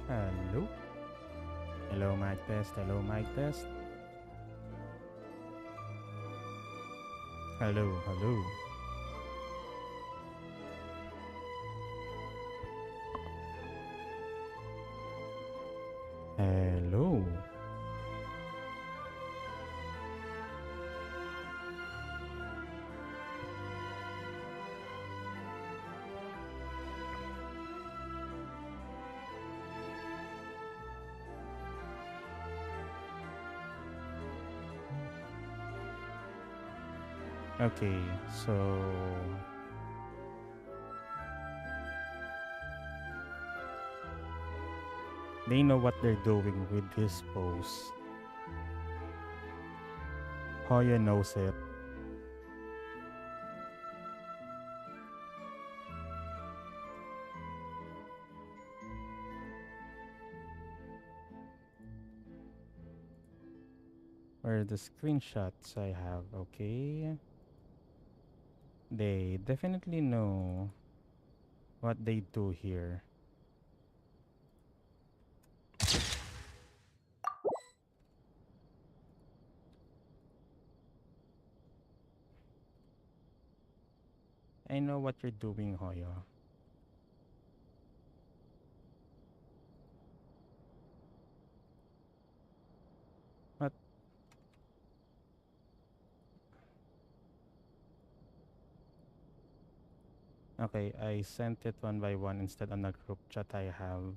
Hello. Hello, mic test. Hello, mic test. Hello, hello. Hello. Okay, so they know what they're doing with this pose. Hoya knows it. Where are the screenshots I have? Okay. They definitely know what they do here. I know what you're doing, Hoya. What? Okay, I sent it one by one instead on the group chat I have.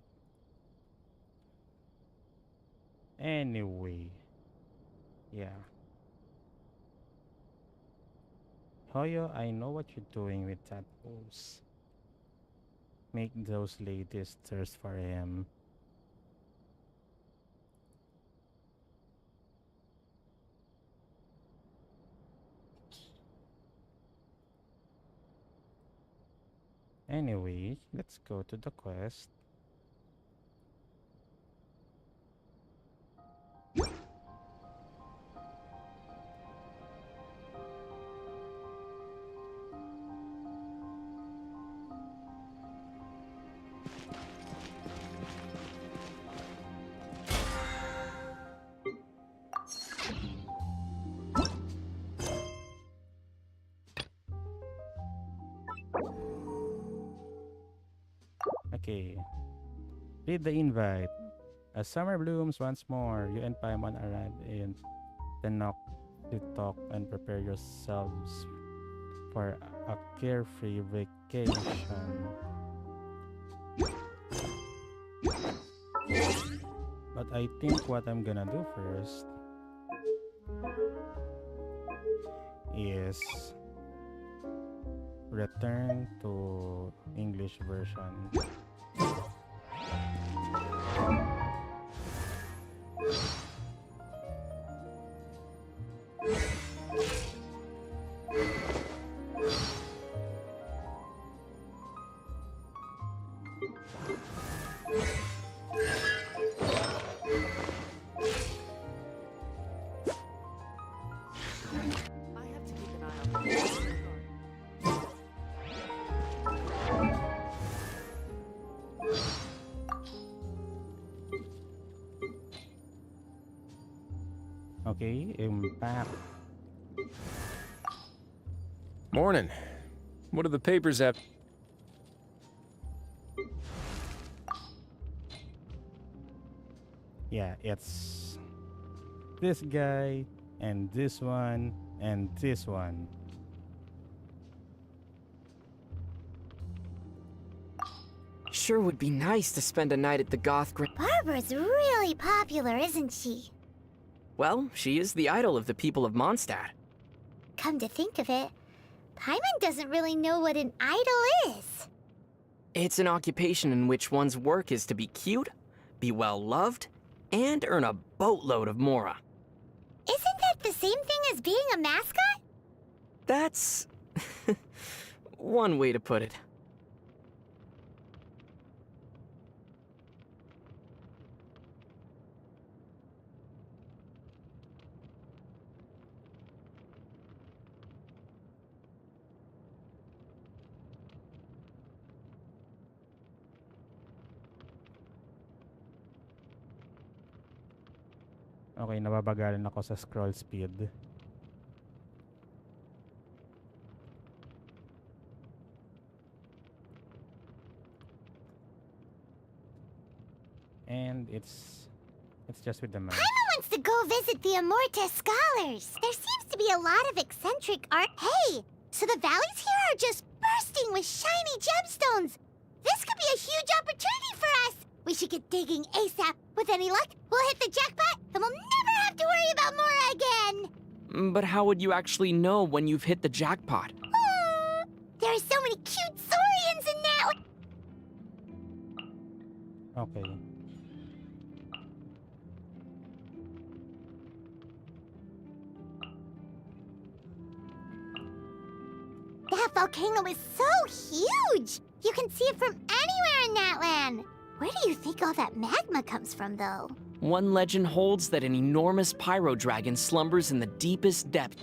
Anyway. Yeah. Hoyo, I know what you're doing with that pose. Make those ladies thirst for him. Anyway, let's go to the quest. Okay. Read the invite. As summer blooms once more, you and Paimon arrive in Tenok to talk and prepare yourselves for a carefree vacation. But I think what I'm gonna do first is return to English version. Okay, impact. Morning. What do the papers have? Yeah, it's this guy and this one and this one. Sure would be nice to spend a night at the Goth Grand. Barbara's really popular, isn't she? Well, she is the idol of the people of Mondstadt. Come to think of it, Paimon doesn't really know what an idol is. It's an occupation in which one's work is to be cute, be well loved, and earn a boatload of mora. Isn't that the same thing as being a mascot? That's one way to put it. Okay, nababagalan ako sa scroll speed. And it's just with the mouse. Paimon wants to go visit the Amorta scholars. There seems to be a lot of eccentric art. Hey, so the valleys here are just bursting with shiny gemstones. This could be a huge opportunity for us. We should get digging ASAP. With any luck, we'll hit the jackpot and we'll never have to worry about Mora again. But how would you actually know when you've hit the jackpot? There are so many cute saurians in that. Okay. That volcano is so huge! You can see it from anywhere in that land! Where do you think all that magma comes from, though? One legend holds that an enormous pyro dragon slumbers in the deepest depth.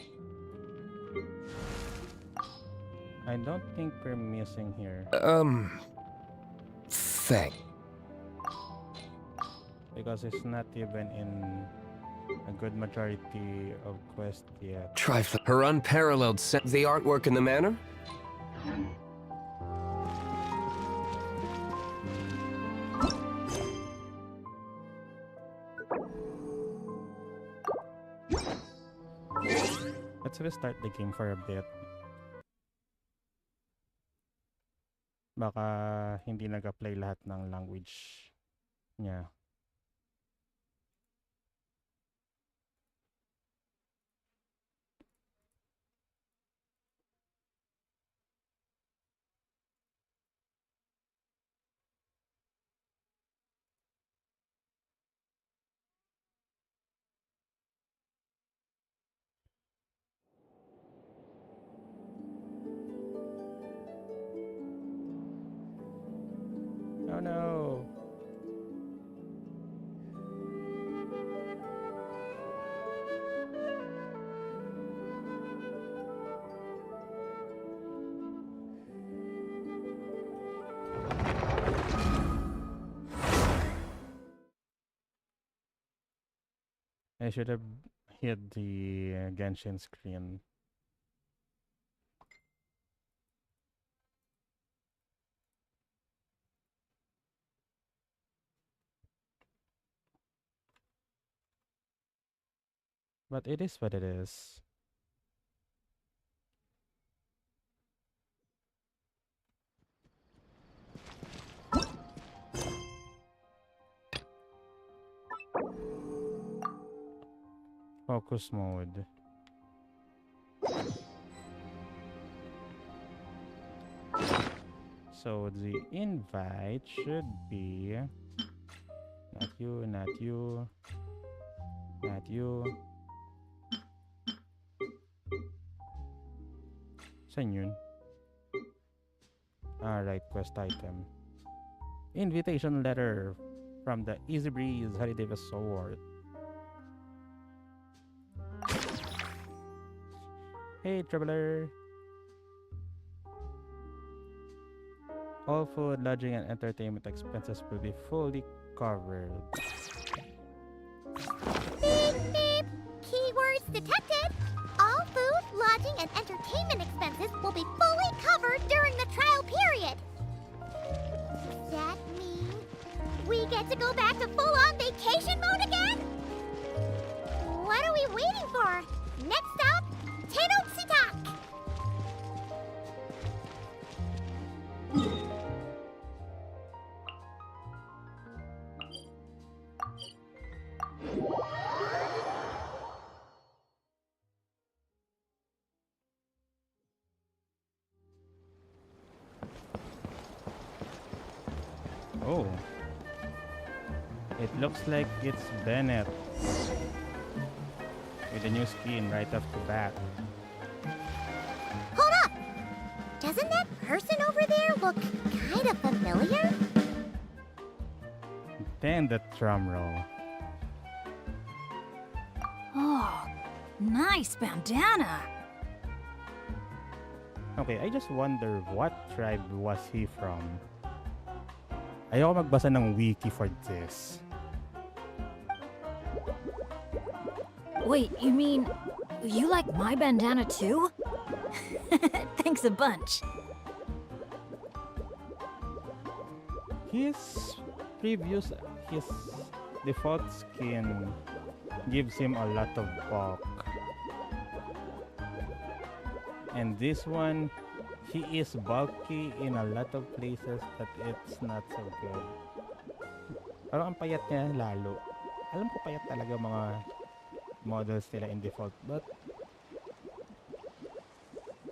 I don't think we're missing here. Thank. Because it's not even in a good majority of quests yet. Trifle. Her unparalleled sense. The artwork in the manor? Let's restart the game for a bit. Baka hindi nag-apply lahat ng language niya. Oh no! I should have hit the Genshin screen. But it is what it is. Focus mode. So the invite should be not you, not you, not you. Saan yun? Alright, quest item. Invitation letter from the Easy Breeze Holiday Resort. Hey, traveler. All food, lodging, and entertainment expenses will be fully covered. Beep, beep. Keywords detected. All food, lodging, and entertainment expenses will be fully covered during the trial period. That mean we get to go back to full-on vacation mode again? What are we waiting for? Next stop, Tenochtitlan. Oh. It looks like it's Bennett. With a new skin right off the bat. Hold up! Doesn't that person over there look kind of familiar? Then the drum roll. Oh, nice bandana. Okay, I just wonder what tribe was he from? Ayoko magbasa ng wiki for this. Wait, you mean you like my bandana too? Thanks a bunch. His default skin gives him a lot of bulk. And this one, he is bulky in a lot of places that it's not so good. Parang ang payat niya lalo. Alam ko payat talaga mga models nila in default, but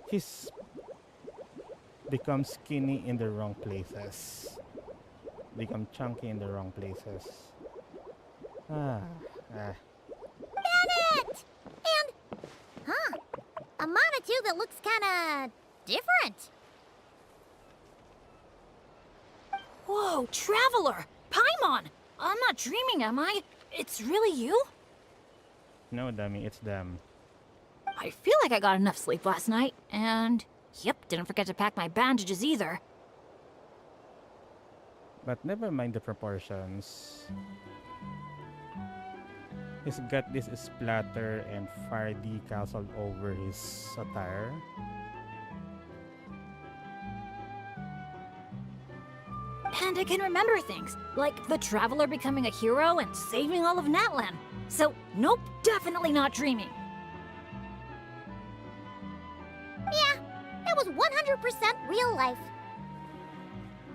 he's become skinny in the wrong places. Become chunky in the wrong places. Ah. Bennett! And, a Monotoo that looks kinda different. Whoa, Traveler! Paimon! I'm not dreaming, am I? It's really you? No, dummy, it's them. I feel like I got enough sleep last night, and yep, didn't forget to pack my bandages either. But never mind the proportions. He's got this splatter and fire decals all over his attire. And I can remember things, like the Traveler becoming a hero and saving all of Natlan. So, nope, definitely not dreaming. Yeah, that was 100% real life.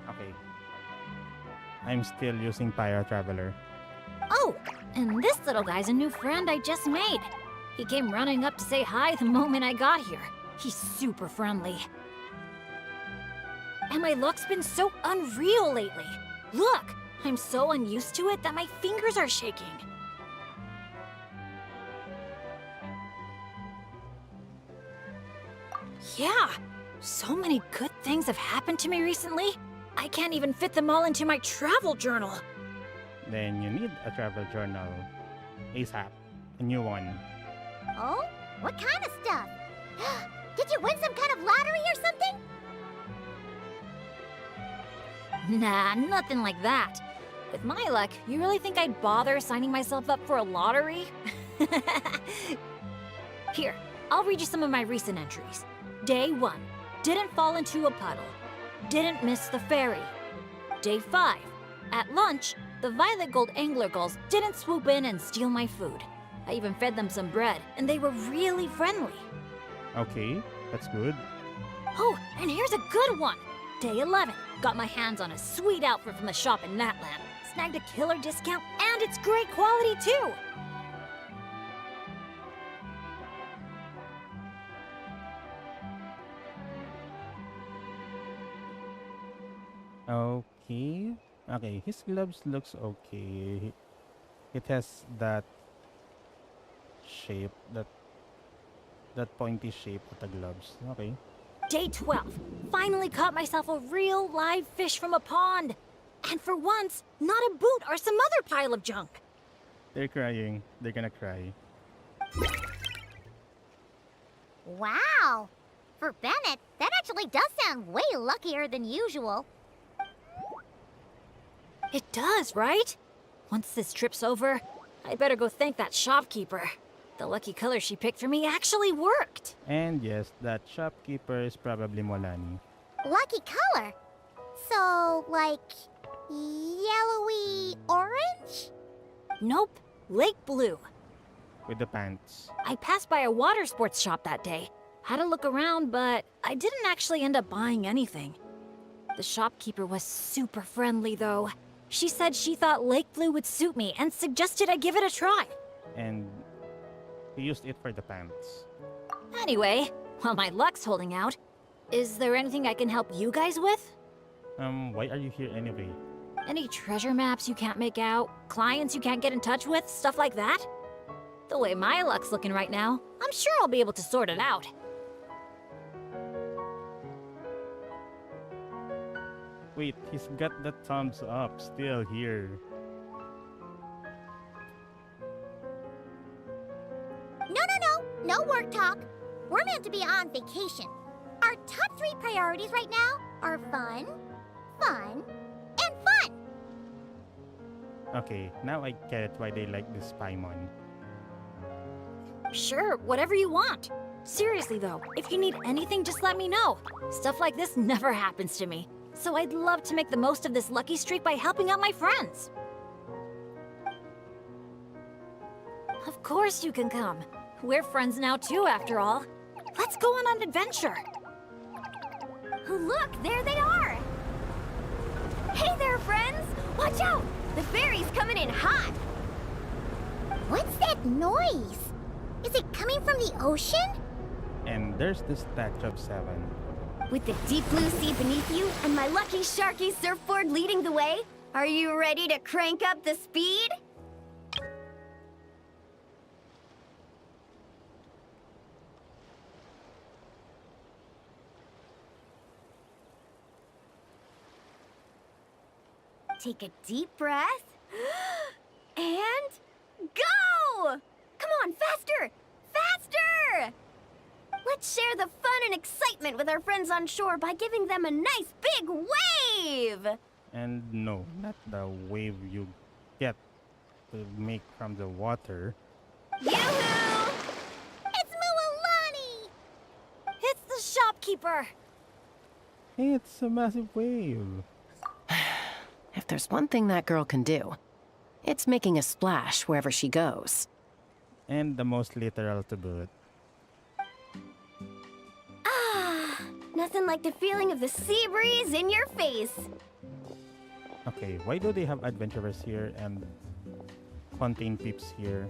Okay. I'm still using Pyro Traveler. Oh, and this little guy's a new friend I just made. He came running up to say hi the moment I got here. He's super friendly. And my luck's been so unreal lately. Look, I'm so unused to it that my fingers are shaking. Yeah, so many good things have happened to me recently. I can't even fit them all into my travel journal. Then you need a travel journal. ASAP. A new one. Oh? What kind of stuff? Did you win some kind of lottery or something? Nah, nothing like that. With my luck, you really think I'd bother signing myself up for a lottery? Here, I'll read you some of my recent entries. Day 1. Didn't fall into a puddle. Didn't miss the ferry. Day 5. At lunch, the violet gold angler gulls didn't swoop in and steal my food. I even fed them some bread, and they were really friendly. Okay, that's good. Oh, and here's a good one. Day 11. Got my hands on a sweet outfit from the shop in Natlan. Snagged a killer discount, and it's great quality too. Okay. Okay, his gloves looks okay. It has that shape, that pointy shape of the gloves. Okay. Day 12. Finally caught myself a real live fish from a pond. And for once, not a boot or some other pile of junk. They're crying. They're gonna cry. Wow. For Bennett, that actually does sound way luckier than usual. It does, right? Once this trip's over, I'd better go thank that shopkeeper. The lucky color she picked for me actually worked. And yes, that shopkeeper is probably Molani. Lucky color? So, like, yellowy orange? Nope, lake blue. With the pants. I passed by a water sports shop that day. Had a look around, but I didn't actually end up buying anything. The shopkeeper was super friendly, though. She said she thought lake blue would suit me and suggested I give it a try. And he used it for the pants. Anyway, while my luck's holding out, is there anything I can help you guys with? Why are you here anyway? Any treasure maps you can't make out? Clients you can't get in touch with? Stuff like that? The way my luck's looking right now, I'm sure I'll be able to sort it out. Wait, he's got the thumbs up still here. No work talk. We're meant to be on vacation. Our top 3 priorities right now are fun, fun, and fun. Okay, now I get why they like this Paimon. Sure, whatever you want. Seriously though, if you need anything, just let me know. Stuff like this never happens to me. So I'd love to make the most of this lucky streak by helping out my friends. Of course you can come. We're friends now too, after all. Let's go on an adventure. Look, there they are. Hey there, friends. Watch out. The ferry's coming in hot. What's that noise? Is it coming from the ocean? And there's the statue of 7. With the deep blue sea beneath you and my lucky Sharky surfboard leading the way, are you ready to crank up the speed? Take a deep breath. And go! Come on, faster! Faster! Let's share the fun and excitement with our friends on shore by giving them a nice big wave! And no, not the wave you get to make from the water. Yoo-hoo! It's Mualani! It's the shopkeeper! Hey, it's a massive wave. If there's one thing that girl can do, it's making a splash wherever she goes. And the most literal to boot. Ah, nothing like the feeling of the sea breeze in your face. Okay, why do they have adventurers here and contain peeps here?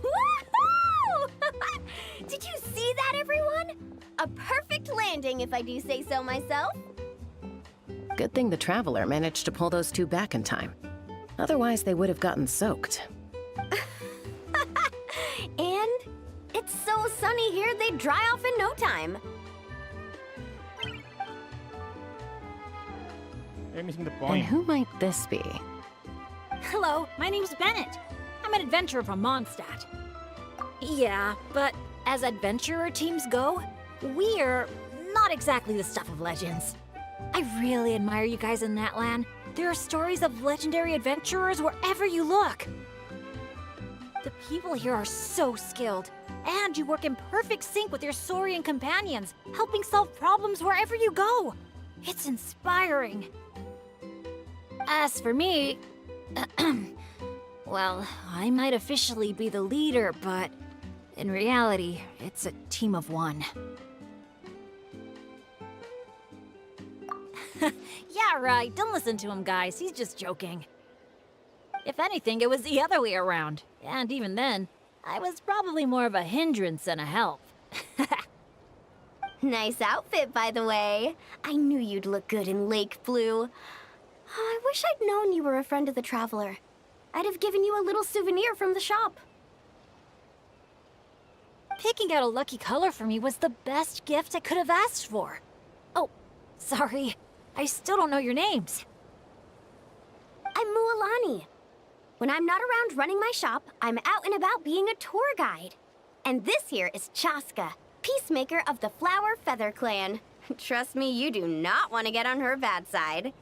Woohoo! Did you see that, everyone? A perfect landing, if I do say so myself. Good thing the Traveler managed to pull those two back in time. Otherwise, they would have gotten soaked. And it's so sunny here, they'd dry off in no time. You're missing the And point. who might this be? Hello, my name's Bennett. I'm an adventurer from Mondstadt. Yeah, but as adventurer teams go, we're not exactly the stuff of legends. I really admire you guys in that land. There are stories of legendary adventurers wherever you look. The people here are so skilled, and you work in perfect sync with your Saurian companions, helping solve problems wherever you go. It's inspiring. As for me, well, I might officially be the leader, but in reality, it's a team of one. Yeah, right. Don't listen to him, guys. He's just joking. If anything, it was the other way around. And even then, I was probably more of a hindrance than a help. Nice outfit, by the way. I knew you'd look good in lake blue. I wish I'd known you were a friend of the Traveler. I'd have given you a little souvenir from the shop. Picking out a lucky color for me was the best gift I could have asked for. Oh, sorry. I still don't know your names. I'm Mualani. When I'm not around running my shop, I'm out and about being a tour guide. And this here is Chaska, peacemaker of the Flower Feather Clan. Trust me, you do not want to get on her bad side.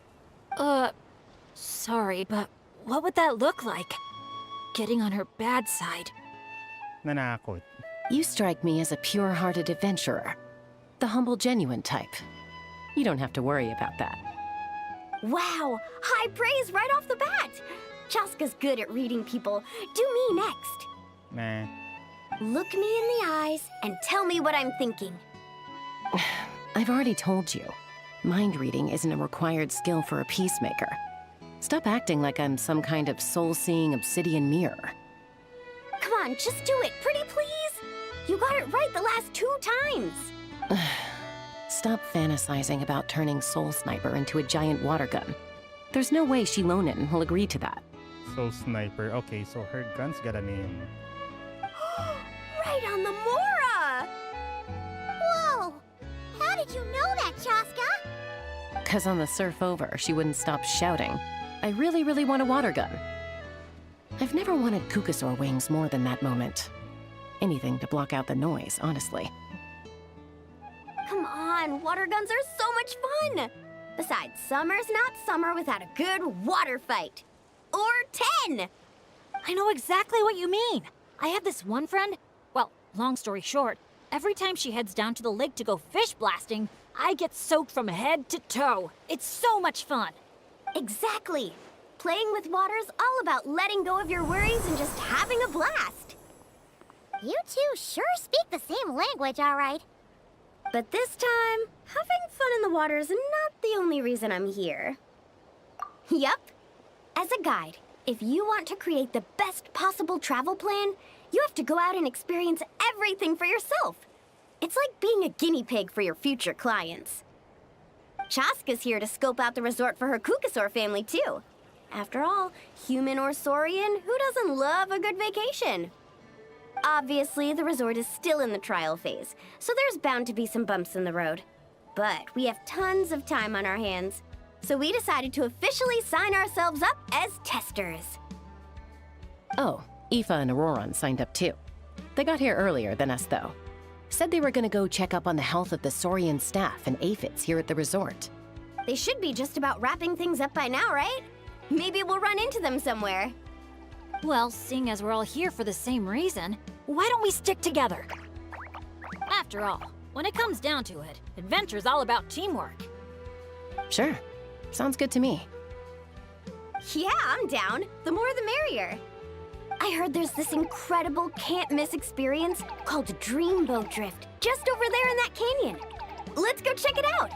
Sorry, but what would that look like? Getting on her bad side. Nanakot. You strike me as a pure-hearted adventurer. The humble, genuine type. You don't have to worry about that. Wow, high praise right off the bat. Chaska's good at reading people. Do me next. Nah. Look me in the eyes and tell me what I'm thinking. I've already told you. Mind reading isn't a required skill for a peacemaker. Stop acting like I'm some kind of soul-seeing obsidian mirror. Come on, just do it, pretty please. You got it right the last 2 times. Stop fantasizing about turning Soul Sniper into a giant water gun. There's no way Shilonen will agree to that. Soul Sniper. Okay, so her gun's got a name. Right on the Mora! Whoa! How did you know that, Chaska? 'Cause on the surf over, she wouldn't stop shouting, "I really, really want a water gun." I've never wanted Kukasaur wings more than that moment. Anything to block out the noise, honestly. Come on, water guns are so much fun! Besides, summer's not summer without a good water fight. Or 10! I know exactly what you mean. I have this one friend. Well, long story short, every time she heads down to the lake to go fish blasting, I get soaked from head to toe. It's so much fun. Exactly. Playing with water's all about letting go of your worries and just having a blast. You two sure speak the same language, all right. But this time, having fun in the water is not the only reason I'm here. Yup. As a guide, if you want to create the best possible travel plan, you have to go out and experience everything for yourself. It's like being a guinea pig for your future clients. Chaska's here to scope out the resort for her Kukasaur family, too. After all, human or Saurian, who doesn't love a good vacation? Obviously, the resort is still in the trial phase, so there's bound to be some bumps in the road. But we have tons of time on our hands, so we decided to officially sign ourselves up as testers. Oh, Aoife and Auroron signed up too. They got here earlier than us, though. Said they were gonna go check up on the health of the Saurian staff and aphids here at the resort. They should be just about wrapping things up by now, right? Maybe we'll run into them somewhere. Well, seeing as we're all here for the same reason, why don't we stick together? After all, when it comes down to it, adventure's all about teamwork. Sure. Sounds good to me. Yeah, I'm down. The more the merrier. I heard there's this incredible can't-miss experience called Dreamboat Drift just over there in that canyon. Let's go check it out.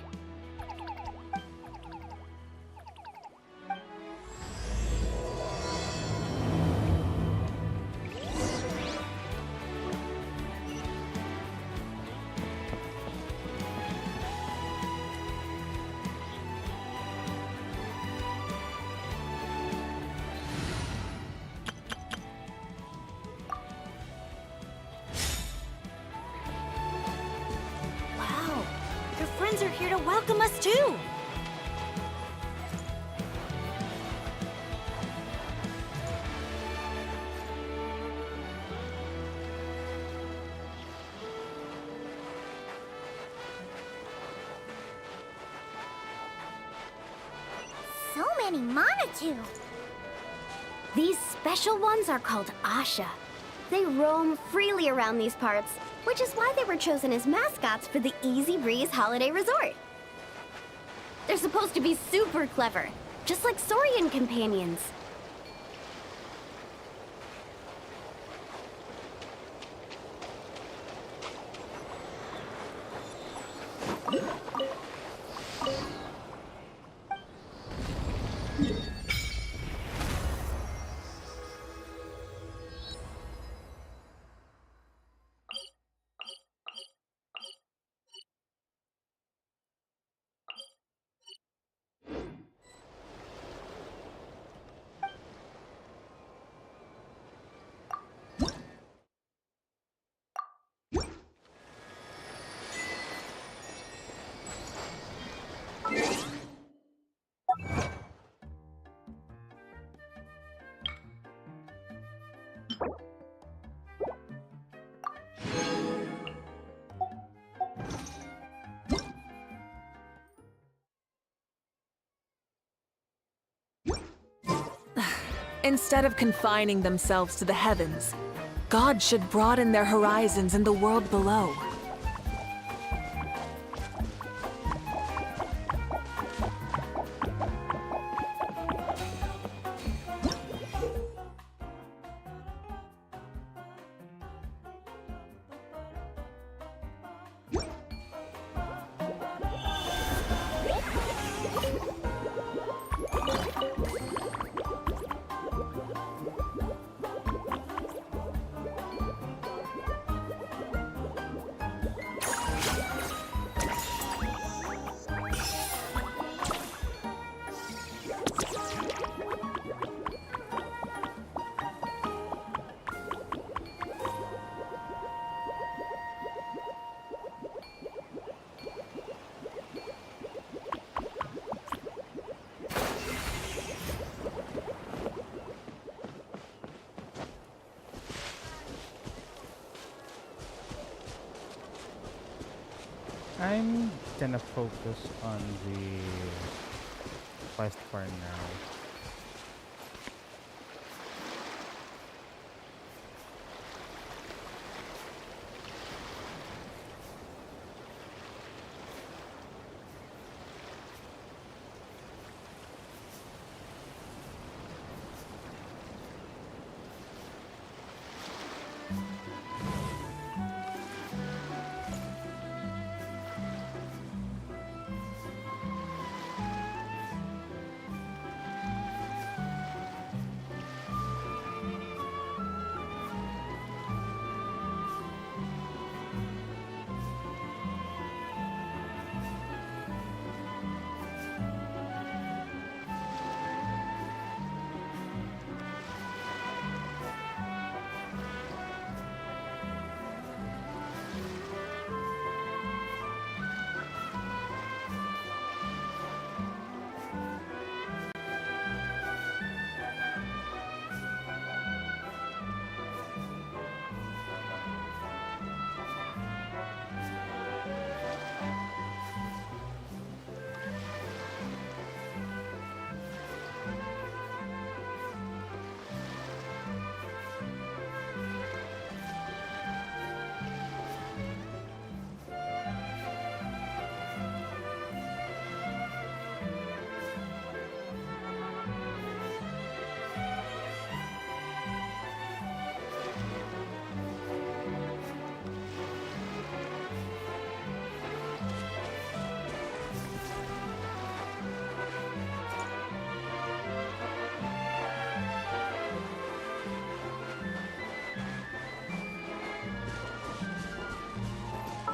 Wow, your friends are here to welcome us too! So many Monatu. These special ones are called Asha. They roam freely around these parts, which is why they were chosen as mascots for the Easy Breeze Holiday Resort. They're supposed to be super clever, just like Saurian companions. Instead of confining themselves to the heavens, God should broaden their horizons in the world below. I'm gonna focus on the quest for now.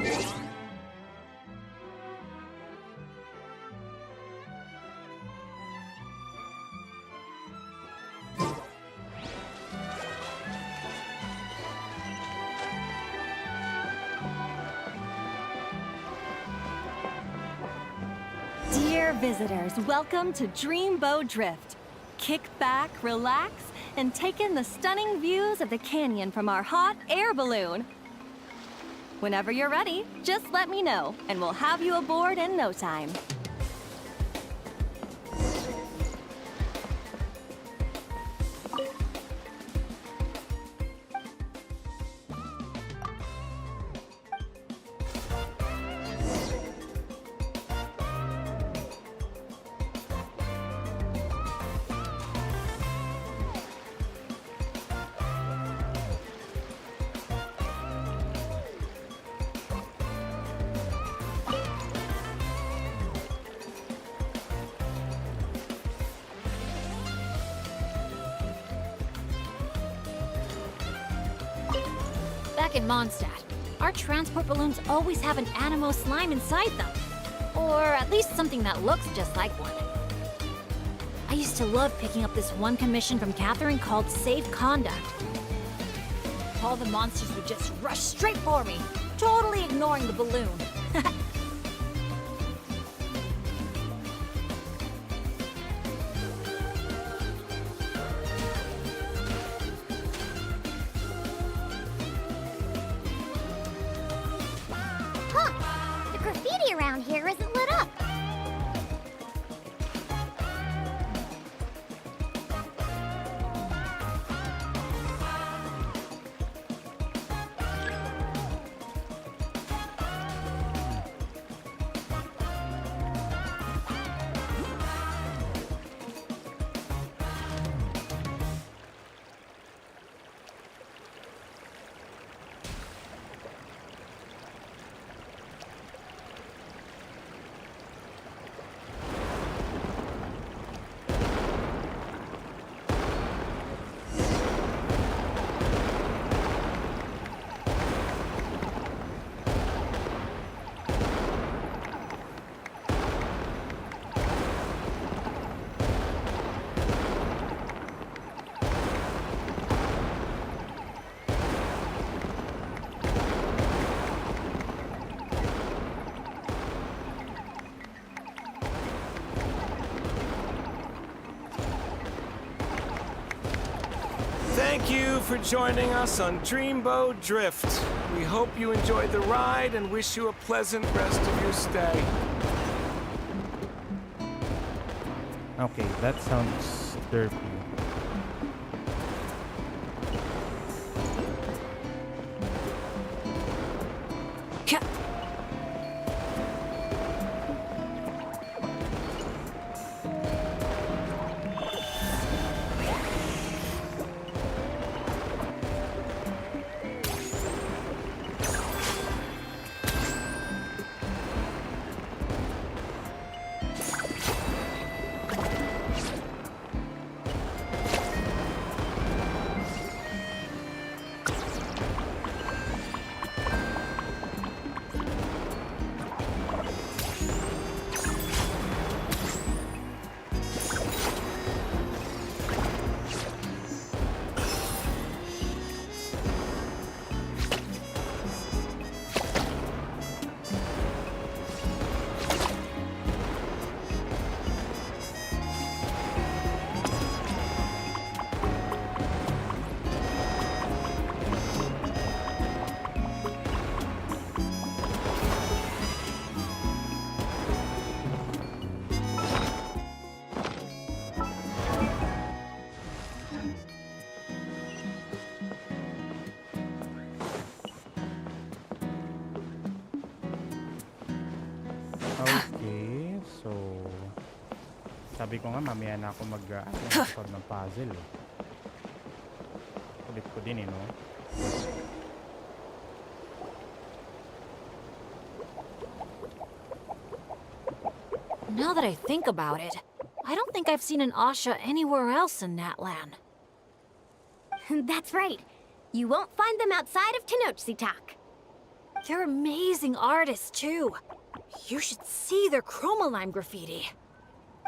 Dear visitors, welcome to Dreamboat Drift. Kick back, relax, and take in the stunning views of the canyon from our hot air balloon. Whenever you're ready, just let me know, and we'll have you aboard in no time. Back in Mondstadt, our transport balloons always have an Animo slime inside them. Or at least something that looks just like one. I used to love picking up this one commission from Catherine called Safe Conduct. All the monsters would just rush straight for me, totally ignoring the balloon. Huh. The graffiti around here isn't lit up. Thank you for joining us on Dreamboat Drift. We hope you enjoyed the ride and wish you a pleasant rest of your stay. Okay, that sounds derpy. Okay, so sabi ko nga mamaya na ako mag-solve ng puzzle eh. Kulit ko din eh, no? Now that I think about it, I don't think I've seen an Asha anywhere else in Natlan. That's right. You won't find them outside of Tenochtitlan. They're amazing artists, too. You should see their chromolime graffiti.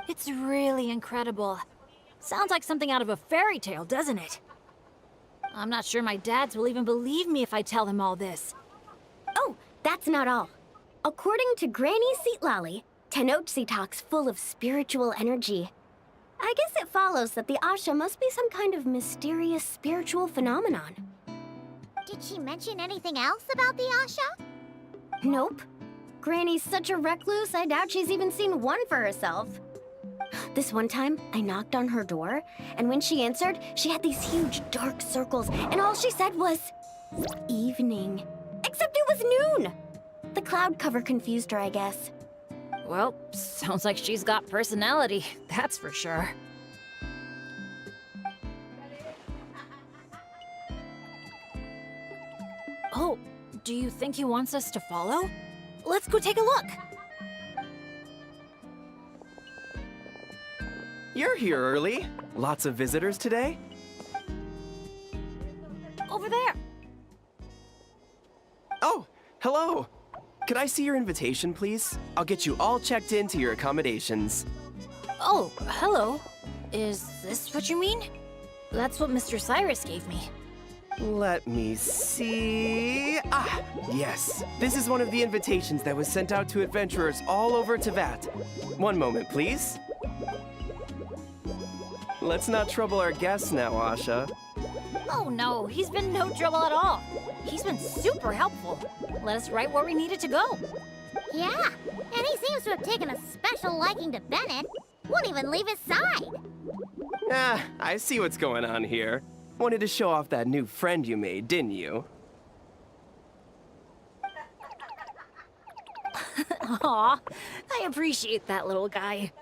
It's really incredible. Sounds like something out of a fairy tale, doesn't it? I'm not sure my dads will even believe me if I tell them all this. Oh, that's not all. According to Granny Seatlolly, Tenochtitlan's full of spiritual energy. I guess it follows that the Asha must be some kind of mysterious spiritual phenomenon. Did she mention anything else about the Asha? Nope. Granny's such a recluse, I doubt she's even seen one for herself. This one time, I knocked on her door, and when she answered, she had these huge dark circles, and all she said was, evening. Except it was noon! The cloud cover confused her, I guess. Well, sounds like she's got personality, that's for sure. Oh, do you think he wants us to follow? Let's go take a look. You're here early. Lots of visitors today? Over there. Oh, hello. Could I see your invitation, please? I'll get you all checked into your accommodations. Oh, hello. Is this what you mean? That's what Mr. Cyrus gave me. Let me see. Ah, yes. This is one of the invitations that was sent out to adventurers all over Teyvat. One moment, please. Let's not trouble our guests now, Asha. Oh no, he's been no trouble at all. He's been super helpful. Let us right where we needed to go. Yeah, and he seems to have taken a special liking to Bennett. Won't even leave his side. Ah, I see what's going on here. Wanted to show off that new friend you made, didn't you? Aw, I appreciate that little guy.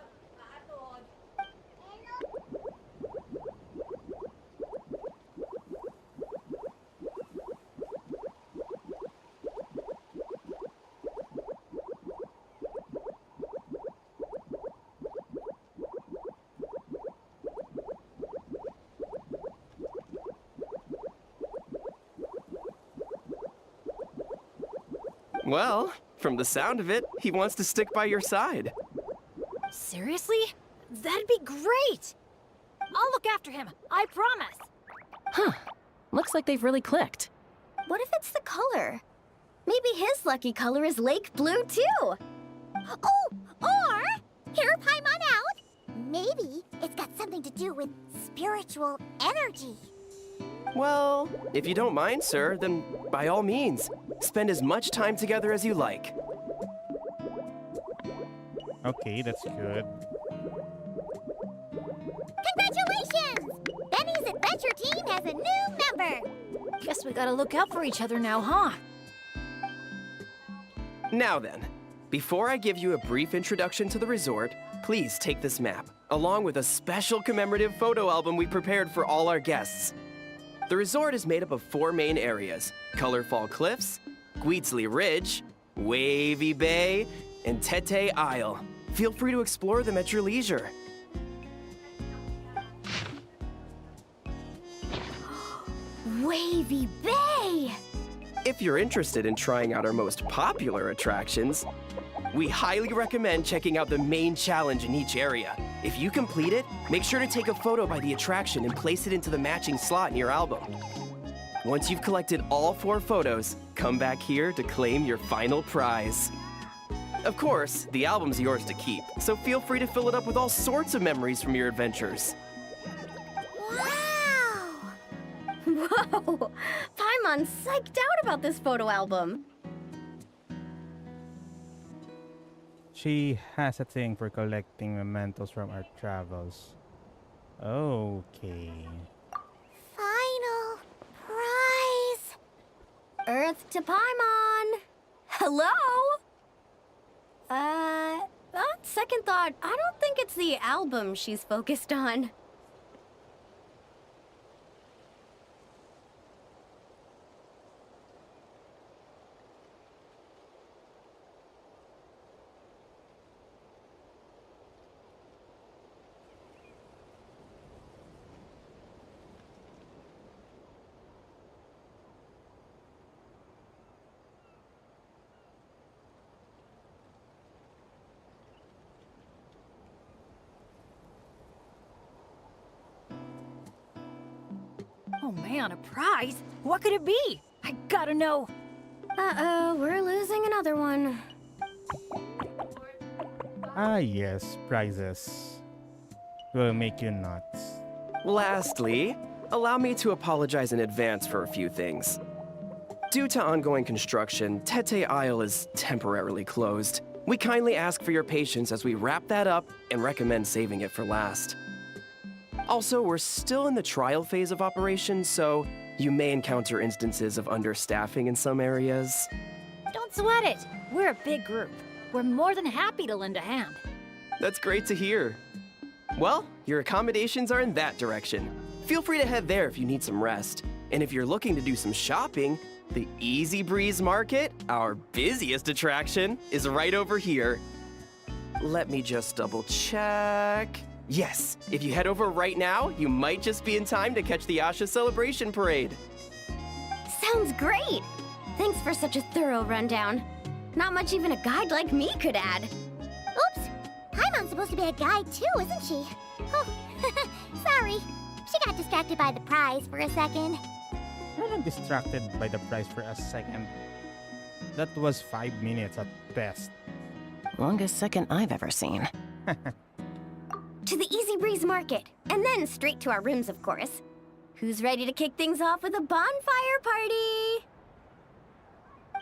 Well, from the sound of it, he wants to stick by your side. Seriously? That'd be great! I'll look after him, I promise. Huh. Looks like they've really clicked. What if it's the color? Maybe his lucky color is lake blue, too. Oh, or, hear Paimon out. Maybe it's got something to do with spiritual energy. Well, if you don't mind, sir, then by all means, spend as much time together as you like. Okay, that's good. Congratulations! Benny's adventure team has a new member. Guess we gotta look out for each other now, huh? Now then, before I give you a brief introduction to the resort, please take this map, along with a special commemorative photo album we prepared for all our guests. The resort is made up of 4 main areas: Colorful Cliffs, Gweetsley Ridge, Wavy Bay, and Tete Isle. Feel free to explore them at your leisure. Wavy Bay! If you're interested in trying out our most popular attractions, we highly recommend checking out the main challenge in each area. If you complete it, make sure to take a photo by the attraction and place it into the matching slot in your album. Once you've collected all 4 photos, come back here to claim your final prize. Of course, the album's yours to keep, so feel free to fill it up with all sorts of memories from your adventures. Wow! Whoa! Paimon's psyched out about this photo album. She has a thing for collecting mementos from our travels. Okay. Final prize. Earth to Paimon! Hello? On second thought, I don't think it's the album she's focused on. Oh man, a prize? What could it be? I gotta know. Uh-oh, we're losing another one. Ah, yes, prizes will make you nuts. Lastly, allow me to apologize in advance for a few things. Due to ongoing construction, Tete Isle is temporarily closed. We kindly ask for your patience as we wrap that up and recommend saving it for last. Also, we're still in the trial phase of operations, so you may encounter instances of understaffing in some areas. Don't sweat it. We're a big group. We're more than happy to lend a hand. That's great to hear. Well, your accommodations are in that direction. Feel free to head there if you need some rest. And if you're looking to do some shopping, the Easy Breeze Market, our busiest attraction, is right over here. Let me just double check. Yes, if you head over right now, you might just be in time to catch the Asha Celebration Parade. Sounds great! Thanks for such a thorough rundown. Not much even a guide like me could add. Oops! Paimon's supposed to be a guide too, isn't she? Oh, sorry. She got distracted by the prize for a second. I'm not distracted by the prize for a second. That was 5 minutes at best. Longest second I've ever seen. To the Easy Breeze Market, and then straight to our rooms, of course. Who's ready to kick things off with a bonfire party?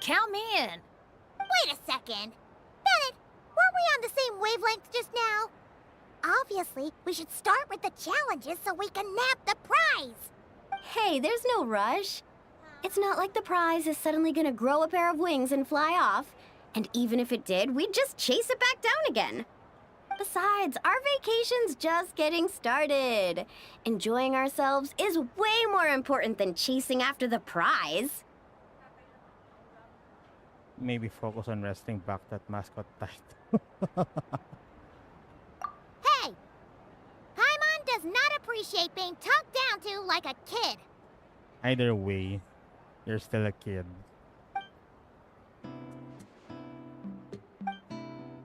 Count me in. Wait a second. Bennett, weren't we on the same wavelength just now? Obviously, we should start with the challenges so we can nab the prize. Hey, there's no rush. It's not like the prize is suddenly gonna grow a pair of wings and fly off. And even if it did, we'd just chase it back down again. Besides, our vacation's just getting started. Enjoying ourselves is way more important than chasing after the prize. Maybe focus on wrestling back that mascot title. Hey! Paimon does not appreciate being talked down to like a kid. Either way, you're still a kid.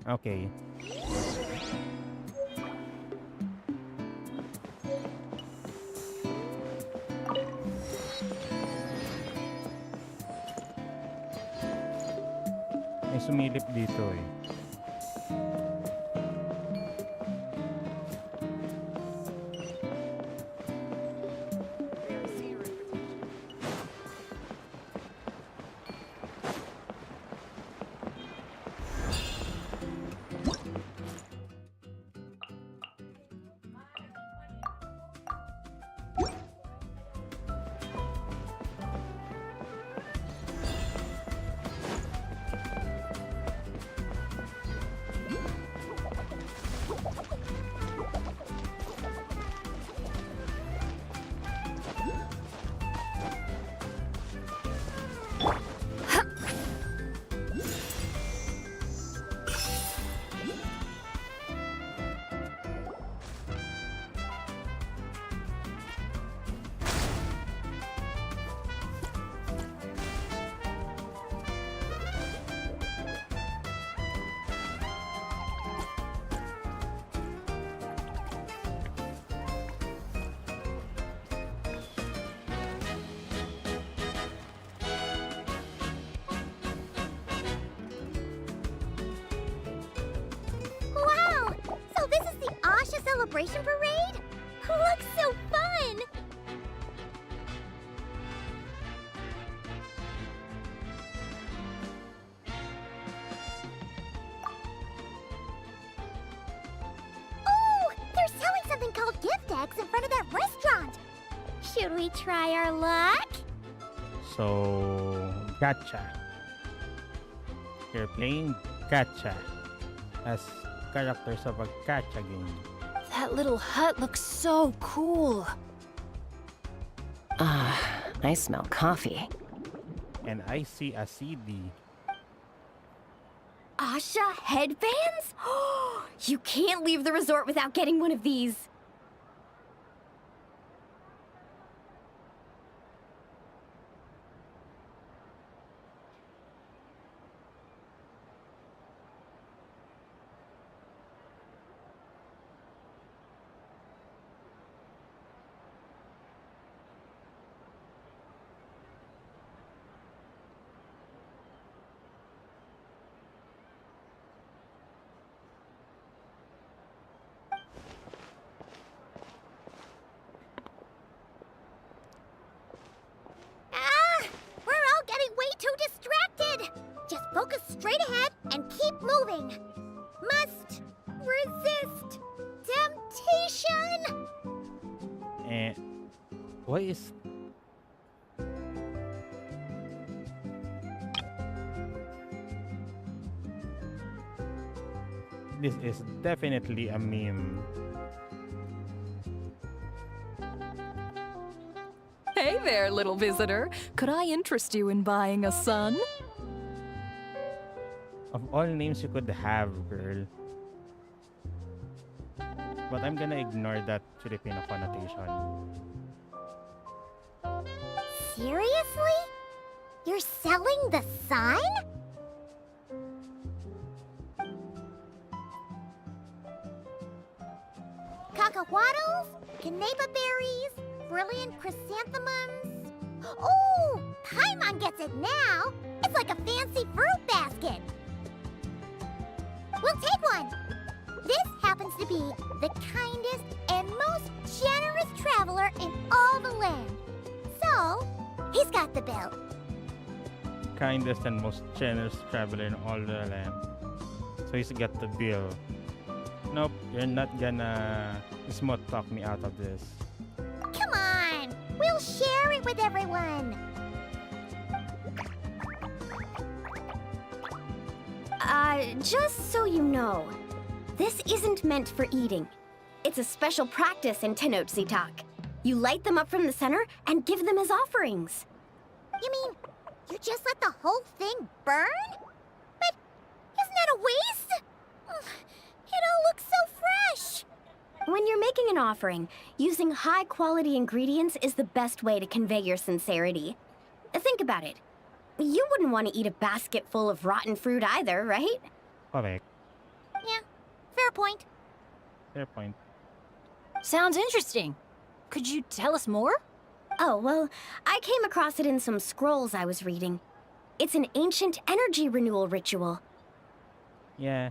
Okay. May sumilip dito eh. Wow! So this is the Asha Celebration Parade? Looks so fun! Oh! They're selling something called gift eggs in front of that restaurant! Should we try our luck? So, gacha. You're playing gacha as characters of a gacha game. That little hut looks so cool. Ah, I smell coffee. And I see a CD. Asha headbands? You can't leave the resort without getting one of these. Why is... This is definitely a meme. Hey there, little visitor. Could I interest you in buying a son? Of all names you could have, girl. But I'm gonna ignore that Filipino connotation. Seriously? You're selling the sign? Cacahuatls, canapa berries, brilliant chrysanthemums. Oh, Paimon gets it now. It's like a fancy fruit basket. We'll take one. This happens to be the kindest and most generous traveler in all the land. So, he's got the bill. Kindest and most generous traveler in all the land. So he's got the bill. Nope, you're not gonna smooth talk me out of this. Come on, we'll share it with everyone. Just so you know, this isn't meant for eating. It's a special practice in Tenochtitlan. You light them up from the center and give them as offerings. You mean, you just let the whole thing burn? But isn't that a waste? It all looks so fresh. When you're making an offering, using high-quality ingredients is the best way to convey your sincerity. Think about it. You wouldn't want to eat a basket full of rotten fruit either, right? Correct. Yeah, fair point. Fair point. Sounds interesting. Could you tell us more? Oh, well, I came across it in some scrolls I was reading. It's an ancient energy renewal ritual. Yeah,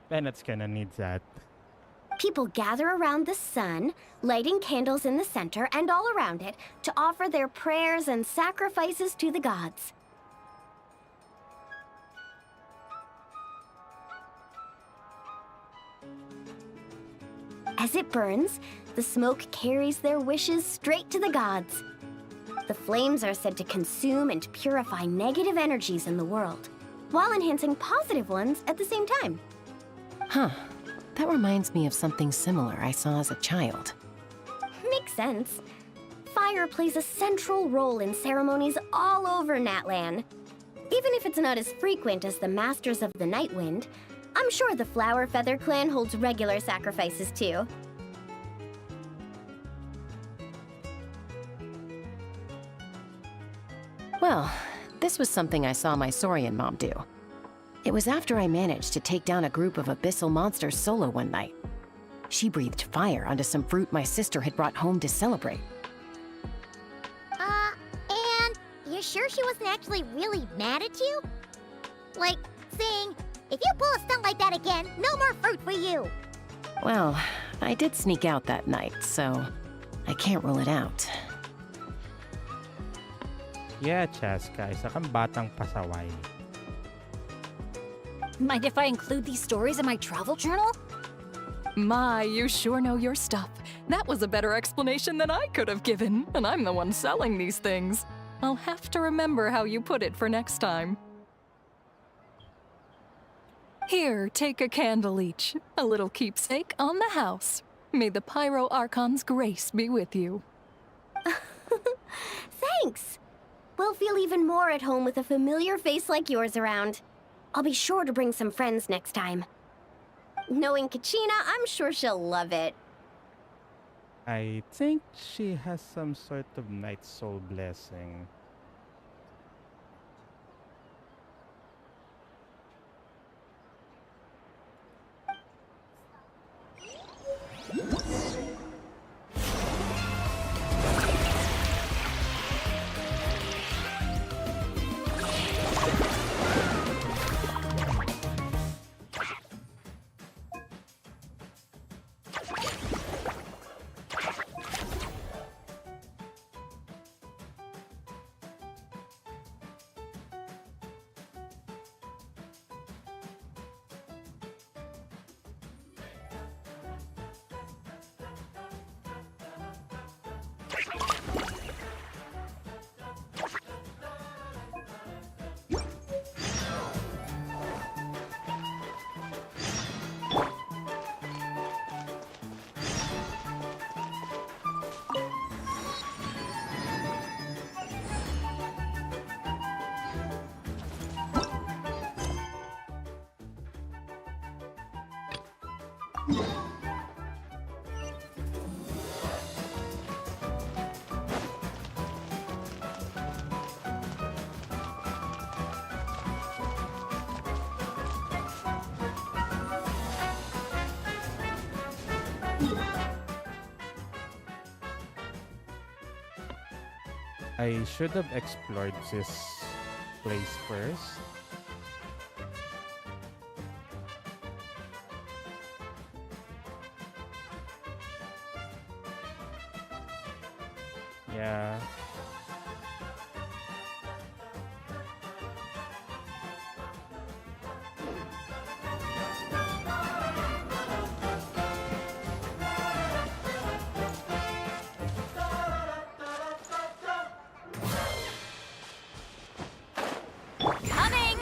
Bennett's gonna need that. People gather around the sun, lighting candles in the center and all around it to offer their prayers and sacrifices to the gods. As it burns, the smoke carries their wishes straight to the gods. The flames are said to consume and purify negative energies in the world, while enhancing positive ones at the same time. Huh. That reminds me of something similar I saw as a child. Makes sense. Fire plays a central role in ceremonies all over Natlan. Even if it's not as frequent as the Masters of the Night Wind, I'm sure the Flower Feather Clan holds regular sacrifices too. Well, this was something I saw my Saurian mom do. It was after I managed to take down a group of abyssal monsters solo one night. She breathed fire onto some fruit my sister had brought home to celebrate. And you're sure she wasn't actually really mad at you? Like, saying, if you pull a stunt like that again, no more fruit for you. Well, I did sneak out that night, so I can't rule it out. Yeah, Chaska, isa kang batang pasaway. Mind if I include these stories in my travel journal? My, you sure know your stuff. That was a better explanation than I could have given, and I'm the one selling these things. I'll have to remember how you put it for next time. Here, take a candle each, a little keepsake on the house. May the Pyro Archon's grace be with you. Thanks! We'll feel even more at home with a familiar face like yours around. I'll be sure to bring some friends next time. Knowing Kachina, I'm sure she'll love it. I think she has some sort of night soul blessing. I should have explored this place first. Yeah. Coming!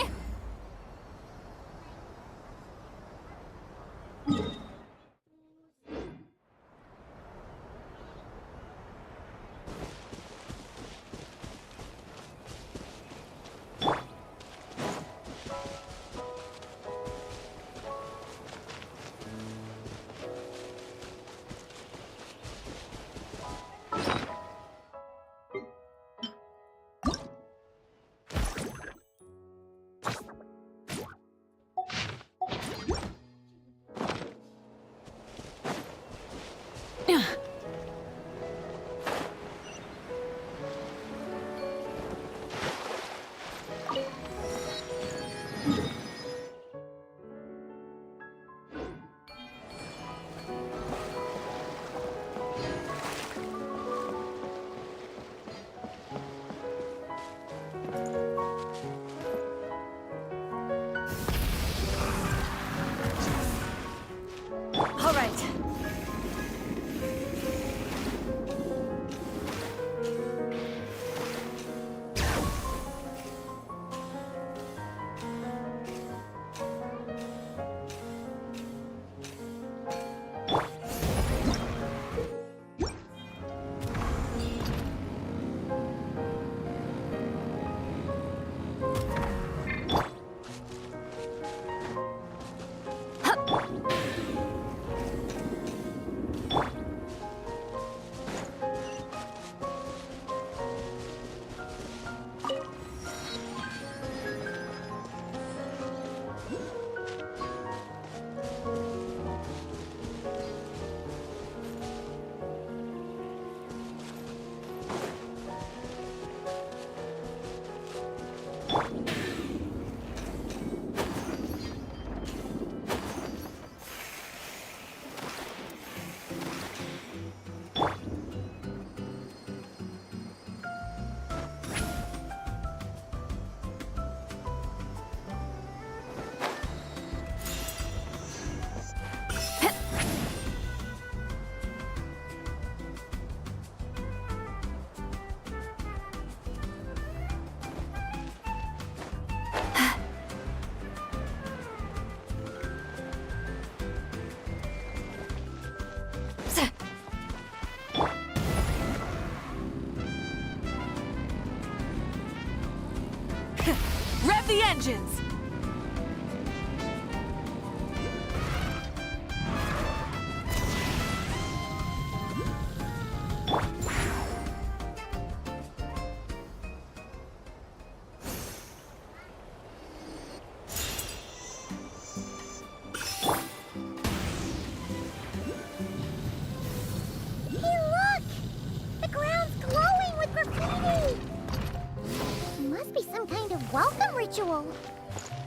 All right. Rev the engines! Hey, look! The ground's glowing with graffiti! Must be some kind of welcome ritual.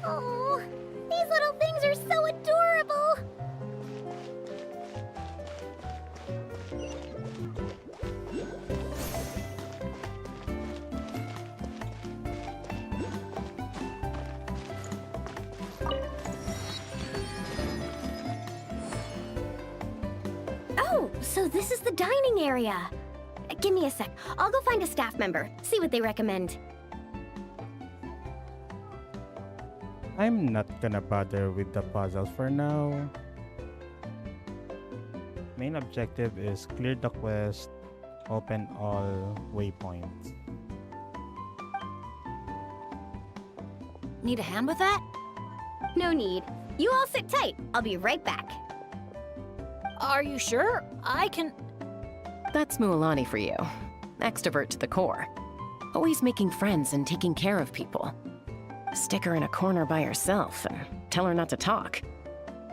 Oh, these little things are so adorable! Oh, so this is the dining area. Give me a sec. I'll go find a staff member, see what they recommend. I'm not gonna bother with the puzzles for now. Main objective is clear the quest, open all waypoints. Need a hand with that? No need. You all sit tight. I'll be right back. Are you sure? I can... That's Mualani for you. Extrovert to the core. Always making friends and taking care of people. Stick her in a corner by herself and tell her not to talk.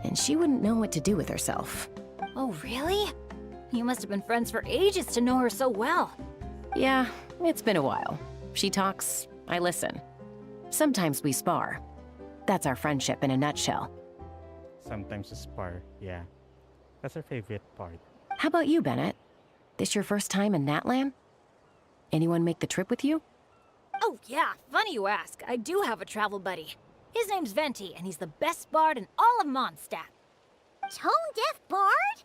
And she wouldn't know what to do with herself. Oh, really? You must have been friends for ages to know her so well. Yeah, It's been a while. She talks, I listen. Sometimes we spar. That's our friendship in a nutshell. Sometimes a spar, yeah. That's her favorite part. How about you, Bennett? This your first time in Natlan? Anyone make the trip with you? Oh yeah, funny you ask. I do have a travel buddy. His name's Venti, and he's the best bard in all of Mondstadt. Tone-deaf bard?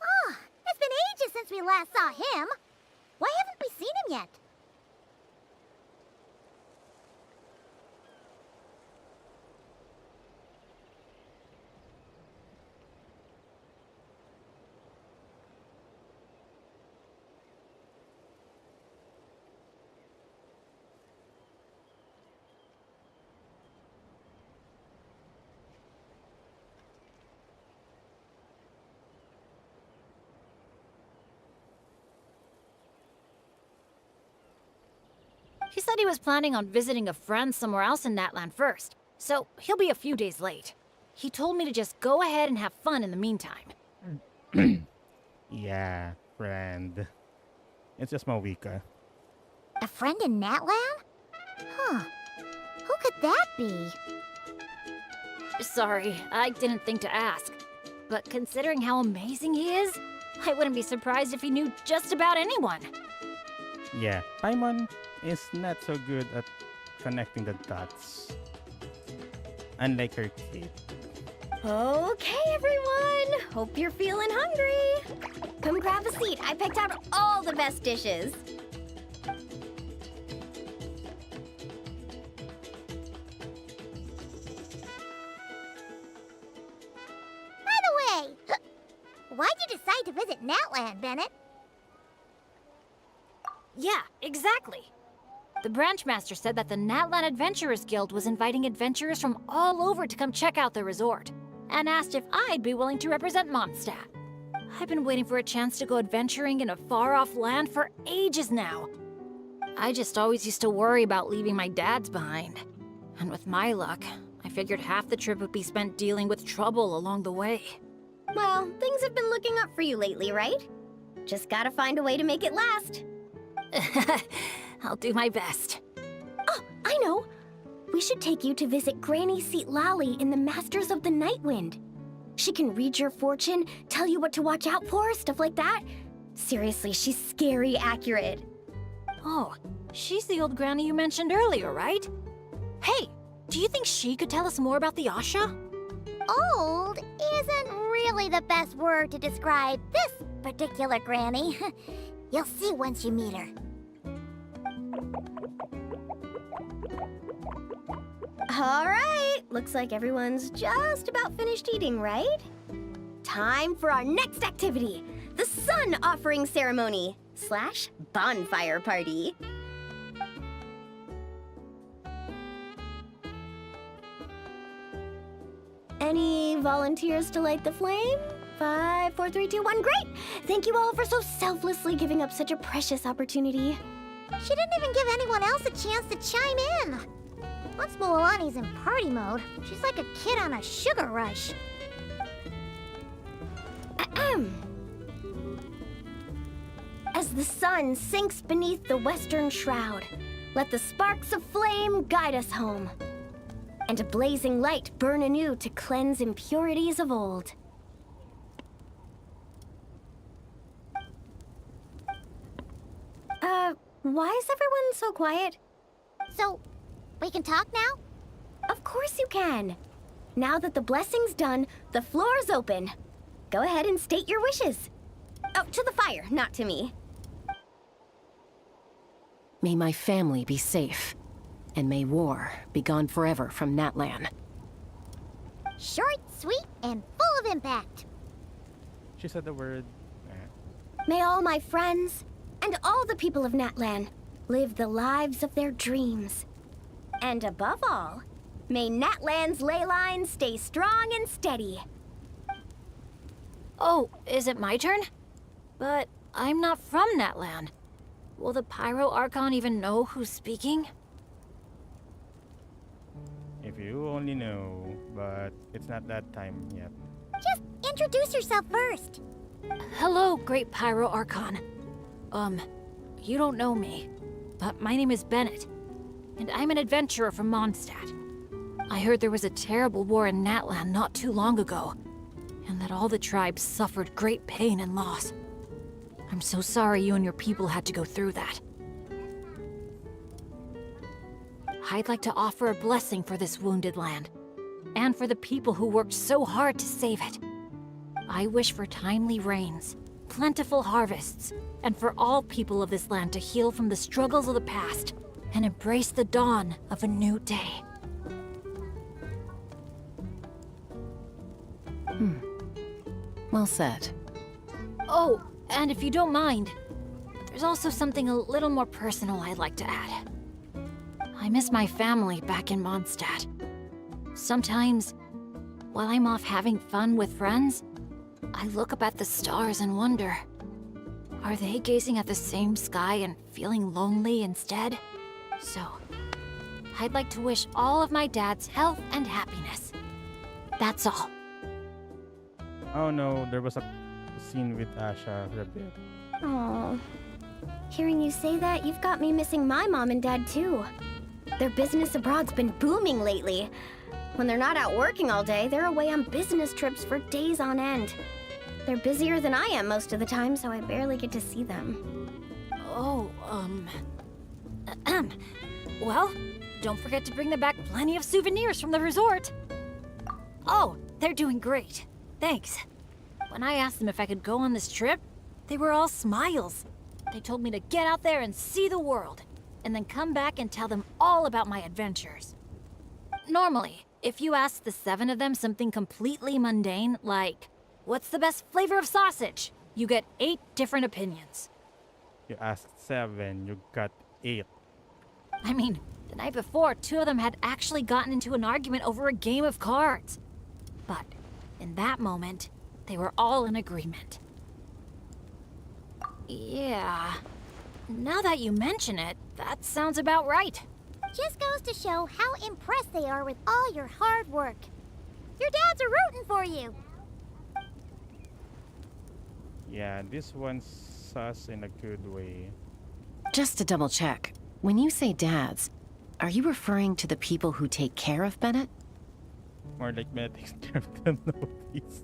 Oh, it's been ages since we last saw him. Why haven't we seen him yet? He said he was planning on visiting a friend somewhere else in Natlan first, so he'll be a few days late. He told me to just go ahead and have fun in the meantime. Yeah, friend. It's just Mawika. A friend in Natlan? Huh. Who could that be? Sorry, I didn't think to ask. But considering how amazing he is, I wouldn't be surprised if he knew just about anyone. Yeah, Paimon is not so good at connecting the dots. Unlike her kid. Okay, everyone. Hope you're feeling hungry. Come grab a seat. I picked out all the best dishes. By the way, why'd you decide to visit Natlan, Bennett? Yeah, exactly. The branch master said that the Natlan Adventurers Guild was inviting adventurers from all over to come check out the resort, and asked if I'd be willing to represent Mondstadt. I've been waiting for a chance to go adventuring in a far-off land for ages now. I just always used to worry about leaving my dads behind. And with my luck, I figured half the trip would be spent dealing with trouble along the way. Well, things have been looking up for you lately, right? Just gotta find a way to make it last. I'll do my best. Oh, I know! We should take you to visit Granny Seat Lally in the Masters of the Nightwind. She can read your fortune, tell you what to watch out for, stuff like that. Seriously, she's scary accurate. Oh, she's the old granny you mentioned earlier, right? Hey, do you think she could tell us more about the Asha? Old isn't really the best word to describe this particular granny. You'll see once you meet her. All right, looks like everyone's just about finished eating, right? Time for our next activity, the Sun Offering Ceremony / Bonfire Party. Any volunteers to light the flame? 5, 4, 3, 2, 1, great! Thank you all for so selflessly giving up such a precious opportunity. She didn't even give anyone else a chance to chime in. Once Moalani's in party mode, she's like a kid on a sugar rush. Ahem. As the sun sinks beneath the western shroud, let the sparks of flame guide us home, and a blazing light burn anew to cleanse impurities of old. Why is everyone so quiet? So, we can talk now? Of course you can. Now that the blessing's done, the floor's open. Go ahead and state your wishes. Oh, to the fire, not to me. May my family be safe, and may war be gone forever from Natlan. Short, sweet, and full of impact. She said the word. May all my friends, and all the people of Natlan, live the lives of their dreams. And above all, may Natlan's ley lines stay strong and steady. Oh, is it my turn? But I'm not from Natlan. Will the Pyro Archon even know who's speaking? If you only know, but it's not that time yet. Just introduce yourself first. Hello, Great Pyro Archon. You don't know me. but my name is Bennett, and I'm an adventurer from Mondstadt. I heard there was a terrible war in Natland not too long ago, and that all the tribes suffered great pain and loss. I'm so sorry you and your people had to go through that. I'd like to offer a blessing for this wounded land, and for the people who worked so hard to save it. I wish for timely rains, plentiful harvests, and for all people of this land to heal from the struggles of the past and embrace the dawn of a new day. Well said. Oh, and if you don't mind, there's also something a little more personal I'd like to add. I miss my family back in Mondstadt. Sometimes, while I'm off having fun with friends, I look up at the stars and wonder, are they gazing at the same sky and feeling lonely instead? So, I'd like to wish all of my dad's health and happiness. That's all. Oh no, there was a scene with Asha for a bit. Aww. Hearing you say that, you've got me missing my mom and dad too. Their business abroad's been booming lately. When they're not out working all day, they're away on business trips for days on end. They're busier than I am most of the time, so I barely get to see them. Oh, well, don't forget to bring them back plenty of souvenirs from the resort. Oh, they're doing great. Thanks. When I asked them if I could go on this trip, they were all smiles. They told me to get out there and see the world, and then come back and tell them all about my adventures. Normally, if you ask the 7 of them something completely mundane, like, what's the best flavor of sausage? You get 8 different opinions. You asked 7, you got 8. I mean, the night before, 2 of them had actually gotten into an argument over a game of cards. But in that moment, they were all in agreement. Yeah. Now that you mention it, that sounds about right. Just goes to show how impressed they are with all your hard work. Your dads are rooting for you. Yeah, this one's sus in a good way. Just to double check, when you say dads, are you referring to the people who take care of Bennett? More like Bennett takes care of the notice.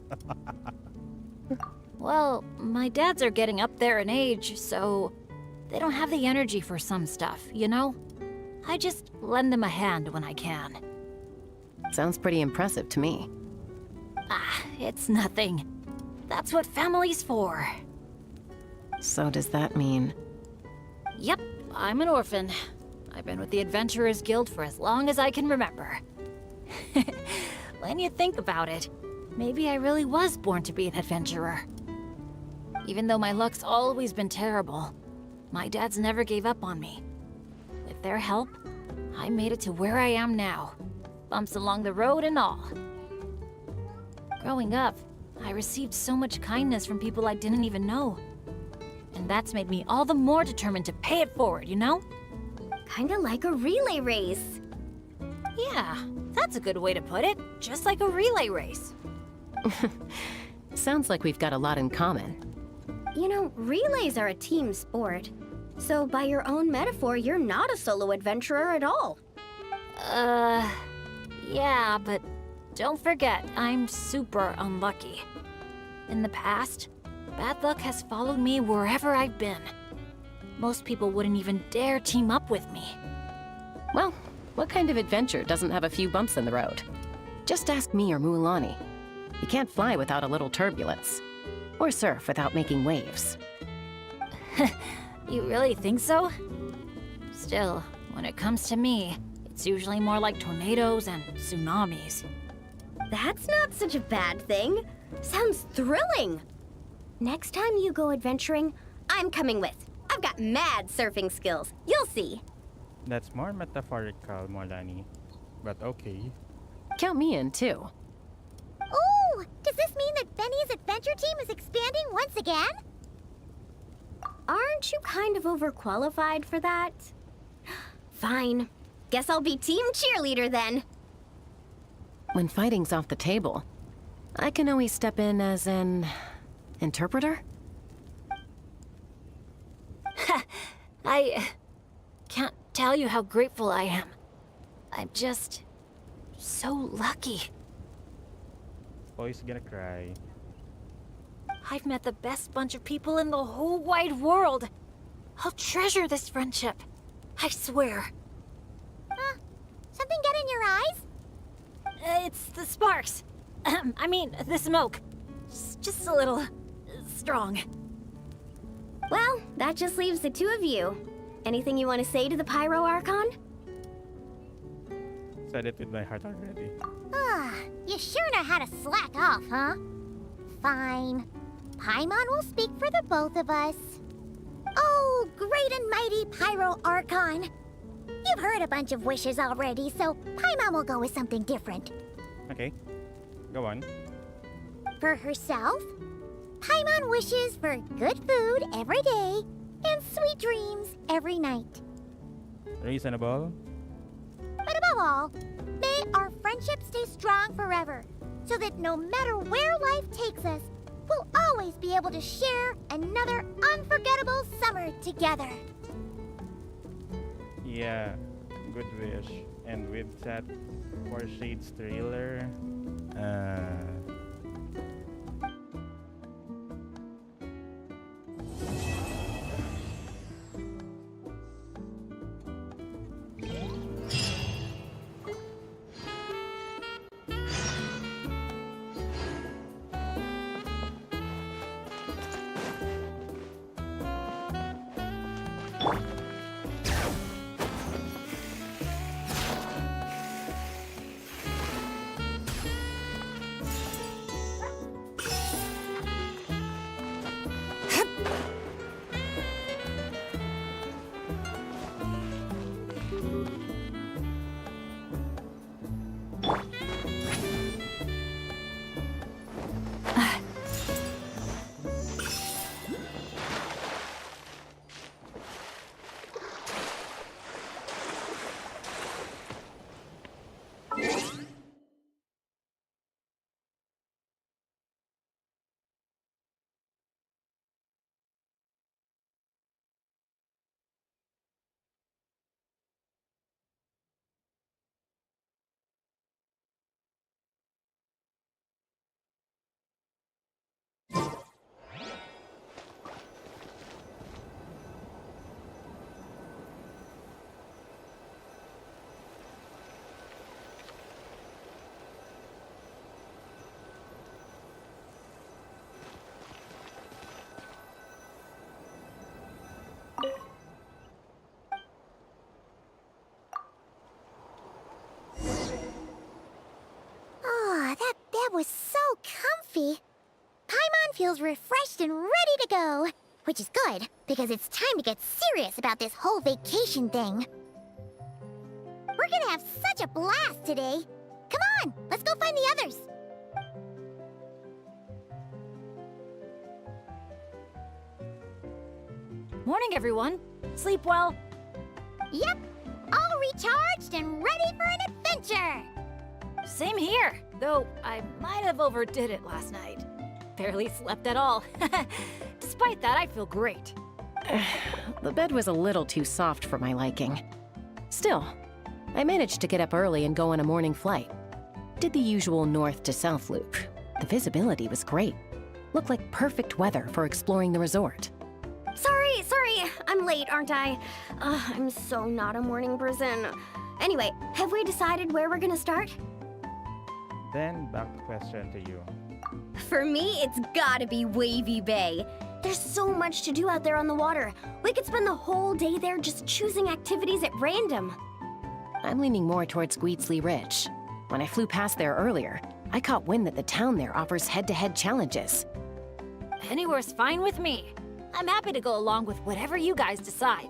Well, my dads are getting up there in age, so they don't have the energy for some stuff, you know? I just lend them a hand when I can. Sounds pretty impressive to me. Ah, it's nothing. That's what family's for. So does that mean... Yep, I'm an orphan. I've been with the Adventurers Guild for as long as I can remember. When you think about it, maybe I really was born to be an adventurer. Even though my luck's always been terrible, my dads never gave up on me. With their help, I made it to where I am now. Bumps along the road and all. Growing up, I received so much kindness from people I didn't even know. And that's made me all the more determined to pay it forward, you know? Kinda like a relay race. Yeah, that's a good way to put it. Just like a relay race. Sounds like we've got a lot in common. You know, relays are a team sport. So by your own metaphor, you're not a solo adventurer at all. Yeah, but don't forget, I'm super unlucky. In the past, bad luck has followed me wherever I've been. Most people wouldn't even dare team up with me. Well, what kind of adventure doesn't have a few bumps in the road? Just ask me or Mualani. You can't fly without a little turbulence. Or surf without making waves. You really think so? Still, when it comes to me, it's usually more like tornadoes and tsunamis. That's not such a bad thing. Sounds thrilling. Next time you go adventuring, I'm coming with. I've got mad surfing skills. You'll see. That's more metaphorical, Molani. But okay. Count me in, too. Ooh, does this mean that Benny's adventure team is expanding once again? Aren't you kind of overqualified for that? Fine. Guess I'll be team cheerleader then. When fighting's off the table, I can always step in as an... interpreter? can't tell you how grateful I am. I'm just so lucky. Boy's gonna cry. I've met the best bunch of people in the whole wide world. I'll treasure this friendship. I swear. Something get in your eyes? It's the sparks. I mean, the smoke. Just a little strong. Well, that just leaves the two of you. Anything you want to say to the Pyro Archon? Said it with my heart already. You sure know how to slack off, huh? Fine. Paimon will speak for the both of us. Oh, great and mighty Pyro Archon. You've heard a bunch of wishes already, so Paimon will go with something different. Okay. Go on. For herself, Paimon wishes for good food every day and sweet dreams every night. Reasonable. But above all, may our friendship stay strong forever, so that no matter where life takes us, we'll always be able to share another unforgettable summer together. Yeah, good wish. And with that 4 Shades trailer, That bed was so comfy. Paimon feels refreshed and ready to go. Which is good, because it's time to get serious about this whole vacation thing. We're gonna have such a blast today. Come on, let's go find the others. Morning, everyone. Sleep well? Yep, all recharged and ready for an adventure. Same here, though I might have overdid it last night. Barely slept at all. Despite that, I feel great. The bed was a little too soft for my liking. Still, I managed to get up early and go on a morning flight. Did the usual north to south loop. The visibility was great. Looked like perfect weather for exploring the resort. Sorry, I'm late, aren't I? I'm so not a morning person. Anyway, have we decided where we're gonna start? Then back to question to you. For me, it's gotta be Wavy Bay. There's so much to do out there on the water. We could spend the whole day there just choosing activities at random. I'm leaning more towards Gweedsley Ridge. When I flew past there earlier, I caught wind that the town there offers head-to-head challenges. Anywhere's fine with me. I'm happy to go along with whatever you guys decide.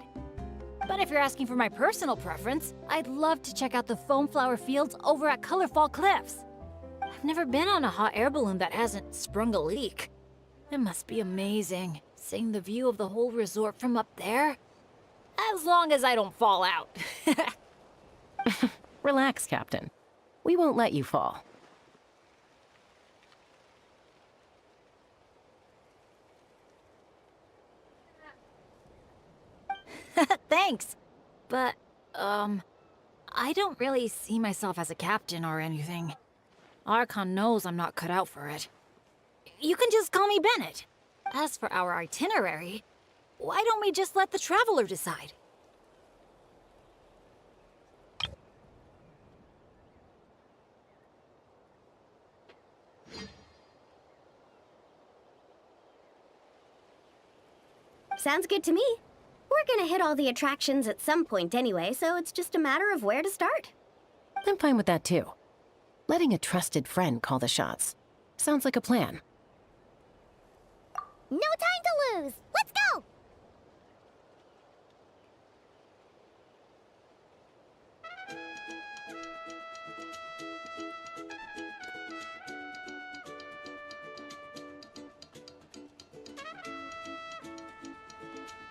But if you're asking for my personal preference, I'd love to check out the foam flower fields over at Colorfall Cliffs. I've never been on a hot air balloon that hasn't sprung a leak. It must be amazing, seeing the view of the whole resort from up there. As long as I don't fall out. Relax, Captain. We won't let you fall. Thanks. but, I don't really see myself as a captain or anything. Archon knows I'm not cut out for it. You can just call me Bennett. As for our itinerary, why don't we just let the traveler decide? Sounds good to me. We're gonna hit all the attractions at some point anyway, so it's just a matter of where to start. I'm fine with that too. Letting a trusted friend call the shots. Sounds like a plan. No time to lose. Let's go!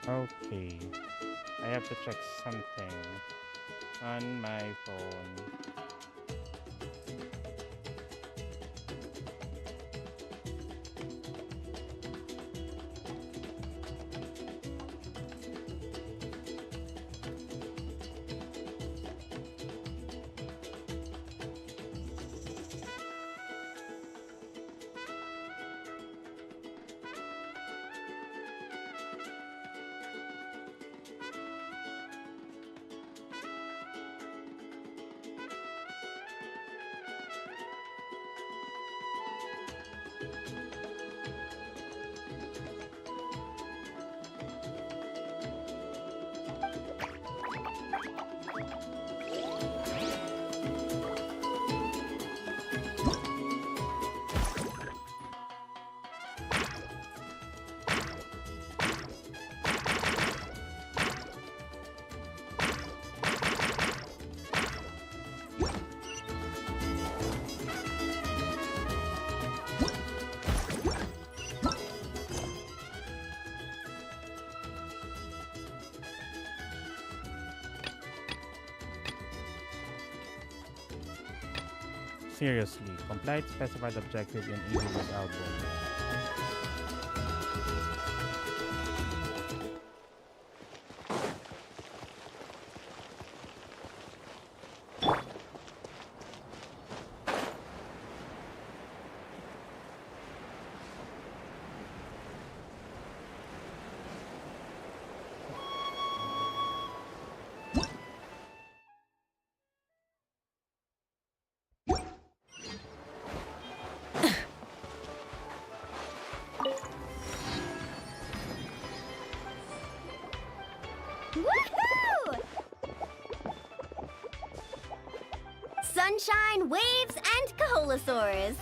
Okay. I have to check something on my phone. Seriously, complete specified objective in Evil's album. Woohoo! Sunshine, waves, and Kaholasaurs.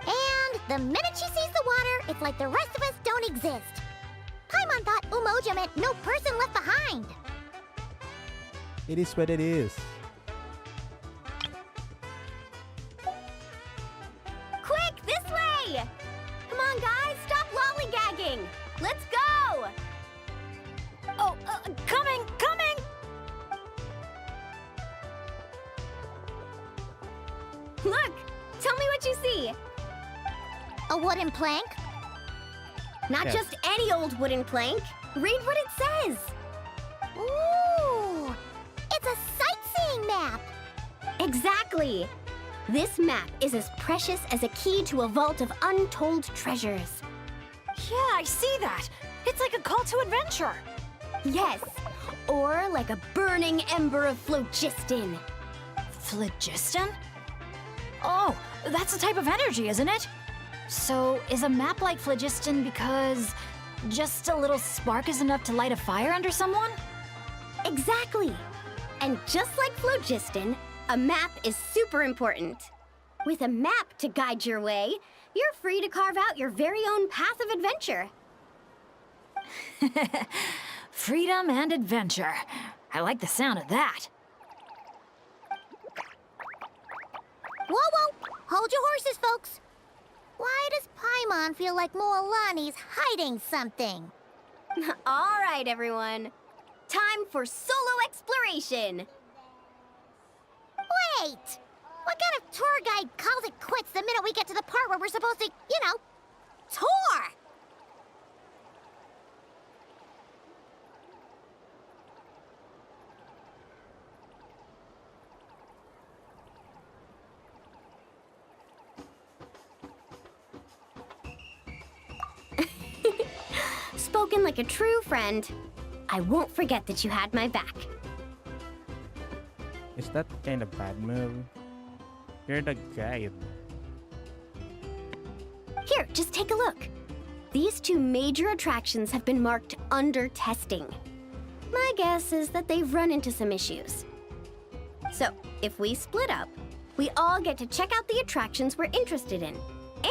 And the minute she sees the water, it's like the rest of us don't exist. Paimon thought Umoja meant no person left behind. It is what it is. Quick, this way! Come on, guys, stop lollygagging! Let's go! Oh, coming! Look! Tell me what you see! A wooden plank? Not Yes. just any old wooden plank. Read what it says! Ooh! It's a sightseeing map! Exactly! This map is as precious as a key to a vault of untold treasures. Yeah, I see that. It's like a call to adventure. Yes, or like a burning ember of phlogiston. Phlogiston? Oh, that's a type of energy, isn't it? So, is a map like phlogiston because just a little spark is enough to light a fire under someone? Exactly! And just like phlogiston, a map is super important. With a map to guide your way, you're free to carve out your very own path of adventure. Freedom and adventure. I like the sound of that. Whoa! Hold your horses, folks! Why does Paimon feel like Moalani's hiding something? All right, everyone. Time for solo exploration. Wait! What kind of tour guide calls it quits the minute we get to the part where we're supposed to, you know, tour? Spoken like a true friend. I won't forget that you had my back. Is that kind of bad move? You're the guide. Here, just take a look. These two major attractions have been marked under testing. My guess is that they've run into some issues. So, if we split up, we all get to check out the attractions we're interested in.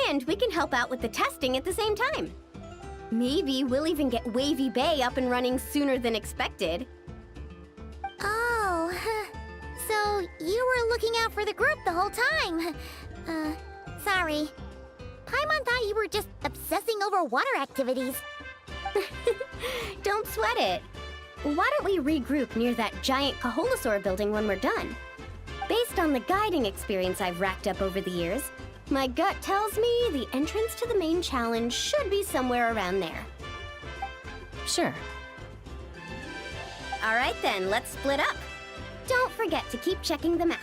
And we can help out with the testing at the same time. Maybe we'll even get Wavy Bay up and running sooner than expected. Oh, so you were looking out for the group the whole time. Sorry. Paimon thought you were just obsessing over water activities. Don't sweat it. Why don't we regroup near that giant Kaholosaur building when we're done? Based on the guiding experience I've racked up over the years, my gut tells me the entrance to the main challenge should be somewhere around there. Sure. All right then, let's split up. Don't forget to keep checking the map.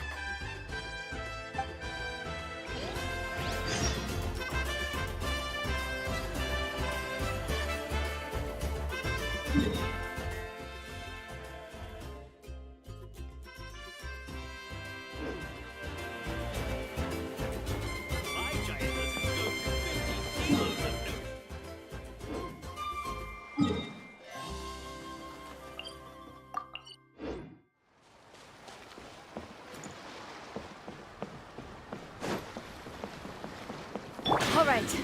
All right.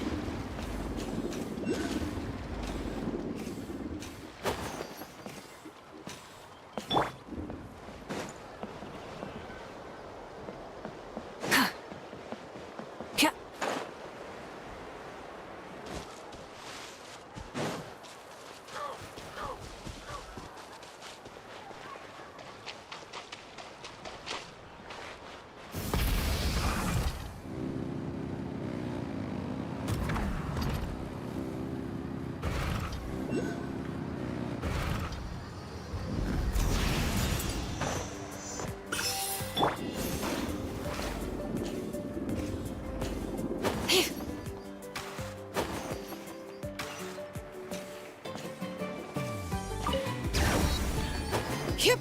Yep.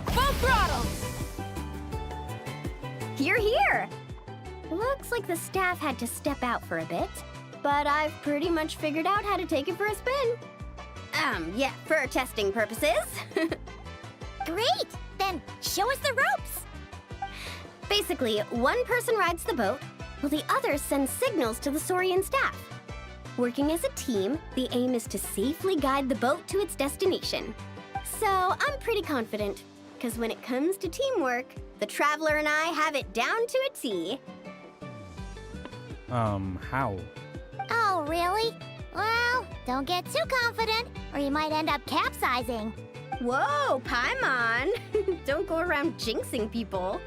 Full throttle. You're here! Looks like the staff had to step out for a bit, but I've pretty much figured out how to take it for a spin. Yeah, for testing purposes. Great! Then show us the ropes! Basically, one person rides the boat, while the others send signals to the Saurian staff. Working as a team, the aim is to safely guide the boat to its destination. So I'm pretty confident, because when it comes to teamwork, the Traveler and I have it down to a T. How? Oh, really? Well, don't get too confident, or you might end up capsizing. Whoa, Paimon! Don't go around jinxing people.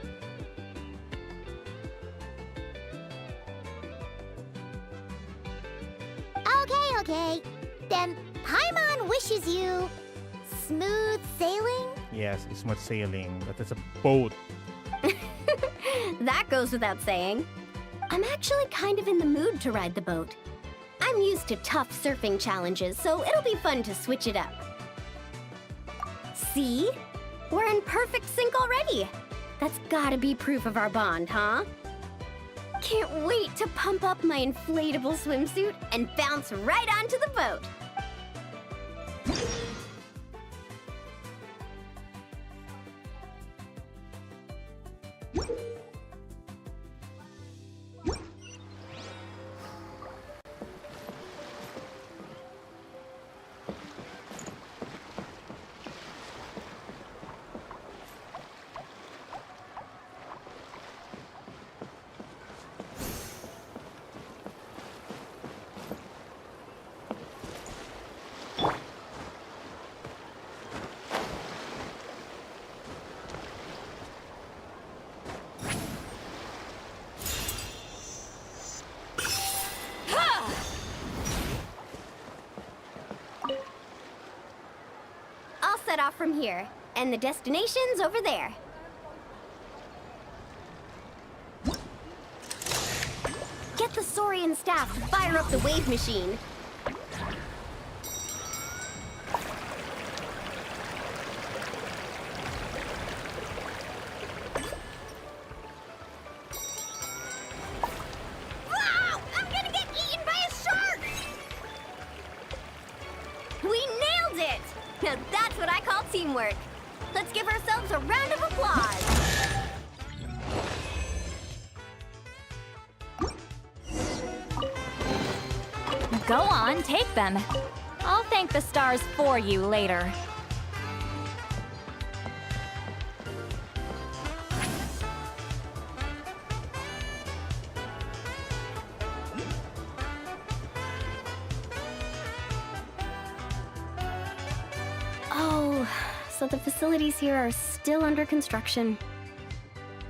Okay. Then Paimon wishes you smooth sailing? Yes, it's smooth sailing, but it's a boat. That goes without saying. I'm actually kind of in the mood to ride the boat. I'm used to tough surfing challenges, so it'll be fun to switch it up. See? We're in perfect sync already. That's gotta be proof of our bond, huh? Can't wait to pump up my inflatable swimsuit and bounce right onto the boat. set off from here, and the destination's over there. Get the Saurian staff to fire up the wave machine. Wow! I'm gonna get eaten by a shark! We nailed it! Now that's what I call teamwork. Let's give ourselves a round of applause. Go on, take them. I'll thank the stars for you later. Oh, so the facilities here are still under construction.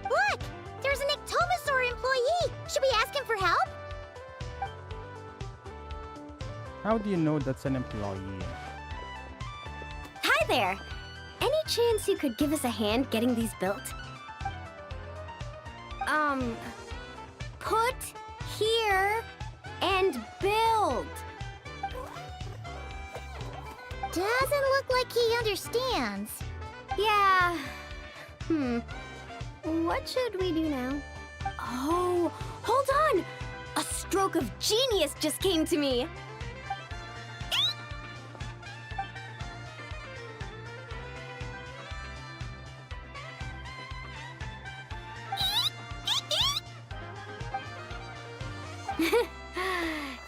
Look! There's an Ectomosaur employee! Should we ask him for help? How do you know that's an employee? Hi there! Any chance you could give us a hand getting these built? Put here and build. Doesn't look like he understands. Yeah. What should we do now? Oh, hold on! A stroke of genius just came to me.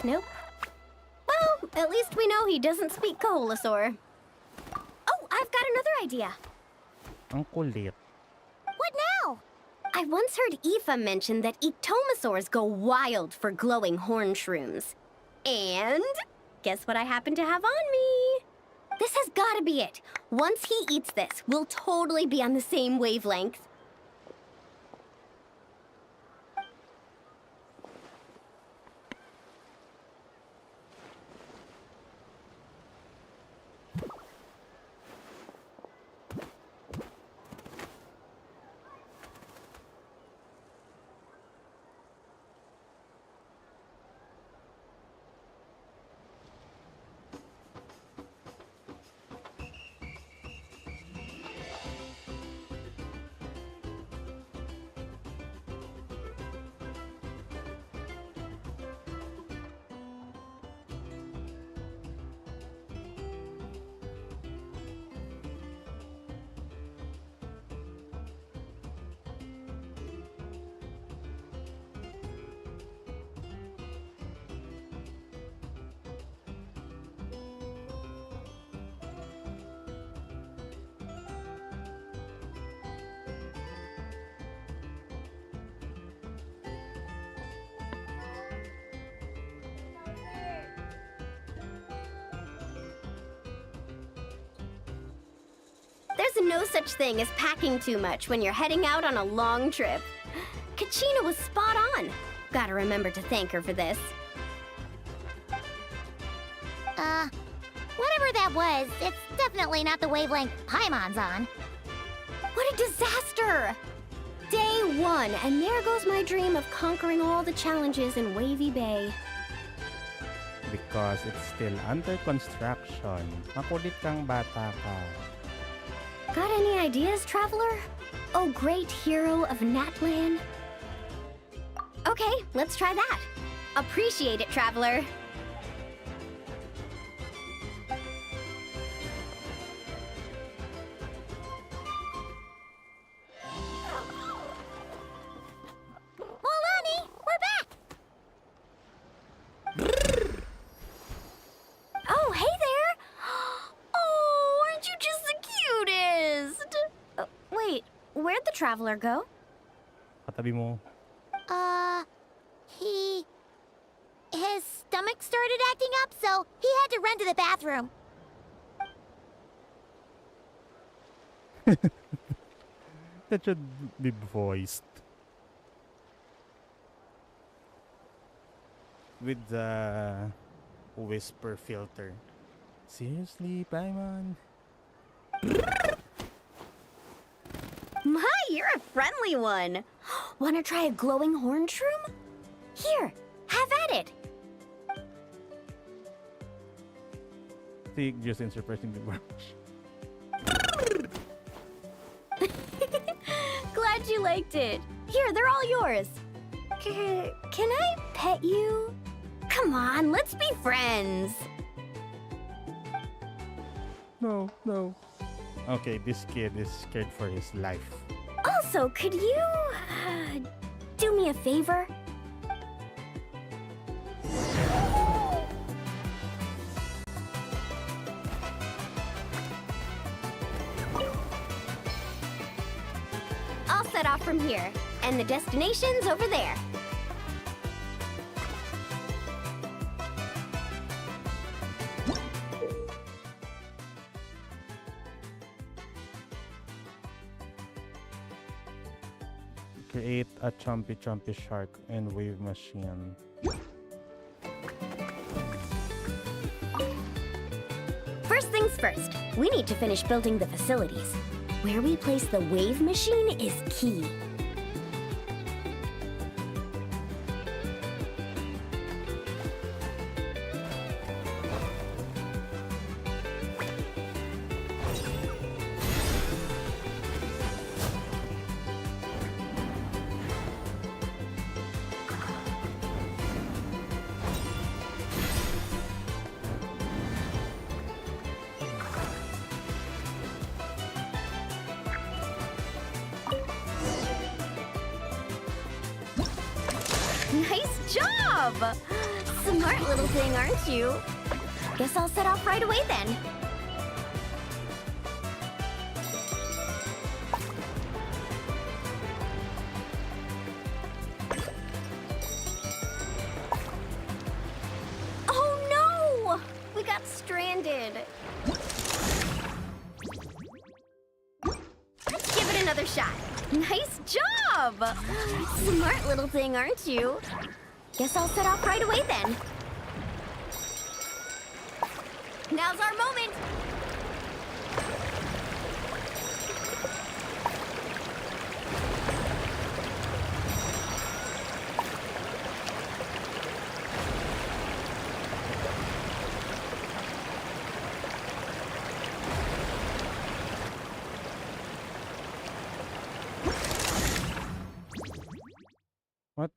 Nope. Well, at least we know he doesn't speak Kaholasaur. Oh, I've got another idea. Ang kulit. What now? I once heard Aoife mention that ectomosaurs go wild for glowing horn shrooms. And guess what I happen to have on me? This has got to be it. Once he eats this, we'll totally be on the same wavelength. There's no such thing as packing too much when you're heading out on a long trip. Kachina was spot on. Gotta remember to thank her for this. Whatever that was, it's definitely not the wavelength Paimon's on. What a disaster! Day 1, and there goes my dream of conquering all the challenges in Wavy Bay. Because it's still under construction. Makulit kang bata ka. Got any ideas, Traveler? Oh, great hero of Natlan? Okay, let's try that. Appreciate it, Traveler. Molani, we're back! Oh, hey there! Oh, aren't you just the cutest? Wait, where'd the Traveler go? Katabi mo. His stomach started acting up, so he had to run to the bathroom. That should be voiced. With the whisper filter. Seriously, Paimon? My, you're a friendly one. Wanna try a glowing horn shroom? Here, have at it. Sig just in surprisingly well. Glad you liked it. Here, they're all yours. Can I pet you? Come on, let's be friends. No, no. Okay, this kid is scared for his life. Also, could you do me a favor? I'll set off from here, and the destination's over there. Create a chompy chompy shark and wave machine. First things first, we need to finish building the facilities. Where we place the wave machine is key. Nice job! Smart little thing, aren't you? Guess I'll set off right away then. Oh no! We got stranded. Let's give it another shot. Nice job! Smart little thing, aren't you? Guess I'll set off right away then. Now's our moment! What?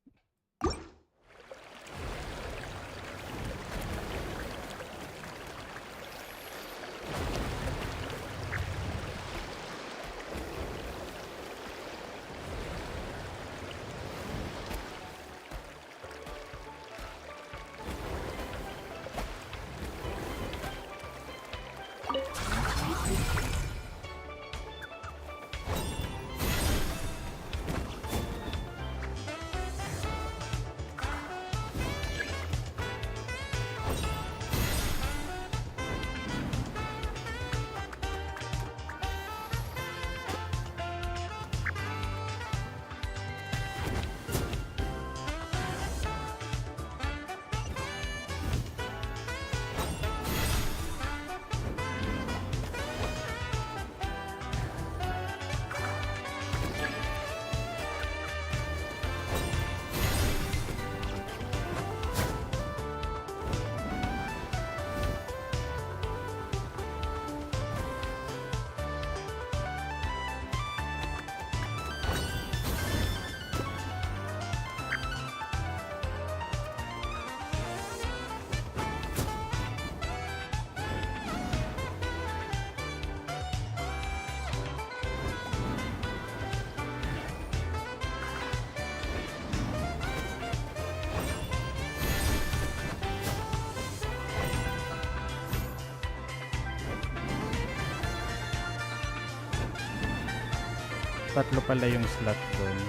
Tatlo pala yung slot doon.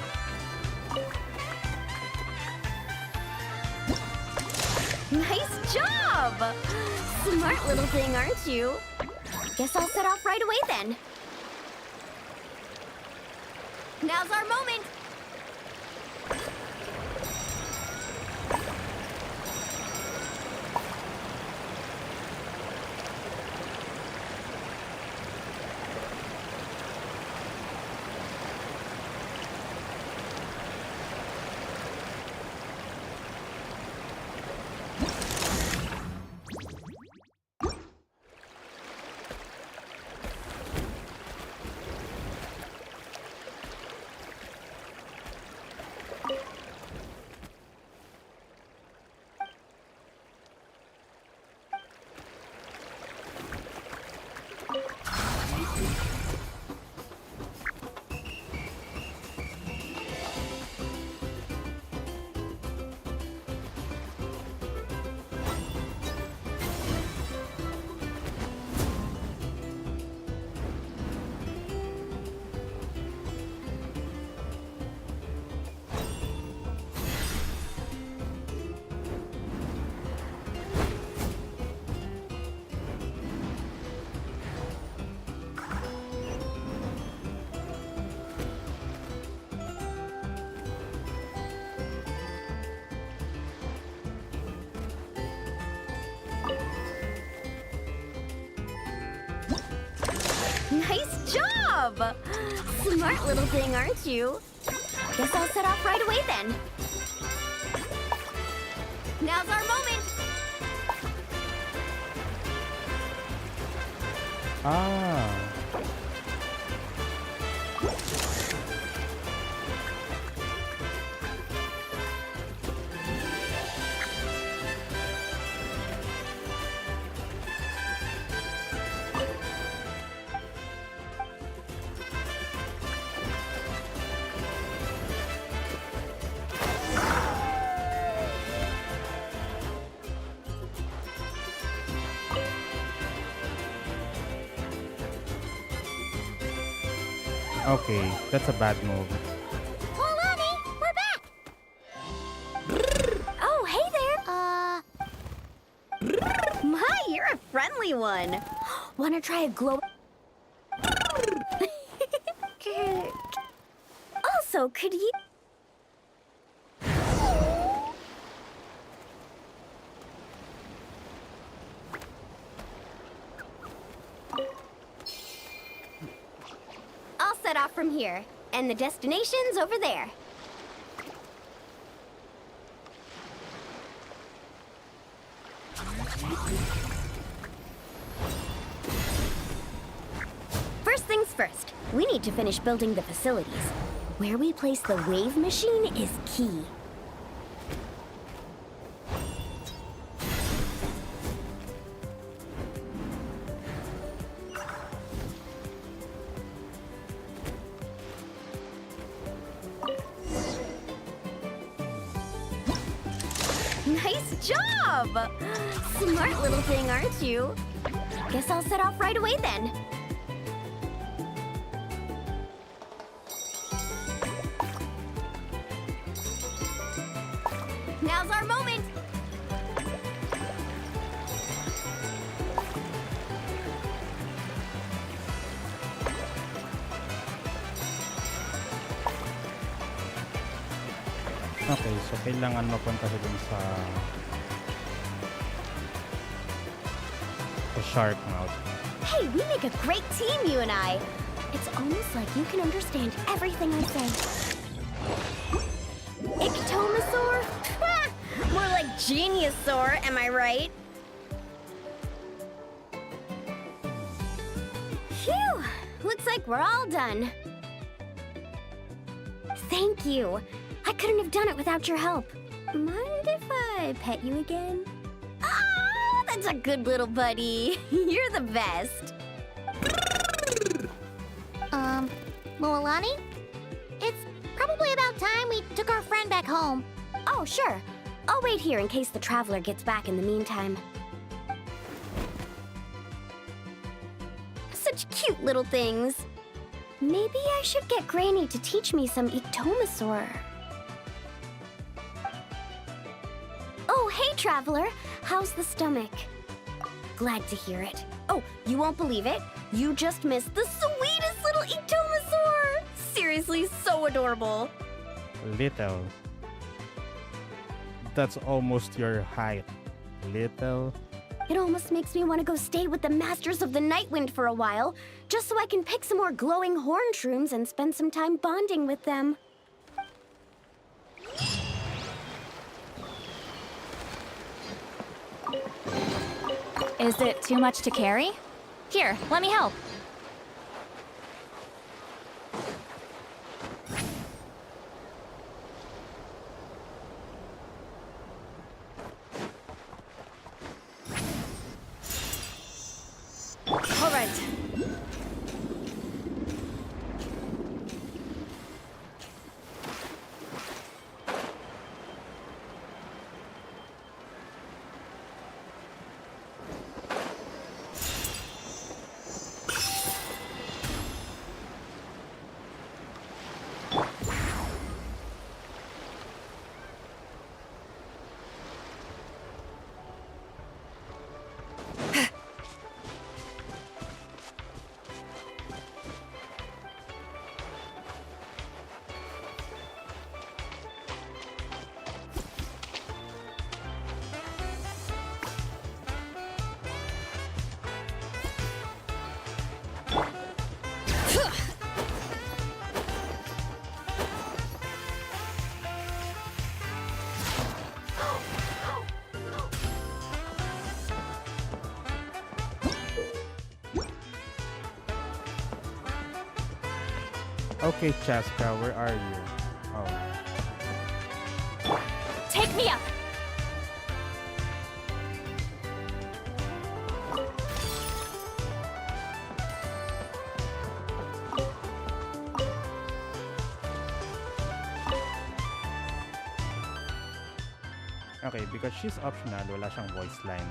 Nice job! Smart little thing, aren't you? Guess I'll set off right away then. Now's our moment! Nice job! Smart little thing, aren't you? Guess I'll set off right away then. Now's our moment! Ah. Okay, that's a bad move. Polani, we're back! Oh, hey there! My, you're a friendly one. Wanna try a glow? Also, could you... I'll set off from here, and the destination's over there. First things first, we need to finish building the facilities. Where we place the wave machine is key. Nice job! Smart little thing, aren't you? Guess I'll set off right away then. Now's our moment! Okay, so kailangan mapunta siya dun sa shark mouth. Hey, we make a great team, you and I. It's almost like you can understand everything I say. Ictomosaur? More like Geniusaur, am I right? Phew! Looks like we're all done. Thank you. I couldn't have done it without your help. Mind if I pet you again? Ah, that's a good little buddy. You're the best. Moalani? It's probably about time we took our friend back home. Oh, sure. I'll wait here in case the traveler gets back in the meantime. Such cute little things. Maybe I should get Granny to teach me some Ictomosaur. Oh, hey, traveler. How's the stomach? Glad to hear it. Oh, you won't believe it. You just missed the sweetest little Ictomosaur. Seriously, so adorable. Little. That's almost your height. Little. It almost makes me want to go stay with the Masters of the Nightwind for a while, just so I can pick some more glowing horn shrooms and spend some time bonding with them. Is it too much to carry? Here, let me help. All right. Okay, Chaska, where are you? Oh. Take me up! Okay, because she's optional, wala siyang voice line.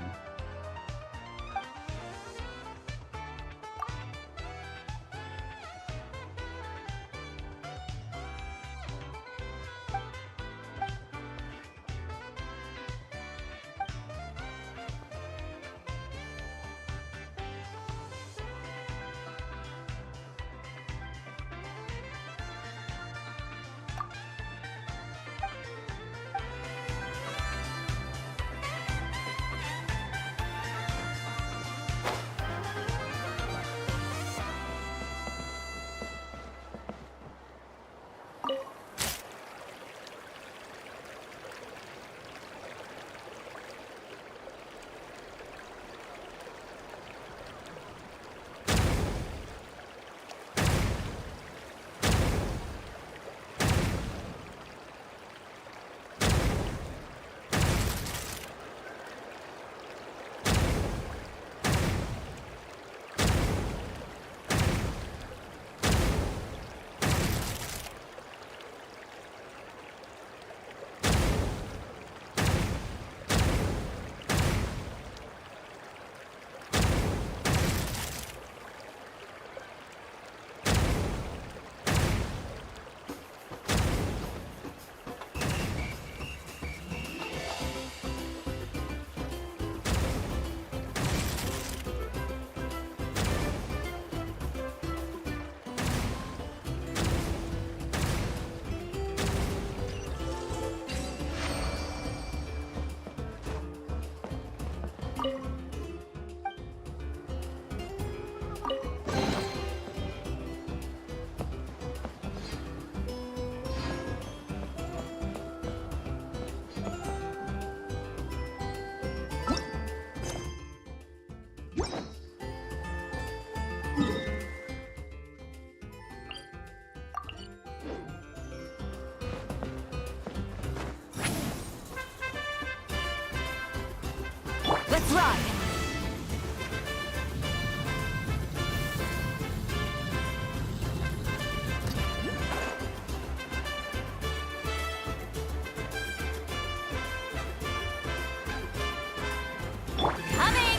Let's ride! Coming!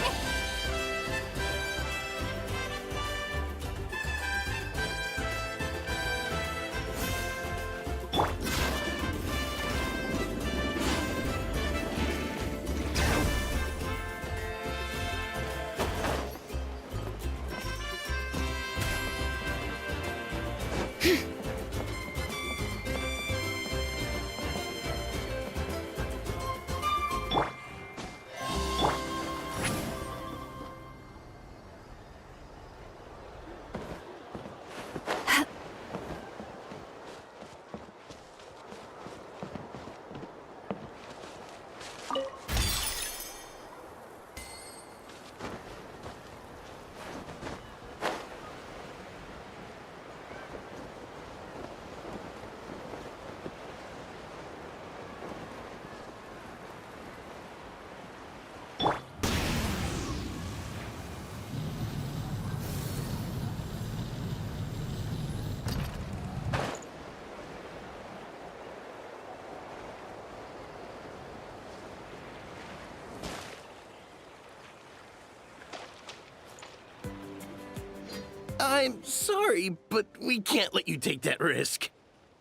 I'm sorry, but we can't let you take that risk.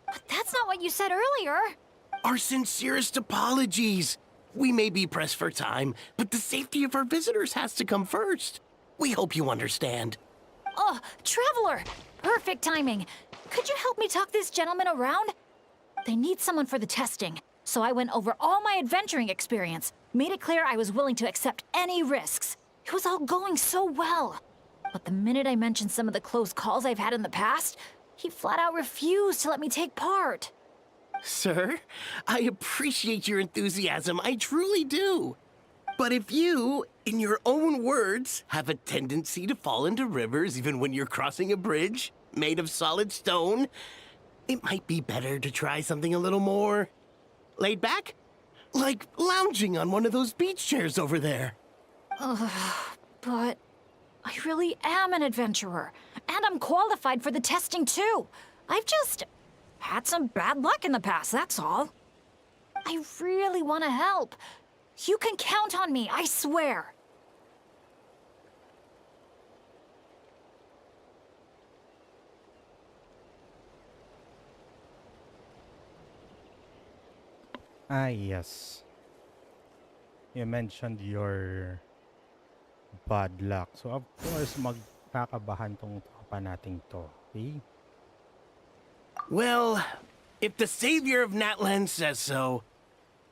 But that's not what you said earlier. Our sincerest apologies. We may be pressed for time, but the safety of our visitors has to come first. We hope you understand. Oh, Traveler! Perfect timing. Could you help me talk this gentleman around? They need someone for the testing, so I went over all my adventuring experience, made it clear I was willing to accept any risks. It was all going so well. But the minute I mentioned some of the close calls I've had in the past, he flat out refused to let me take part. Sir, I appreciate your enthusiasm, I truly do. But if you, in your own words, have a tendency to fall into rivers even when you're crossing a bridge, made of solid stone. It might be better to try something a little more laid back, like lounging on one of those beach chairs over there. But I really am an adventurer, and I'm qualified for the testing too. I've just had some bad luck in the past, that's all. I really want to help. You can count on me, I swear. Ah, yes. You mentioned your bad luck. So, of course, magkakabahan tong tropa nating to. Okay? Well, if the savior of Natlan says so,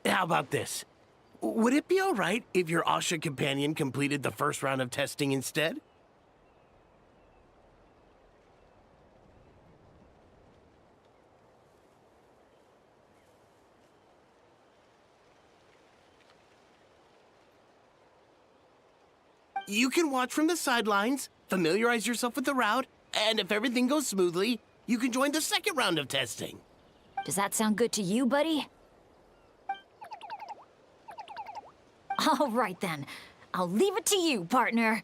how about this? Would it be all right if your Asha companion completed the first round of testing instead? You can watch from the sidelines, familiarize yourself with the route, and if everything goes smoothly, you can join the second round of testing. Does that sound good to you, buddy? All right then. I'll leave it to you, partner.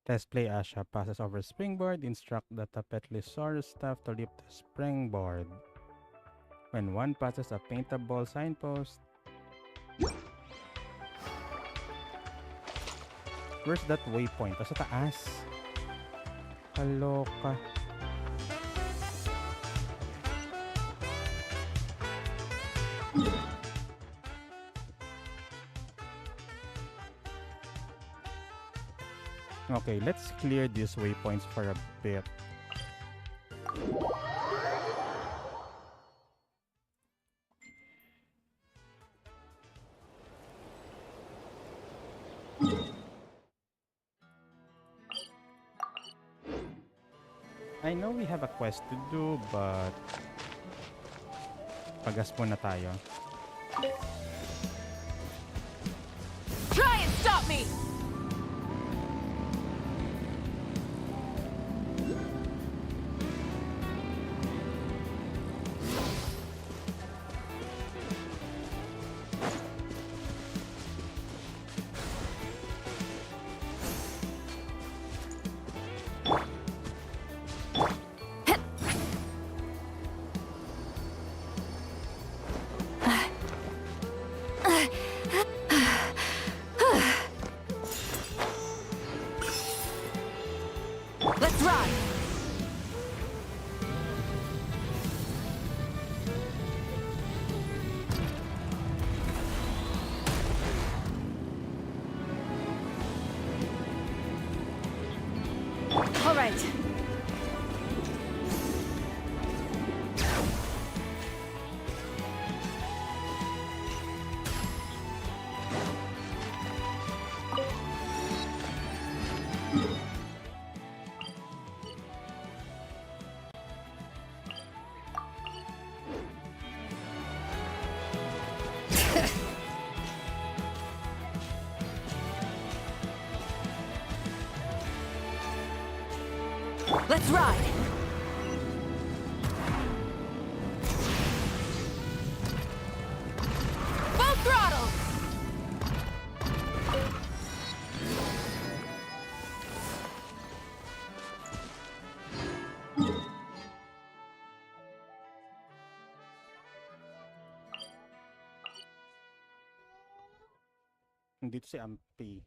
Test play Asha passes over springboard. Instruct the Tapetlisaurus staff to leap the springboard. When one passes a paintable signpost. Where's that waypoint? Sa taas. Kaloka. Okay, let's clear these waypoints for a bit. I know we have a quest to do, but pagas muna tayo. Try and stop me! Let's ride! All right. Let's ride! Full throttle! Dito si Ampi.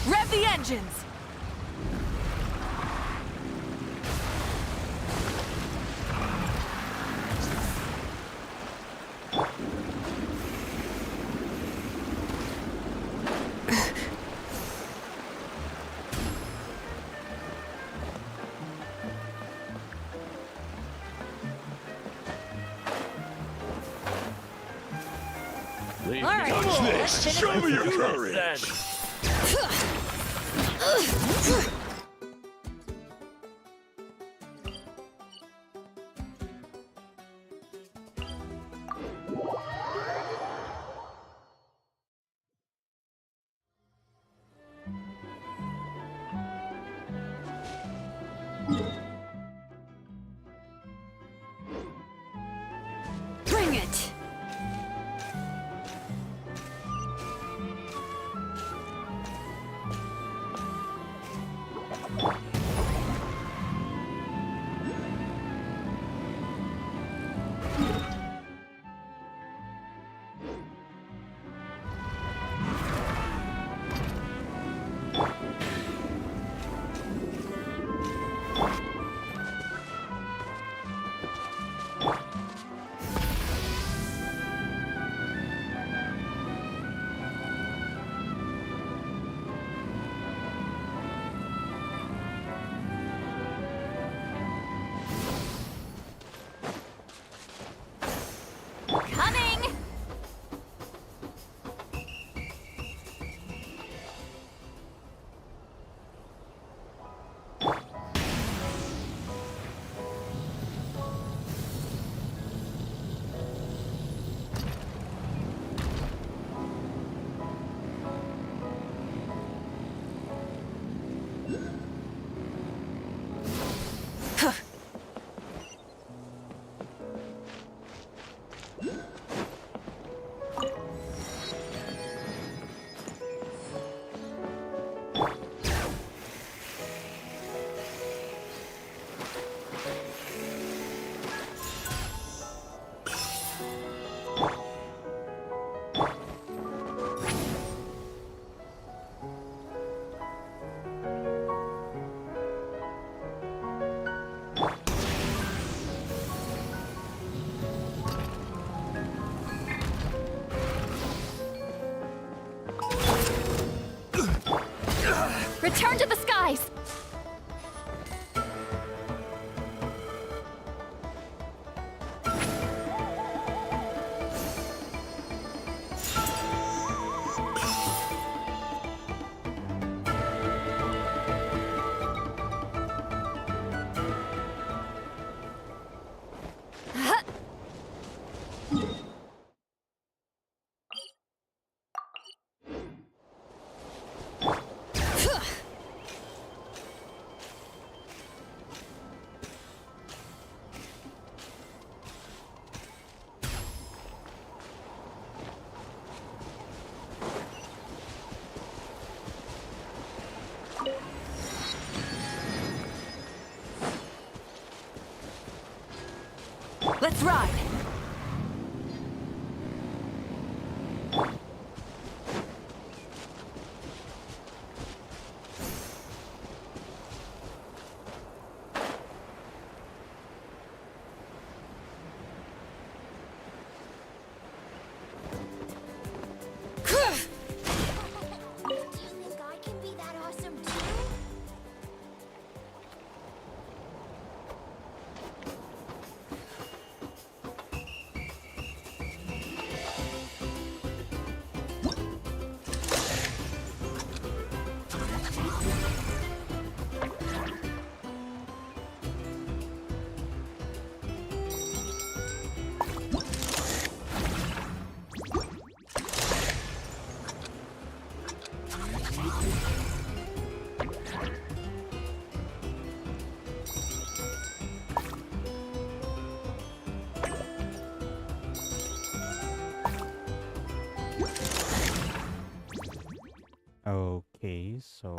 Rev the engines! All right, let's finish Show me your this. courage. Bring it. Coming! Return to the skies! Let's ride! Do you think I can be that awesome too? Okay, so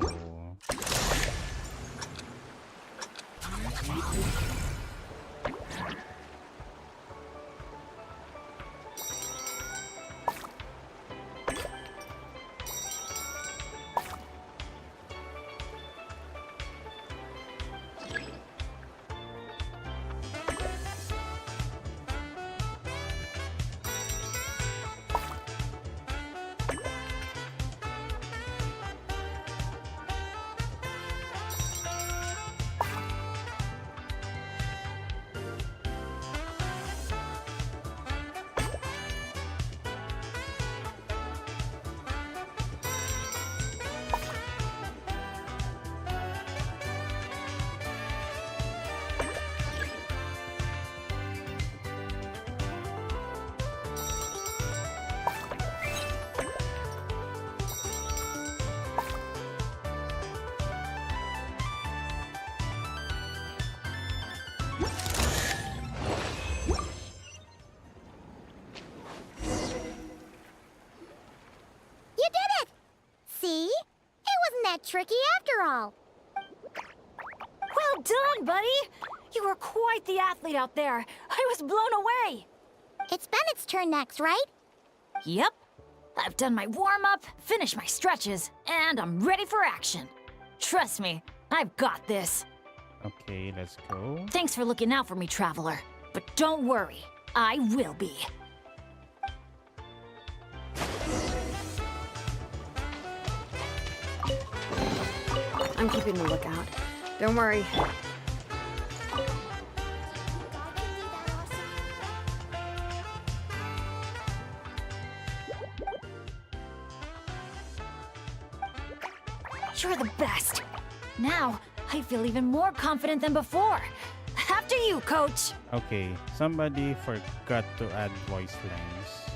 that tricky after all. Well done, buddy! You were quite the athlete out there. I was blown away. It's Bennett's turn next, right? Yep. I've done my warm-up, finished my stretches, and I'm ready for action. Trust me, I've got this. Okay, let's go. Thanks for looking out for me, Traveler. But don't worry, I will be. I'm keeping a lookout. Don't worry. You're the best. Now, I feel even more confident than before. After you, Coach. Okay, somebody forgot to add voice lines.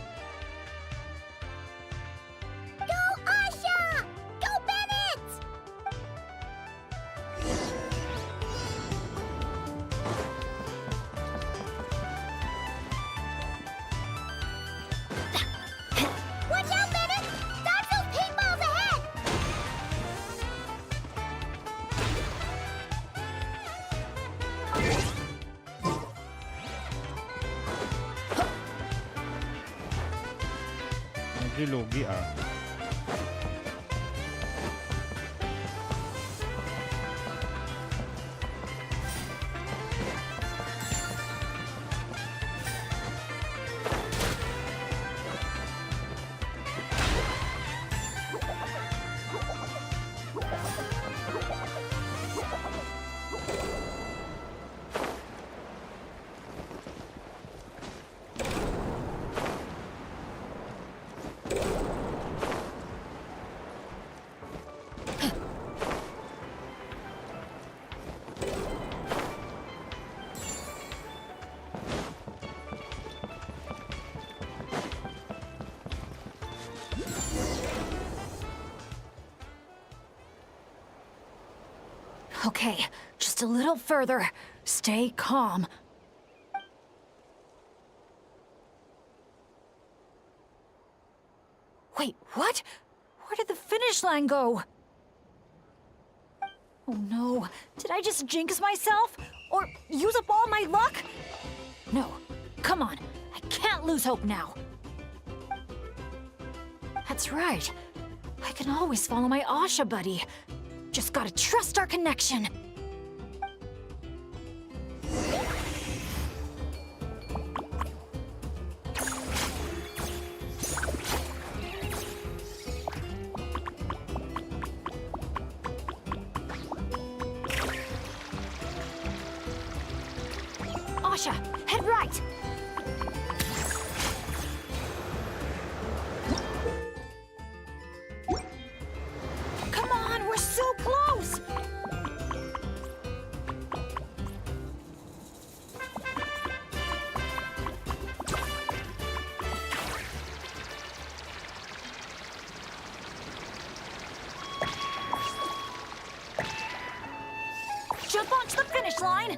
Go, Asha! Go, Bennett! Watch out, Bennett! Dodge those paintballs ahead! Medyo lugi ah. Okay, just a little further. Stay calm. Wait, what? Where did the finish line go? Oh no, did I just jinx myself? Or use up all my luck? No, come on, I can't lose hope now. That's right. I can always follow my Asha buddy. Just gotta trust our connection. Asha, head right. Come on, we're so close. Jump onto the finish line.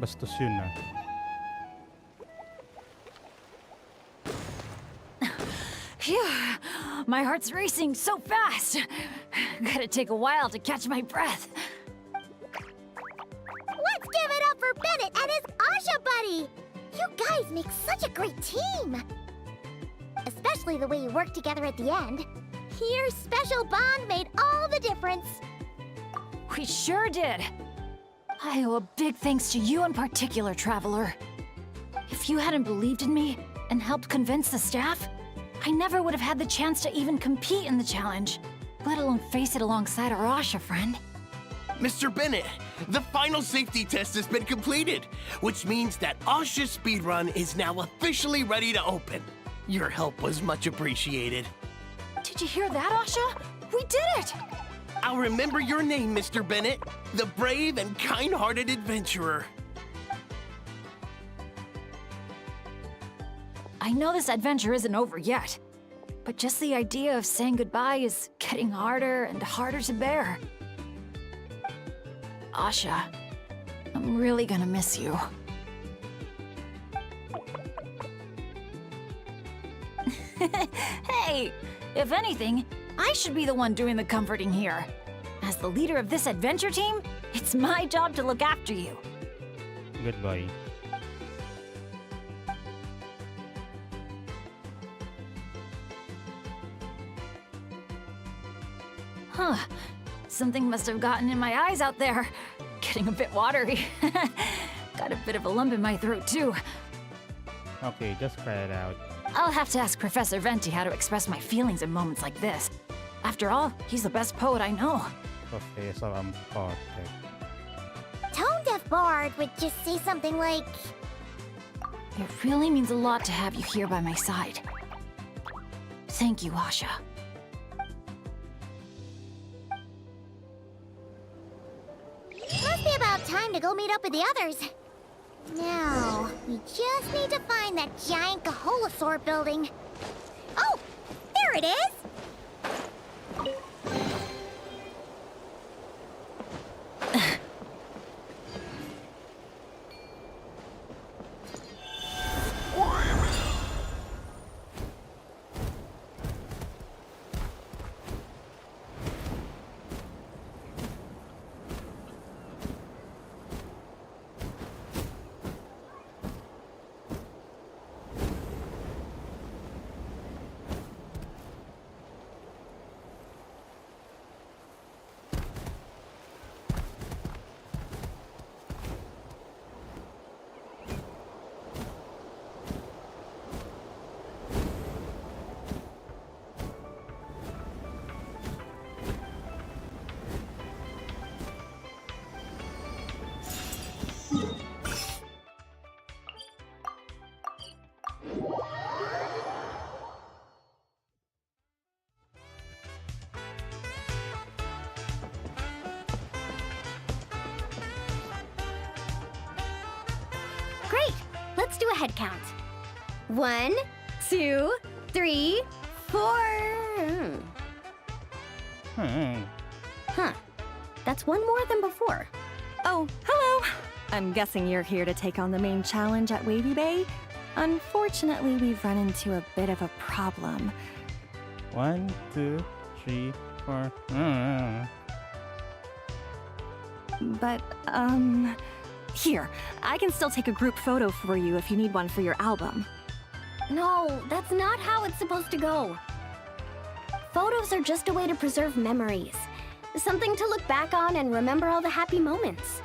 Bastos yun ah. Phew, my heart's racing so fast. Gotta take a while to catch my breath. Let's give it up for Bennett and his Asha buddy! You guys make such a great team! Especially the way you work together at the end. Your special bond made all the difference. We sure did. I owe a big thanks to you in particular, Traveler. If you hadn't believed in me and helped convince the staff, I never would have had the chance to even compete in the challenge, let alone face it alongside our Asha friend. Mr. Bennett, the final safety test has been completed, which means that Asha's speedrun is now officially ready to open. Your help was much appreciated. Did you hear that, Asha? We did it! I'll remember your name, Mr. Bennett, the brave and kind-hearted adventurer. I know this adventure isn't over yet, but just the idea of saying goodbye is getting harder and harder to bear. Asha, I'm really gonna miss you. Hey, if anything, I should be the one doing the comforting here. As the leader of this adventure team, it's my job to look after you. Good boy. Huh. Something must have gotten in my eyes out there. Getting a bit watery. Got a bit of a lump in my throat, too. Okay, just cry it out. I'll have to ask Professor Venti how to express my feelings in moments like this. After all, he's the best poet I know. Okay, so I'm poetic. Tone Deaf Bard would just say something like, It really means a lot to have you here by my side. Thank you, Asha. must be about time to go meet up with the others. Now, we just need to find that giant Kaholosaur building. Oh, there it is! Great! Let's do a head count. 1, 2, 3, 4. Huh. That's one more than before. Oh, hello! I'm guessing you're here to take on the main challenge at Wavy Bay. Unfortunately, we've run into a bit of a problem. 1, 2, 3, 4. But, here, I can still take a group photo for you if you need one for your album. No, that's not how it's supposed to go. Photos are just a way to preserve memories. Something to look back on and remember all the happy moments.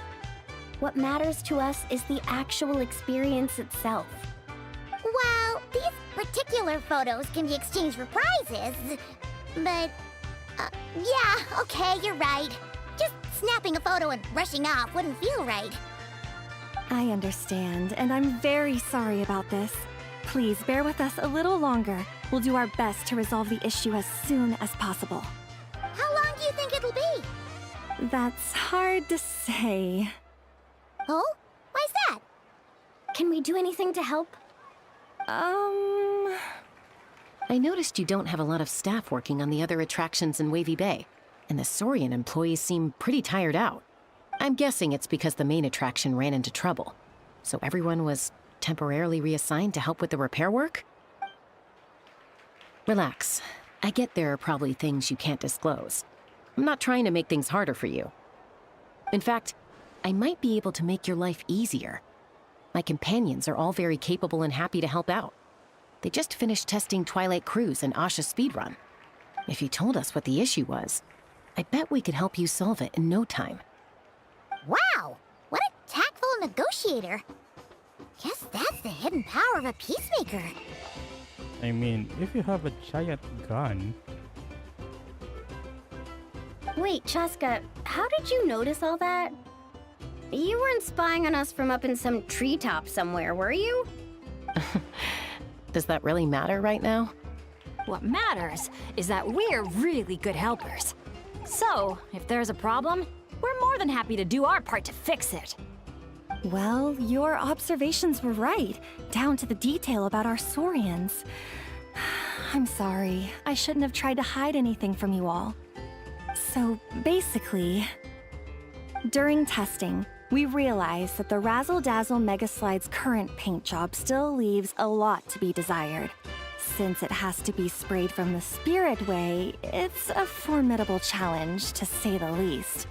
What matters to us is the actual experience itself. Well, these particular photos can be exchanged for prizes. But, yeah, okay, you're right. Just snapping a photo and rushing off wouldn't feel right. I understand, and I'm very sorry about this. Please bear with us a little longer. We'll do our best to resolve the issue as soon as possible. How long do you think it'll be? That's hard to say. Oh? Why's that? Can we do anything to help? I noticed you don't have a lot of staff working on the other attractions in Wavy Bay, and the Saurian employees seem pretty tired out. I'm guessing it's because the main attraction ran into trouble, so everyone was temporarily reassigned to help with the repair work? Relax. I get there are probably things you can't disclose. I'm not trying to make things harder for you. In fact, I might be able to make your life easier. My companions are all very capable and happy to help out. They just finished testing Twilight Cruise and Asha Speedrun. If you told us what the issue was, I bet we could help you solve it in no time. Wow! What a tactful negotiator. Guess that's the hidden power of a peacemaker. I mean, if you have a giant gun. Wait, Chaska, how did you notice all that? You weren't spying on us from up in some treetop somewhere, were you? Does that really matter right now? What matters is that we're really good helpers. So, if there's a problem, we're more than happy to do our part to fix it. Well, your observations were right, down to the detail about our Saurians. I'm sorry. I shouldn't have tried to hide anything from you all. So, basically, during testing, we realized that the Razzle Dazzle Mega Slide's current paint job still leaves a lot to be desired. Since it has to be sprayed from the spirit way, it's a formidable challenge, to say the least.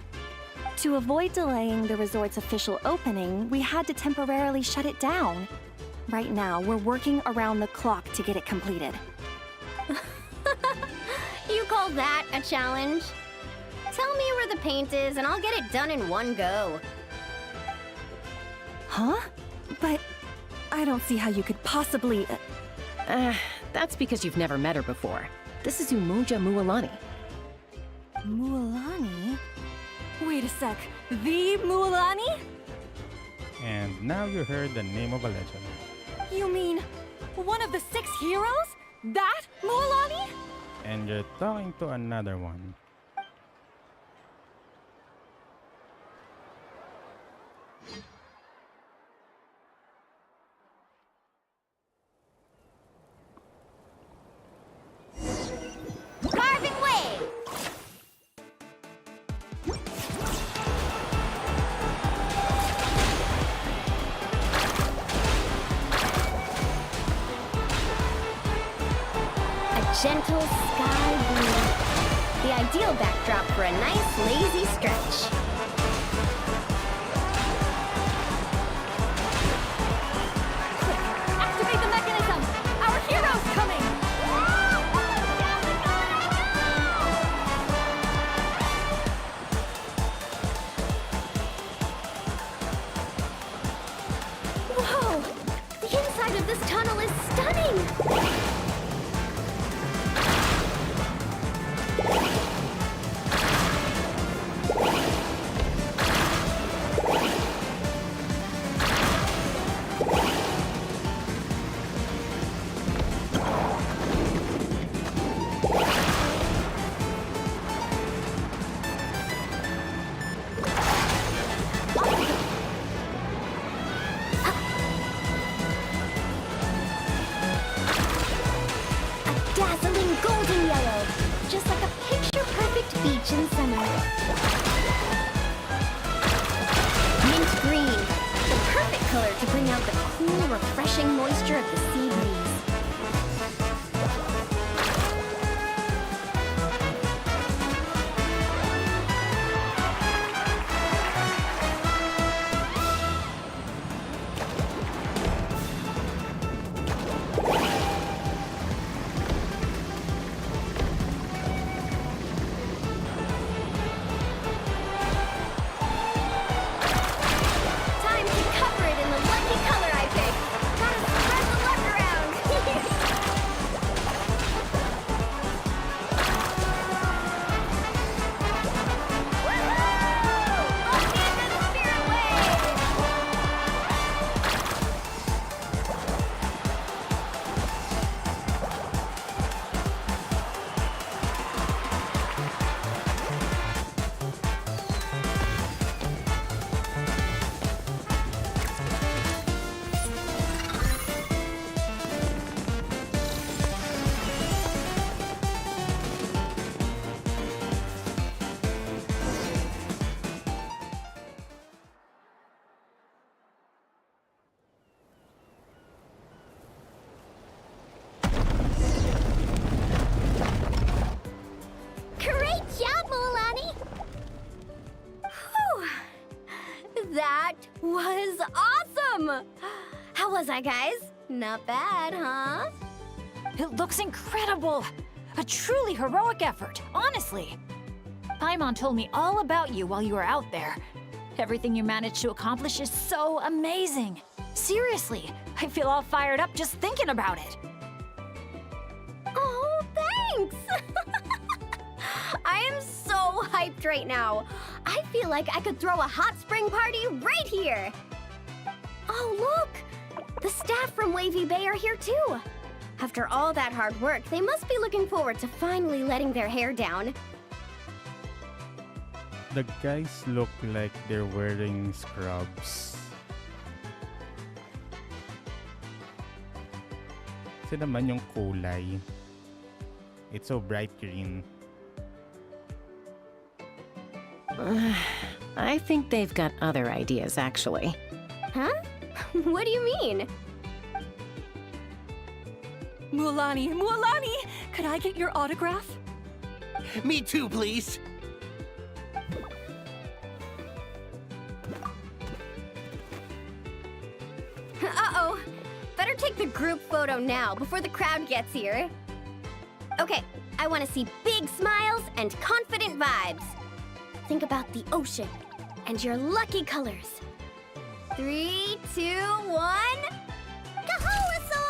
To avoid delaying the resort's official opening, we had to temporarily shut it down. Right now, we're working around the clock to get it completed. You call that a challenge? Tell me where the paint is and I'll get it done in one go. Huh? But I don't see how you could possibly... That's because you've never met her before. This is Umoja Mualani. Mualani? Wait a sec. The Mualani? And now you heard the name of a legend. You mean one of the 6 heroes? That Mualani? And you're talking to another one. Carving way! Gentle sky blue. The ideal backdrop for a nice, lazy stretch. Activate the mechanism! Our hero's coming! Whoa! The inside of this tunnel is stunning! Dazzling golden yellow, just like a picture-perfect beach in summer. Mint green, the perfect color to bring out the cool, refreshing moisture of the sea breeze. Time to cover it in the lucky color I picked. Gotta spread the luck around. Woohoo! Let's get to the spirit way! Great job, Mualani! Whew. That was awesome! How was I, guys? Not bad, huh? It looks incredible! A truly heroic effort, honestly. Paimon told me all about you while you were out there. Everything you managed to accomplish is so amazing. Seriously, I feel all fired up just thinking about it. Oh, thanks! I am so hyped right now. I feel like I could throw a hot spring party right here. Oh, look! The staff from Wavy Bay are here too. After all that hard work, they must be looking forward to finally letting their hair down. The guys look like they're wearing scrubs. Kasi naman yung kulay. It's so bright green. I think they've got other ideas, actually. Huh? What do you mean? Mualani, Mualani! Could I get your autograph? Me too, please. Uh-oh. Better take the group photo now before the crowd gets here. Okay, I want to see big smiles and confident vibes. Think about the ocean and your lucky colors. 3, 2, 1... Kaholasaur!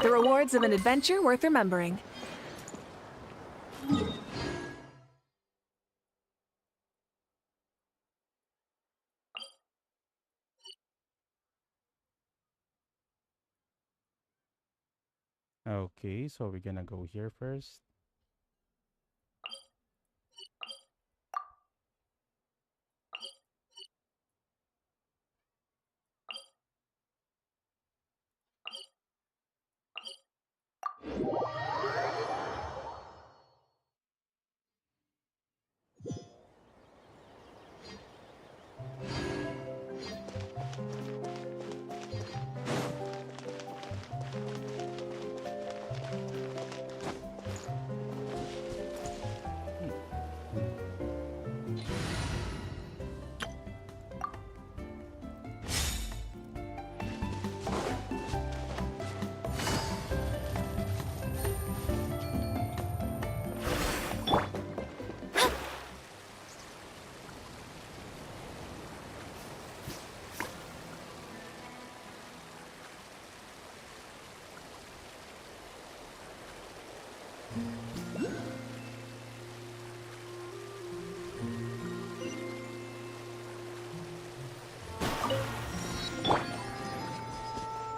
The rewards of an adventure worth remembering. Okay, so we're gonna go here first.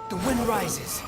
The wind rises.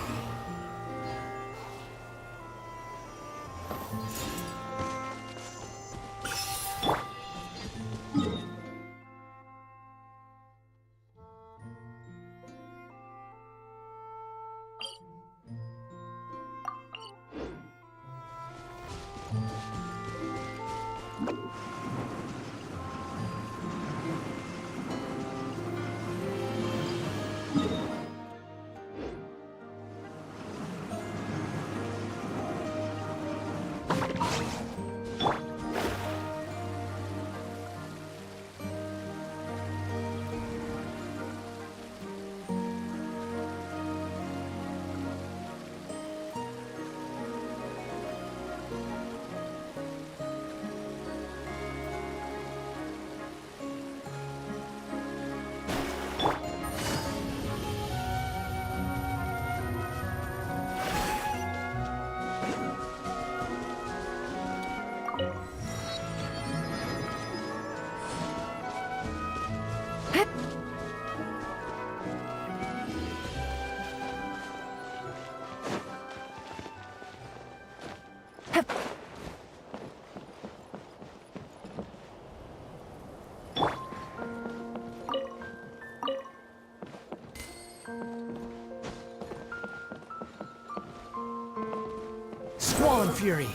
Squall and Fury.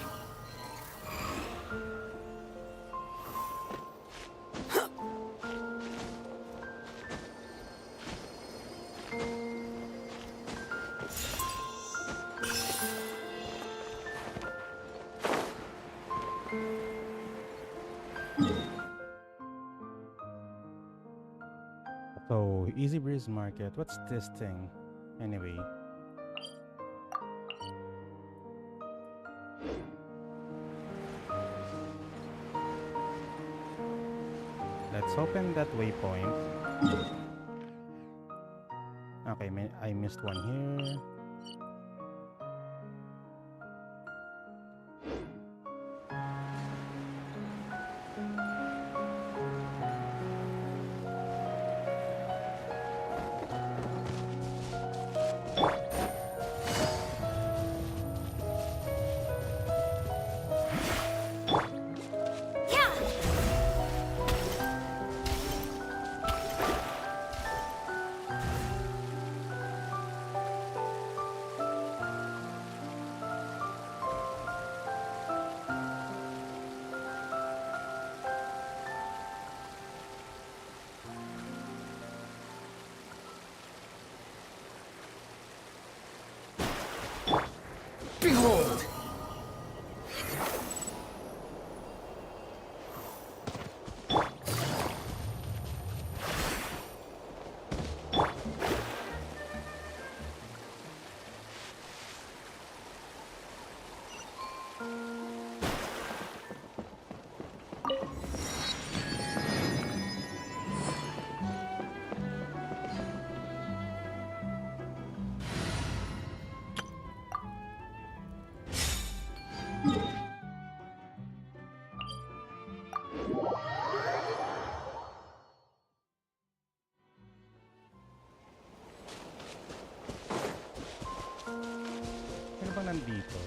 So, Easy Breeze Market. What's this thing? Anyway. Let's open that waypoint. Okay, I missed one here. Behold! Ano bang nandito?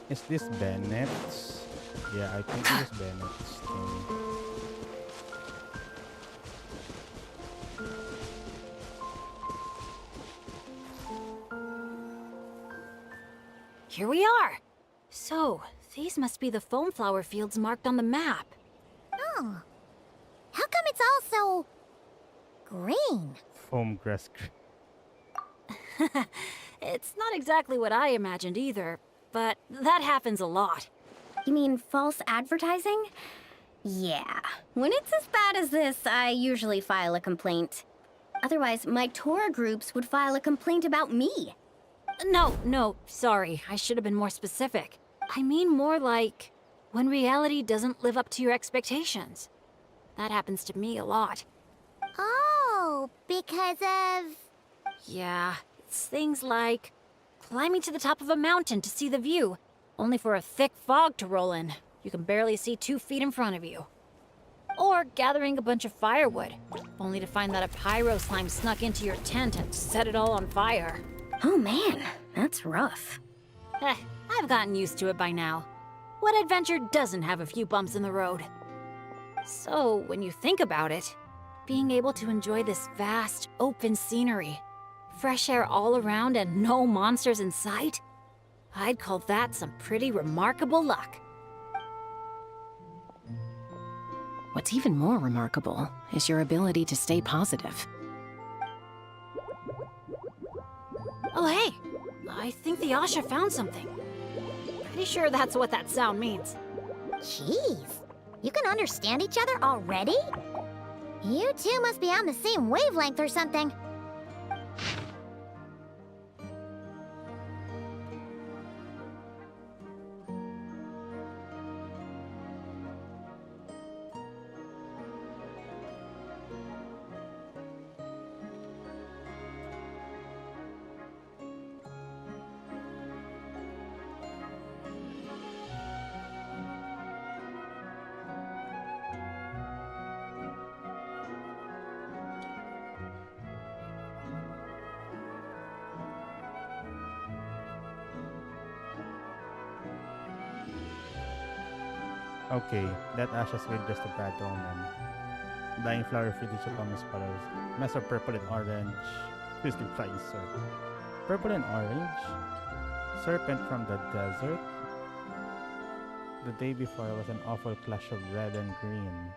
Is this Bennett's? Yeah, I think it is Bennett's thing. Here we are. So, these must be the foam flower fields marked on the map. Oh. How come it's all so green? Foam grass. It's not exactly what I imagined either, but that happens a lot. You mean false advertising? Yeah. When it's as bad as this, I usually file a complaint. Otherwise, my tour groups would file a complaint about me. No, sorry. I should have been more specific. I mean more like when reality doesn't live up to your expectations. That happens to me a lot. Oh, because of... Yeah, it's things like climbing to the top of a mountain to see the view, only for a thick fog to roll in. You can barely see 2 feet in front of you. Or gathering a bunch of firewood, only to find that a pyro slime snuck into your tent and set it all on fire. Oh man, that's rough. I've gotten used to it by now. What adventure doesn't have a few bumps in the road? So, when you think about it, being able to enjoy this vast, open scenery, fresh air all around and no monsters in sight, I'd call that some pretty remarkable luck. What's even more remarkable is your ability to stay positive. Oh hey, I think the Asha found something. Pretty sure that's what that sound means. Jeez, you can understand each other already? You two must be on the same wavelength or something. Okay, that Asha's with just a bad omen. Dying flower field is common colors. Mess of purple and orange. Twisted flying serpent. Purple and orange. Serpent from the desert. The day before was an awful clash of red and green.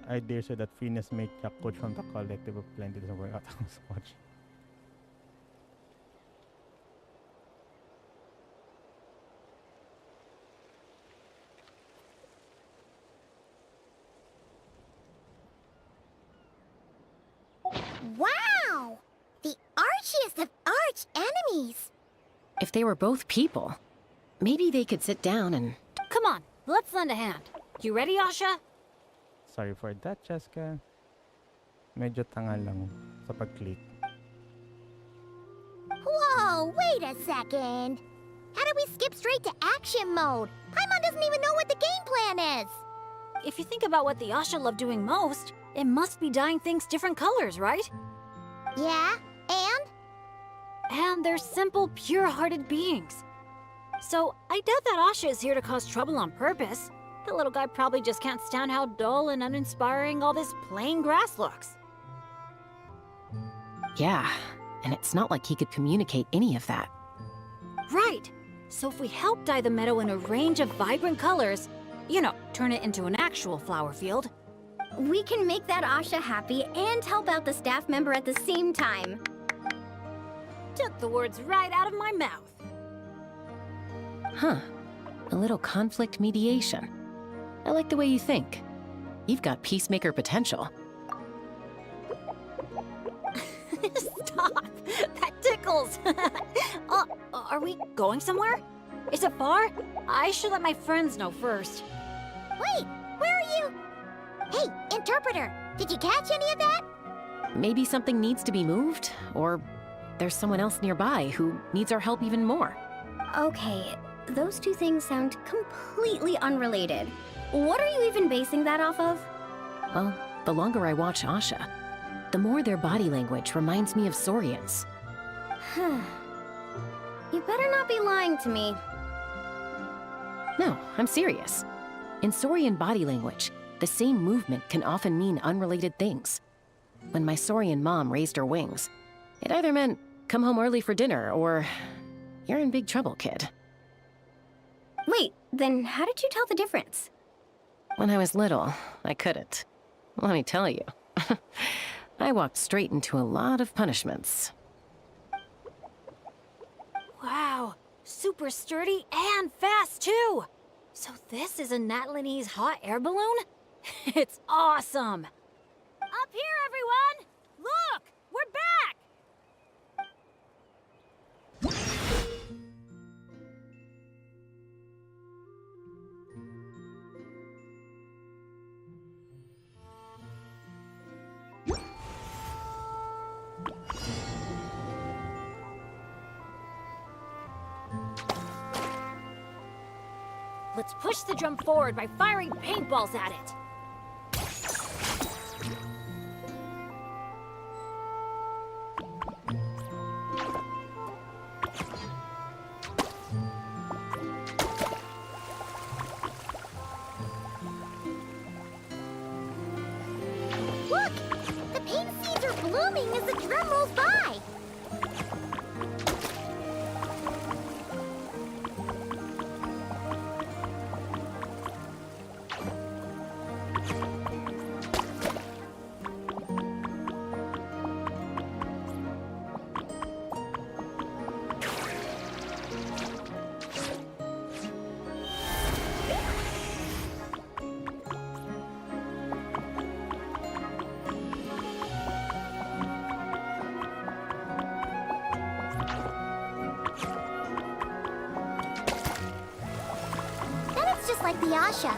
I dare say that Venus made Yakut from the collective of plenty doesn't work out so much. Wow! The archiest of arch enemies! If they were both people, maybe they could sit down and... Come on, let's lend a hand. You ready, Asha? Sorry for that, Jessica. Medyo tanga lang sa pag-click. Whoa, wait a second! How did we skip straight to action mode? Paimon doesn't even know what the game plan is! If you think about what the Asha love doing most, it must be dyeing things different colors, right? Yeah, and? And they're simple, pure-hearted beings. So I doubt that Asha is here to cause trouble on purpose. The little guy probably just can't stand how dull and uninspiring all this plain grass looks. Yeah, and it's not like he could communicate any of that. Right. So if we help dye the meadow in a range of vibrant colors, you know, turn it into an actual flower field, we can make that Asha happy and help out the staff member at the same time. Took the words right out of my mouth. Huh. A little conflict mediation. I like the way you think. You've got peacemaker potential. Stop! That tickles! Are we going somewhere? Is it far? I should let my friends know first. Wait, where are you? Hey, interpreter, did you catch any of that? Maybe something needs to be moved, or there's someone else nearby who needs our help even more. Okay, those two things sound completely unrelated. What are you even basing that off of? Well, the longer I watch Asha, the more their body language reminds me of Saurians. You better not be lying to me. No, I'm serious. In Saurian body language, the same movement can often mean unrelated things. When my Saurian mom raised her wings, it either meant, come home early for dinner, or, you're in big trouble, kid. Wait, then how did you tell the difference? When I was little, I couldn't. Let me tell you. I walked straight into a lot of punishments. Wow, super sturdy and fast too! So this is a Natlanese hot air balloon? It's awesome! Up here, everyone! Look! We're back! Let's push the drum forward by firing paintballs at it. Look! The paint seeds are blooming as the drum rolls by! Like the Asha.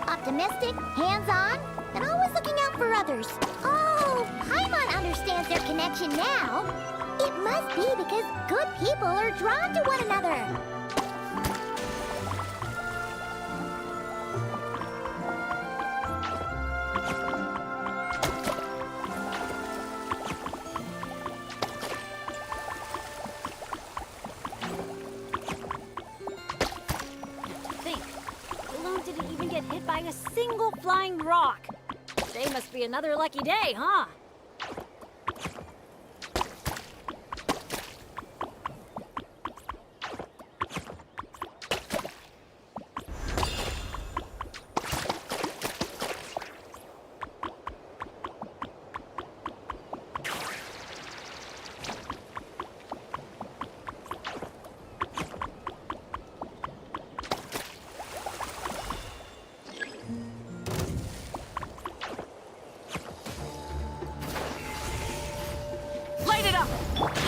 Optimistic, hands-on, and always looking out for others. Oh, Paimon understands their connection now. It must be because good people are drawn to one another. By a single flying rock. Today must be another lucky day, huh?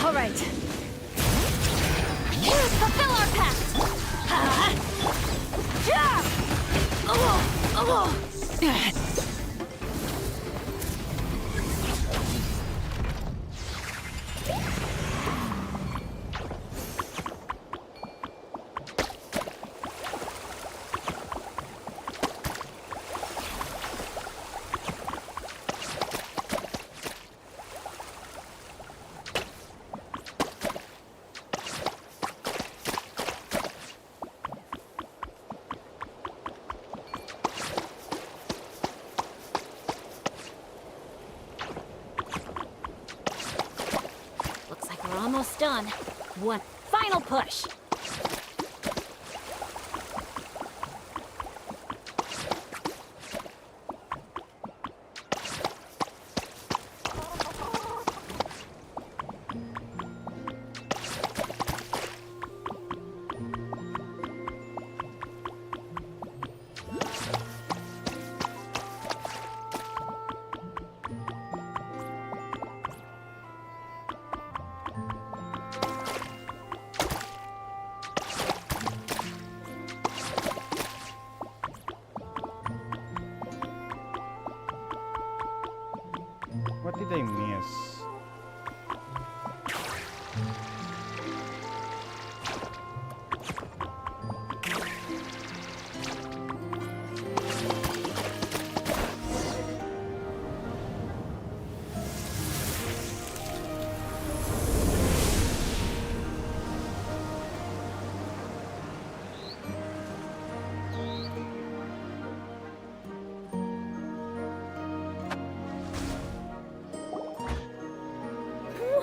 All right. Here's fulfill our pact. Almost done. One final push. What did I miss?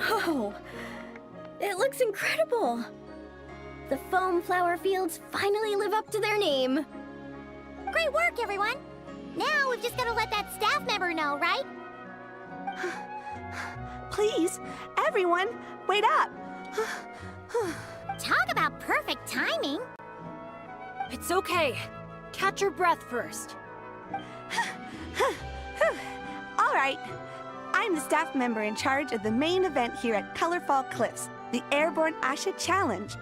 Whoa! It looks incredible! The foam flower fields finally live up to their name. Great work, everyone! Now we've just gotta let that staff member know, right? Please, everyone, wait up! Talk about perfect timing! It's okay. Catch your breath first. All right. I'm the staff member in charge of the main event here at Colorfall Cliffs, the Airborne Asha Challenge.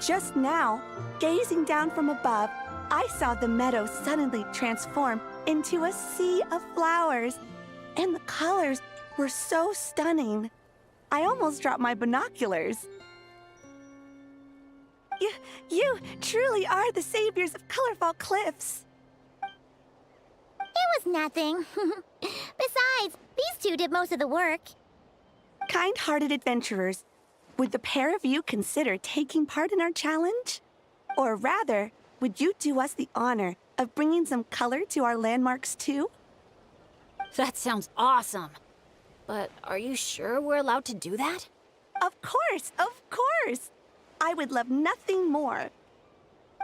Just now, gazing down from above, I saw the meadow suddenly transform into a sea of flowers, and the colors were so stunning. I almost dropped my binoculars. You truly are the saviors of Colorfall Cliffs. It was nothing. Besides, these two did most of the work. Kind-hearted adventurers, would the pair of you consider taking part in our challenge? Or rather, would you do us the honor of bringing some color to our landmarks too? That sounds awesome. But are you sure we're allowed to do that? Of course, of course! I would love nothing more.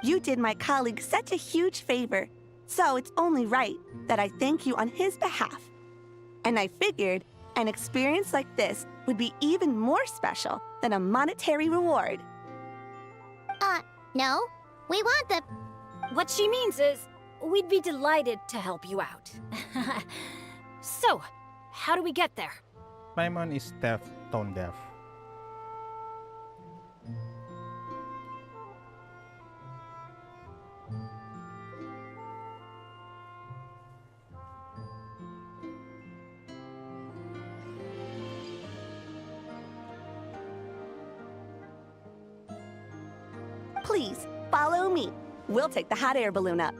You did my colleague such a huge favor, so it's only right that I thank you on his behalf. And I figured an experience like this would be even more special than a monetary reward. No. We want the... What she means is, we'd be delighted to help you out. So, how do we get there? Paimon is deaf, tone deaf. Please, follow me. We'll take the hot air balloon up.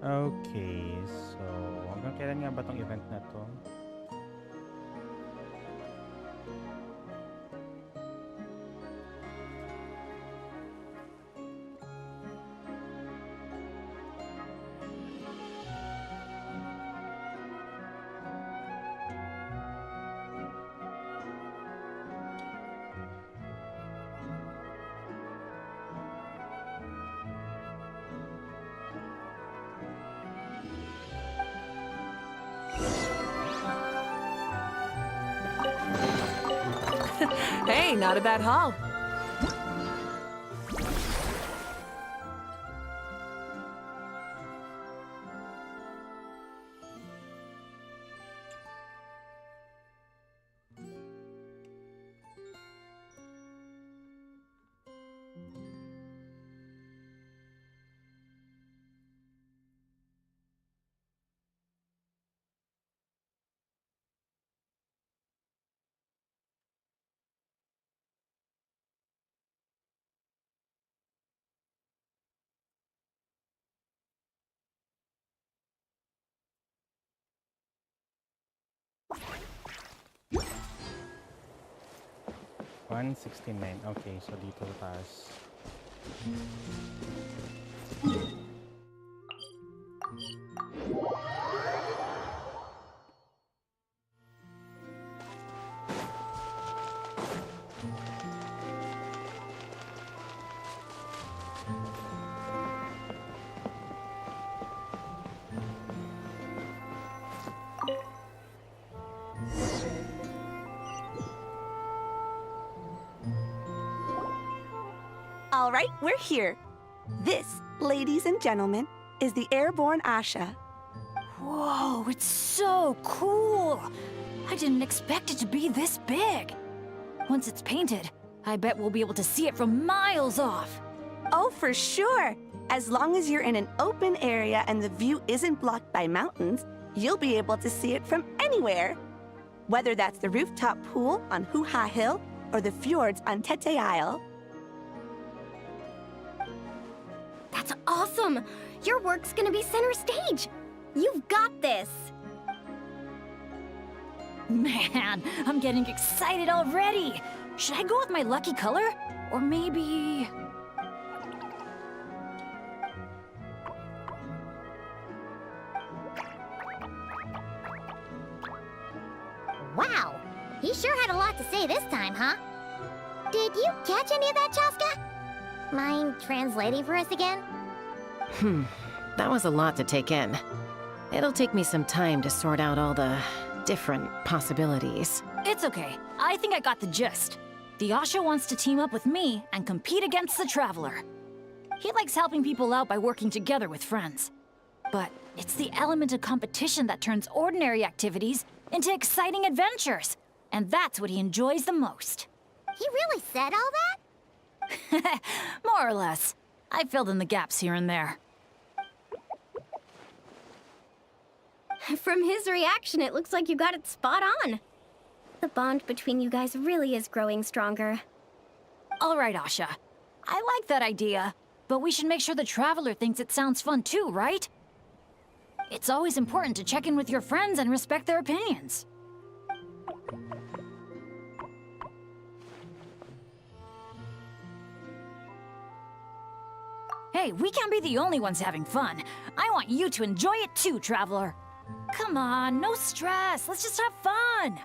Okay, so hanggang kailan nga ba tong event na to? Hey, not a bad haul. $169. Okay, so dito taas. All right, we're here. This, ladies and gentlemen, is the Airborne Asha. Whoa, it's so cool! I didn't expect it to be this big. Once it's painted, I bet we'll be able to see it from miles off. Oh, for sure. As long as you're in an open area and the view isn't blocked by mountains, you'll be able to see it from anywhere. Whether that's the rooftop pool on Hoo-Ha Hill or the fjords on Tete Isle. That's awesome! Your work's gonna be center stage. You've got this. Man, I'm getting excited already. Should I go with my lucky color? Or maybe... Wow, he sure had a lot to say this time, huh? Did you catch any of that, Chaska? Mind translating for us again? That was a lot to take in. It'll take me some time to sort out all the different possibilities. It's okay. I think I got the gist. The Asha wants to team up with me and compete against the Traveler. He likes helping people out by working together with friends. But it's the element of competition that turns ordinary activities into exciting adventures. And that's what he enjoys the most. He really said all that? More or less. I filled in the gaps here and there. From his reaction, it looks like you got it spot on. The bond between you guys really is growing stronger. All right, Asha. I like that idea, but we should make sure the Traveler thinks it sounds fun too, right? It's always important to check in with your friends and respect their opinions. Hey, we can't be the only ones having fun. I want you to enjoy it too, Traveler. Come on, no stress. Let's just have fun.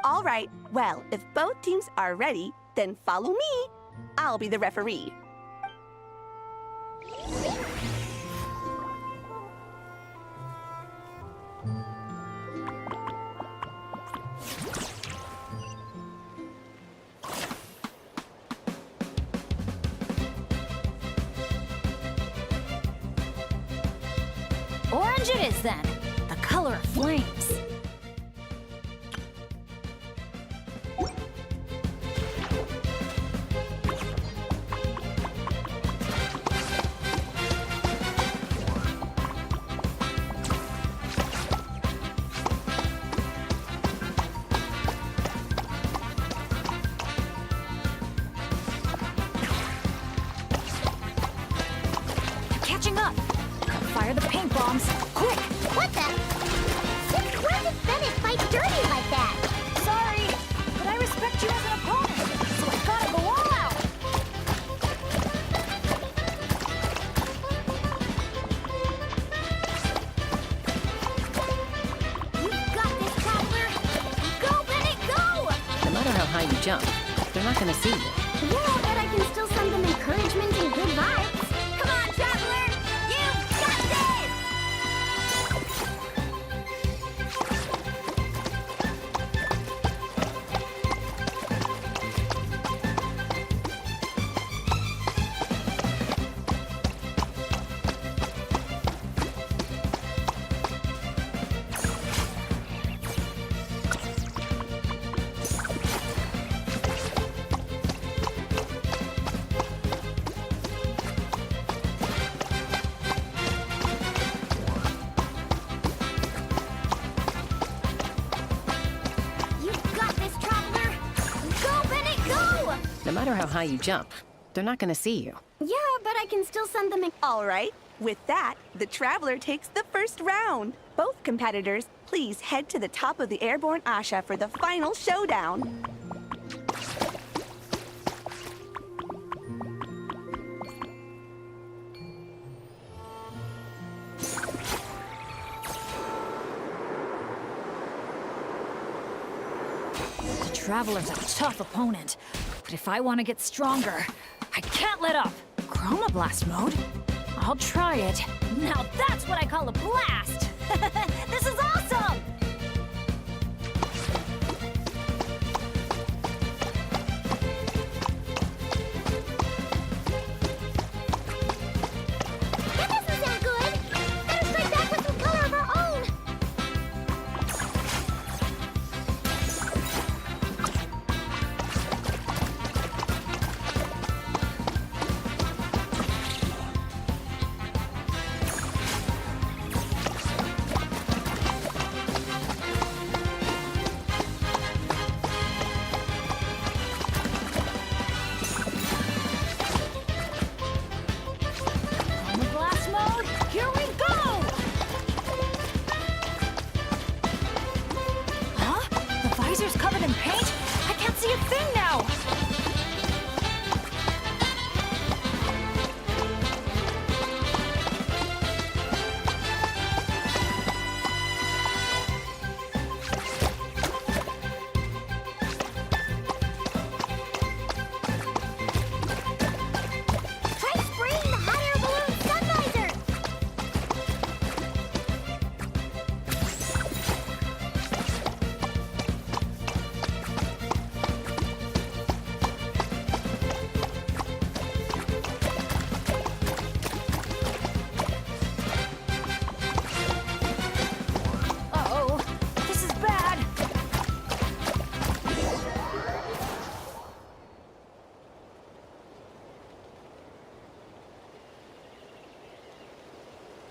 All right, well, if both teams are ready, then follow me. I'll be the referee. Orange it is then. The color of flames. Catching up. Fire the paint bombs. Quick! What the? Since when did Bennett fight dirty like that? Sorry, but I respect you as an opponent, so I gotta go all out. You've got this, Traveler! Go, Bennett, go! No matter how high you jump, they're not gonna see you. Yeah, but I can still send them encouragement and good vibes. Come on, Traveler! You've got this! You've got this, Traveler! Go, Bennett, go! No matter how high you jump, they're not gonna see you. Yeah, but I can still send them All right, with that, the Traveler takes the first round. Both competitors, please head to the top of the airborne Asha for the final showdown. The Traveler's a tough opponent, but if I want to get stronger, I can't let up. Chroma Blast mode? I'll try it. Now that's what I call a blast! This is awesome! That doesn't sound good! Better strike back with some color of our own!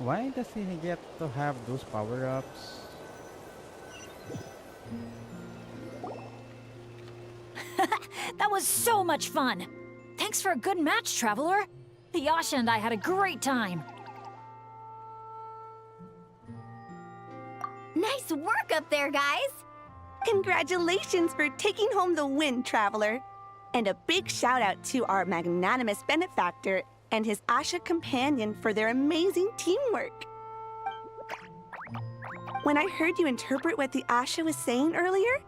Why does he get to have those power-ups? That was so much fun! Thanks for a good match, Traveler. The Yasha and I had a great time. Nice work up there, guys! Congratulations for taking home the win, Traveler. And a big shout out to our magnanimous benefactor and his Asha companion for their amazing teamwork. When I heard you interpret what the Asha was saying earlier,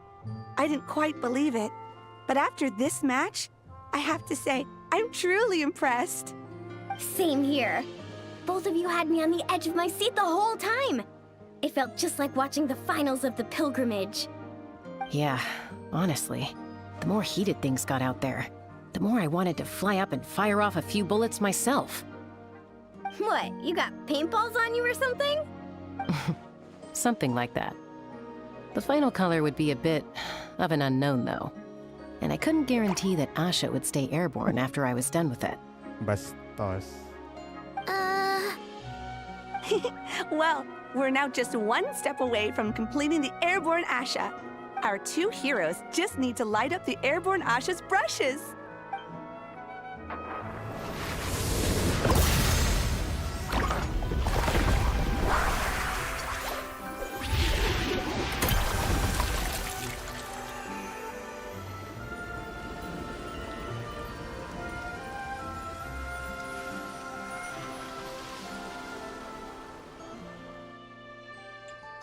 I didn't quite believe it. But after this match, I have to say, I'm truly impressed. Same here. Both of you had me on the edge of my seat the whole time. It felt just like watching the finals of the pilgrimage. Yeah, honestly, the more heated things got out there, the more I wanted to fly up and fire off a few bullets myself. What, you got paintballs on you or something? Something like that. The final color would be a bit of an unknown, though. And I couldn't guarantee that Asha would stay airborne after I was done with it. Bastos. Well, we're now just one step away from completing the airborne Asha. Our two heroes just need to light up the airborne Asha's brushes.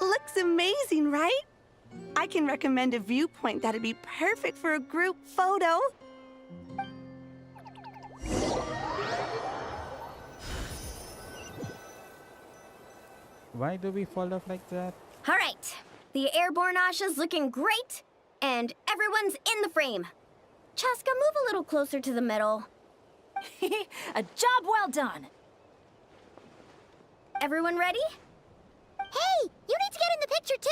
Looks amazing, right? I can recommend a viewpoint that'd be perfect for a group photo. Why do we fall off like that? All right, the airborne Asha's looking great, and everyone's in the frame. Chaska, move a little closer to the middle. A job well done. Everyone ready? Hey, you need to get in the picture too!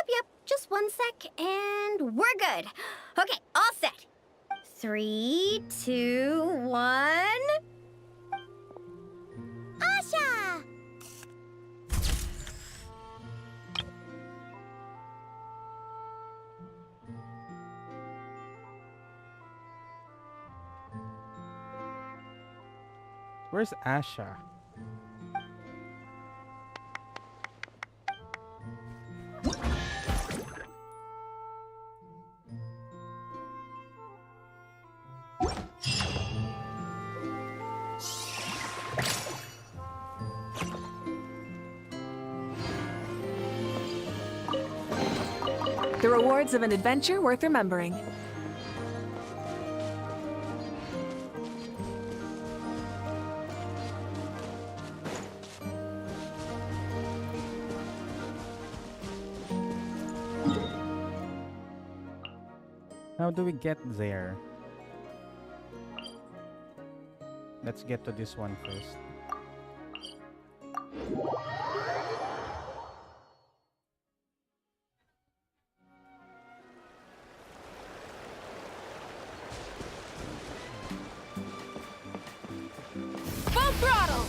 Yep, just 1 sec, and we're good. Okay, all set. 3, 2, 1... Asha! Where's Asha? The rewards of an adventure worth remembering. How do we get there? Let's get to this one first. Full throttle!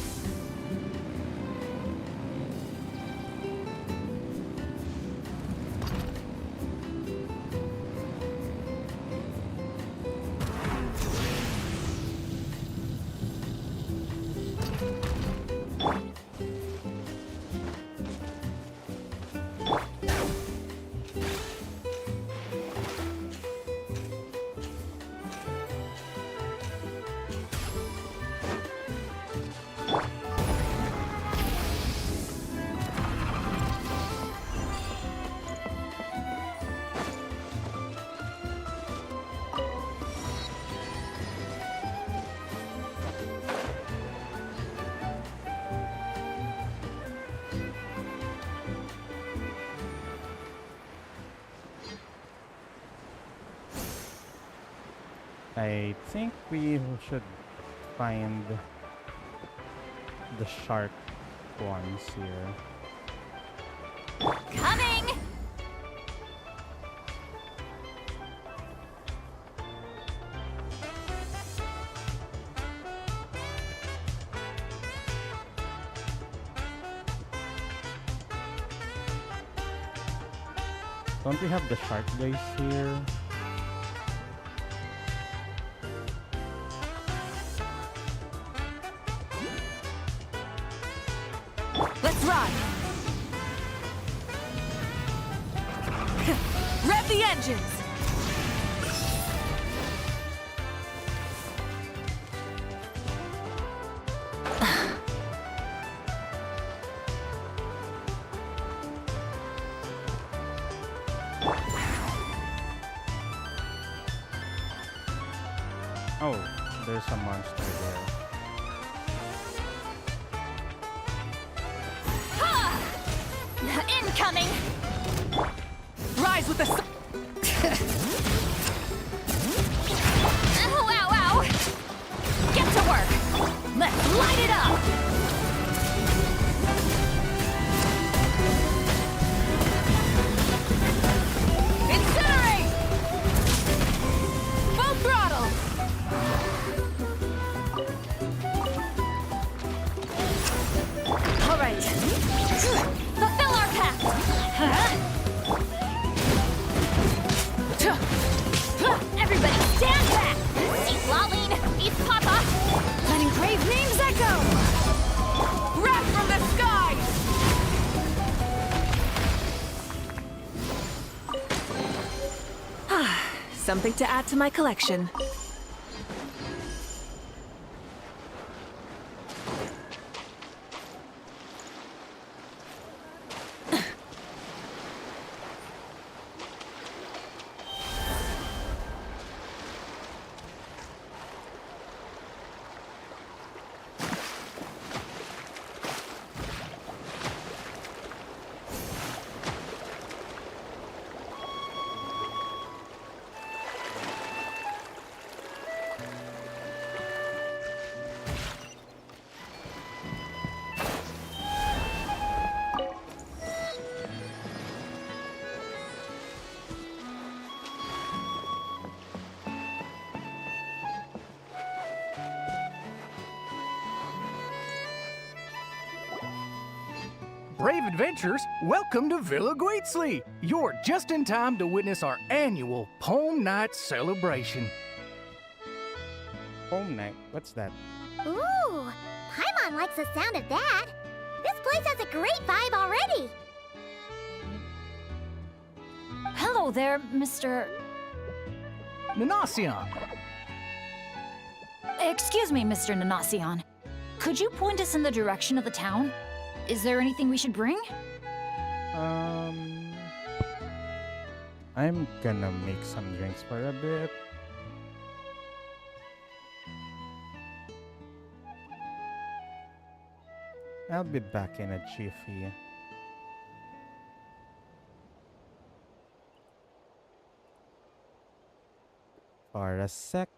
I think we should find the shark ones here. Coming! Don't we have the shark guys here? Let's ride! Rev the engines! Oh, there's a monster there. Incoming! Rise with the sun! Ow, ow, ow! Get to work! Let's light it up! Incinerate! Full throttle! All right. Fulfill our pact! Everybody stand back! Eat Laline! Eat Papa! Letting brave names echo! Wrath from the skies! Something to add to my collection. Brave adventurers, welcome to Villa Guitzley. You're just in time to witness our annual Poem Night celebration. Home night? What's that? Ooh, Paimon likes the sound of that. This place has a great vibe already. Hello there, Mr. Nanasion. Excuse me, Mr. Nanasion. Could you point us in the direction of the town? Is there anything we should bring? I'm gonna make some drinks for a bit. I'll be back in a jiffy. For a sec.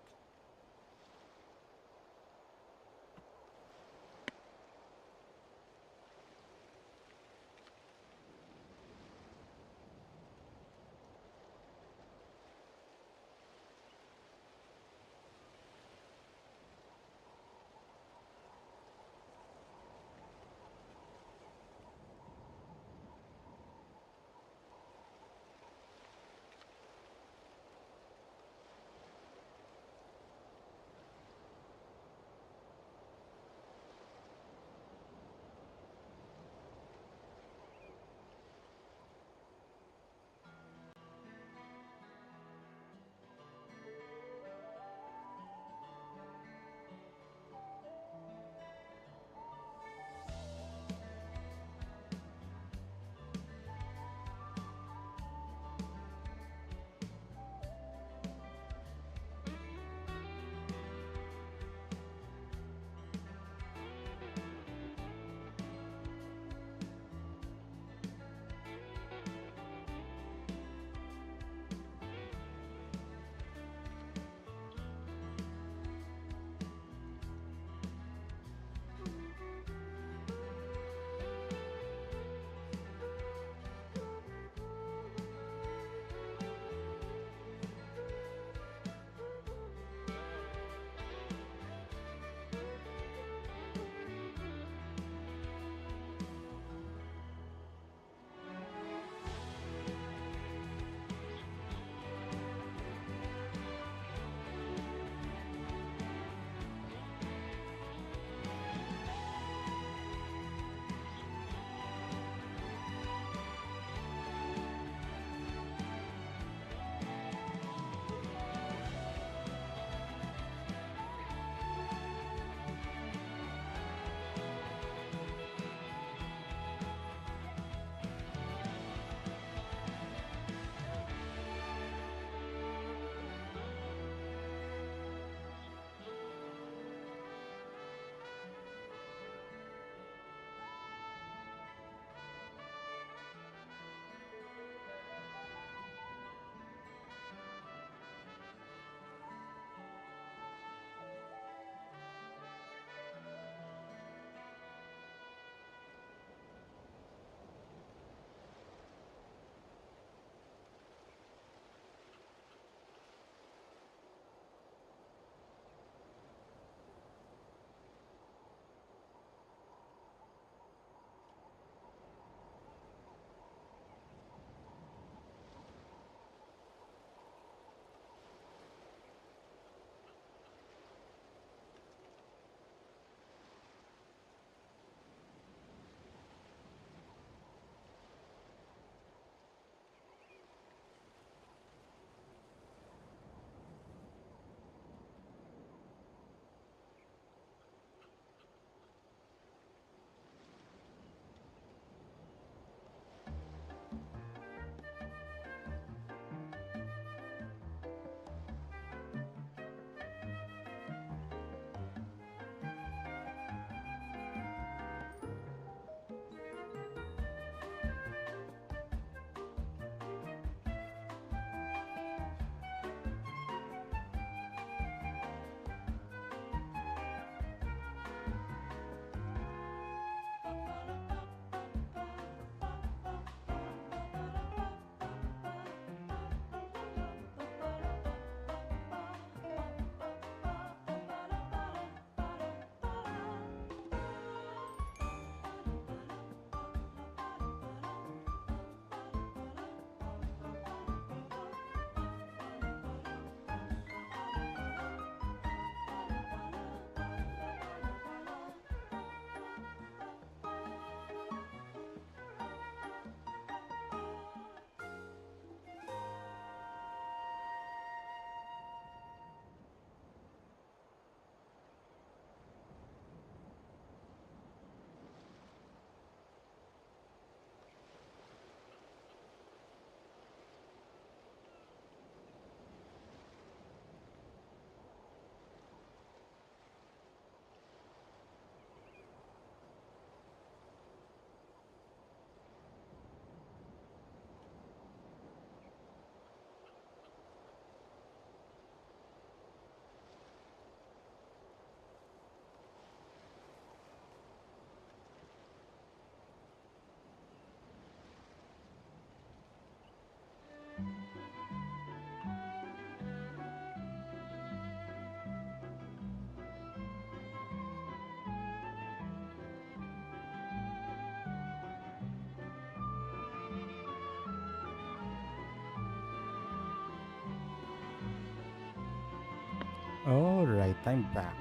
Alright, I'm back.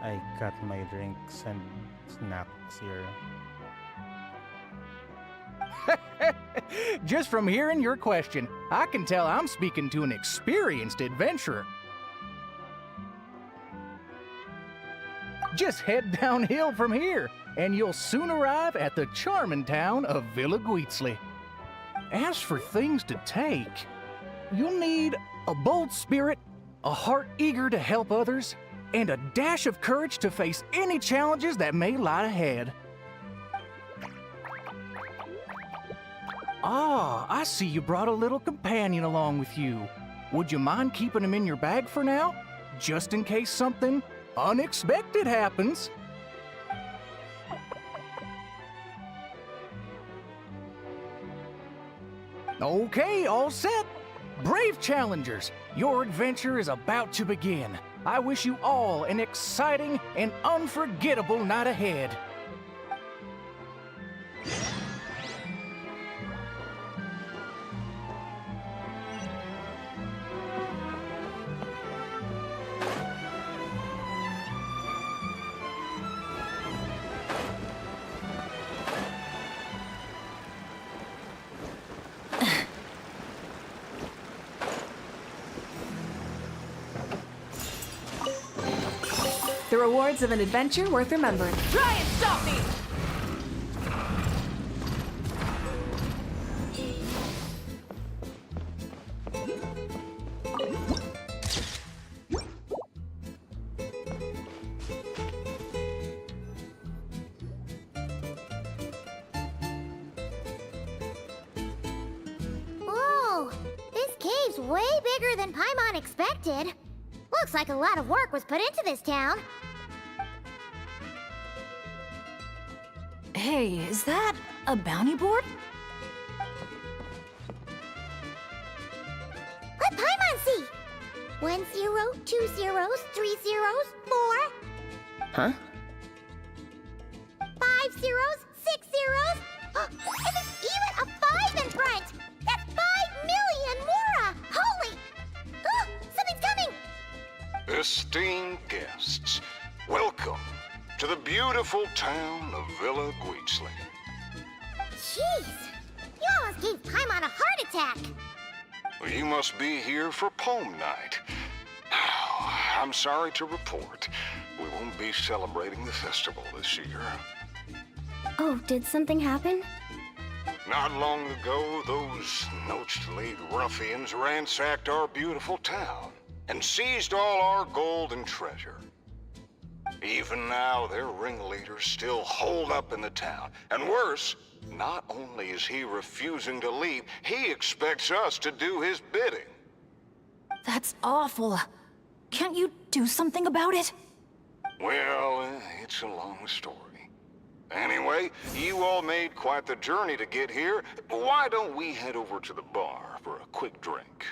I got my drinks and snacks here. Just from hearing your question, I can tell I'm speaking to an experienced adventurer. Just head downhill from here, and you'll soon arrive at the charming town of Villa Guitzli. As for things to take, you'll need a bold spirit, a heart eager to help others, and a dash of courage to face any challenges that may lie ahead. Ah, I see you brought a little companion along with you. Would you mind keeping him in your bag for now? Just in case something unexpected happens. Okay, all set. Brave challengers, your adventure is about to begin. I wish you all an exciting and unforgettable night ahead. The rewards of an adventure worth remembering. Try and stop me! Whoa! This cave's way bigger than Paimon expected. Looks like a lot of work was put into this town. Hey, is that a bounty board? Let Paimon see! 1 0, 2 zeros, 3 zeros, 4. Huh? 5 zeros, 6 zeros. And there's even a 5 in front! That's 5 million Mora! Holy! Oh, something's coming! Esteemed guests, welcome to the beautiful town of Villa Guitzli. Jeez! You almost gave Paimon a heart attack! You must be here for Poem Night. I'm sorry to report, we won't be celebrating the festival this year. Oh, did something happen? Not long ago, those Noche-League ruffians ransacked our beautiful town and seized all our gold and treasure. Even now, their ringleaders still hold up in the town. And worse, not only is he refusing to leave, he expects us to do his bidding. That's awful. Can't you do something about it? Well, it's a long story. Anyway, you all made quite the journey to get here. Why don't we head over to the bar for a quick drink?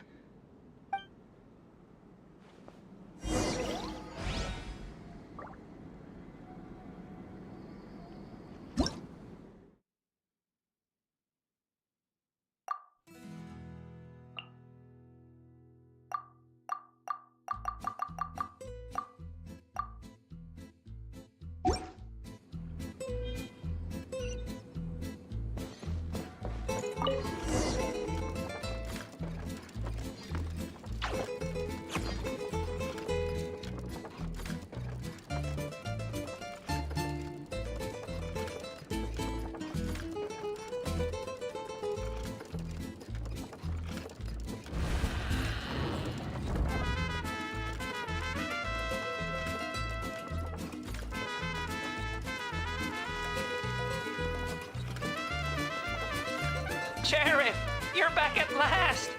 Sheriff, you're back at last!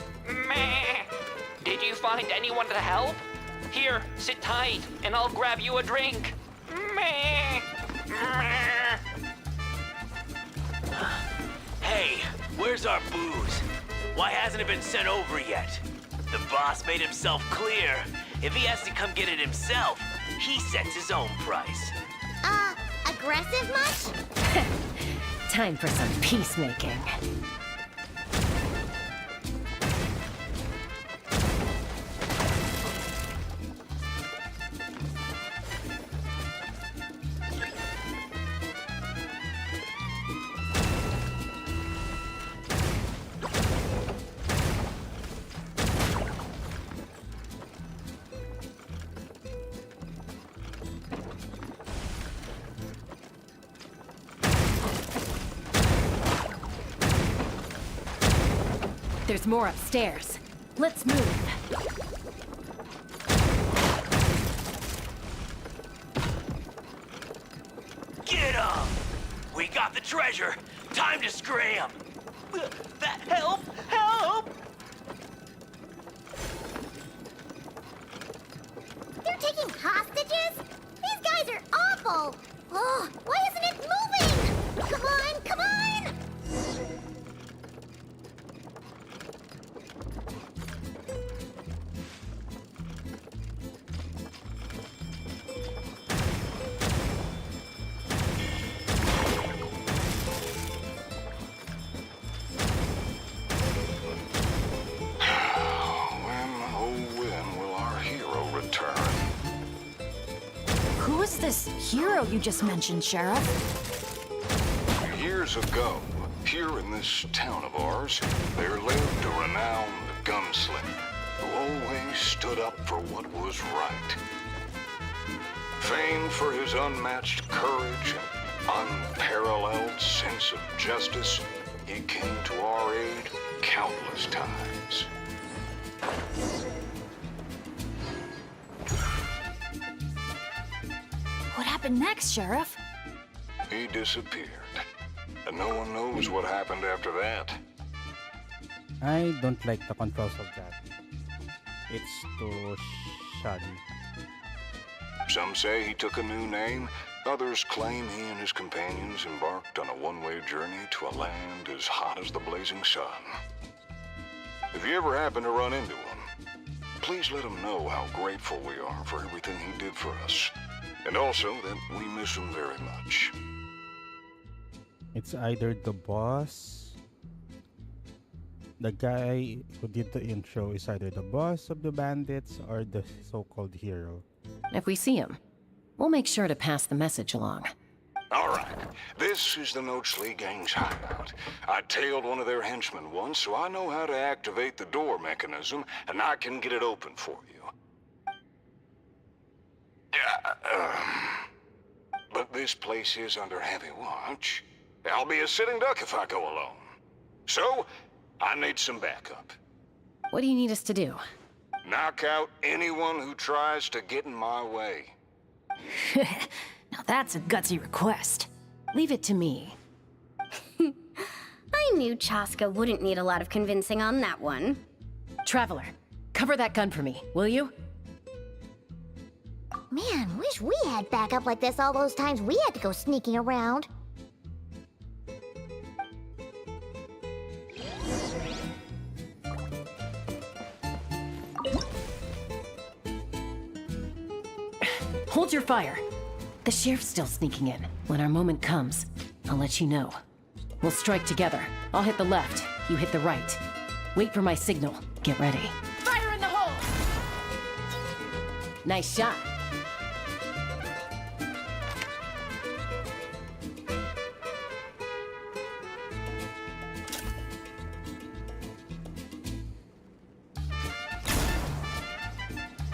Meh. Did you find anyone to help? Here, sit tight, and I'll grab you a drink. Meh. Meh. Hey, where's our booze? Why hasn't it been sent over yet? The boss made himself clear. If he has to come get it himself, he sets his own price. Aggressive much? Time for some peacemaking. there's more upstairs. Let's move. Get 'em! We got the treasure. Time to scram. Help! Help! They're taking hostages? These guys are awful! Oh, why isn't it moving? Come on, come on! Who is this hero you just mentioned, Sheriff? Years ago, here in this town of ours, there lived a renowned gunslinger who always stood up for what was right. Famed for his unmatched courage and unparalleled sense of justice, he came to our aid countless times. What happened next, Sheriff? He disappeared, and no one knows what happened after that. I don't like the controls of that. It's too shoddy. Some say he took a new name. Others claim he and his companions embarked on a one-way journey to a land as hot as the blazing sun. If you ever happen to run into him, please let him know how grateful we are for everything he did for us. And also that we miss him very much. It's either the boss. The guy who did the intro is either the boss of the bandits or the so-called hero. If we see him, we'll make sure to pass the message along. All right, this is the Nochely Gang's hideout. I tailed one of their henchmen once, so I know how to activate the door mechanism, and I can get it open for you. But this place is under heavy watch. I'll be a sitting duck if I go alone. So, I need some backup. What do you need us to do? Knock out anyone who tries to get in my way. Now that's a gutsy request. Leave it to me. I knew Chaska wouldn't need a lot of convincing on that one. Traveler, cover that gun for me, will you? Man, wish we had backup like this all those times we had to go sneaking around. Hold your fire. The sheriff's still sneaking in. When our moment comes, I'll let you know. We'll strike together. I'll hit the left, you hit the right. Wait for my signal. Get ready. Fire in the hole! Nice shot.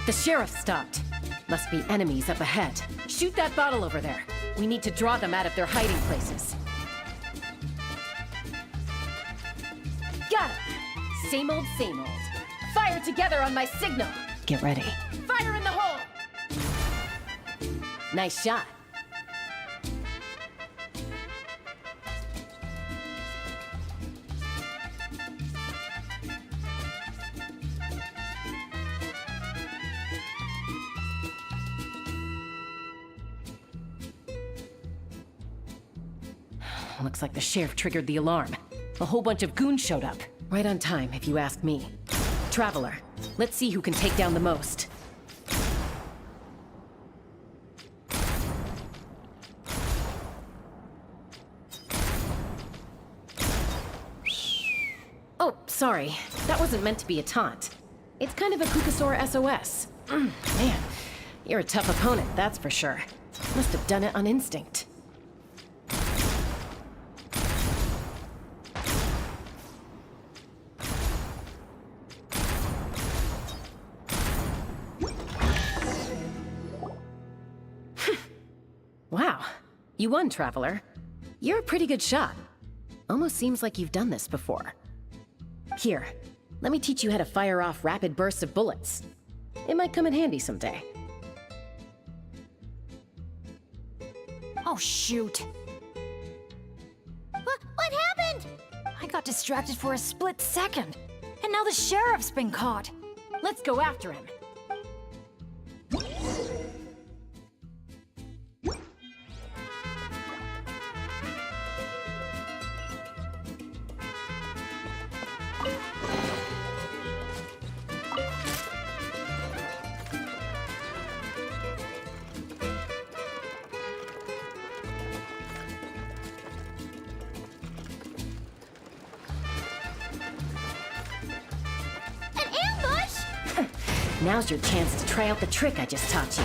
The sheriff stopped. Must be enemies up ahead. Shoot that bottle over there. We need to draw them out of their hiding places. Got it! Same old, same old. Fire together on my signal! Get ready. Fire in the hole! Nice shot. Looks like the sheriff triggered the alarm. A whole bunch of goons showed up. Right on time, if you ask me. Traveler, let's see who can take down the most. Oh, sorry. That wasn't meant to be a taunt. It's kind of a Kukasaur SOS. Man, you're a tough opponent, that's for sure. Must have done it on instinct. Wow, you won, Traveler. You're a pretty good shot. Almost seems like you've done this before. Here, Let me teach you how to fire off rapid bursts of bullets. It might come in handy someday. Oh, shoot. What happened? I got distracted for a split second. And now the sheriff's been caught. Let's go after him. Now's your chance to try out the trick I just taught you.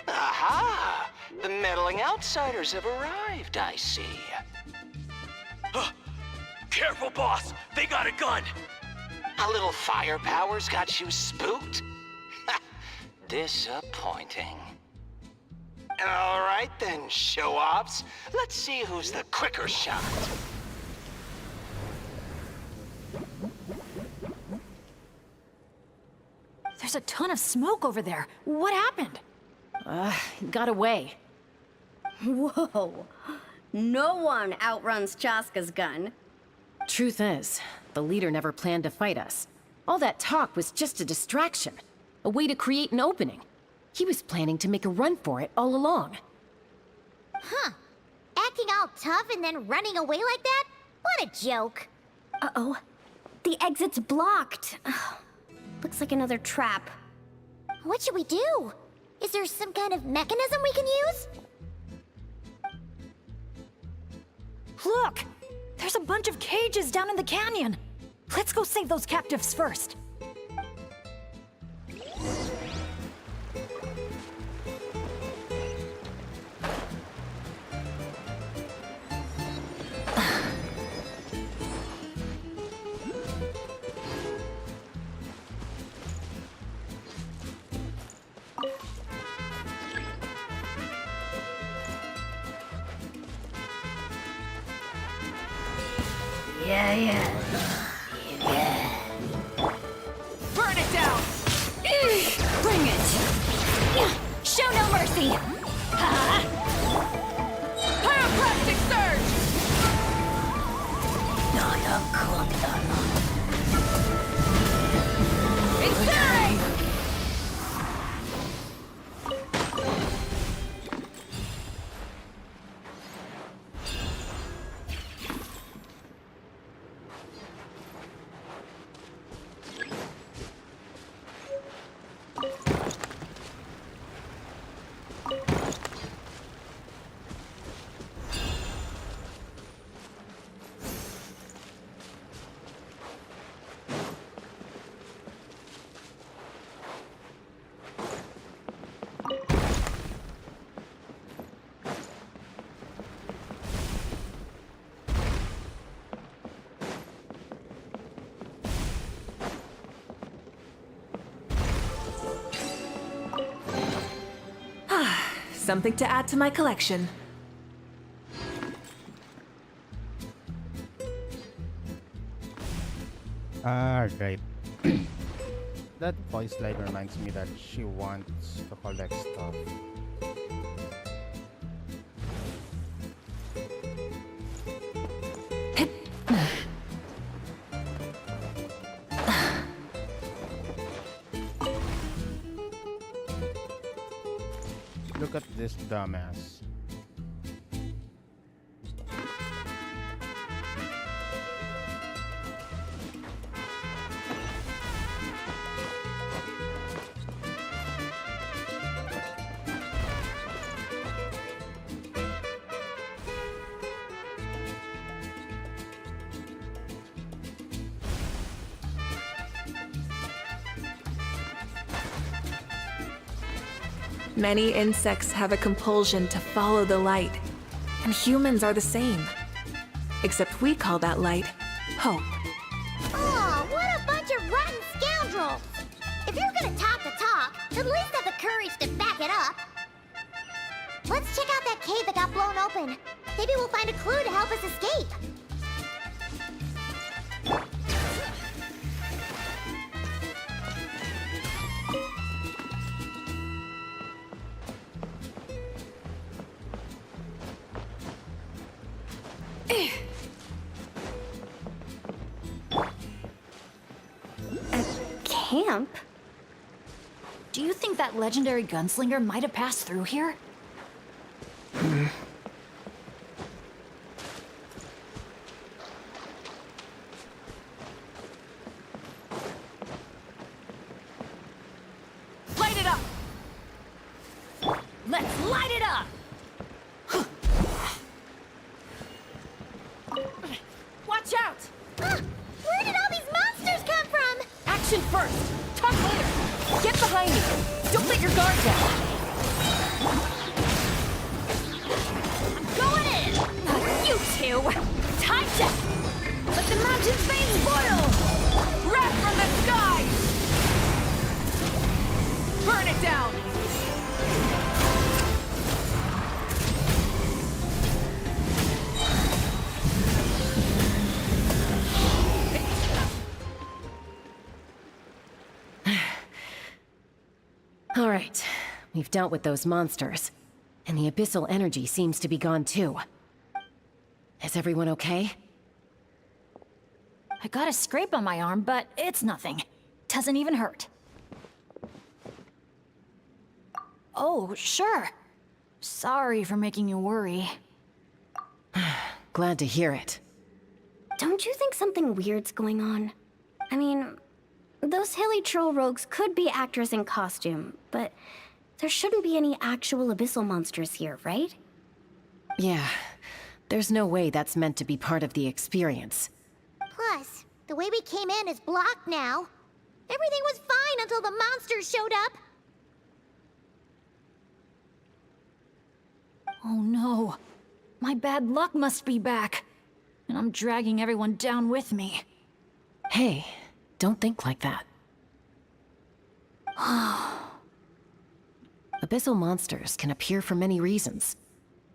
Aha! The meddling outsiders have arrived, I see. Careful, boss! They got a gun! A little firepower's got you spooked? Disappointing. All right then, show-offs. Let's see who's the quicker shot. There's a ton of smoke over there. What happened? Got away. Whoa. No one outruns Chaska's gun. Truth is, the leader never planned to fight us. All that talk was just a distraction. A way to create an opening. He was planning to make a run for it all along. Huh. Acting all tough and then running away like that? What a joke. Uh-oh. The exit's blocked. Looks like another trap. What should we do? Is there some kind of mechanism we can use? Look! There's a bunch of cages down in the canyon. Let's go save those captives first. Yeah. Burn it down! Bring it! Show no mercy! Pyroclastic surge! Incinerate! Something to add to my collection. Right. That voice line reminds me that she wants to collect stuff. Look at this dumbass. Many insects have a compulsion to follow the light, and humans are the same. Except we call that light hope. Aw, what a bunch of If you're gonna talk the talk, at least have the courage to back it up. Let's check out that cave that got blown open. Maybe we'll find a clue to help us escape. Camp? Do you think that legendary gunslinger might have passed through here? Light it up! Let's light it up! Watch out! Where did all these monsters come from? Action first! Talk later! Get behind me! Don't let your guard down! Going in! You two! Time check! Let the mountain's veins boil! Wrath from the skies! Burn it down! All right, we've dealt with those monsters, and the abyssal energy seems to be gone too. Is everyone okay? I got a scrape on my arm, but it's nothing. Doesn't even hurt. Oh, sure. Sorry for making you worry. Glad to hear it. Don't you think something weird's going on? I mean, those hilly troll rogues could be actors in costume, but there shouldn't be any actual abyssal monsters here, right? Yeah, there's no way that's meant to be part of the experience. Plus, the way we came in is blocked now. Everything was fine until the monsters showed up. Oh no. My bad luck must be back. And I'm dragging everyone down with me. Hey, don't think like that. Abyssal monsters can appear for many reasons.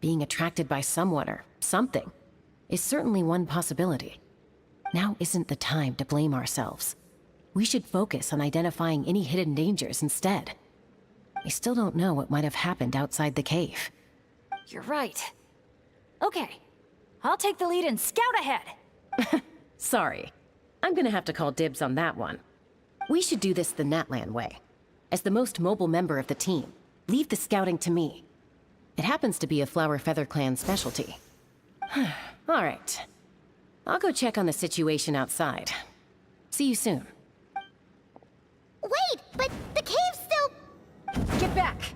Being attracted by someone or something is certainly one possibility. Now isn't the time to blame ourselves. We should focus on identifying any hidden dangers instead. We still don't know what might have happened outside the cave. You're right. Okay. I'll take the lead and scout ahead. Sorry. I'm gonna have to call dibs on that one. We should do this the Natlan way. As the most mobile member of the team, leave the scouting to me. It happens to be a Flower Feather Clan specialty. All right. I'll go check on the situation outside. See you soon. Wait, but the cave's still... Get back!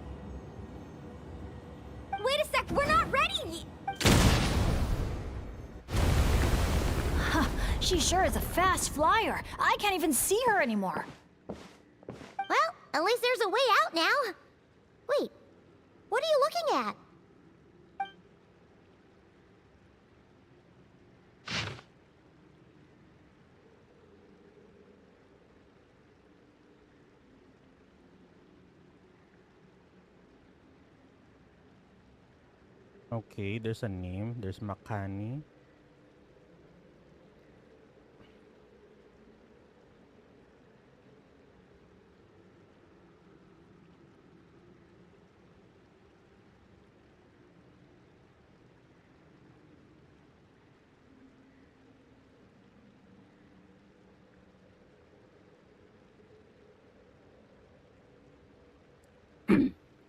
Wait a sec, we're not ready! She sure is a fast flyer. I can't even see her anymore. Well, at least there's a way out now. Wait, what are you looking at? Okay, there's a name. There's Makani.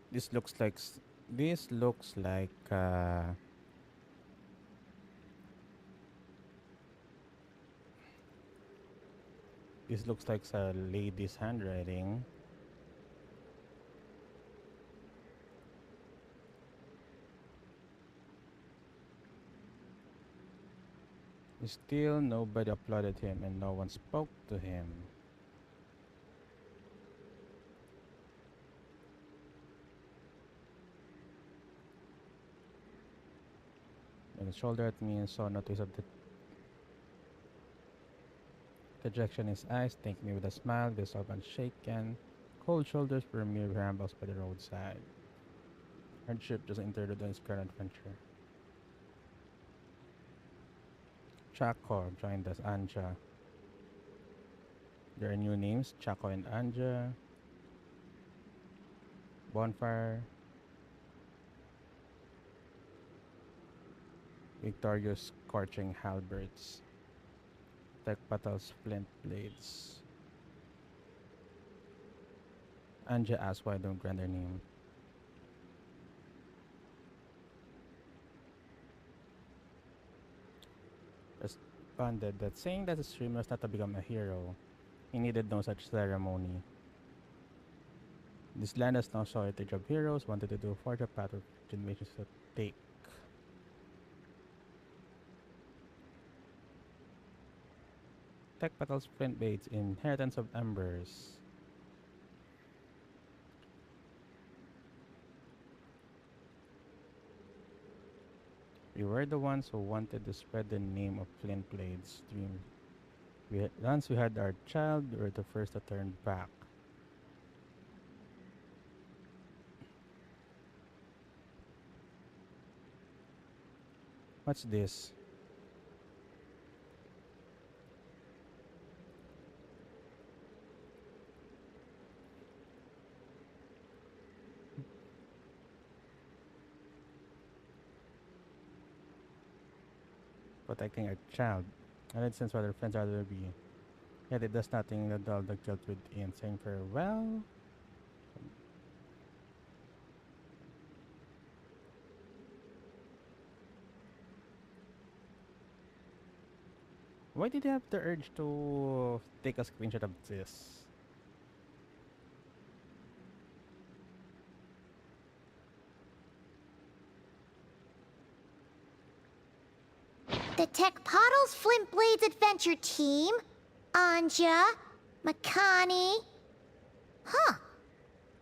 This looks like this looks like a lady's handwriting. Still, nobody applauded him and no one spoke to him. And shoulder at me and saw no trace of the Dejection is eyes, thank me with a smile, dissolve unshaken. Cold shoulders for mere rambles by the roadside. Hardship just interlude on his current adventure. Chaco joined as Anja. There are new names, Chaco and Anja. Bonfire. Victorious scorching halberds. Tech battles flint blades. Anja asks why I don't grant their name. Responded that saying that the streamer was not to become a hero, he needed no such ceremony. This land has no shortage of heroes, wanted to do forge a path of generations to take. Tech battles flint blades, inheritance of embers. We were the ones who wanted to spread the name of Flint Blades dream. Once we had our child, we were the first to turn back. What's this? Protecting our child. I did sense what our friends are to be. Yet it does nothing to dull the guilt within, saying farewell. Why did you have the urge to take a screenshot of this? The Tech Pottles Flint Blades Adventure Team? Anja? Makani? Huh.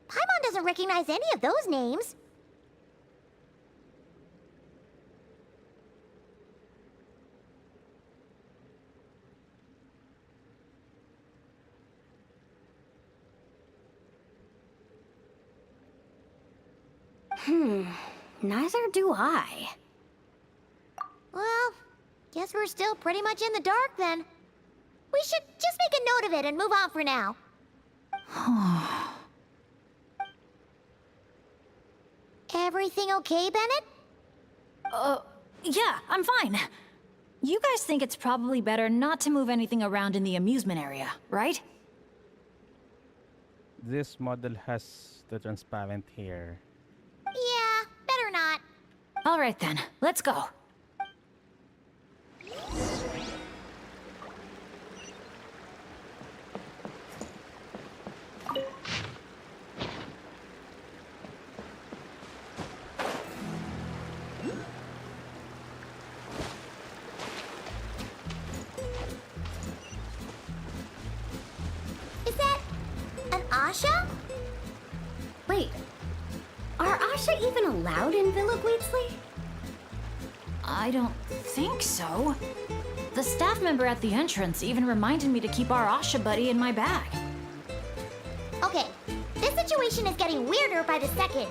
Paimon doesn't recognize any of those names. Neither do I. Well, guess we're still pretty much in the dark then. We should just make a note of it and move on for now. Everything okay, Bennett? Yeah, I'm fine. You guys think it's probably better not to move anything around in the amusement area, right? This model has the transparent hair. Yeah, better not. All right then, let's go. Is that an Asha? Wait, are Asha even allowed in Villa Gweetsley? I don't think so. The staff member at the entrance even reminded me to keep our Asha buddy in my bag. Okay, this situation is getting weirder by the second.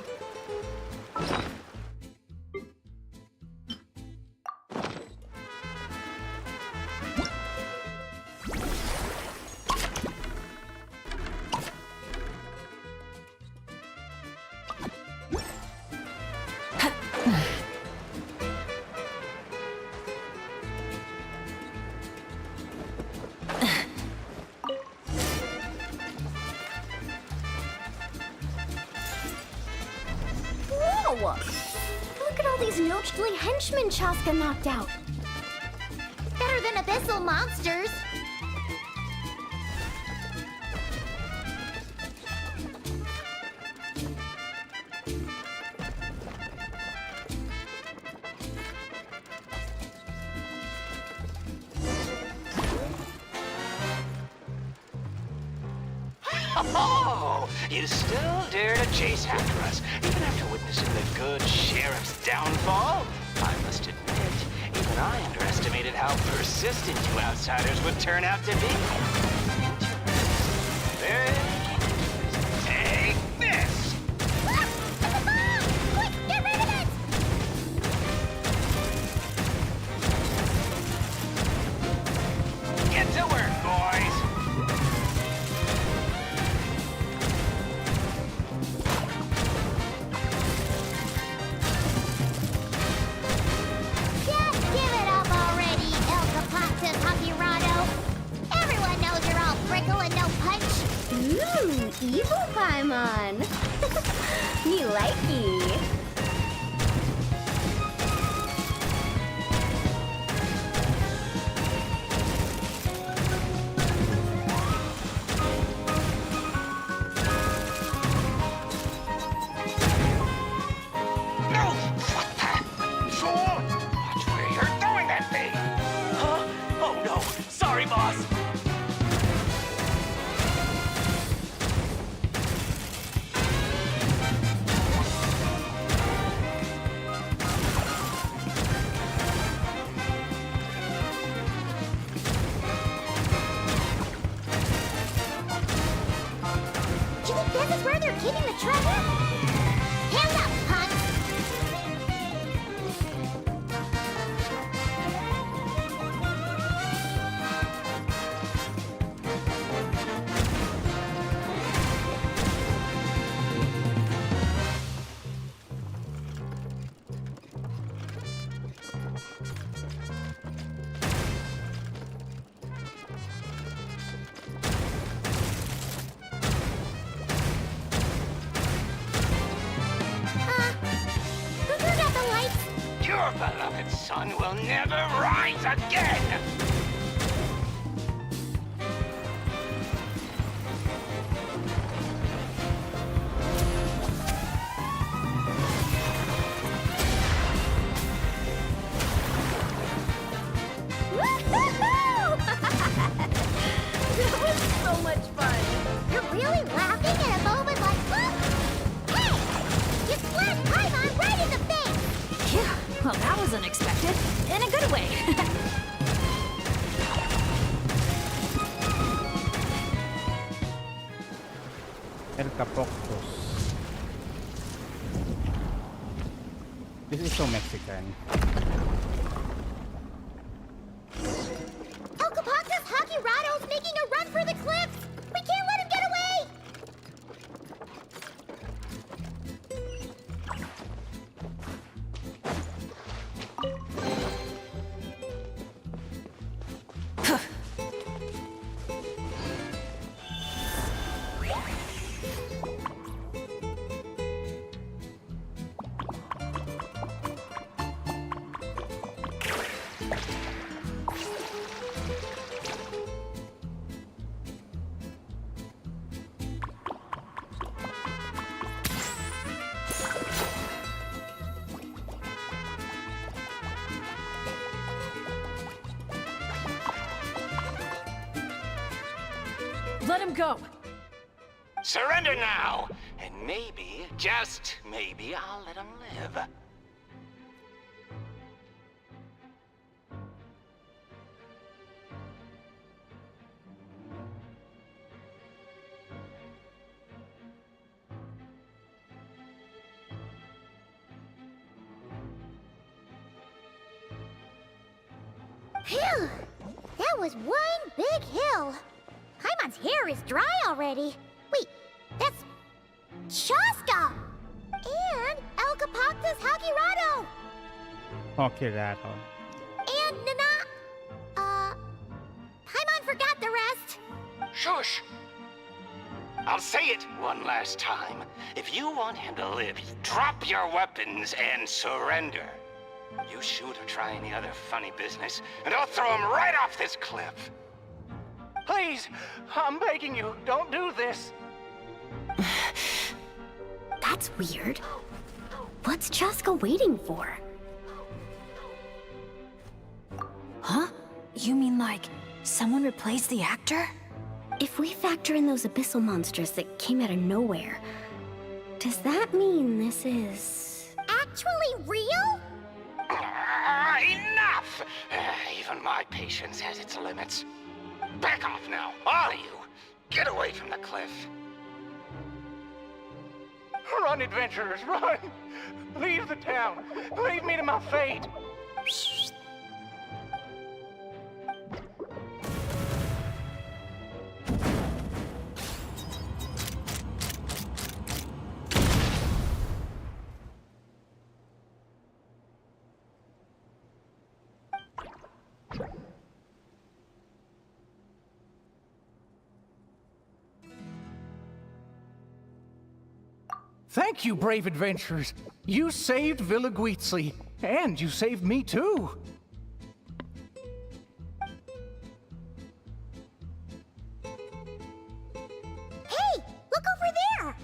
Whoa! Look at all these Nochtly henchmen Chaska knocked out. Better than abyssal monsters. Oh, you still dare to chase after us, even after witnessing the good sheriff's downfall? I must admit, it And I underestimated how persistent you outsiders would turn out to be. Take this! Look! It's a bomb! Quick, get rid of it! Get to work, boys! Just give it up already, El Capactus Hakirado. Everyone knows you're all prickle and no punch. Evil Paimon. Me likey. No! What the? Fool! Watch where you're throwing that thing! Huh? Oh no! Sorry, boss! Do you think this is where they're keeping the treasure? Hands up, punks! Who turned out the lights? Your beloved son will never rise again! Woo-hoo-hoo! That was so much fun. You're really laughing at a moment like, hey! You slapped Paimon right in the face! Yeah, well, that was unexpected. In a good way. El Capoctos. This is so Mexican. El Capactus Hakirado's making a run for the cliffs! We can't let him get away! Let him go. Surrender now! And maybe, just maybe, I'll let him live. Phew! That was one big hill. Paimon's hair is dry already. Wait, that's Shaska! And El Capactus Hakirado! Hakirado. And Nana... Paimon forgot the rest. Shush! I'll say it one last time. If you want him to live, drop your weapons and surrender. You shoot or try any other funny business, and I'll throw him right off this cliff. Please, I'm begging you, don't do this. That's weird. What's Chaska waiting for? Huh? You mean like someone replaced the actor? If we factor in those abyssal monsters that came out of nowhere, does that mean this is... Actually real? Enough! cliff. Even my patience has its limits. Back off now, all of you. Get away from the cliff. Run, adventurers, run! Leave the town. Leave me to my fate. Thank you, brave adventurers. You saved Villa Guizli, and you saved me too. Hey, look over there!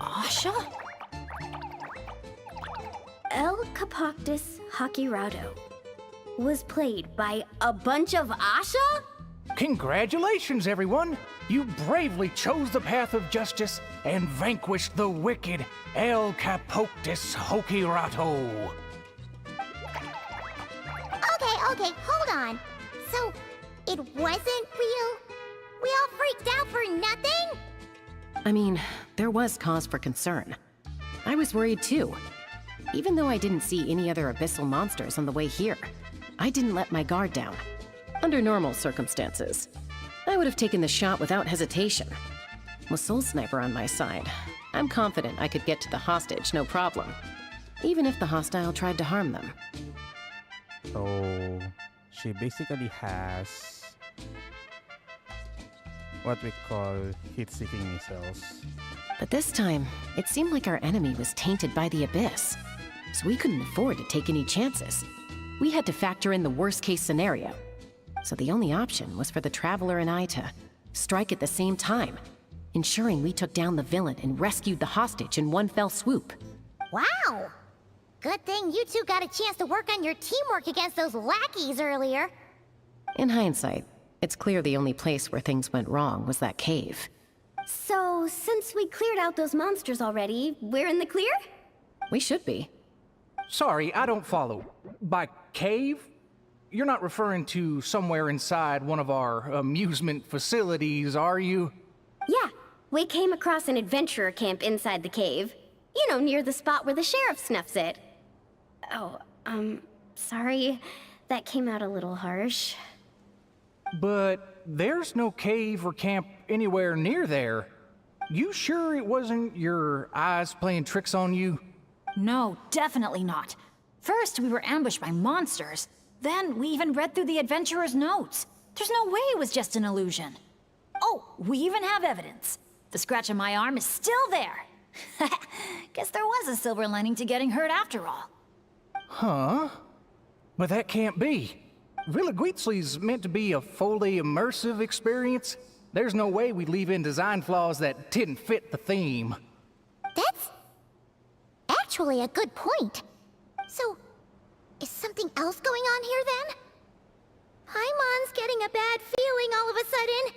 Asha? El Capoctus Hakirado was played by a bunch of Asha? Congratulations, everyone! You bravely chose the path of justice and vanquished the wicked El Capoctus Hokirato. Okay, hold on. So, it wasn't real? We all freaked out for nothing? I mean, there was cause for concern. I was worried too. Even though I didn't see any other abyssal monsters on the way here, I didn't let my guard down. Under normal circumstances, I would have taken the shot without hesitation. With Soul Sniper on my side, I'm confident I could get to the hostage no problem, even if the hostile tried to harm them. So she basically has what we call heat-seeking missiles. But this time, it seemed like our enemy was tainted by the Abyss, so we couldn't afford to take any chances. We had to factor in the worst-case scenario. So the only option was for the Traveler and I to strike at the same time, ensuring we took down the villain and rescued the hostage in one fell swoop. Wow! Good thing you two got a chance to work on your teamwork against those lackeys earlier. In hindsight, it's clear the only place where things went wrong was that cave. So, since we cleared out those monsters already, we're in the clear? We should be. Sorry, I don't follow. By cave? You're not referring to somewhere inside one of our amusement facilities, are you? Yeah, we came across an adventurer camp inside the cave. You know, near the spot where the sheriff snuffs it. Oh, sorry. That came out a little harsh. But there's no cave or camp anywhere near there. You sure it wasn't your eyes playing tricks on you? No, definitely not. First, we were ambushed by monsters. Then, we even read through the adventurer's notes. There's no way it was just an illusion. Oh, we even have evidence. The scratch on my arm is still there. Guess there was a silver lining to getting hurt after all. Huh? But that can't be. Villa Guizli's meant to be a fully immersive experience. There's no way we'd leave in design flaws that didn't fit the theme. That's actually a good point. So, is something else going on here then? Paimon's getting a bad feeling all of a sudden.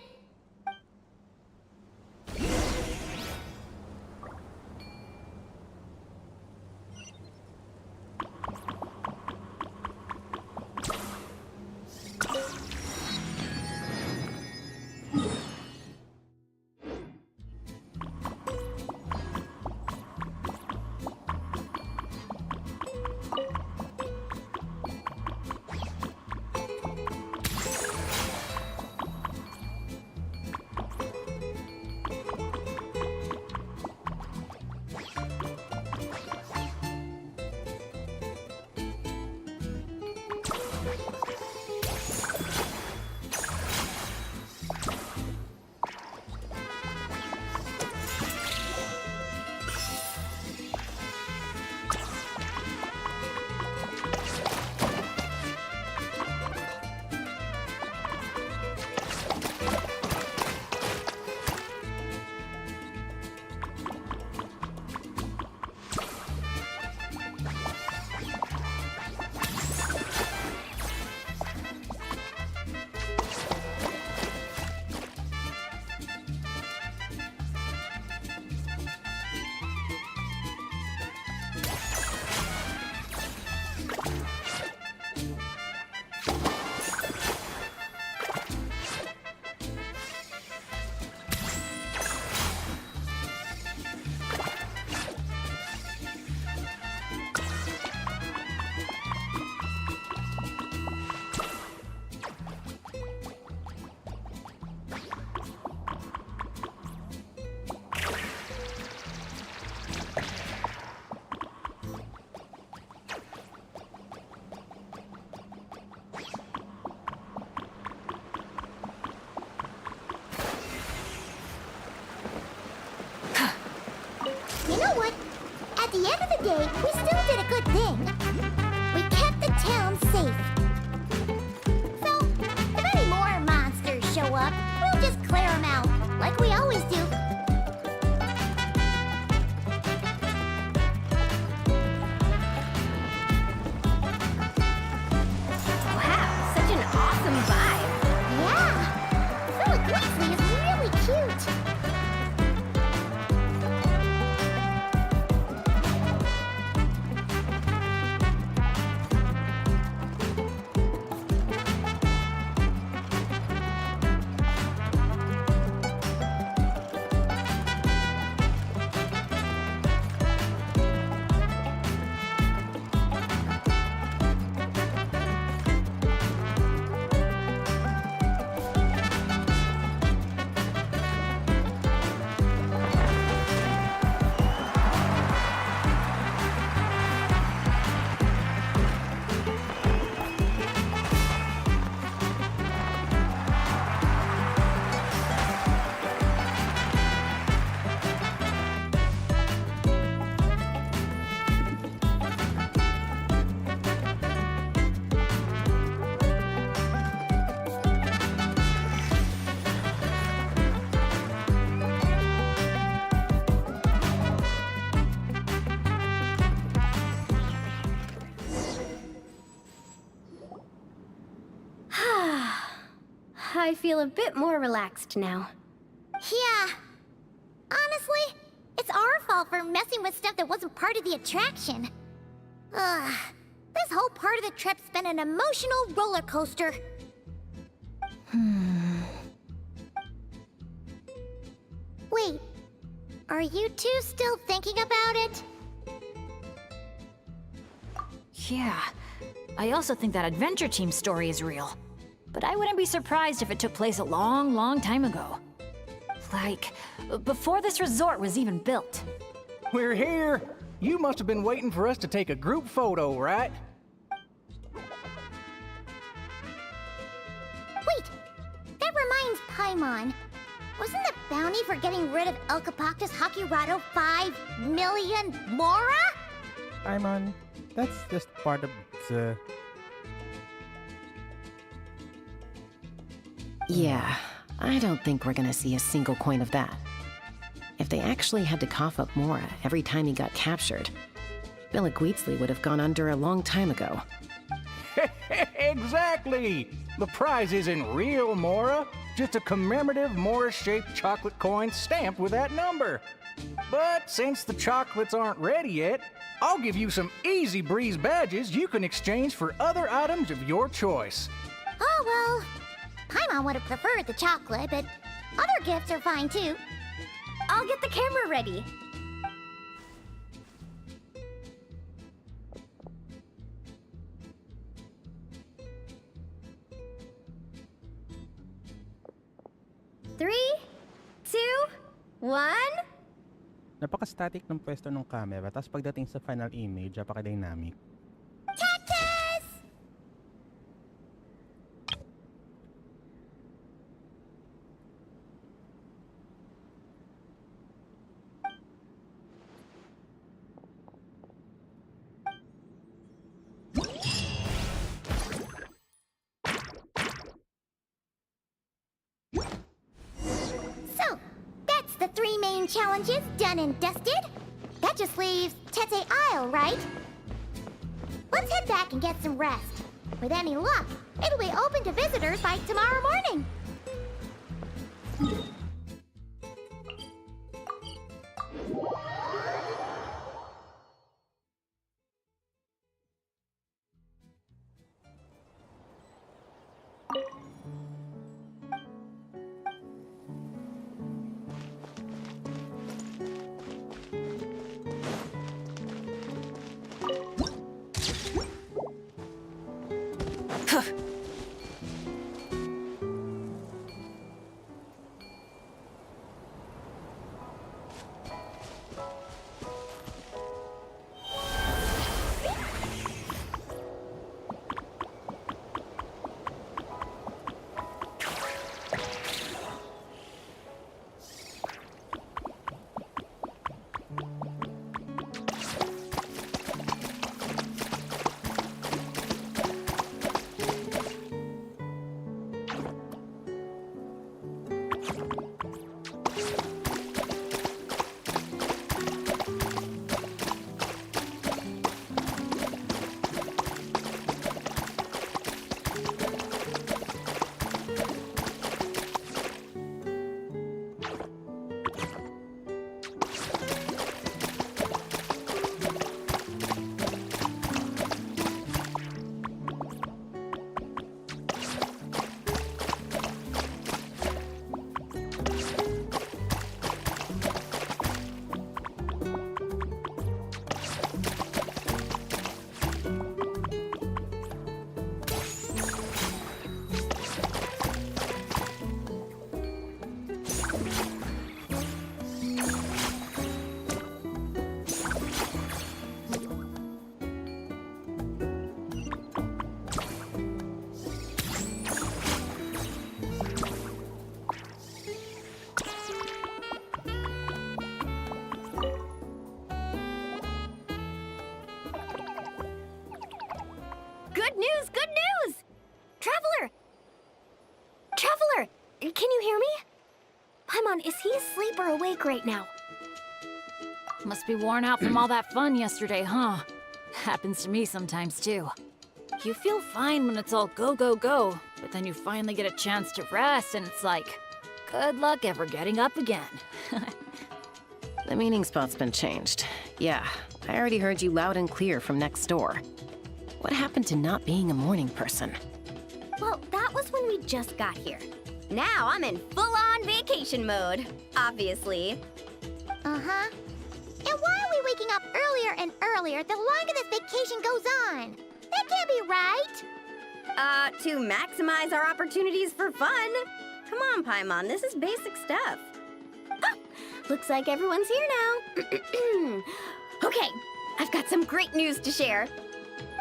know what? At the end of the day, we still did a good thing. We kept the town safe. So, if any more monsters show up, we'll just clear them out, like we always do. Wow, such an awesome vibe. Yeah, Philip Weasley is really cute. I feel a bit more relaxed now. Yeah. Honestly, it's our fault for messing with stuff that wasn't part of the attraction. Ugh. This whole part of the trip's been an emotional roller coaster. Wait, are you two still thinking about it? Yeah. I also think that Adventure Team story is real. But I wouldn't be surprised if it took place a long, long time ago. Like, before this resort was even built. We're here! You must have been waiting for us to take a group photo, right? Wait! That reminds Paimon. Wasn't the bounty for getting rid of El Capactus Hakirado 5 million Mora? Paimon, that's just part of the... Yeah, I don't think we're gonna see a single coin of that. If they actually had to cough up Mora every time he got captured, Bill Weasley would have gone under a long time ago. Exactly! The prize isn't real Mora, just a commemorative Mora-shaped chocolate coin stamped with that number. But since the chocolates aren't ready yet, I'll give you some easy breeze badges you can exchange for other items of your choice. Oh, well, Paimon would have preferred the chocolate, but other gifts are fine too. I'll get the camera ready. Three, two, one. Napaka-static ng pwesto ng camera, tapos pagdating sa final image, napaka-dynamic. Cactus! So, that's the 3 main challenges done and dusted. That just leaves Tete Isle, right? Let's head back and get some rest. With any luck, it'll be open to visitors by tomorrow morning. Paimon, is he asleep or awake right now? Must be worn out from all that fun yesterday, huh? Happens to me sometimes, too. You feel fine when it's all go, go, go, but then you finally get a chance to rest, and it's like, good luck ever getting up again. The meeting spot's been changed. Yeah, I already heard you loud and clear from next door. What happened to not being a morning person? Well, that was when we just got here. Now I'm in full-on vacation mode, obviously. Uh-huh. And why are we waking up earlier and earlier the longer this vacation goes on? That can't be right. To maximize our opportunities for fun. Come on, Paimon, this is basic stuff. Ah, looks like everyone's here now. Okay, I've got some great news to share.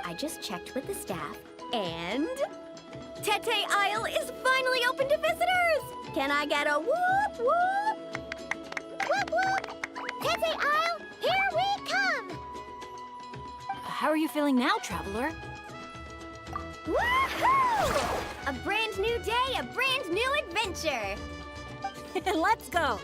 I just checked with the staff, and Tete Isle is finally open to visitors! Can I get a whoop whoop? Whoop whoop! Tete Isle, here we come! How are you feeling now, Traveler? Woohoo! A brand new day, a brand new adventure! Let's go!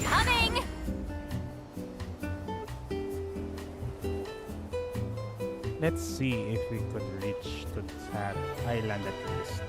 Coming! Let's see if we could reach to that island at least.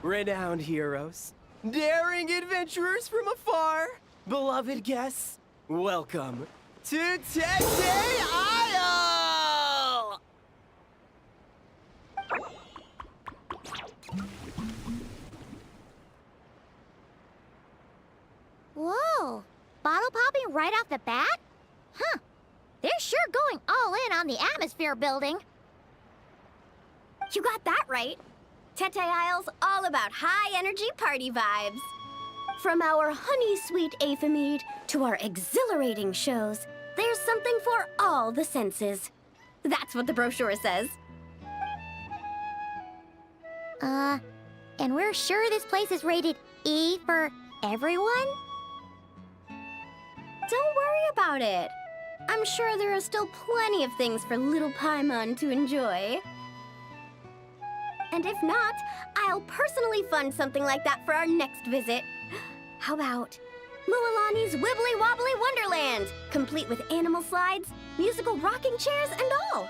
Renowned heroes, daring adventurers from afar, beloved guests, welcome to Tete Isle! Whoa! Bottle popping right off the bat? Huh. They're sure going all in on the atmosphere building. You got that right. Tete Isle's all about high-energy party vibes. From our honey-sweet Aphemide to our exhilarating shows, there's something for all the senses. That's what the brochure says. And we're sure this place is rated E for everyone? Don't worry about it. I'm sure there are still plenty of things for little Paimon to enjoy. And if not, I'll personally fund something like that for our next visit. How about Mualani's Wibbly Wobbly Wonderland, complete with animal slides, musical rocking chairs, and all?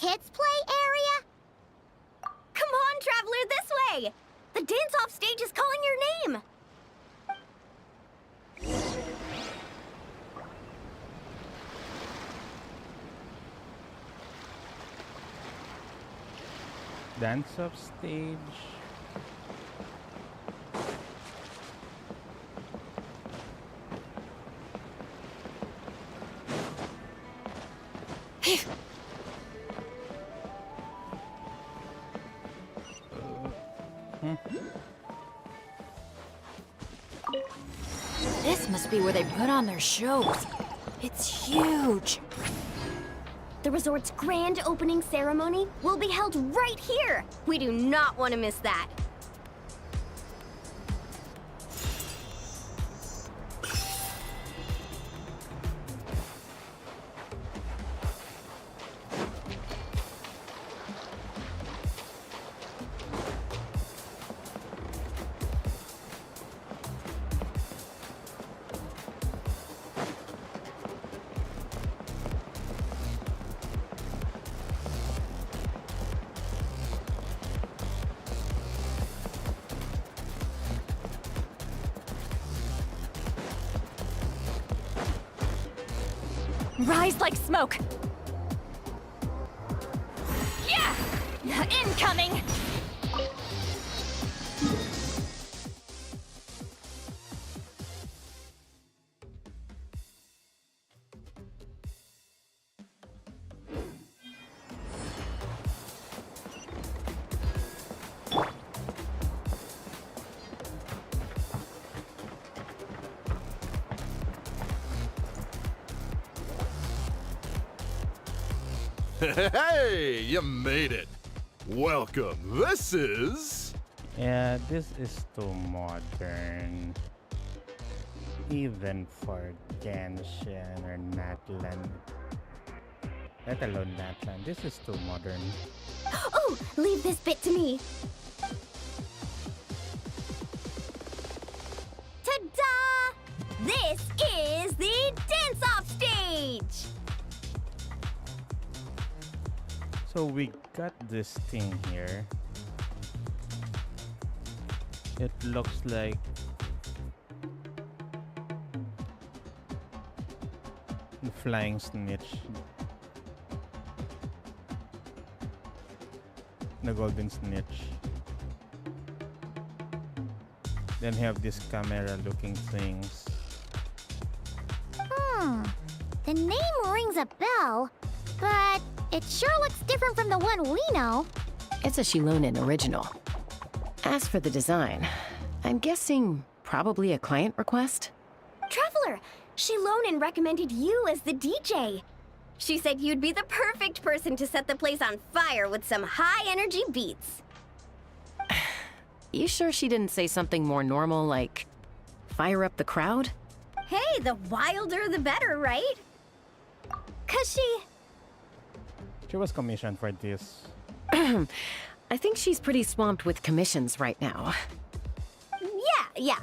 kids' play area? Come on, Traveler, this way! The dance-off stage is calling your name! Dance off stage. This must be where they put on their shows. It's huge. The resort's grand opening ceremony will be held right here. We do not want to miss that. Rise like smoke. Yeah! Incoming! Hey, you made it. Welcome. This is... Yeah, this is too modern. Even for Genshin or Natlan. Let alone Natlan. This is too modern. Oh, leave this bit to me. Ta-da! This is the dance-off stage! So we got this thing here. It looks like the flying snitch. The golden snitch. Then you have these camera looking things. The name rings a bell, but it sure looks different from the one we know. It's a Shilonen original. As for the design, I'm guessing probably a client request? Traveler, Shilonen recommended you as the DJ. She said you'd be the perfect person to set the place on fire with some high-energy beats. You sure she didn't say something more normal like fire up the crowd? Hey, the wilder the better, right? 'Cause She was commissioned for this. I think she's pretty swamped with commissions right now. Yeah.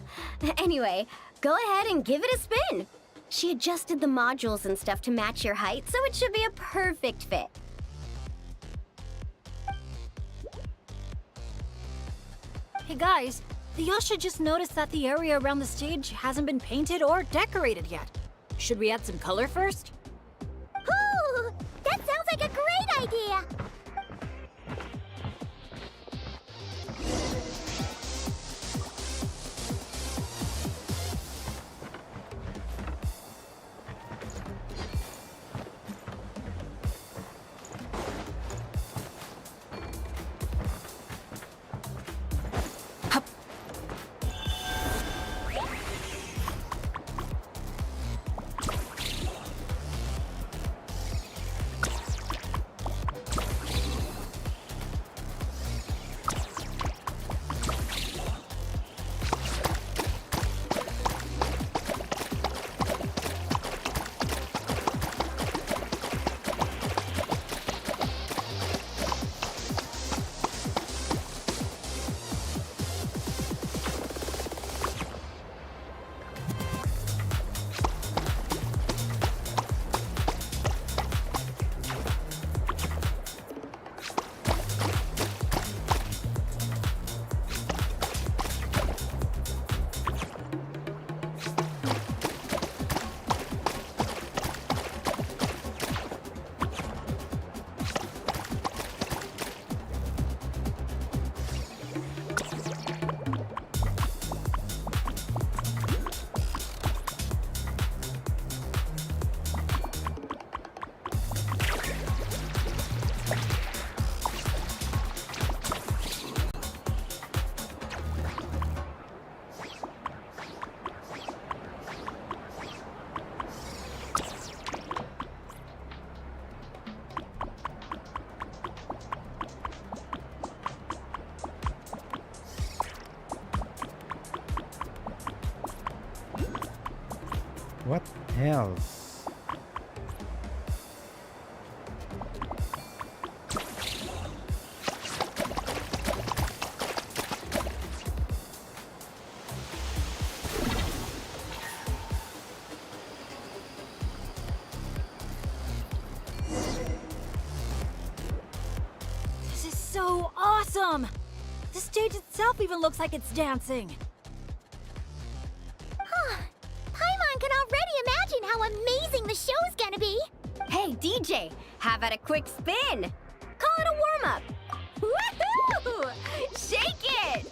Anyway, go ahead and give it a spin. She adjusted the modules and stuff to match your height, so it should be a perfect fit. Hey guys, the Yasha just noticed that the area around the stage hasn't been painted or decorated yet. Should we add some color first? Ooh, that sounds like a great idea! What else? This is so awesome! The stage itself even looks like it's dancing. Paimon can already imagine how amazing the show's gonna be. Hey, DJ, how about a quick spin? Call it a warm-up. Woohoo! Shake it!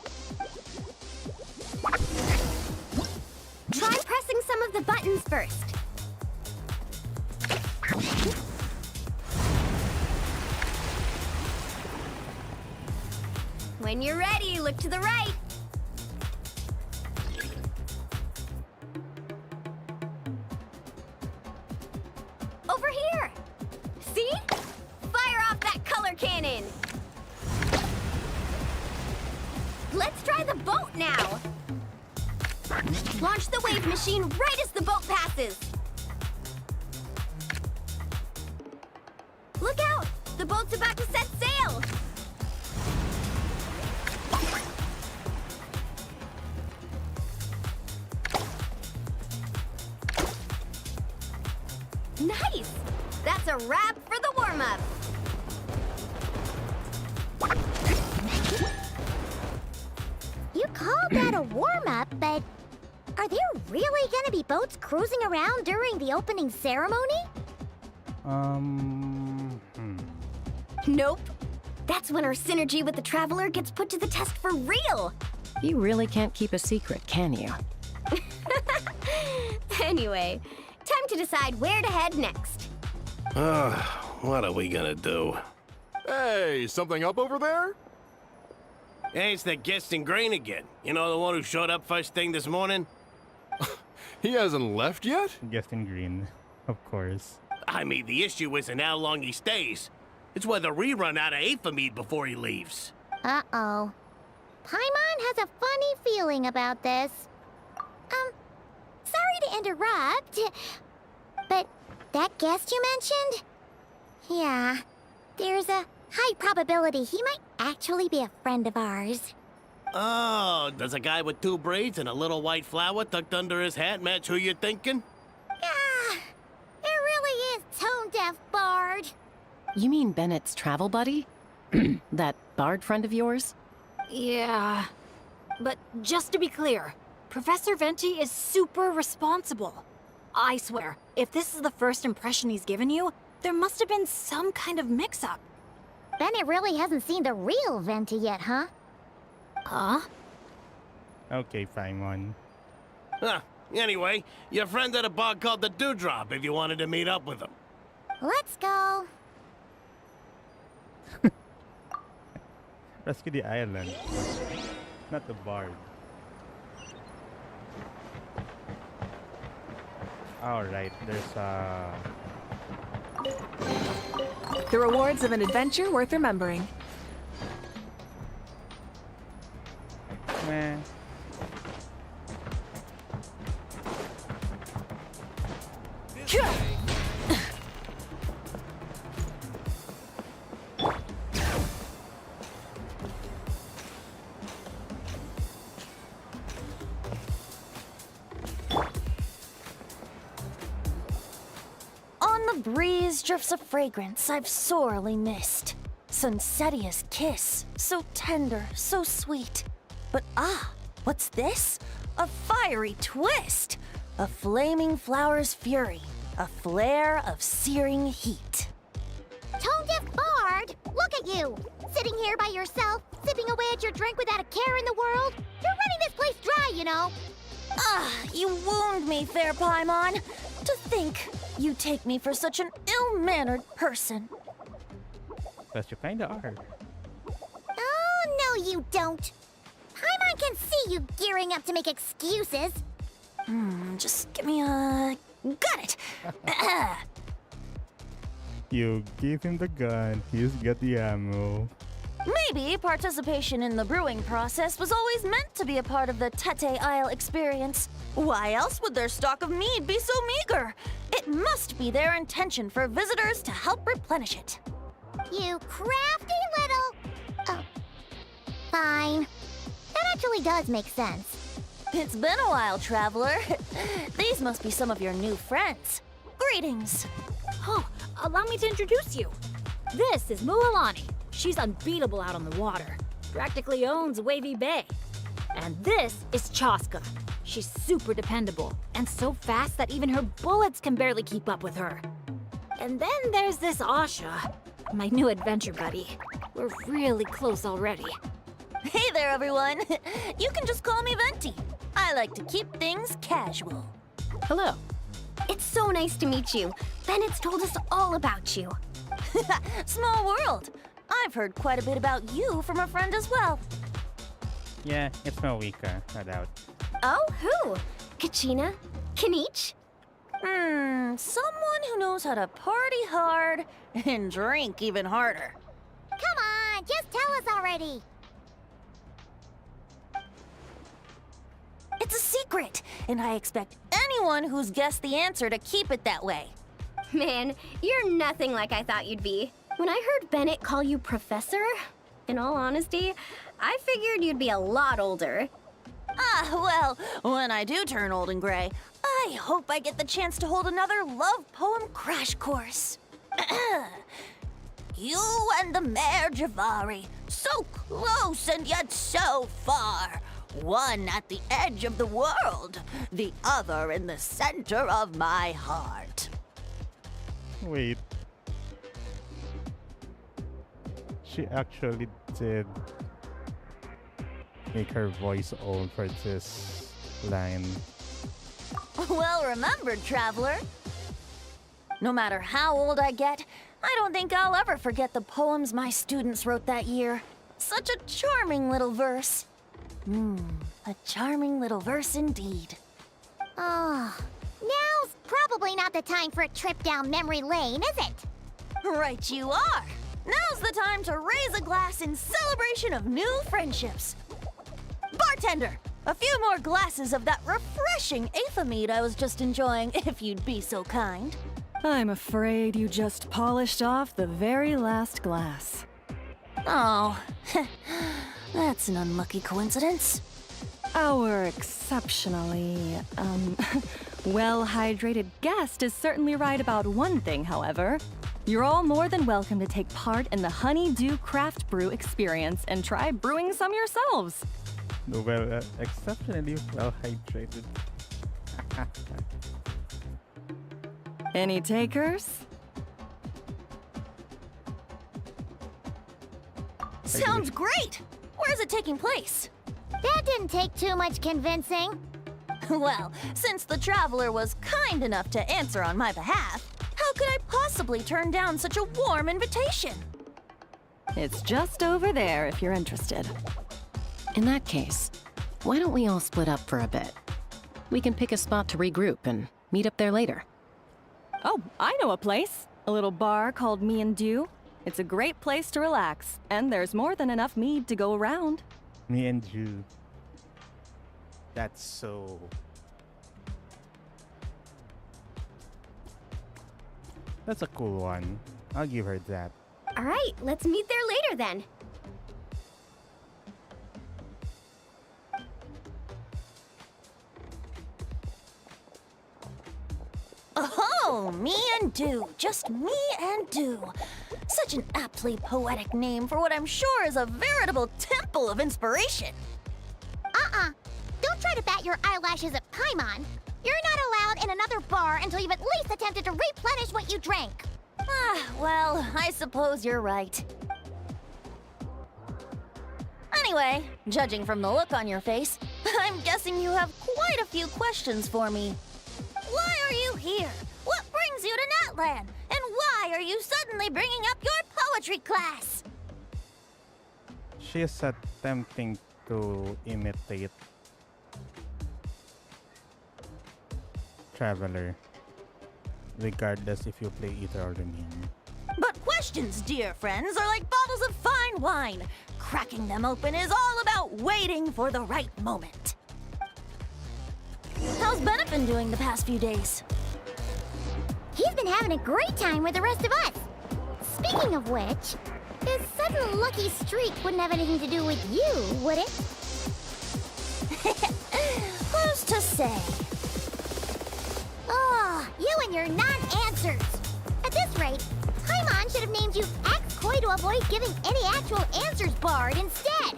Try pressing some of the buttons first. When you're ready, look to the right. Over here! See? Fire off that color cannon! Let's try the boat now! Launch the wave machine right as the boat passes! Look out! The boat's about to set sail! Nice! That's a wrap for the warm-up! You called that a warm-up, but are there really gonna be boats cruising around during the opening ceremony? Nope. That's when our synergy with the Traveler gets put to the test for real! You really can't keep a secret, can you? Anyway, time to decide where to head next. What are we gonna do? Hey, something up over there? Hey, it's that guest in green again. You know, the one who showed up first thing this morning? He hasn't left yet? Guest in green, of course. I mean, the issue isn't how long he stays. It's whether we run out of Aphamide before he leaves. Uh-oh. Paimon has a funny feeling about this. Sorry to interrupt, but that guest you mentioned? Yeah, there's a high probability he might actually be a friend of ours. Oh, does a guy with 2 braids and a little white flower tucked under his hat match who you're thinking? Ah, it really is tone-deaf Bard. You mean Bennett's travel buddy? That Bard friend of yours? Yeah. But just to be clear, Professor Venti is super responsible. I swear, if this is the first impression he's given you, there must have been some kind of mix-up. Bennett really hasn't seen the real Venti yet, huh? Huh? Okay, fine one. Huh. Anyway, your friend at a bar called the Dewdrop if you wanted to meet up with him. Let's go. Rescue the island. Not the bard. Alright, there's The rewards of an adventure worth remembering. meh. On the breeze drifts a fragrance I've sorely missed. Sunsetia's kiss, so tender, so sweet. But what's this? A fiery twist! A flaming flower's fury, a flare of searing heat. Tone-deaf Bard, look at you! Sitting here by yourself, sipping away at your drink without a care in the world. You're running this place dry, you know. You wound me, fair Paimon. To think you take me for such an ill-mannered person. Because you kinda are. Oh, no you don't. Paimon can see you gearing up to make excuses. Just give me a... Got it! You give him the gun, he's got the ammo. Maybe participation in the brewing process was always meant to be a part of the Tete Isle experience. Why else would their stock of mead be so meager? It must be their intention for visitors to help replenish it. You crafty little... Oh. Fine. That actually does make sense. It's been a while, traveler. These must be some of your new friends. Greetings. Oh, allow me to introduce you. This is Mualani. She's unbeatable out on the water. Practically owns Wavy Bay. And this is Chaska. She's super dependable and so fast that even her bullets can barely keep up with her. And then there's this Asha, my new adventure buddy. We're really close already. Hey there, everyone. You can just call me Venti. I like to keep things casual. Hello. It's so nice to meet you. Bennett's told us all about you. Small world. I've heard quite a bit about you from a friend as well. Yeah, it's Mawika, no doubt. Oh, who? Kachina? Kanich? Someone who knows how to party hard and drink even harder. Come on, just tell us already. It's a secret, and I expect anyone who's guessed the answer to keep it that way. Man, you're nothing like I thought you'd be. When I heard Bennett call you Professor, in all honesty, I figured you'd be a lot older. Well, when I do turn old and gray, I hope I get the chance to hold another love poem crash course. You and the Mare Javari, so close and yet so far. One at the edge of the world, the other in the center of my heart. Wait. She actually did make her voice own for this line. Well remembered, traveler. No matter how old I get, I don't think I'll ever forget the poems my students wrote that year. Such a charming little verse. A charming little verse indeed. Oh, now's probably not the time for a trip down memory lane, is it? Right you are. Now's the time to raise a glass in celebration of new friendships. Bartender, a few more glasses of that refreshing Aether mead I was just enjoying, if you'd be so kind. I'm afraid you just polished off the very last glass. Oh, that's an unlucky coincidence. Our exceptionally, well-hydrated guest is certainly right about one thing, however. You're all more than welcome to take part in the Honeydew Craft Brew experience and try brewing some yourselves. Well, exceptionally well hydrated. Any takers? Sounds great! Where's it taking place? That didn't take too much convincing. Well, since the traveler was kind enough to answer on my behalf, how could I possibly turn down such a warm invitation? It's just over there if you're interested. In that case, why don't we all split up for a bit? We can pick a spot to regroup and meet up there later. Oh, I know a place. A little bar called Me and Dew. It's a great place to relax, and there's more than enough mead to go around. Me and you. That's so... That's a cool one. I'll give her that. All right, let's meet there later then. Oh, Me and Dew. Just Me and Dew. Such an aptly poetic name for what I'm sure is a veritable temple of inspiration. Don't try to bat your eyelashes at Paimon. You're not allowed in another bar until you've at least attempted to replenish what you drank. Well, I suppose you're right. Anyway, judging from the look on your face, I'm guessing you have quite a few questions for me. Why are you here? What brings you to Natlan? And why are you suddenly bringing up your poetry class? She is attempting to imitate Traveler, regardless if you play Ether or Dominion. But Questions, dear friends, are like bottles of fine wine. Cracking them open is all about waiting for the right moment. How's Bennett been doing the past few days? He's been having a great time with the rest of us. Speaking of which, his sudden lucky streak wouldn't have anything to do with you, would it? Who's to say? Oh, you and your non-answers. At this rate, Paimon should have named you Act Coy to avoid giving any actual answers barred instead.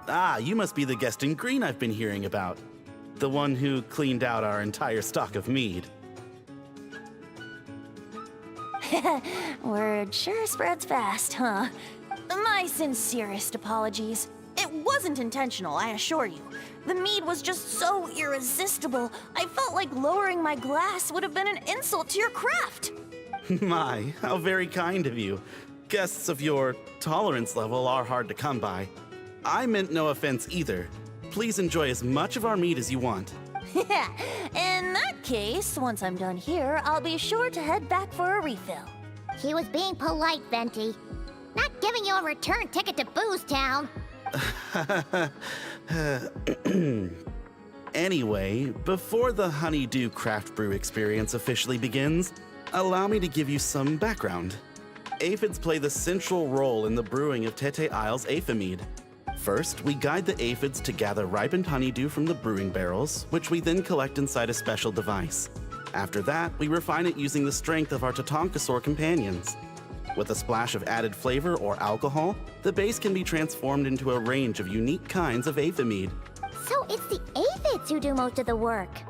Ah, you must be the guest in green I've been hearing about. The one who cleaned out our entire stock of mead. Word sure spreads fast, huh? My sincerest apologies. It wasn't intentional, I assure you. The mead was just so irresistible, I felt like lowering my glass would have been an insult to your craft. My, how very kind of you. Guests of your tolerance level are hard to come by. I meant no offense either. Please enjoy as much of our mead as you want. In that case, once I'm done here, I'll be sure to head back for a refill. He was being polite, Venti. Not giving you a return ticket to Booze Town. Anyway, before the Honeydew Craft Brew experience officially begins, allow me to give you some background. Aphids play the central role in the brewing of Tete Isle's Aphid. First, we guide the aphids to gather ripened honeydew from the brewing barrels, which we then collect inside a special device. After that, we refine it using the strength of our Tatankasaur companions. With a splash of added flavor or alcohol, the base can be transformed into a range of unique kinds of aphid. So it's the aphids who do most of the work.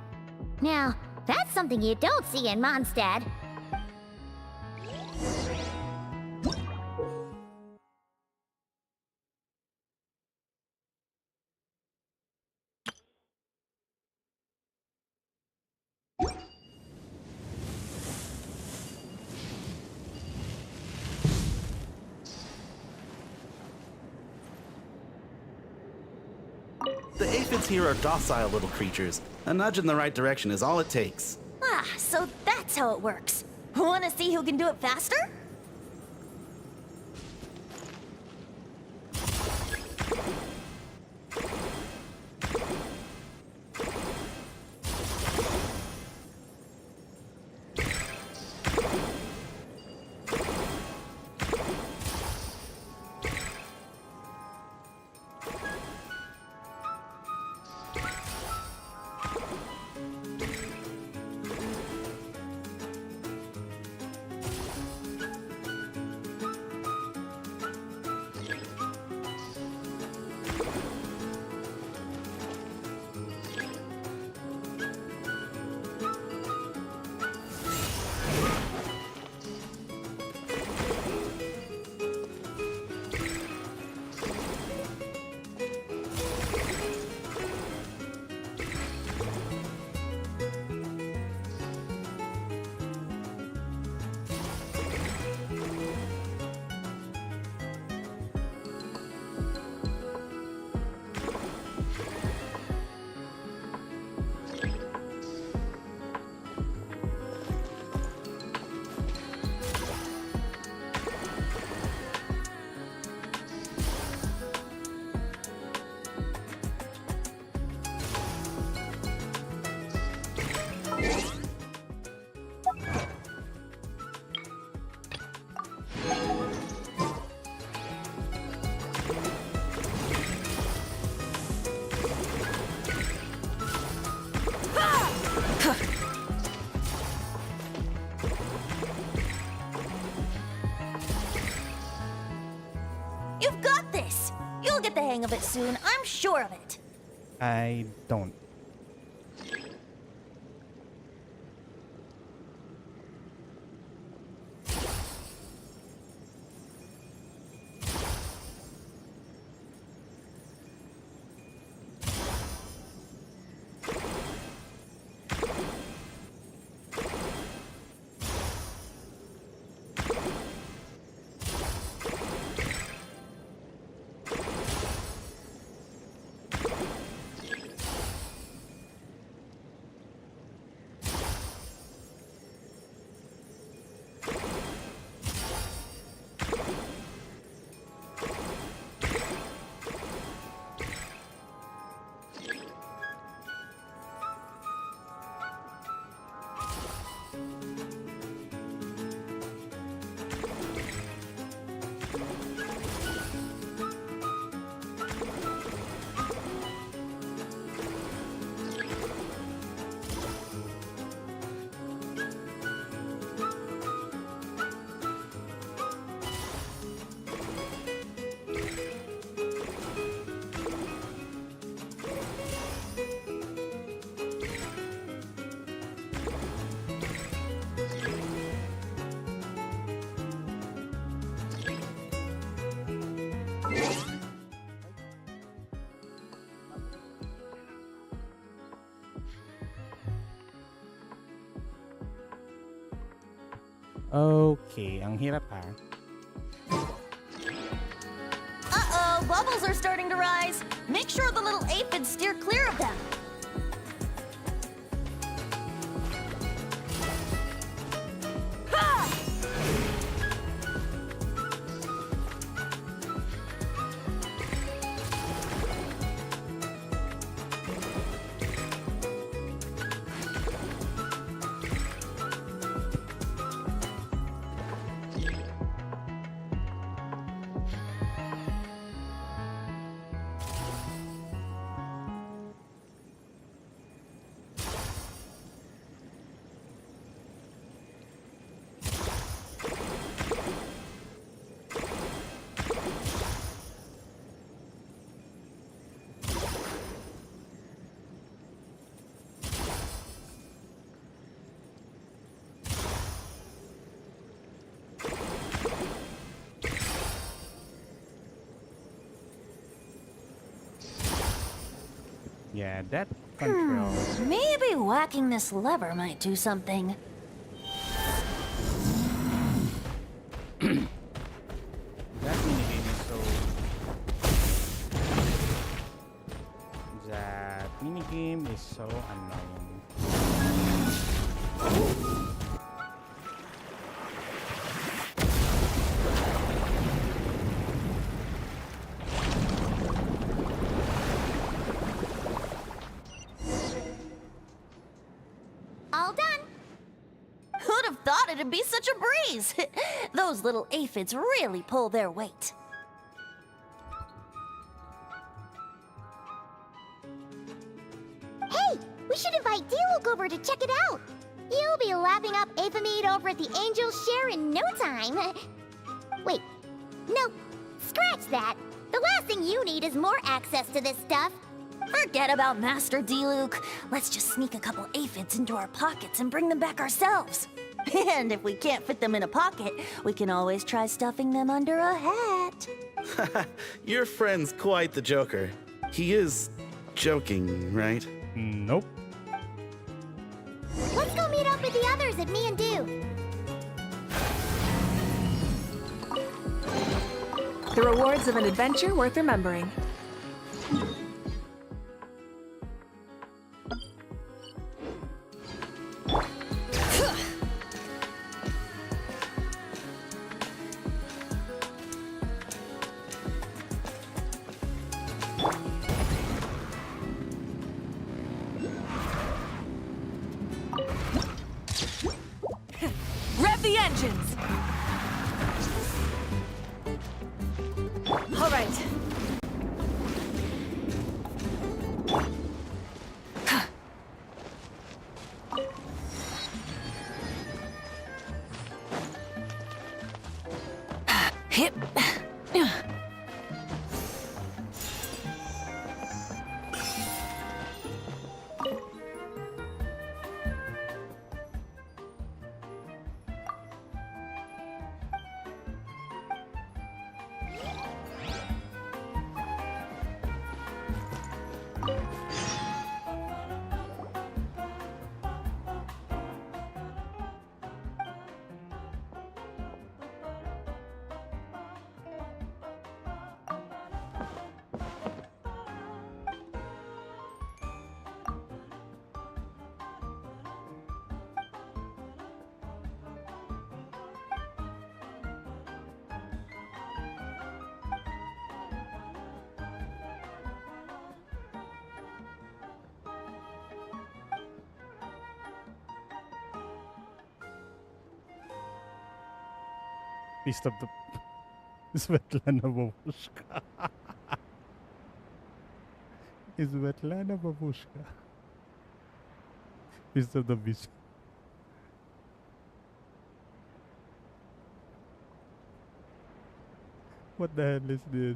Now, that's something you don't see in Mondstadt. The aphids here are docile little creatures. A nudge in the right direction is all it takes. Ah, so that's how it works. Wanna see who can do it faster? You've got this! You'll get the hang of it soon, I'm sure of it. I don't. Okay, ang hirap ah. Uh-oh, bubbles are starting to rise. Make sure the little aphids steer clear of them. Ha! Yeah, that control. Maybe whacking this lever might do something. That minigame is so... That minigame is so annoying. All done. Who'd have thought it'd be such a breeze? Those little aphids really pull their weight. Hey, we should invite Diluc over to check it out. You'll be lapping up aphid over at the Angel's Share in no time. Wait, no, scratch that. The last thing you need is more access to this stuff. Forget about Master Diluc. Let's just sneak a couple aphids into our pockets and bring them back ourselves. And if we can't fit them in a pocket, we can always try stuffing them under a hat. Your friend's quite the joker. He is joking, right? Nope. Let's go meet up with the others at Me and Do. The rewards of an adventure worth remembering. Rev the engines! All right. Hip. Beast of the... Svetlana Babushka. Svetlana Babushka. Beast of the Beast. What the hell is this?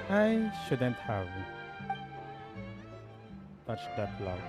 I shouldn't have touched that block.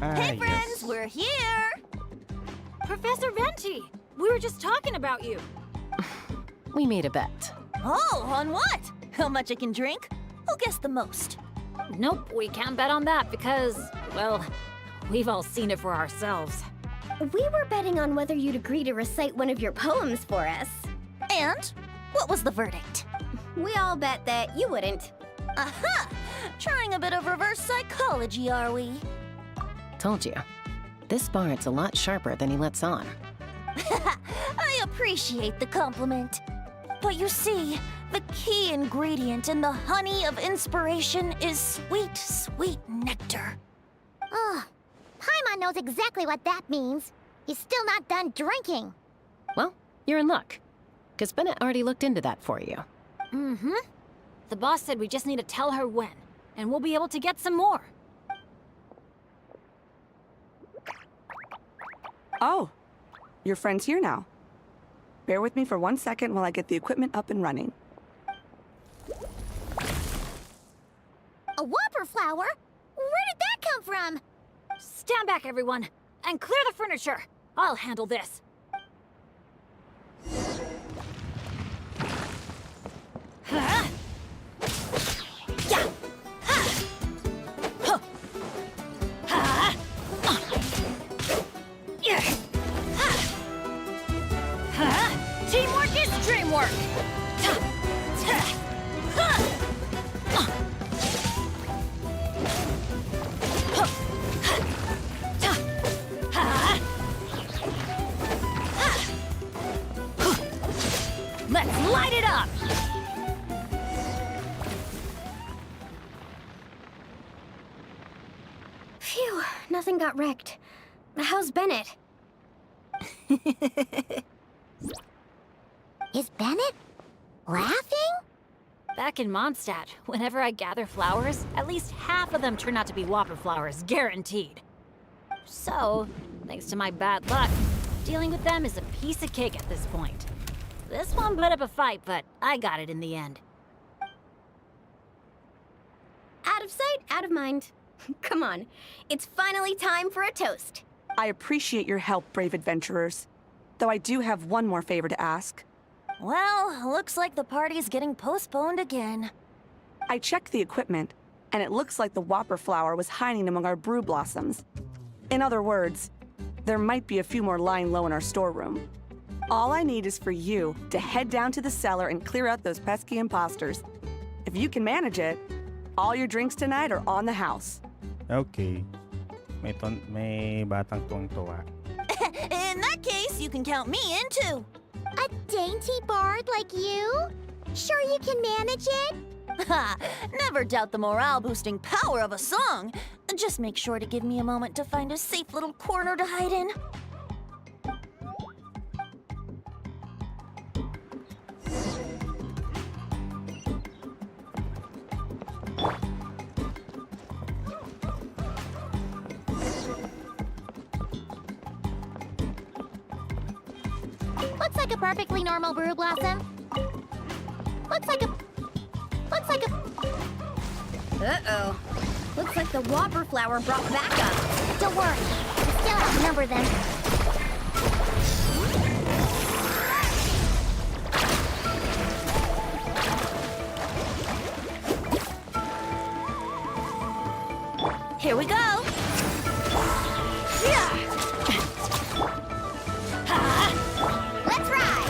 Hey, friends, we're here! Professor Venti, we were just talking about you. We made a bet. Oh, on what? How much I can drink? Who guessed the most? Nope, we can't bet on that because, well, we've all seen it for ourselves. We were betting on whether you'd agree to recite one of your poems for us. And? What was the verdict? We all bet that you wouldn't. Aha! Trying a bit of reverse psychology, are we? Told you. This Bard's a lot sharper than he lets on. I appreciate the compliment. But you see, the key ingredient in the honey of inspiration is sweet, sweet nectar. Oh, Paimon knows exactly what that means. He's still not done drinking. Well, you're in luck. Because Bennett already looked into that for you. Mm-hmm. The boss said we just need to tell her when, and we'll be able to get some more. Oh, your friend's here now. Bear with me for 1 second while I get the equipment up and running. A whopper flower? Where did that come from? Stand back, everyone, and clear the furniture. I'll handle this. Huh? Yeah. Ha. Huh. Ha. Yeah. Ha. Ha. Teamwork is dreamwork. Ta. Ta. Ha. Let's light it up! Phew, nothing got wrecked. How's Bennett? Is Bennett laughing? Back in Mondstadt, whenever I gather flowers, at least half of them turn out to be whopper flowers, guaranteed. So, thanks to my bad luck, dealing with them is a piece of cake at this point. This one put up a fight, but I got it in the end. Out of sight, out of mind. Come on, it's finally time for a toast. I appreciate your help, brave adventurers. Though I do have one more favor to ask. Well, looks like the party's getting postponed again. I checked the equipment, and it looks like the whopper flower was hiding among our brew blossoms. In other words, there might be a few more lying low in our storeroom. All I need is for you to head down to the cellar and clear out those pesky imposters. If you can manage it, all your drinks tonight are on the house. Okay. May batang tuwang-tuwa. In that case, you can count me in too. A dainty bard like you? Sure you can manage it? Ha! Never doubt the morale-boosting power of a song. Just make sure to give me a moment to find a safe little corner to hide in. like a perfectly normal brew blossom. Looks like a... Uh-oh. Looks like the whopper flower brought backup. Don't worry, we still outnumber them. Here we go. Let's ride!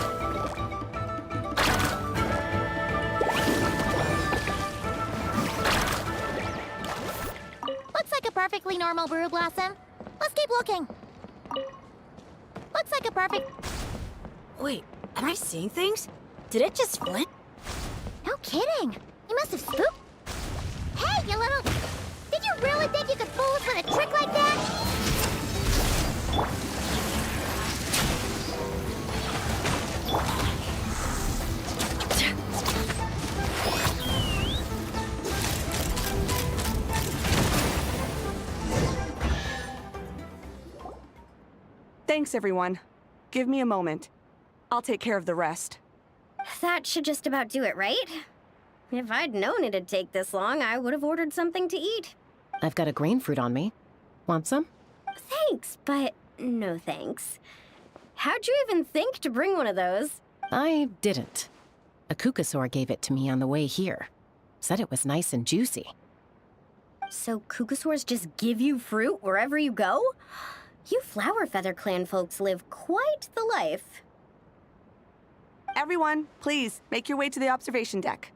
Looks like a perfectly normal brew blossom. Let's keep looking. Looks like a perfect... Wait, am I seeing things? Did it just flint? No kidding. You must have spooked... Hey, you little... Did you really think you could fool us with a trick like that? Thanks, everyone. Give me a moment. I'll take care of the rest. That should just about do it, right? If I'd known it'd take this long, I would have ordered something to eat. I've got a grain fruit on me. Want some? Thanks, but no thanks. How'd you even think to bring one of those? I didn't. A Kukasaur gave it to me on the way here. Said it was nice and juicy. So Kukasaurs just give you fruit wherever you go? You Flower Feather Clan folks live quite the life. Everyone, please, make your way to the observation deck.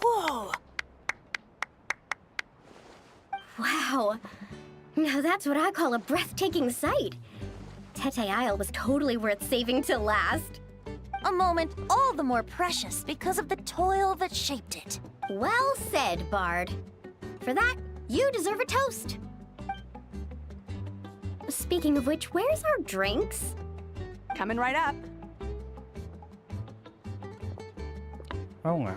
Whoa! Wow. Now that's what I call a breathtaking sight. Tete Isle was totally worth saving till last. A moment all the more precious because of the toil that shaped it. Well said, Bard. For that, you deserve a toast. Speaking of which, where's our drinks? Coming right up. Oo nga.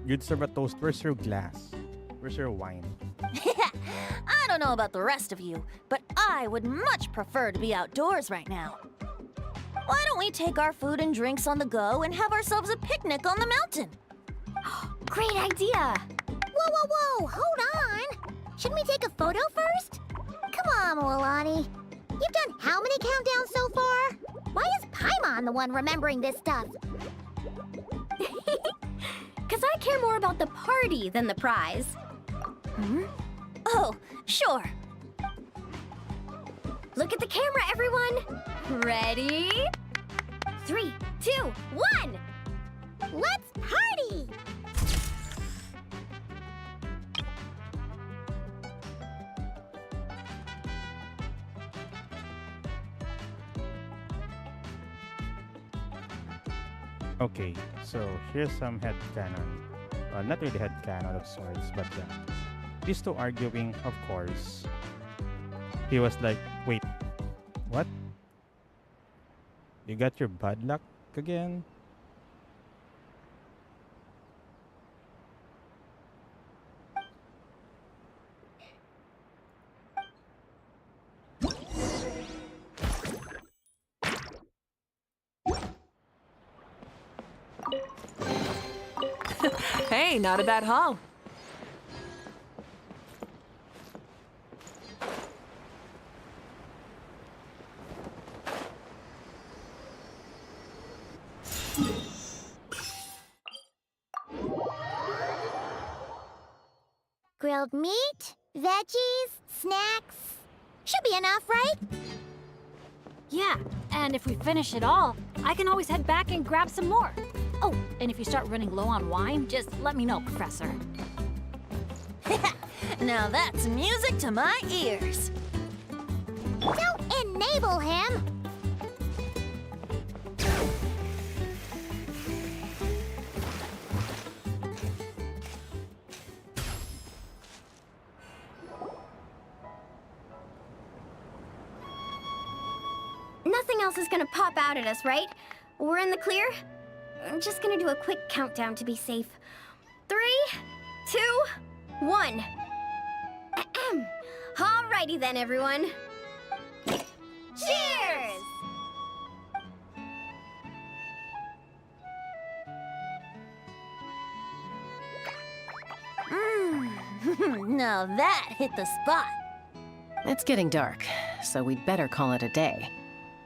You'd serve a toast. Where's your glass? Where's your wine? I don't know about the rest of you, but I would much prefer to be outdoors right now. Why don't we take our food and drinks on the go and have ourselves a picnic on the mountain? Great idea! Whoa, whoa, whoa! Hold on! Shouldn't we take a photo first? Come on, Moalani. You've done how many countdowns so far? Why is Paimon the one remembering this stuff? Because I care more about the party than the prize. Hmm? Oh, sure. Look at the camera, everyone! Ready? 3, 2, 1! Let's party! Okay, so here's some headcanon. Not really headcanon of sorts, but these two arguing, of course. He was like, wait, what? You got your bad luck again? Hey, not a bad haul. Grilled meat, veggies, snacks. Should be enough, right? Yeah, and if we finish it all, I can always head back and grab some more. Oh, and if you start running low on wine, just let me know, Professor. Now that's music to my ears. Don't enable him! Nothing else is gonna pop out at us, right? We're in the clear? I'm just gonna do a quick countdown to be safe. 3, 2, 1. Alrighty then, everyone. Cheers! Now that hit the spot. It's getting dark, so we'd better call it a day.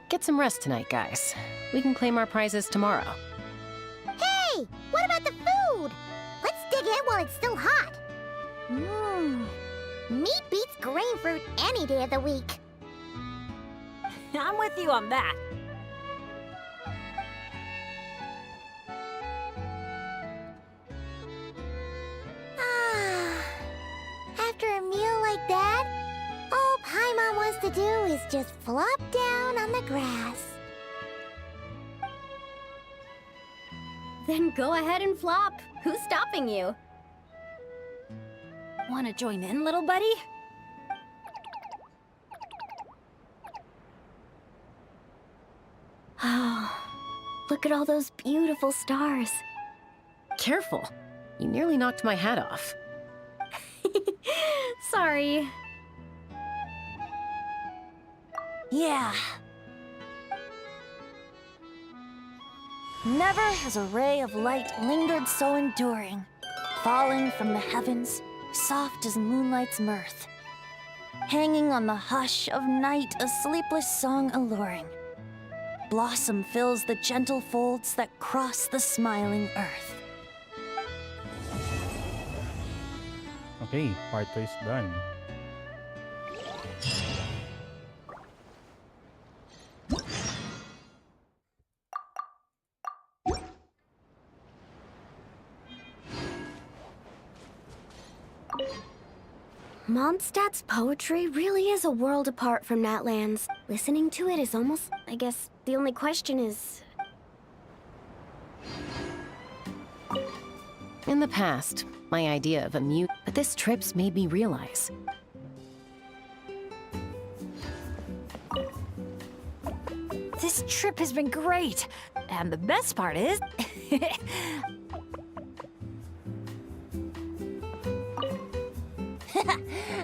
Get some rest tonight, guys. We can claim our prizes tomorrow. Hey, what about the food? Let's dig in while it's still hot. Meat beats grain fruit any day of the week. I'm with you on that. After a meal like that, all Paimon wants to do is just flop down on the grass. Then go ahead and flop. Who's stopping you? Wanna join in, little buddy? Oh, look at all those beautiful stars. Careful. You nearly knocked my hat off. Sorry. Yeah. Never has a ray of light lingered so enduring, falling from the heavens, soft as moonlight's mirth, hanging on the hush of night, a sleepless song alluring. Blossom fills the gentle folds that cross the smiling earth. Okay, part 2 is done. Mondstadt's poetry really is a world apart from Natlan's. Listening to it is almost, I guess, the only question is... In the past, my idea of a mute, but this trip's made me realize. This trip has been great. And the best part is...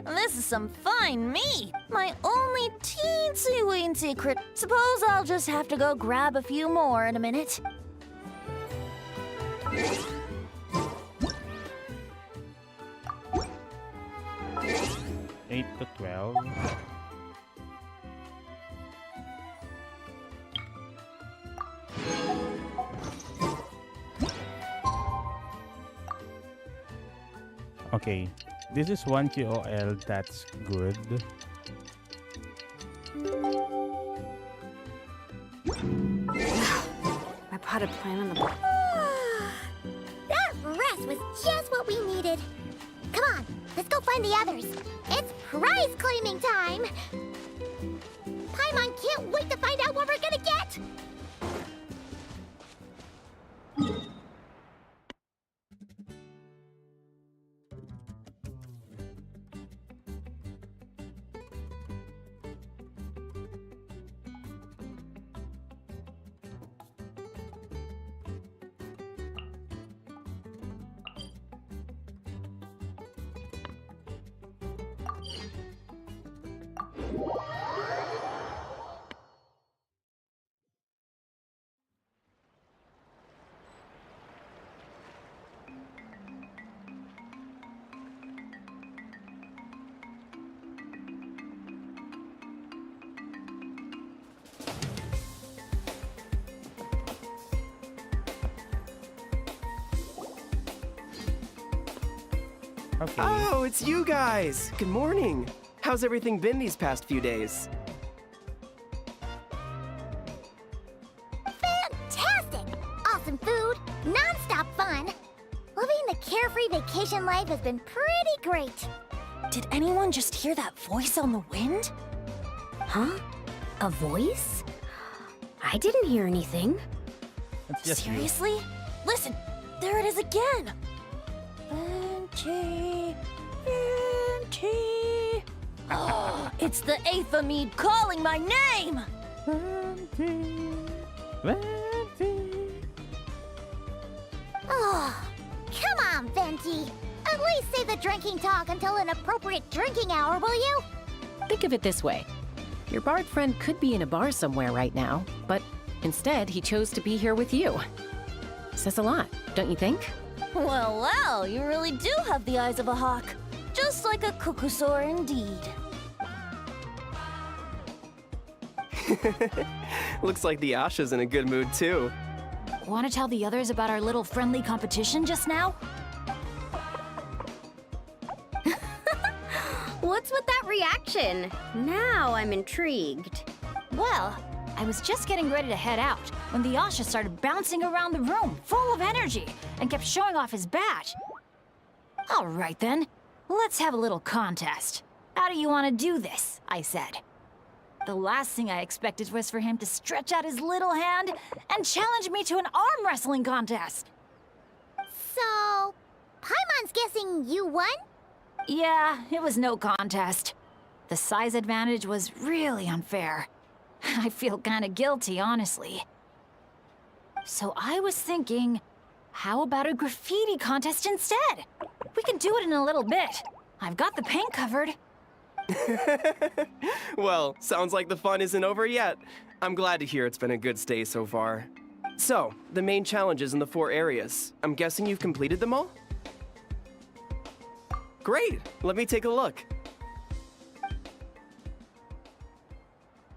This is some fine meat. My only teensy-weeny secret. Suppose I'll just have to go grab a few more in a minute. 8 to 12. Okay, this is 1 QOL, that's good. I potted plant on the... That rest was just what we needed. Come on, let's go find the others. It's prize claiming time. Paimon can't wait to find out what we're gonna get. Okay. Oh, it's you guys! Good morning! How's everything been these past few days? Fantastic! Awesome food, non-stop fun. Living the carefree vacation life has been pretty great. Did anyone just hear that voice on the wind? Huh? A voice? I didn't hear anything. It's just you. Seriously? Listen, there it is again! Venti, Venti. Oh, it's the Aethamede calling my name! Venti. Venti. Oh, come on, Venti. At least say the drinking talk until an appropriate drinking hour, will you? Think of it this way. Your bard friend could be in a bar somewhere right now, but instead he chose to be here with you. Says a lot, don't you think? Well, well, you really do have the eyes of a hawk. Just like a cuckoosaur indeed. Looks like the Asha's in a good mood too. Want to tell the others about our little friendly competition just now? What's with that reaction? Now I'm intrigued. Well, I was just getting ready to head out when the Asha started bouncing around the room, full of energy, and kept showing off his badge. All right then, let's have a little contest. How do you want to do this? I said. The last thing I expected was for him to stretch out his little hand and challenge me to an arm wrestling contest. So, Paimon's guessing you won? Yeah, it was no contest. The size advantage was really unfair. I feel kinda guilty, honestly. So I was thinking, how about a graffiti contest instead? We can do it in a little bit. I've got the paint covered. Well, sounds like the fun isn't over yet. I'm glad to hear it's been a good stay so far. So, the main challenges in the 4 areas. I'm guessing you've completed them all? Great! Let me take a look.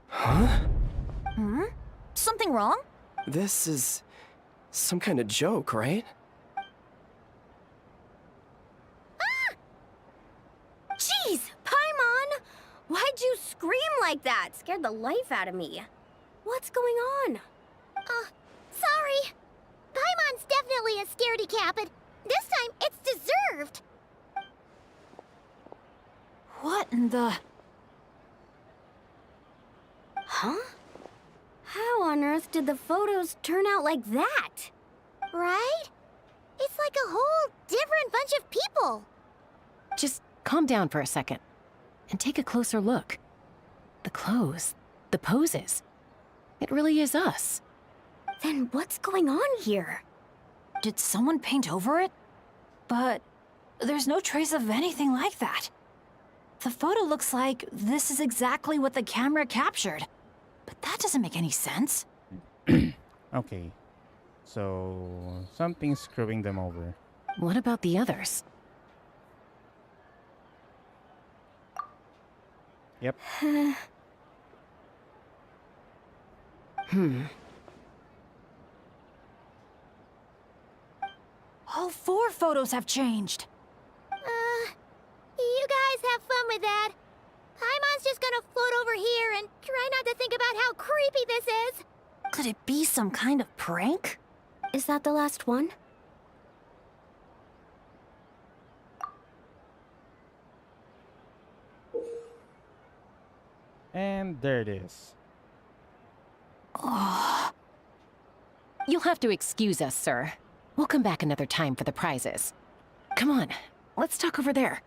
Huh? Hmm? Something wrong? This is some kind of joke, right? Jeez, Paimon! Why'd you scream like that? Scared the life out of me. What's going on? Sorry. Paimon's definitely a scaredy cat, but this time it's deserved. What in the... Huh? How on earth did the photos turn out like that? Right? It's like a whole different bunch of people. Just calm down for a second and take a closer look. The clothes, the poses. It really is us. Then what's going on here? Did someone paint over it? But there's no trace of anything like that. The photo looks like this is exactly what the camera captured. But that doesn't make any sense. Okay. So, something's screwing them over. What about the others? Yep. All 4 photos have changed. You guys have fun with that. Paimon's just gonna float over here and try not to think about how creepy this is. Could it be some kind of prank? Is that the last one? And there it is. You'll have to excuse us, sir. We'll come back another time for the prizes. Come on, let's talk over there.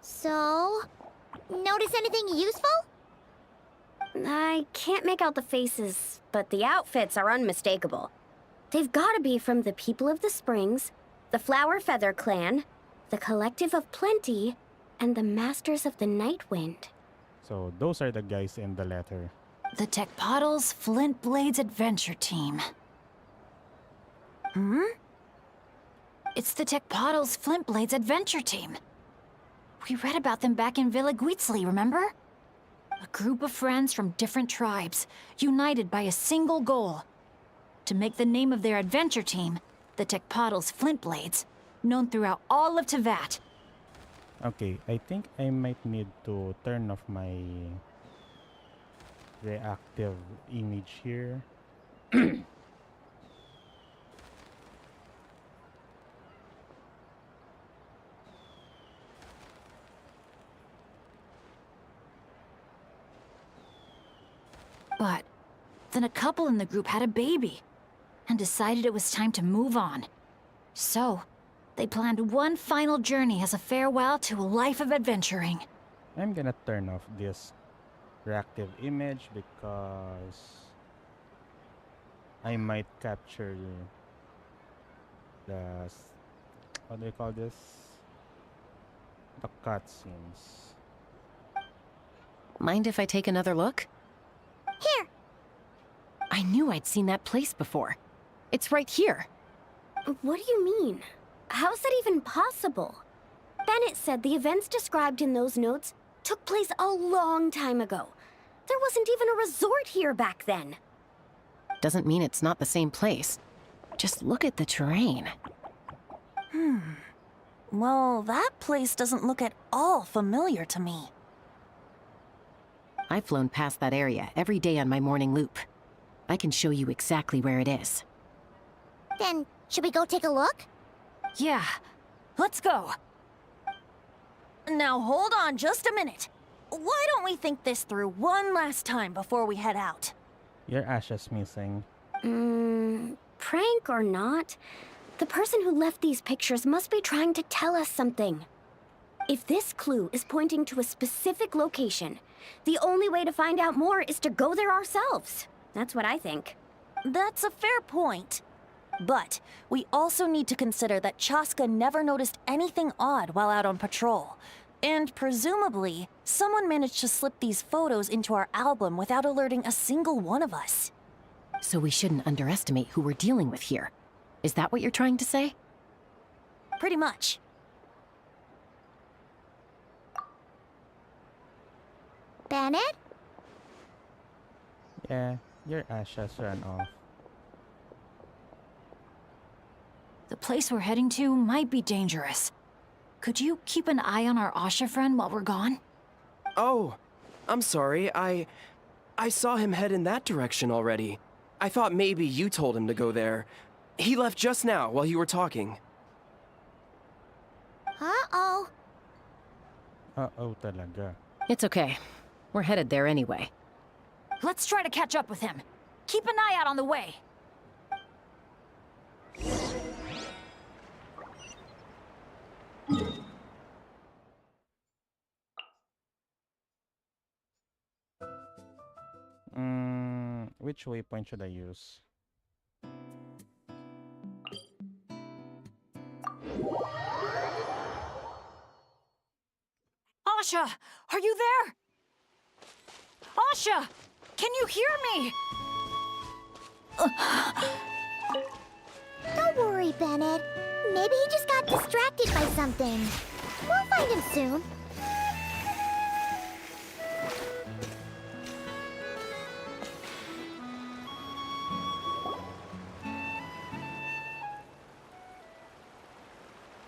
So, notice anything useful? I can't make out the faces, but the outfits are unmistakable. They've gotta be from the People of the Springs, the Flower Feather Clan, the Collective of Plenty, and the Masters of the Night Wind. So, those are the guys in the letter. The Tecpotls Flint Blades Adventure Team. Hmm? It's the Tecpotls Flint Blades Adventure Team. We read about them back in Villa Guitzli, remember? A group of friends from different tribes, united by a single goal. To make the name of their adventure team, the Tecpotls Flint Blades, known throughout all of Tevat. Okay, I think I might need to turn off my reactive image here. But then a couple in the group had a baby and decided it was time to move on. So, they planned one final journey as a farewell to a life of adventuring. I'm gonna turn off this reactive image because I might capture the what do you call this? The cutscenes. Mind if I take another look? Here. I knew I'd seen that place before. It's right here. What do you mean? How's that even possible? Bennett said the events described in those notes took place a long time ago. There wasn't even a resort here back then. Doesn't mean it's not the same place. Just look at the terrain. Well, that place doesn't look at all familiar to me. I've flown past that area every day on my morning loop. I can show you exactly where it is. Then, should we go take a look? Yeah, let's go. Now hold on just a minute. Why don't we think this through one last time before we head out? Your Asha's missing. Prank or not, the person who left these pictures must be trying to tell us something. If this clue is pointing to a specific location, the only way to find out more is to go there ourselves. That's what I think. That's a fair point. But we also need to consider that Chaska never noticed anything odd while out on patrol. And presumably, someone managed to slip these photos into our album without alerting a single one of us. So we shouldn't underestimate who we're dealing with here. Is that what you're trying to say? Pretty much. Bennett? Yeah, your Asha's ran off. The place we're heading to might be dangerous. Could you keep an eye on our Asha friend while we're gone? Oh, I'm sorry. I saw him head in that direction already. I thought maybe you told him to go there. He left just now while you were talking. Uh-oh. Uh-oh talaga. It's okay. We're headed there anyway. Let's try to catch up with him. Keep an eye out on the way. Which waypoint should I use? Asha, are you there? Asha, can you hear me? Don't worry, Bennett. Maybe he just got distracted by something. We'll find him soon.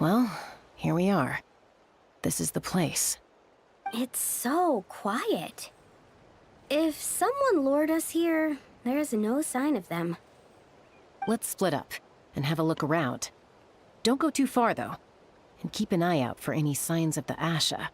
Well, here we are. This is the place. It's so quiet. If someone lured us here, there's no sign of them. Let's split up and have a look around. Don't go too far, though. And keep an eye out for any signs of the Asha.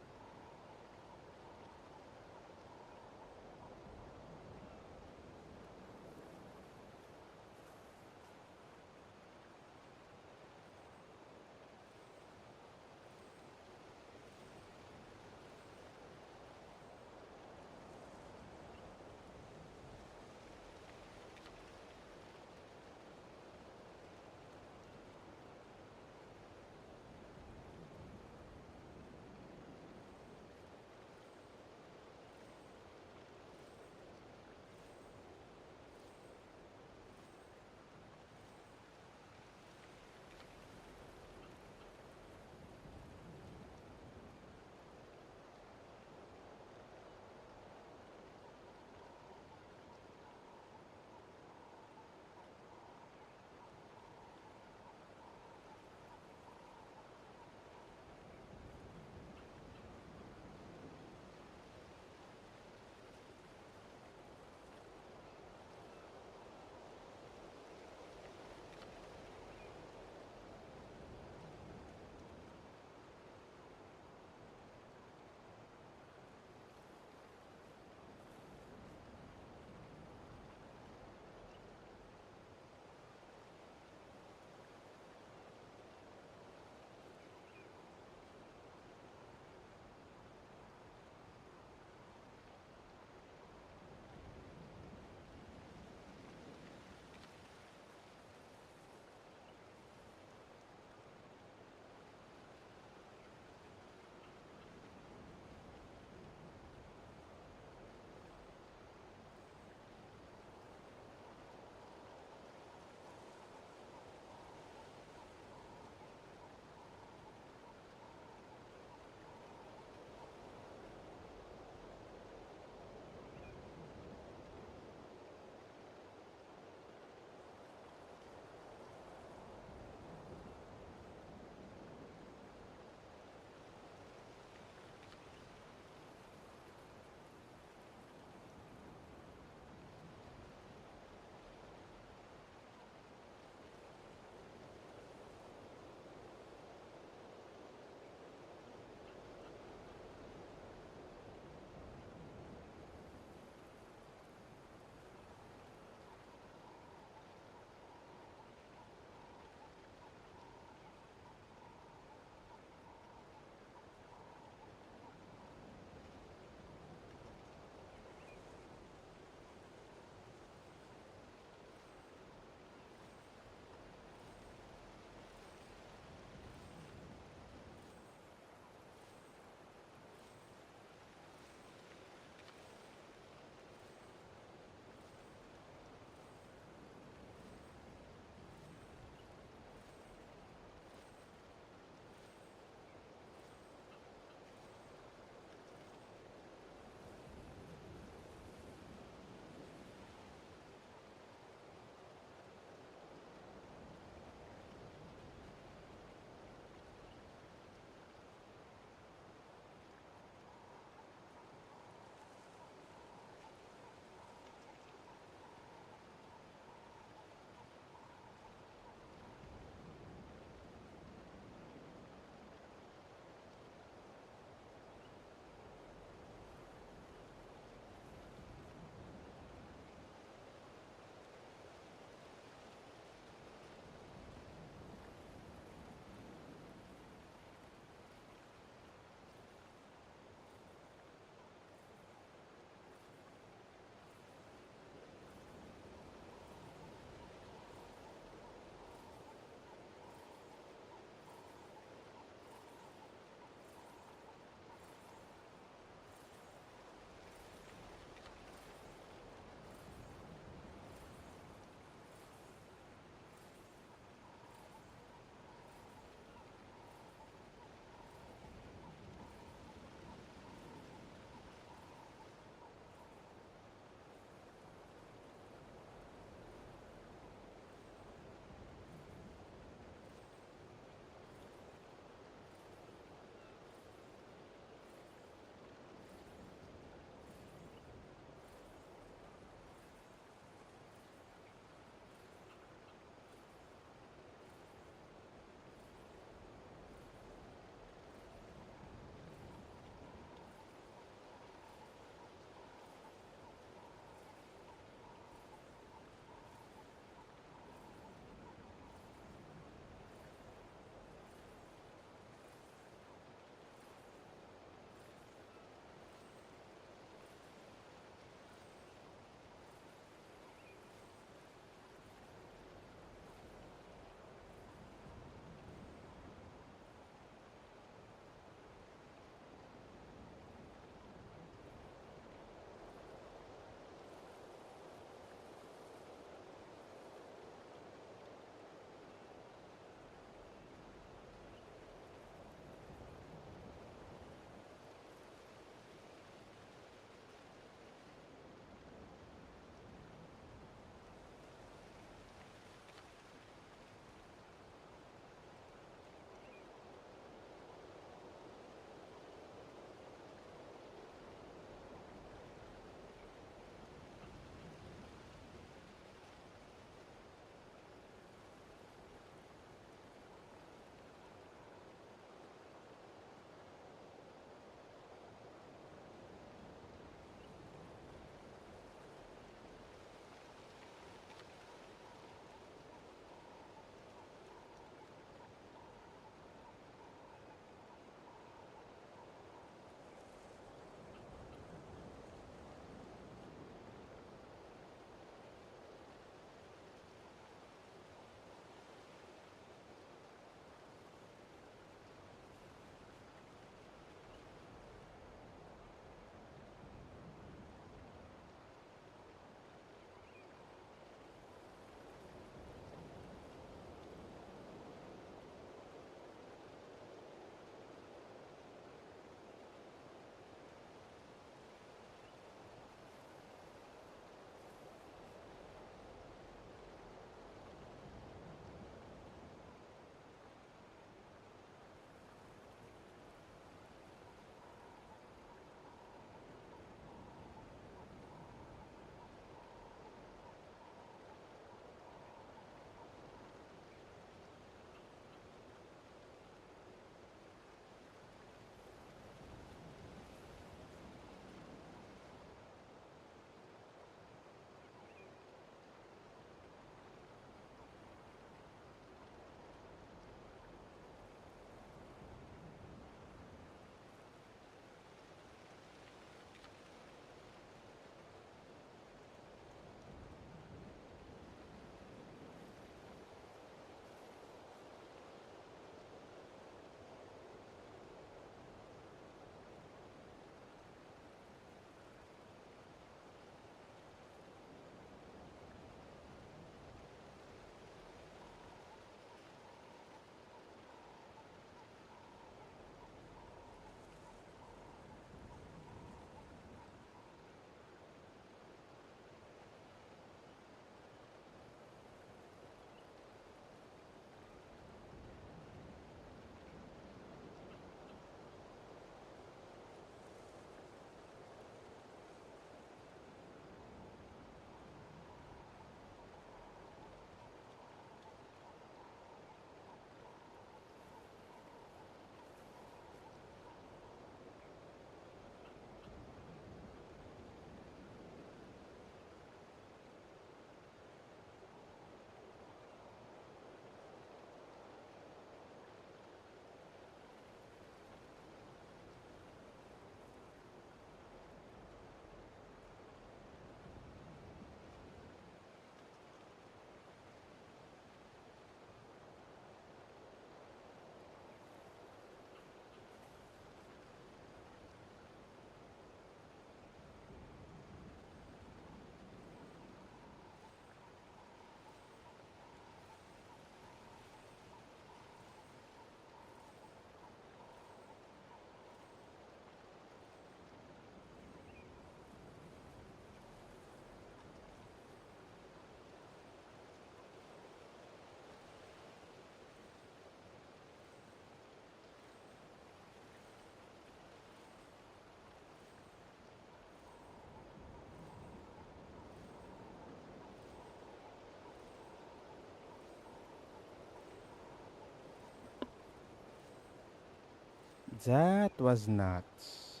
That was nuts.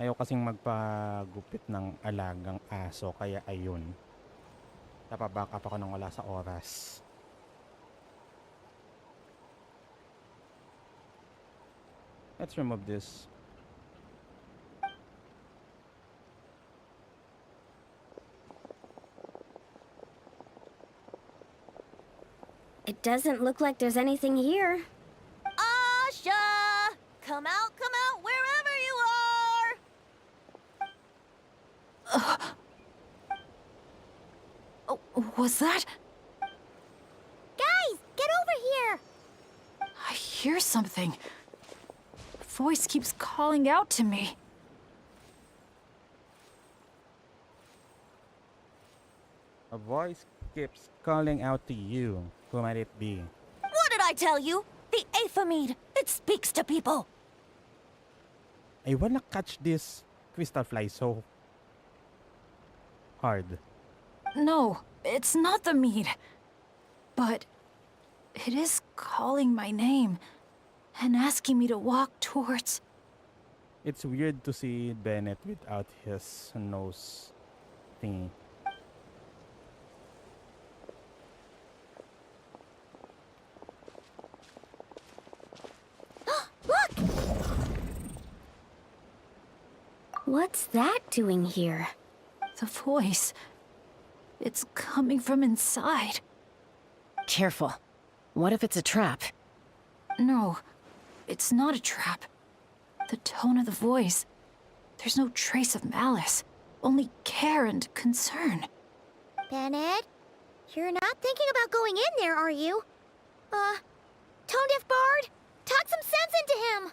Ayaw kasing magpagupit ng alagang aso, kaya ayun. Napaback up ako nang wala sa oras. Let's remove this. It doesn't look like there's anything here. Asha! Come out, wherever you are! Oh, was that? Guys, get over here! I hear something. A voice keeps calling out to me. A voice keeps calling out to you. Who might it be? What did I tell you? The Aphamid. It speaks to people. I wanna catch this crystal fly so hard. No, it's not the mead. But it is calling my name and asking me to walk towards... It's weird to see Bennett without his nose thingy. Look! What's that doing here? The voice. It's coming from inside. Careful. What if it's a trap? No, it's not a trap. The tone of the voice. There's no trace of malice. Only care and concern. Bennett, you're not thinking about going in there, are you? Tone Deaf Bard, talk some sense into him!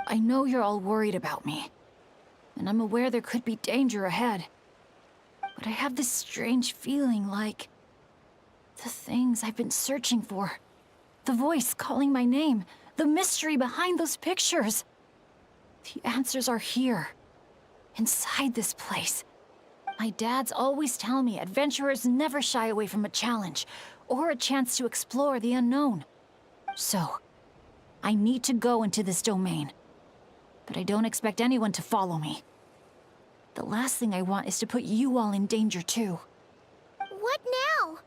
I know you're all worried about me. And I'm aware there could be danger ahead. But I have this strange feeling like... the things I've been searching for. The voice calling my name. The mystery behind those pictures. The answers are here. Inside this place. My dad's always tell me adventurers never shy away from a challenge. Or a chance to explore the unknown. So, I need to go into this domain. But I don't expect anyone to follow me. The last thing I want is to put you all in danger too. What now?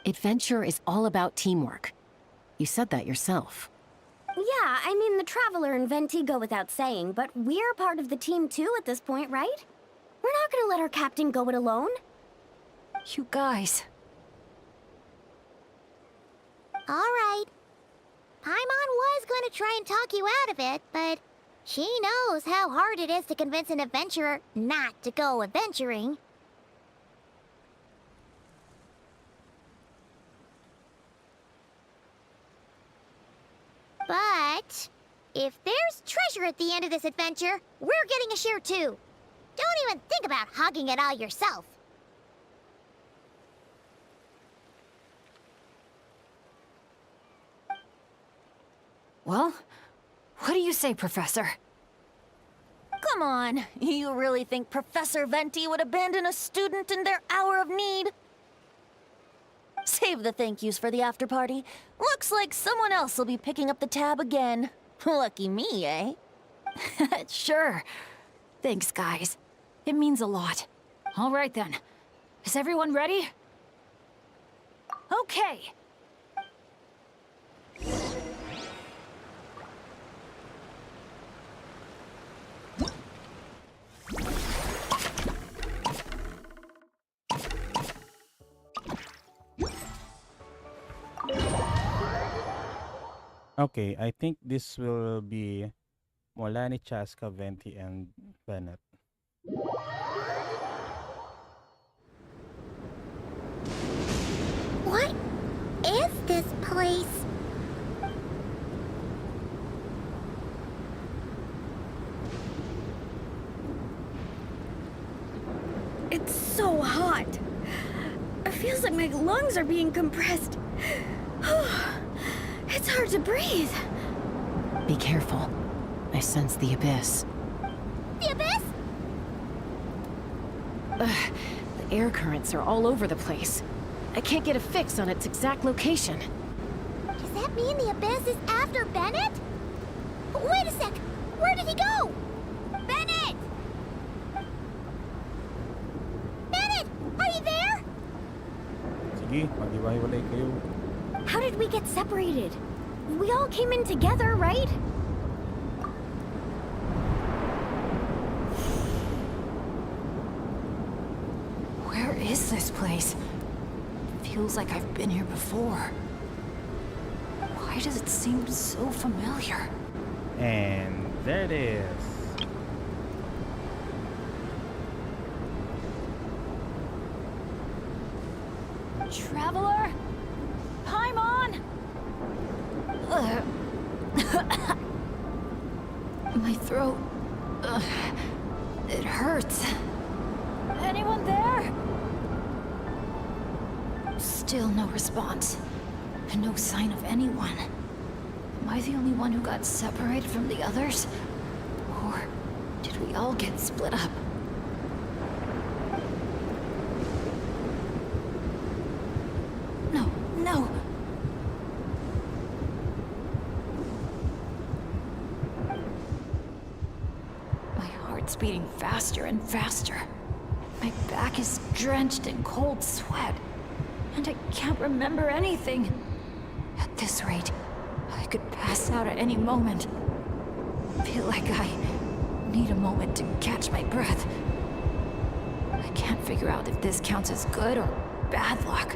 Adventure is all about teamwork. You said that yourself. Yeah, I mean, the Traveler and Venti go without saying, but we're part of the team too at this point, right? We're not gonna let our captain go it alone. You guys. Alright. Paimon was going to try and talk you out of it, but she knows how hard it is to convince an adventurer not to go adventuring. But if there's treasure at the end of this adventure, we're getting a share too. Don't even think about hogging it all yourself. Well, what do you say, Professor? Come on, you really think Professor Venti would abandon a student in their hour of need? Save the thank yous for the after party. Looks like someone else will be picking up the tab again. Lucky me, eh? Sure. Thanks, guys. It means a lot. All right, then. Is everyone ready? Okay. Okay, I think this will be Molani, Chaska, Venti, and Bennett. What is this place? It's so hot. It feels like my lungs are being compressed. It's hard to breathe. Be careful. I sense the abyss. The abyss? The air currents are all over the place. I can't get a fix on its exact location. Does that mean the Abyss is after Bennett? Wait a sec! Where did he go? Bennett! Bennett! Are you there? Sige, maghiwa-hiwalay kayo. How did we get separated? We all came in together, right? Where is this place? Feels like I've been here before. Why does it seem so familiar? And there it is. Traveler? Paimon? My throat... it hurts. Anyone there? Still no response. And no sign of anyone. Am I the only one who got separated from the others? Or did we all get split up? No, no! My heart's beating faster and faster. My back is drenched in cold sweat. And I can't remember anything. At this rate, I could pass out at any moment. Feel like I need a moment to catch my breath. I can't figure out if this counts as good or bad luck.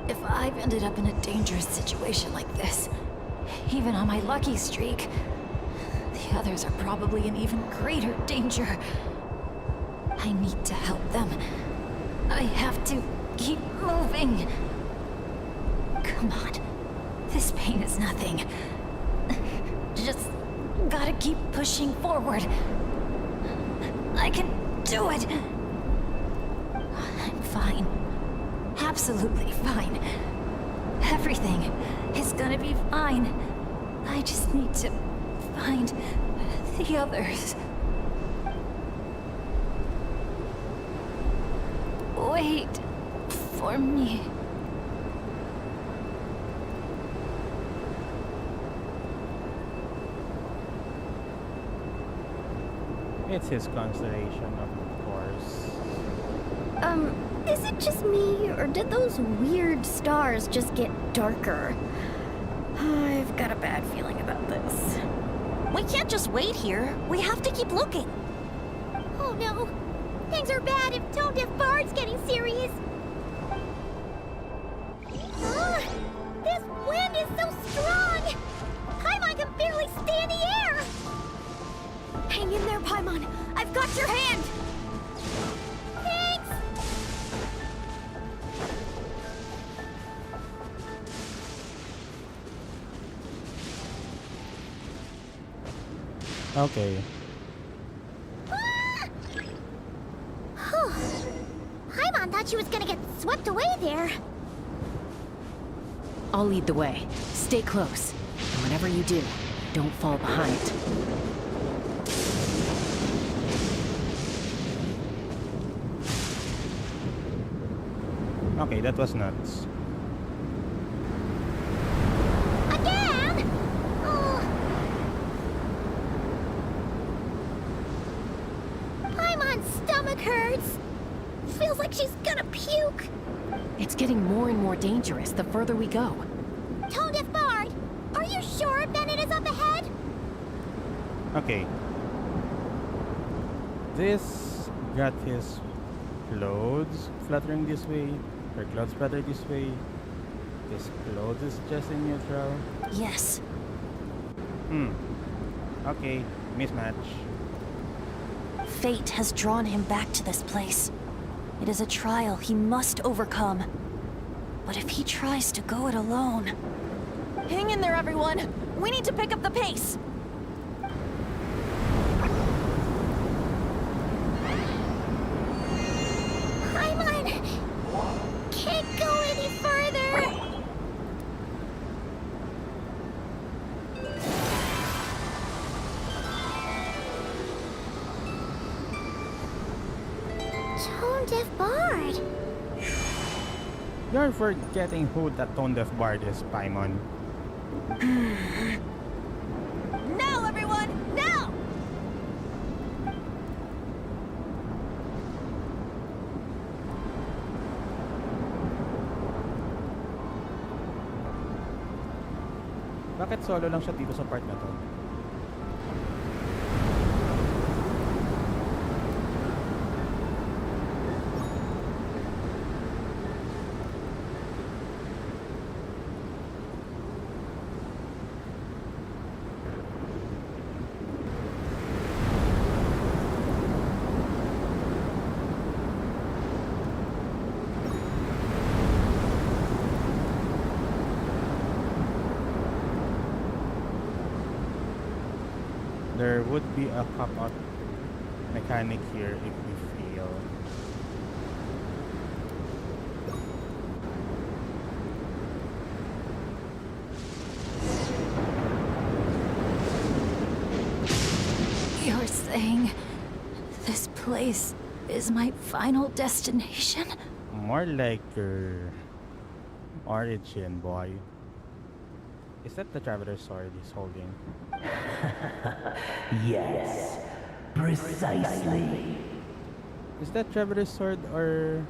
If I've ended up in a dangerous situation like this, even on my lucky streak, the others are probably in even greater danger. I need to help them. I have to keep moving. Come on. This pain is nothing. Just gotta keep pushing forward. I can do it. I'm fine. Absolutely fine. Everything is gonna be fine. I just need to find the others. Wait for me. It's his constellation, of course. Is it just me, or did those weird stars just get darker? I've got a bad feeling about this. We can't just wait here. We have to keep looking. Oh no! Things are bad if Tone Deaf Bard's getting serious. This wind is so strong! Paimon can barely stay in the air! Hang in there, Paimon. I've got your hand. Thanks! Okay. Paimon thought she was gonna get swept away there. I'll lead the way. Stay close. And whenever you do, don't fall behind. Okay, that was nuts. Again? Oh. Paimon's stomach hurts. Feels like she's gonna puke. It's getting more and more dangerous the further we go. Tone Deaf Bard, are you sure Bennett is up ahead? Okay. This got his clothes fluttering this way. Her clothes flutter this way. His clothes is just in neutral. Yes. Okay, mismatch. Fate has drawn him back to this place. It is a trial he must overcome. But if he tries to go it alone... Hang in there, everyone! We need to pick up the pace! Paimon! Can't go any further! Tone Deaf Bard! You're forgetting who that tone deaf bard is, Paimon. Now, everyone! Now! Bakit solo lang siya dito sa part na to? There would be a pop-out mechanic here if we fail. You're saying this place is my final destination? More like your origin, boy. Is that the Traveler's Sword he's holding? Yes, precisely. Is that Traveler's Sword or...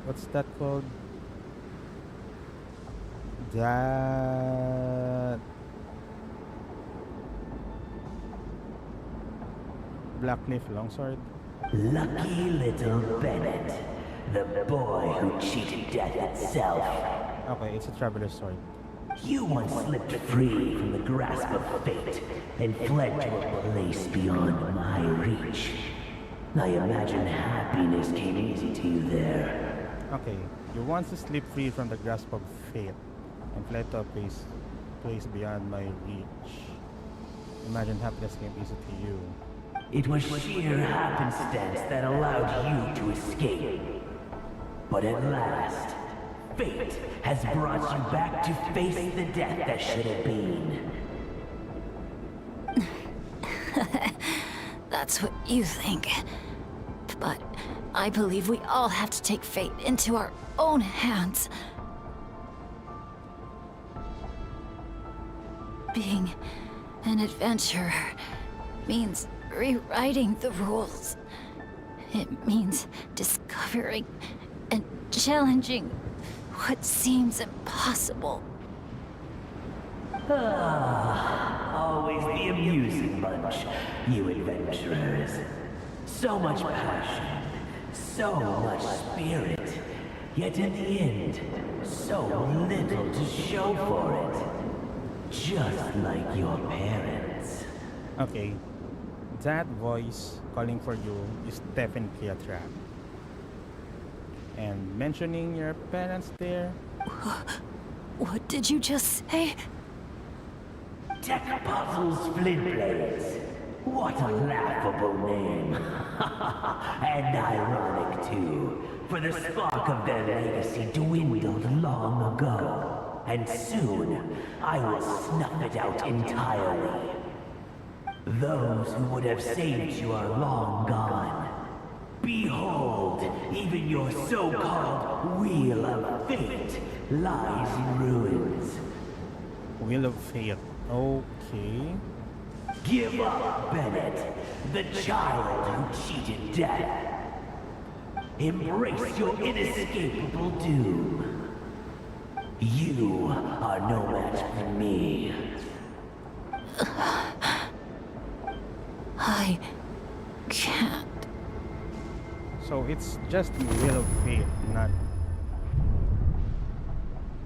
what's that called? That... Blackcliff Longsword? Lucky little Bennett, the boy who cheated death itself. Okay, it's a Traveler's Sword. You once slipped free from the grasp of fate and fled to a place beyond my reach. I imagine happiness came easy to you there. Okay, you once slipped free from the grasp of fate and fled to a place beyond my reach. Imagine happiness came easy to you. It was sheer happenstance that allowed you to escape. But at last, fate has brought you back to face the death that should have been. That's what you think. But I believe we all have to take fate into our own hands. Being an adventurer means rewriting the rules. It means discovering and challenging what seems impossible. Always the amusing bunch, you adventurers. So much passion, so much spirit, yet in the end, so little to show for it. Just like your parents. Okay, that voice calling for you is definitely a trap. And mentioning your parents there. What did you just say? Tech Puzzles Flintblades. What a laughable name. And ironic too, for the spark of their legacy dwindled long ago. And soon, I will snuff it out entirely. Those who would have saved you are long gone. Behold, even your so-called Wheel of Fate lies in ruins. Wheel of Fate. Okay. Give up, Bennett, the child who cheated death. Embrace your inescapable doom. You are no match for me. I can't. So it's just the Wheel of Fate, not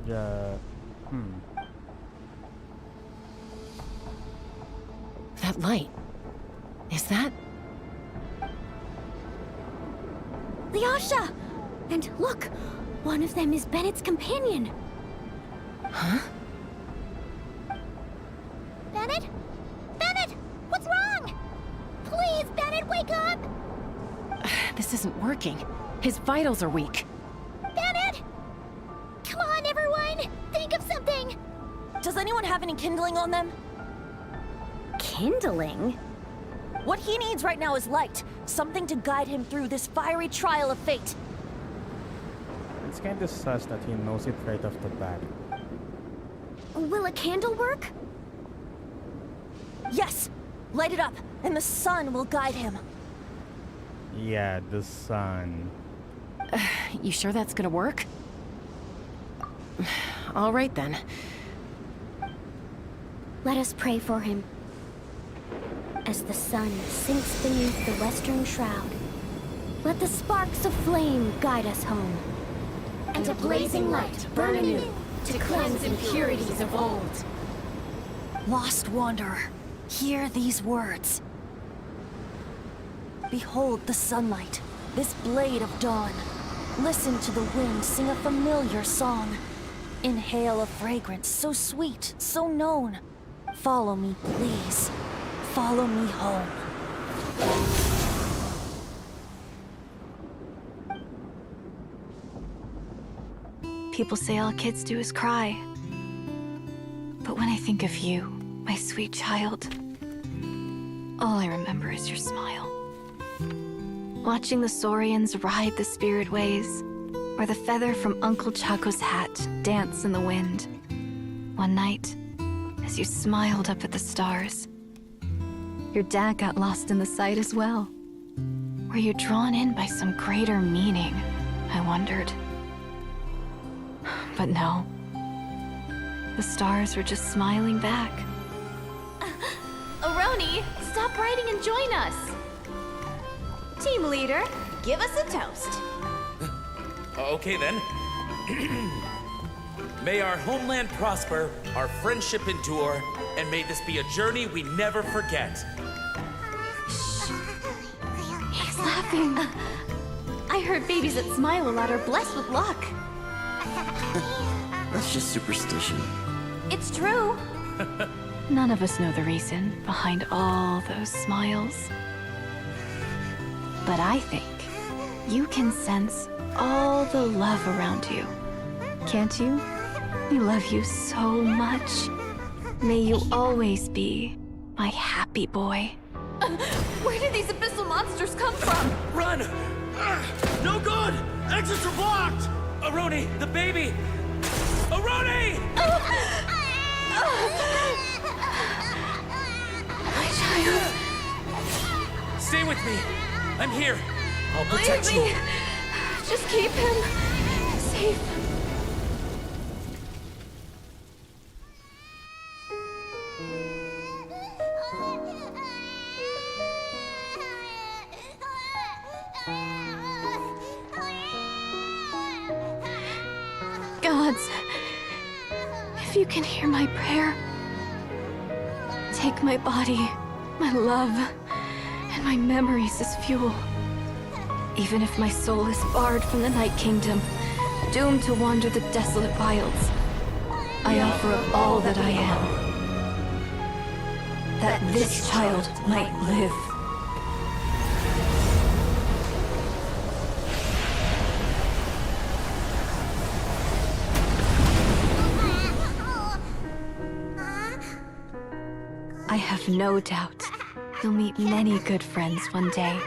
the... That light. Is that... Lyasha! And look, one of them is Bennett's companion. Huh? Bennett? Bennett! What's wrong? Please, Bennett, wake up! This isn't working. His vitals are weak. Bennett! Come on, everyone! Think of something! Does anyone have any kindling on them? Kindling? What he needs right now is light. Something to guide him through this fiery trial of fate. It's kinda sus that he knows it right off the bat. Will a candle work? Yes! Light it up, and the sun will guide him. Yeah, the sun. You sure that's gonna work? All right then. Let us pray for him. As the sun sinks beneath the western shroud, let the sparks of flame guide us home. And a blazing light burn anew to cleanse impurities of old. Lost wanderer, hear these words. Behold the sunlight, this blade of dawn. Listen to the wind sing a familiar song. Inhale a fragrance so sweet, so known. Follow me, please. Follow me home. People say all kids do is cry. But when I think of you, my sweet child, all I remember is your smile. Watching the Saurians ride the spirit ways, or the feather from Uncle Chaco's hat dance in the wind. One night, as you smiled up at the stars, your dad got lost in the sight as well. Were you drawn in by some greater meaning, I wondered. But no. The stars were just smiling back. Aroni, stop writing and join us. Team leader, give us a toast. Okay then. May our homeland prosper, our friendship endure, and may this be a journey we never forget. He's laughing. I heard babies that smile a lot are blessed with luck. That's just superstition. It's true. None of us know the reason behind all those smiles. But I think you can sense all the love around you. Can't you? We love you so much. May you always be my happy boy. Where did these abyssal monsters come from? Run! No good! Exits are blocked! Aroni, the baby! Aroni! My child. Stay with me. I'm here. I'll protect you. Just keep him safe. Gods, if you can hear my prayer, take my body, my love, and my memories as fuel. Even if my soul is barred from the Night Kingdom, doomed to wander the desolate wilds, I offer up all that I am, that this child might live. I have no doubt you'll meet many good friends one day.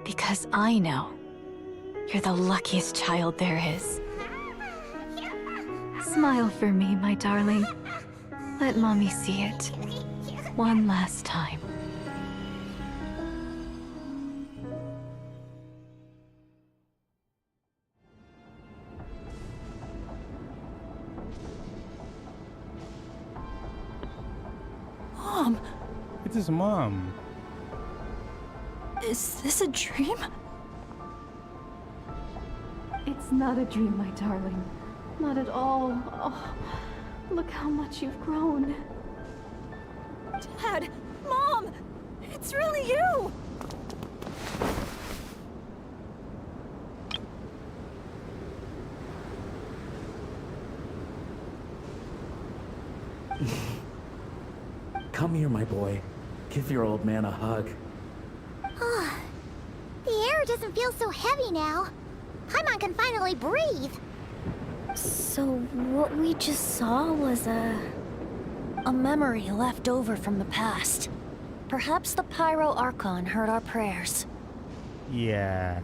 Because I know you're the luckiest child there is. Smile for me, my darling. Let Mommy see it. One last time. Mom! It's his mom. Is this a dream? It's not a dream, my darling. Not at all. Oh, look how much you've grown. Dad! Mom! It's really you! Come here, my boy. Give your old man a hug. The air doesn't feel so heavy now. Paimon can finally breathe. So what we just saw was a memory left over from the past. Perhaps the Pyro Archon heard our prayers. Yeah.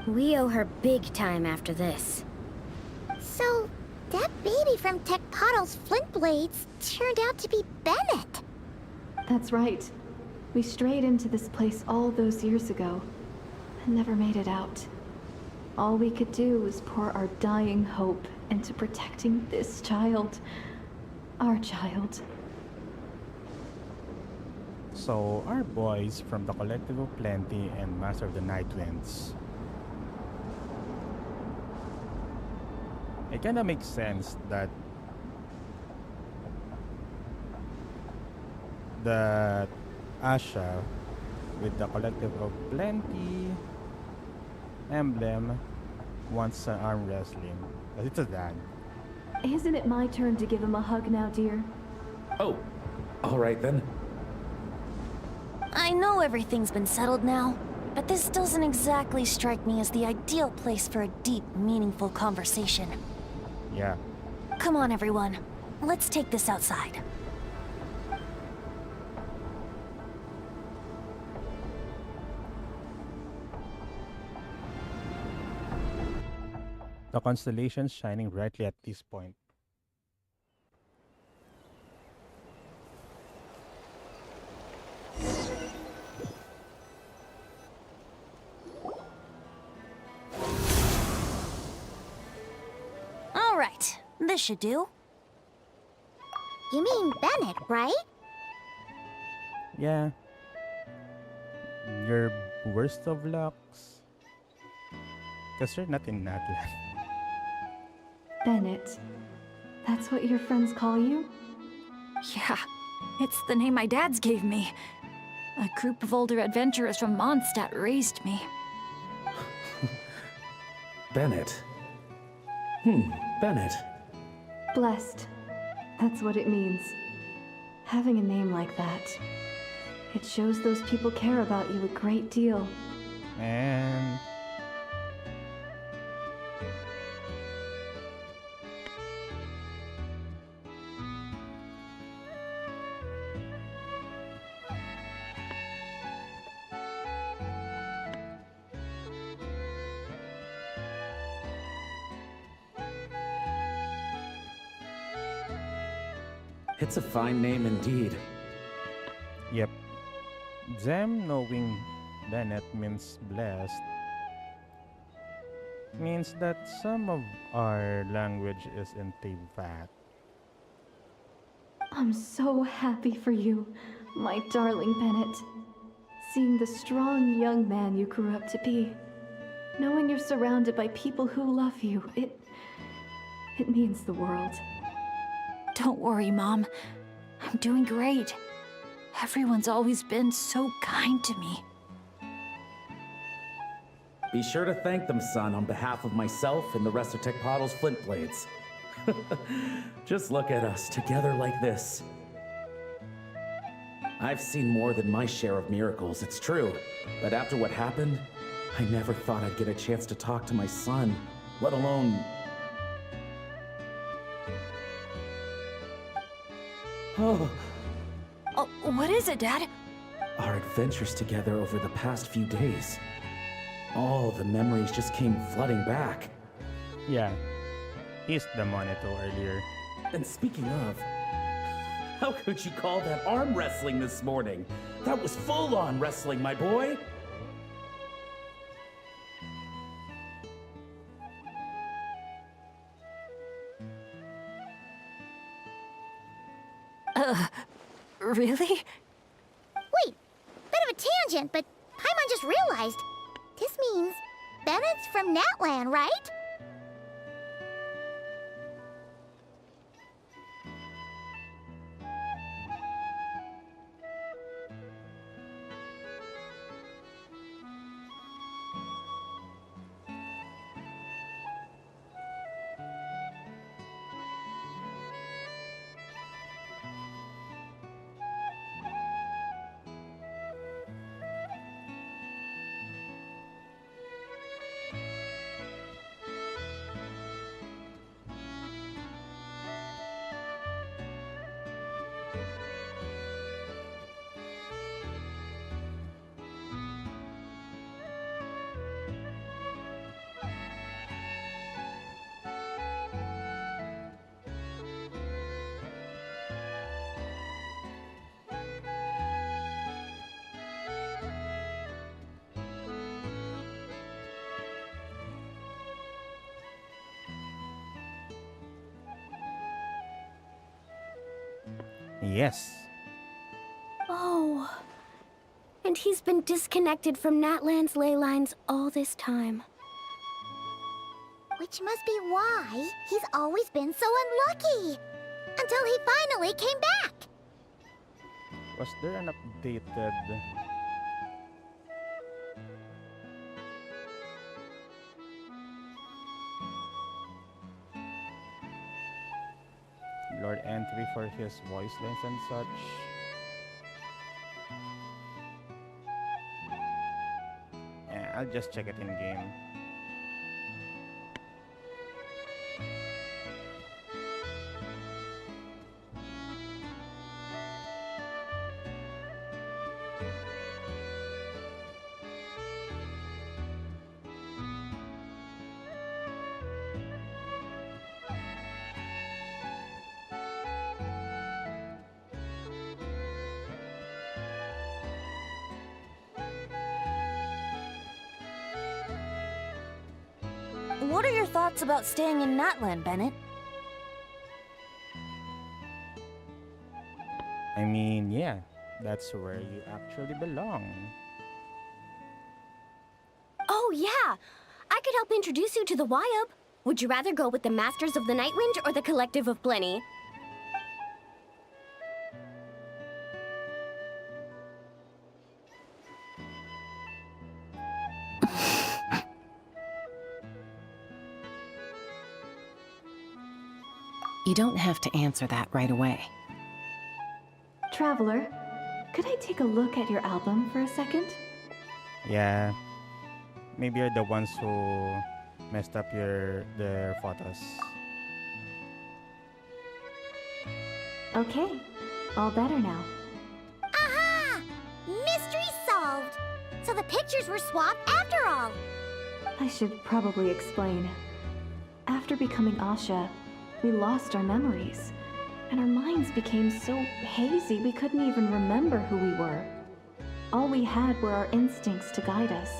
We owe her big time after this. So, that baby from Tech Pottle's Flint Blades turned out to be Bennett. That's right. We strayed into this place all those years ago and never made it out. All we could do was pour our dying hope into protecting this child. Our child. So, our boys from the Collective of Plenty and Master of the Night Winds. It kinda makes sense that Asha with the Collective of Plenty emblem wants an arm wrestling. But it's a dad. Isn't it my turn to give him a hug now, dear? Oh, all right then. I know everything's been settled now, but this doesn't exactly strike me as the ideal place for a deep, meaningful conversation. Yeah. Come on, everyone. Let's take this outside. The constellations shining brightly at this point. All right, this should do. You mean Bennett, right? Yeah. Your worst of lucks. Because you're not in Natlan. Bennett. That's what your friends call you? Yeah, it's the name my dad's gave me. A group of older adventurers from Mondstadt raised me. Bennett. Bennett. Blessed. That's what it means. Having a name like that. It shows those people care about you a great deal. And It's a fine name indeed. yep. Them knowing Bennett means blessed means that some of our language is in Tivat. I'm so happy for you, my darling Bennett. Seeing the strong young man you grew up to be. Knowing you're surrounded by people who love you, it means the world. Don't worry, Mom. I'm doing great. Everyone's always been so kind to me. Be sure to thank them, son, on behalf of myself and the rest of Tech Pottle's Flint Blades. Just look at us, together like this. I've seen more than my share of miracles, it's true. But after what happened, I never thought I'd get a chance to talk to my son, let alone... Oh, Oh, what is it, Dad? our adventures together over the past few days. All the memories just came flooding back. Yeah. He's the Monito earlier. And speaking of, how could you call that arm wrestling this morning? That was full-on wrestling, my boy. Really? Wait, bit of a tangent, but Paimon just realized. This means Bennett's from Natlan, right? Yes. Oh. And he's been disconnected from Natlan's ley lines all this time. Which must be why he's always been so unlucky. Until he finally came back. Was there an updated... Lord entry for his voice lines and such? Yeah, I'll just check it in game. What are your thoughts about staying in Natlan, Bennett? I mean, yeah, that's where you actually belong. Oh, yeah! I could help introduce you to the Wyub. Would you rather go with the Masters of the Nightwind or the Collective of Plenty? You don't have to answer that right away. Traveler, could I take a look at your album for a second? Yeah. Maybe you're the ones who messed up their photos. Okay, all better now. Aha! Mystery solved! So the pictures were swapped after all! I should probably explain. After becoming Asha, we lost our memories, and our minds became so hazy we couldn't even remember who we were. All we had were our instincts to guide us.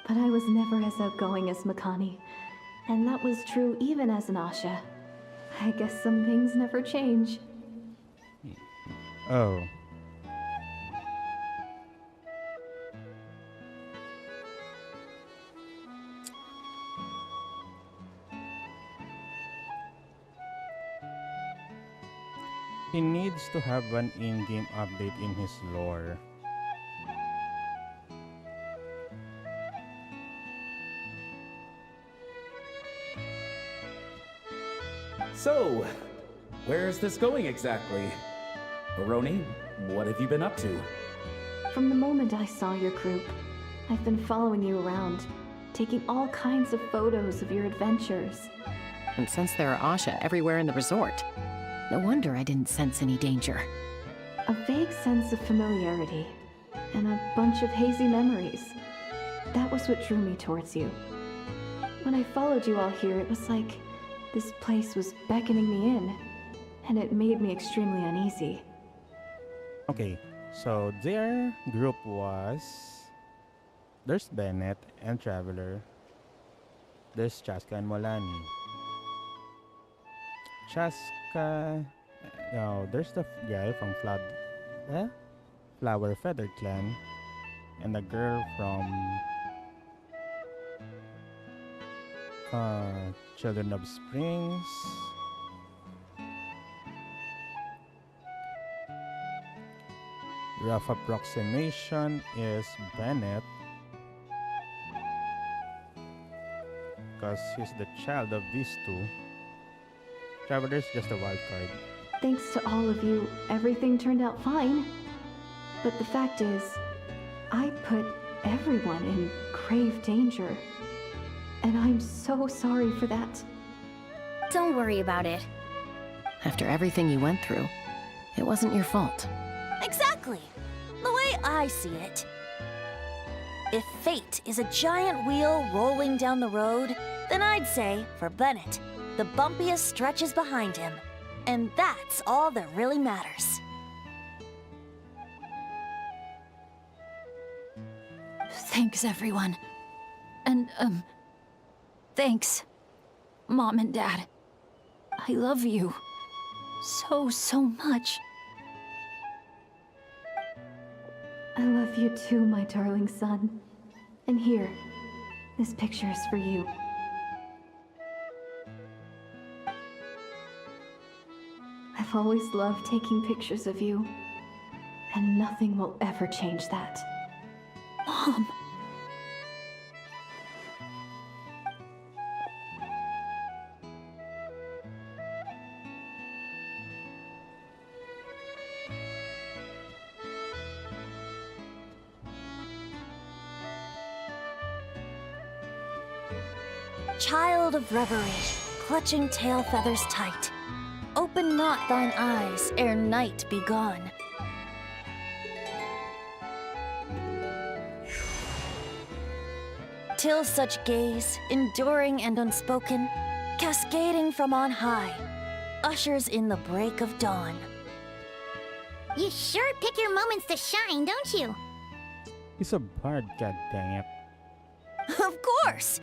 But I was never as outgoing as Makani, and that was true even as an Asha. I guess some things never change. Oh. He needs to have an in-game update in his lore. So, where's this going exactly? Aroni, what have you been up to? From the moment I saw your group, I've been following you around, taking all kinds of photos of your adventures. And since there are Asha everywhere in the resort, no wonder I didn't sense any danger. A vague sense of familiarity, and a bunch of hazy memories. That was what drew me towards you. When I followed you all here, it was like this place was beckoning me in, and it made me extremely uneasy. Okay, so their group was... There's Bennett and Traveler. There's Chaska and Molani. Chaska... No, there's the guy from Flower Feather Clan. And the girl from... Children of Springs. Rough approximation is Bennett, because he's the child of these two. Traveler's just a wild card. Thanks to all of you, everything turned out fine. But the fact is, I put everyone in grave danger. And I'm so sorry for that. Don't worry about it. After everything you went through, it wasn't your fault. Exactly. The way I see it. If fate is a giant wheel rolling down the road, then I'd say, for Bennett, the bumpiest stretches behind him. And that's all that really matters. Thanks, everyone. And, thanks, Mom and Dad. I love you so much. I love you too, my darling son. And here, this picture is for you. I've always loved taking pictures of you, and nothing will ever change that. Mom! Child of reverie, clutching tail feathers tight, open not thine eyes ere night be gone. Till such gaze, enduring and unspoken, cascading from on high, ushers in the break of dawn. You sure pick your moments to shine, don't you? He's a bard, god dang it. Of course!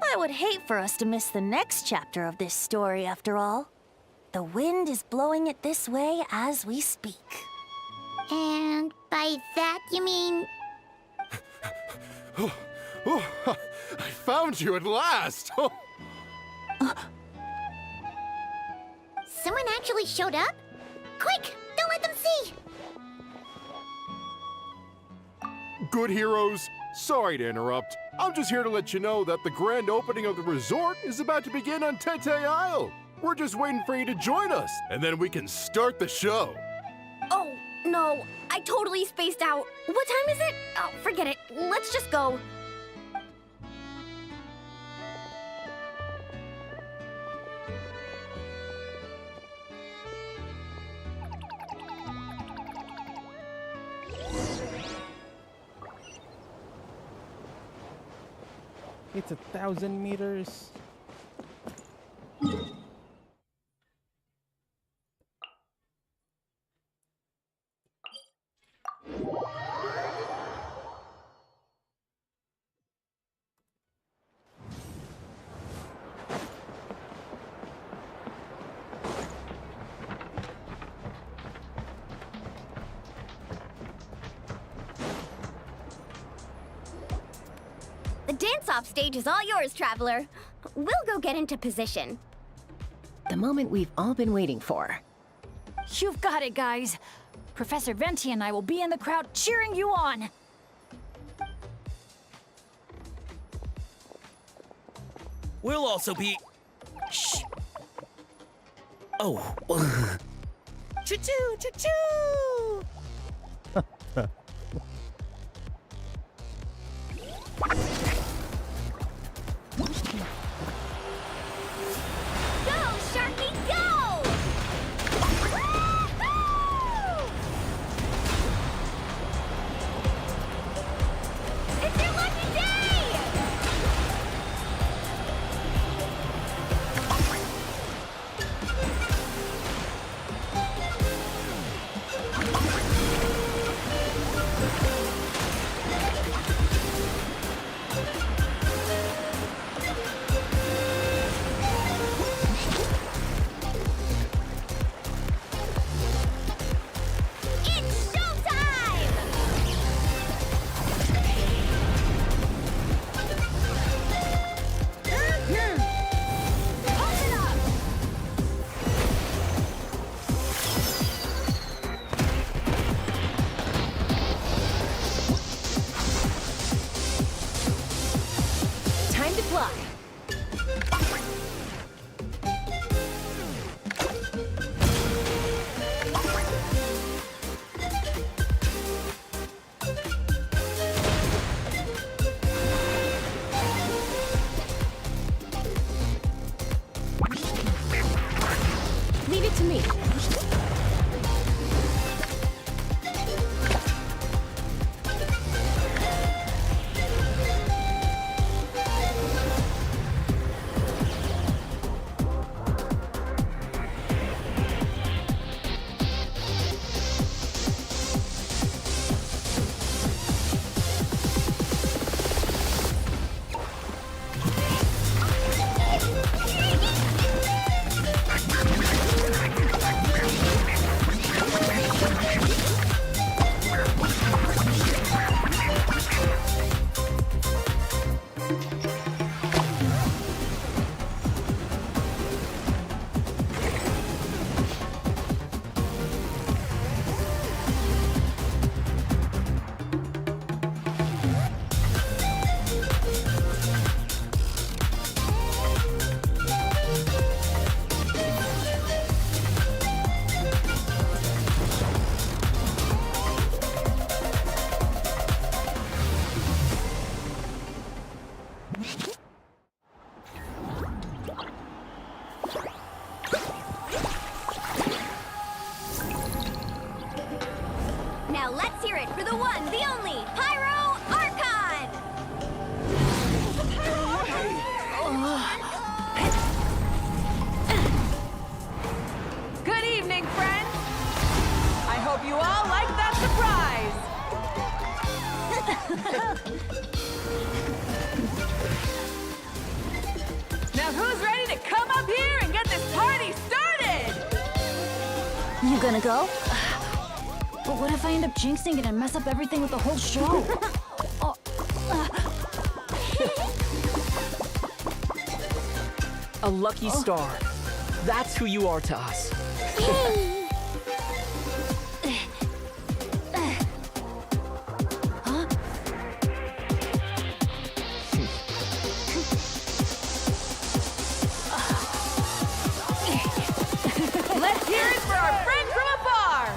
I would hate for us to miss the next chapter of this story, after all. The wind is blowing it this way as we speak. And by that you mean... Oh, I found you at last! Someone actually showed up? Quick, don't let them see! Good heroes, sorry to interrupt. I'm just here to let you know that the grand opening of the resort is about to begin on Tete Isle. We're just waiting for you to join us, and then we can start the show. Oh, no, I totally spaced out. What time is it? Oh, forget it. Let's just go. It's 1,000 meters. The dance-off stage is all yours, Traveler. We'll go get into position. The moment we've all been waiting for. You've got it, guys. Professor Venti and I will be in the crowd cheering you on. We'll also be... Shh. Oh. Choo-choo, choo-choo! Go, Sharky, go! It's your lucky day! It's showtime! Open up! Time to fly. Leave it to me. Now let's hear it for the one, the only, Pyro Archon! Good evening, friends! I hope you all like that surprise! Now who's ready to come up here and get this party started? You gonna go? But what if I end up jinxing it and mess up everything with the whole show? A lucky star. That's who you are to us. Let's hear it for our friend from afar!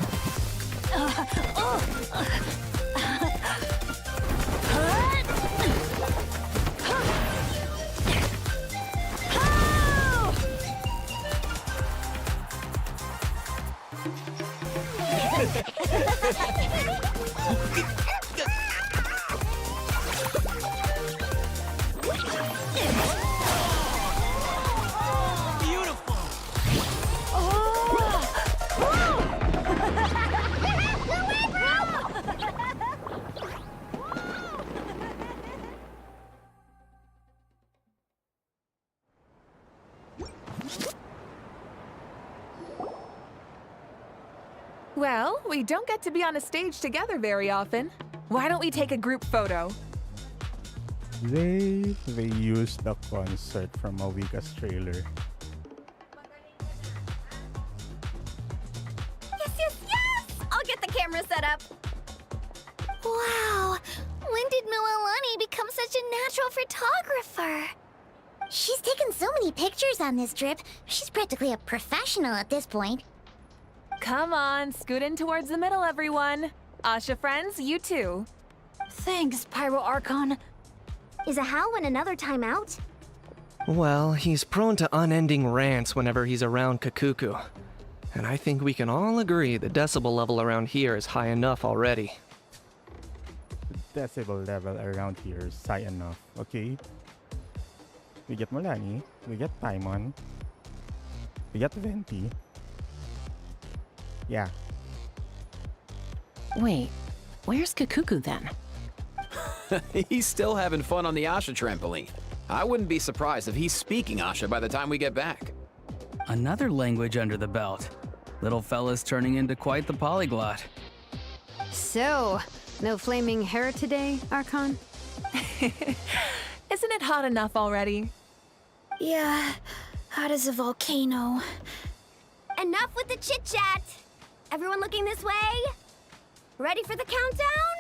Well, we don't get to be on a stage together very often. Why don't we take a group photo? They used the concert from a Wikas trailer. Yes, yes, yes! I'll get the camera set up. Wow, when did Mililani become such a natural photographer? She's taken so many pictures on this trip. She's practically a professional at this point. Come on, scoot in towards the middle, everyone. Asha friends, you too. Thanks, Pyro Archon. Is a Hal win another timeout? Well, he's prone to unending rants whenever he's around Kakuku. And I think we can all agree the decibel level around here is high enough already. The decibel level around here is high enough, okay? We get Milani, we get Paimon, we get Venti. Yeah. Wait, where's Kakuku then? He's still having fun on the Asha trampoline. I wouldn't be surprised if he's speaking Asha by the time we get back. Another language under the belt. Little fella's turning into quite the polyglot. So, no flaming hair today, Archon? Isn't it hot enough already? Yeah, hot as a volcano. Enough with the chit-chat! Everyone looking this way? Ready for the countdown?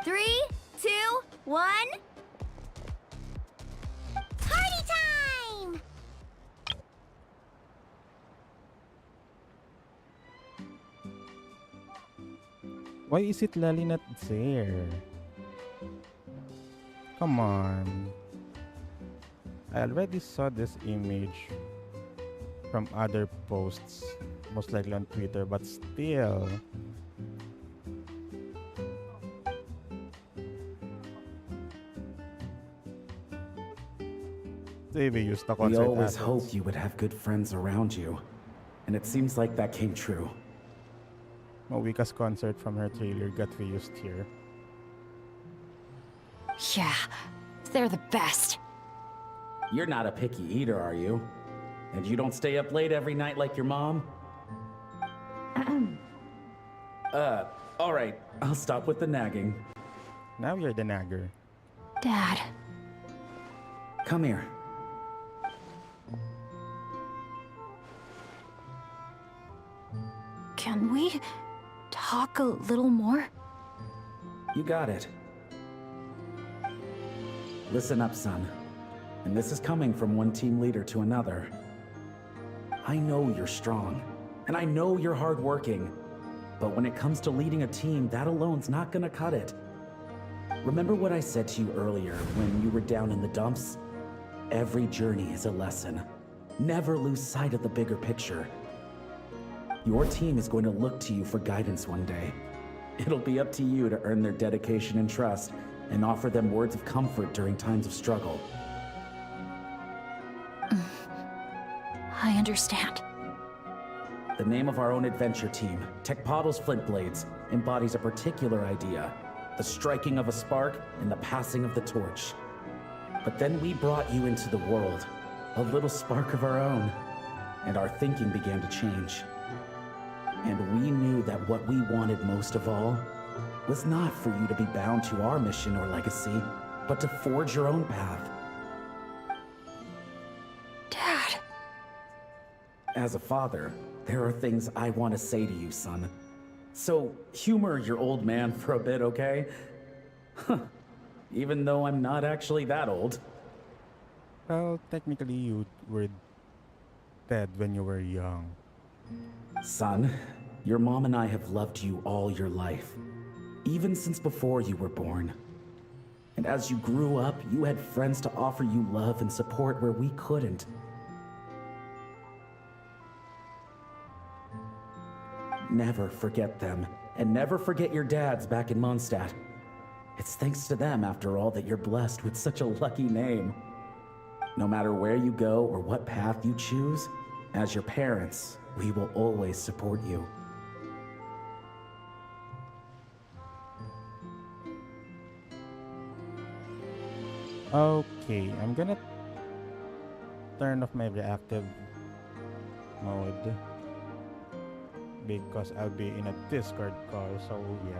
3, 2, 1... Party time! Why is it Lali not there? Come on. I already saw this image from other posts, most likely on Twitter, but still. They used the We concert always assets. hoped you would have good friends around you, and it seems like that came true. Mawika's concert from her trailer got reused here. Yeah, they're the best. You're not a picky eater, are you? And you don't stay up late every night like your mom? Alright, I'll stop with the nagging. Now you're the nagger. Dad. Come here. Can we talk a little more? You got it. Listen up, son. And this is coming from one team leader to another. I know you're strong, and I know you're hardworking. But when it comes to leading a team, that alone's not gonna cut it. Remember what I said to you earlier when you were down in the dumps? Every journey is a lesson. Never lose sight of the bigger picture. Your team is going to look to you for guidance one day. It'll be up to you to earn their dedication and trust, and offer them words of comfort during times of struggle. I understand. The name of our own adventure team, Tecpato's Flint Blades, embodies a particular idea: the striking of a spark and the passing of the torch. But then we brought you into the world, a little spark of our own, and our thinking began to change. And we knew that what we wanted most of all was not for you to be bound to our mission or legacy, but to forge your own path. Dad! As a father, there are things I want to say to you, son. So humor your old man for a bit, okay? Even though I'm not actually that old. Well, technically you were dead when you were young. Son, your mom and I have loved you all your life, even since before you were born. And as you grew up, you had friends to offer you love and support where we couldn't. Never forget them, and never forget your dads back in Mondstadt. It's thanks to them, after all, that you're blessed with such a lucky name. No matter where you go or what path you choose, as your parents, we will always support you. Okay, I'm gonna turn off my reactive mode because I'll be in a Discord call, so yeah.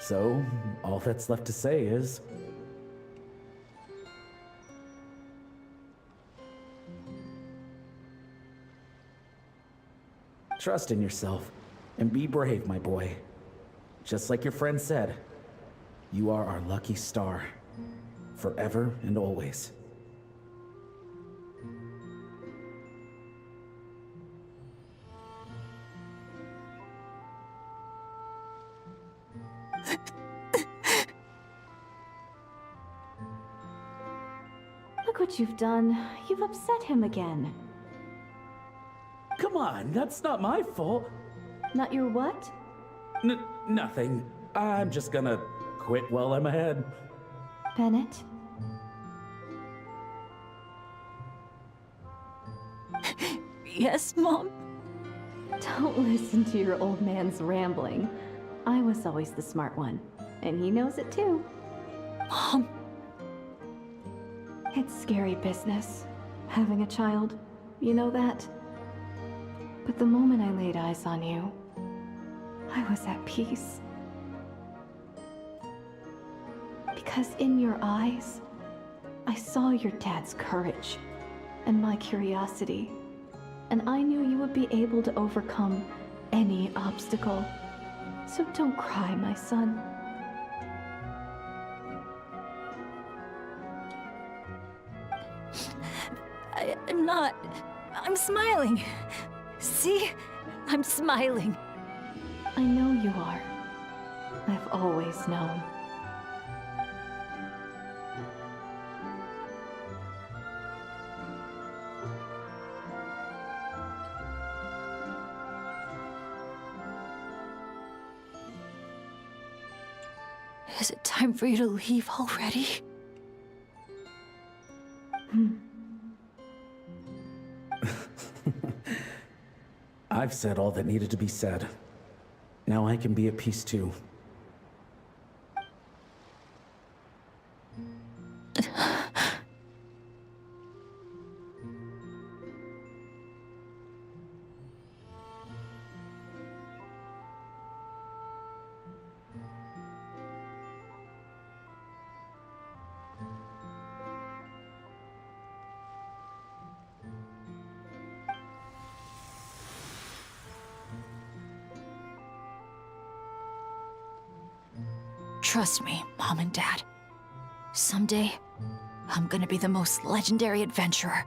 So, all that's left to say is... trust in yourself, and be brave, my boy. Just like your friend said, you are our lucky star, forever and always. Look what you've done. You've upset him again. Come on, that's not my fault. Not your what? Nothing. I'm just gonna quit while I'm ahead. Bennett? Yes, Mom? Don't listen to your old man's rambling. I was always the smart one, and he knows it too. Mom! It's scary business, having a child. You know that? But the moment I laid eyes on you, I was at peace. Because in your eyes, I saw your dad's courage and my curiosity, and I knew you would be able to overcome any obstacle. So don't cry, my son. I'm not. I'm smiling. See? I'm smiling. I know you are. I've always known. Is it time for you to leave already? I've said all that needed to be said. Now I can be at peace too. Trust me, Mom and Dad. Someday, I'm gonna be the most legendary adventurer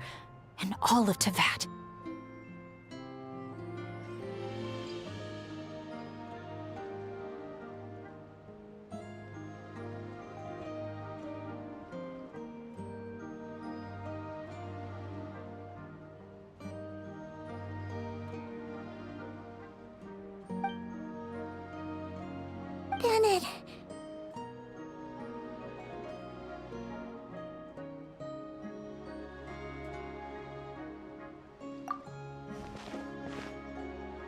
in all of Teyvat. Bennett.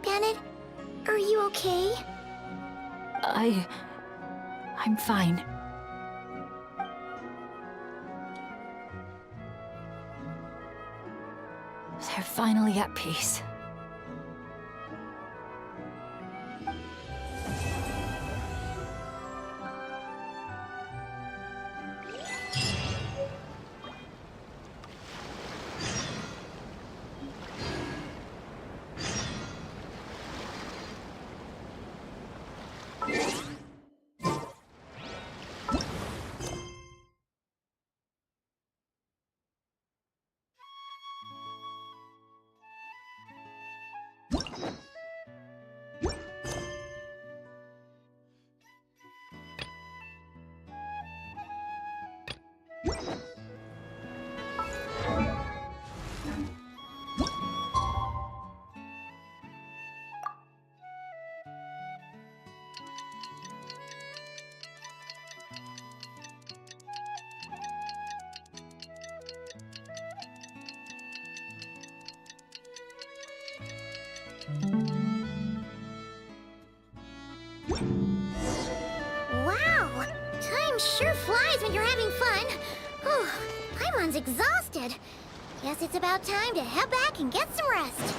Bennett, are you okay? I'm fine. They're finally at peace. Wow! Time sure flies when you're having fun. Whew, Paimon's exhausted. Guess it's about time to head back and get some rest.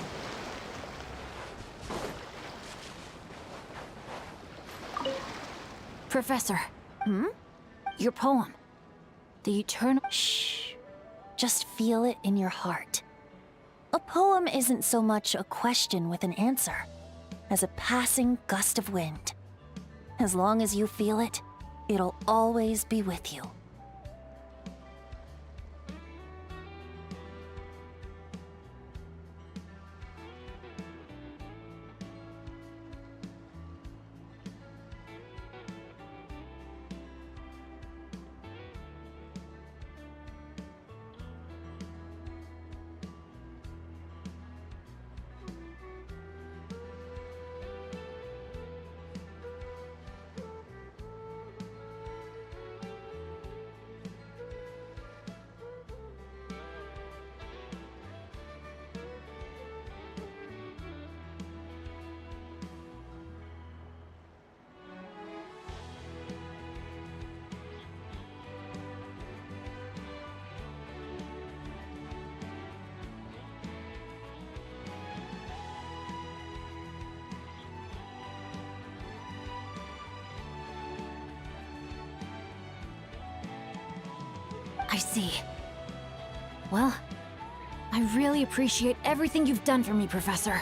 Professor. Your poem. The eternal... Shh. Just feel it in your heart. A poem isn't so much a question with an answer as a passing gust of wind. As long as you feel it, it'll always be with you. I see. Well, I really appreciate everything you've done for me, Professor.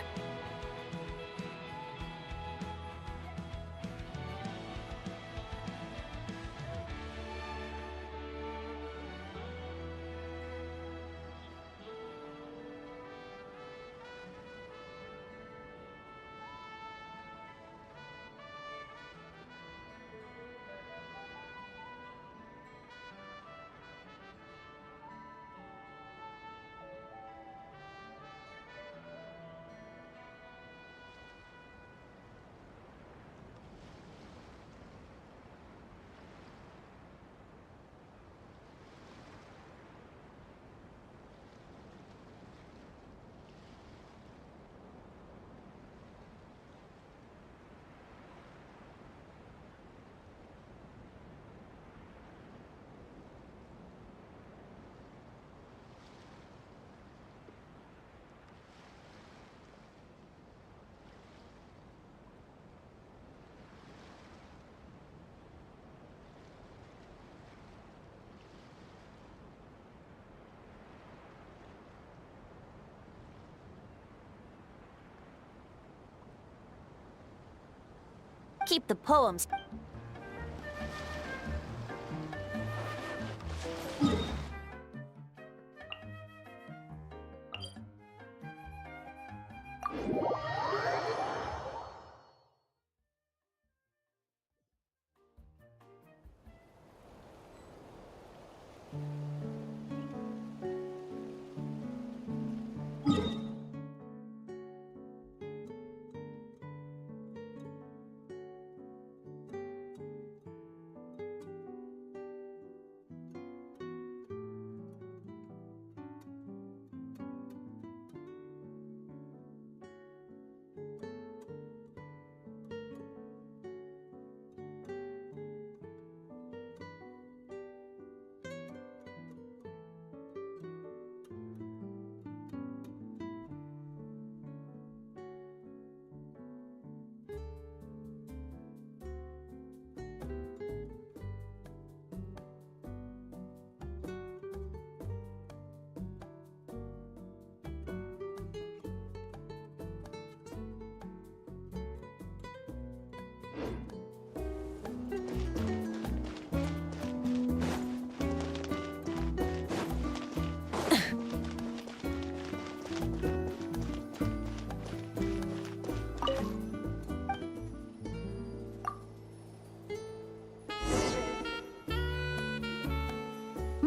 Keep the poems.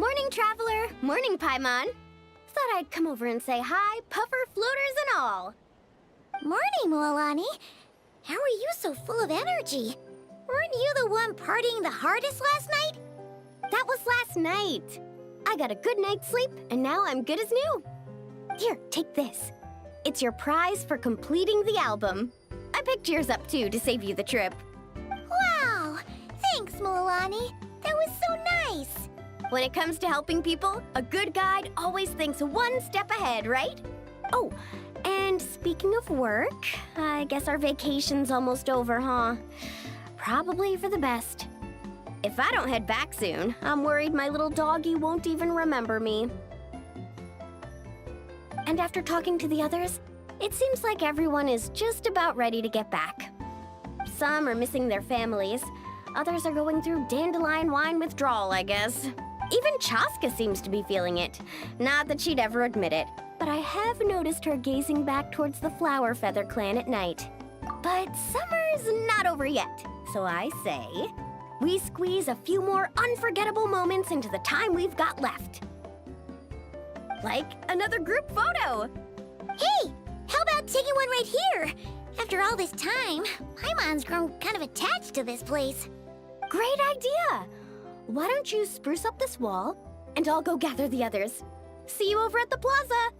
Morning, Traveler. Morning, Paimon. Thought I'd come over and say hi, puffer, floaters, and all. Morning, Mualani. How are you so full of energy? Weren't you the one partying the hardest last night? That was last night. I got a good night's sleep, and now I'm good as new. Here, take this. It's your prize for completing the album. I picked yours up, too, to save you the trip. Wow! Thanks, Mualani. That was so nice. When it comes to helping people, a good guide always thinks one step ahead, right? Oh, and speaking of work, I guess our vacation's almost over, huh? Probably for the best. If I don't head back soon, I'm worried my little doggy won't even remember me. And after talking to the others, it seems like everyone is just about ready to get back. Some are missing their families. Others are going through dandelion wine withdrawal, I guess. Even Chaska seems to be feeling it. Not that she'd ever admit it, but I have noticed her gazing back towards the Flower Feather clan at night. But summer's not over yet, so I say, we squeeze a few more unforgettable moments into the time we've got left. Like another group photo. Hey, how about taking one right here? After all this time, Paimon's grown kind of attached to this place. Great idea! Why don't you spruce up this wall, and I'll go gather the others. See you over at the plaza!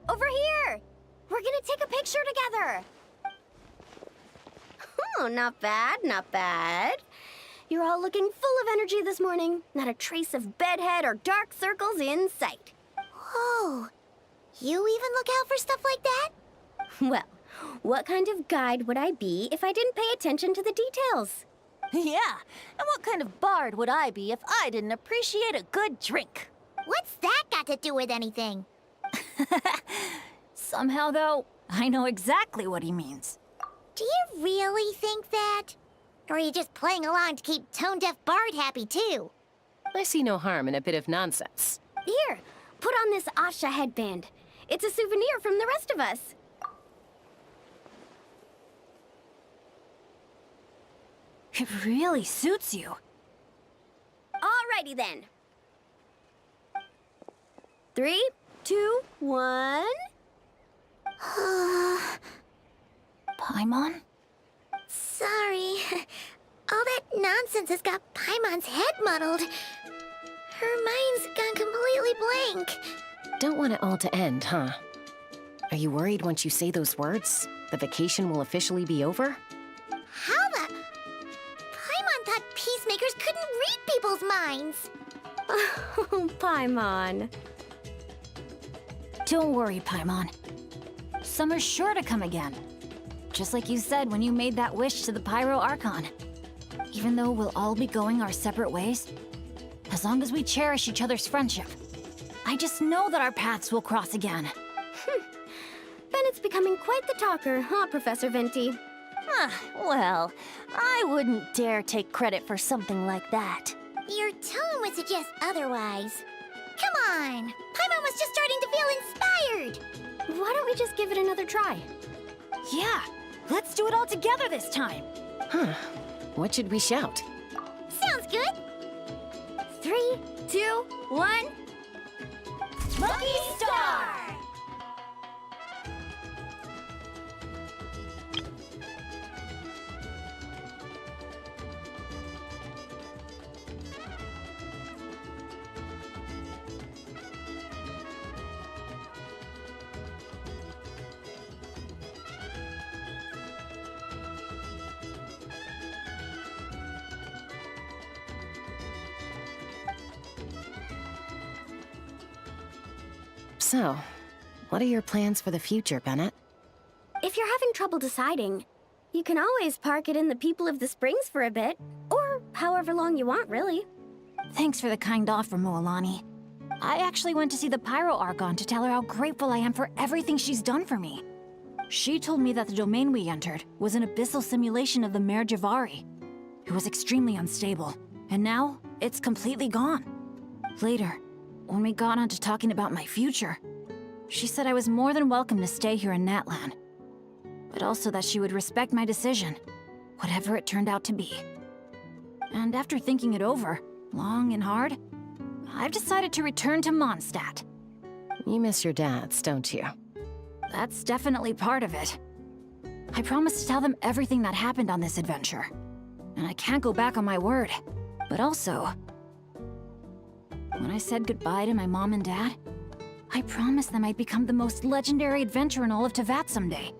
over here! We're gonna take a picture together! Oh, not bad, not bad. You're all looking full of energy this morning. Not a trace of bedhead or dark circles in sight. Whoa. You even look out for stuff like that? Well, what kind of guide would I be if I didn't pay attention to the details? Yeah, and what kind of bard would I be if I didn't appreciate a good drink? What's that got to do with anything? Somehow, though, I know exactly what he means. Do you really think that? Or are you just playing along to keep tone-deaf Bard happy, too? I see no harm in a bit of nonsense. Here, put on this Asha headband. It's a souvenir from the rest of us. It really suits you. Alrighty then. 3, 2, 1... Paimon? Sorry. All that nonsense has got Paimon's head muddled. Her mind's gone completely blank. Don't want it all to end, huh? Are you worried once you say those words, the vacation will officially be over? How the... Paimon thought peacemakers couldn't read people's minds. Oh, Paimon. Don't worry, Paimon. Summer's sure to come again. Just like you said when you made that wish to the Pyro Archon. Even though we'll all be going our separate ways, as long as we cherish each other's friendship, I just know that our paths will cross again. Bennett's becoming quite the talker, huh, Professor Venti? Well, I wouldn't dare take credit for something like that. Your tone would suggest otherwise. Come on! Paimon was just starting to feel inspired! Why don't we just give it another try? Yeah, let's do it all together this time. Huh. What should we shout? Sounds good! 3, 2, 1... Lucky Star! So, what are your plans for the future, Bennett? If you're having trouble deciding, you can always park it in the People of the Springs for a bit. Or however long you want, really. Thanks for the kind offer, Mualani. I actually went to see the Pyro Archon to tell her how grateful I am for everything she's done for me. She told me that the domain we entered was an abyssal simulation of the Mare Javari. It was extremely unstable, and now it's completely gone. Later, when we got on to talking about my future, she said I was more than welcome to stay here in Natlan, but also that she would respect my decision, whatever it turned out to be. And after thinking it over, long and hard, I've decided to return to Mondstadt. You miss your dads, don't you? That's definitely part of it. I promised to tell them everything that happened on this adventure, and I can't go back on my word. But also, when I said goodbye to my mom and dad, I promised them I'd become the most legendary adventurer in all of Teyvat someday.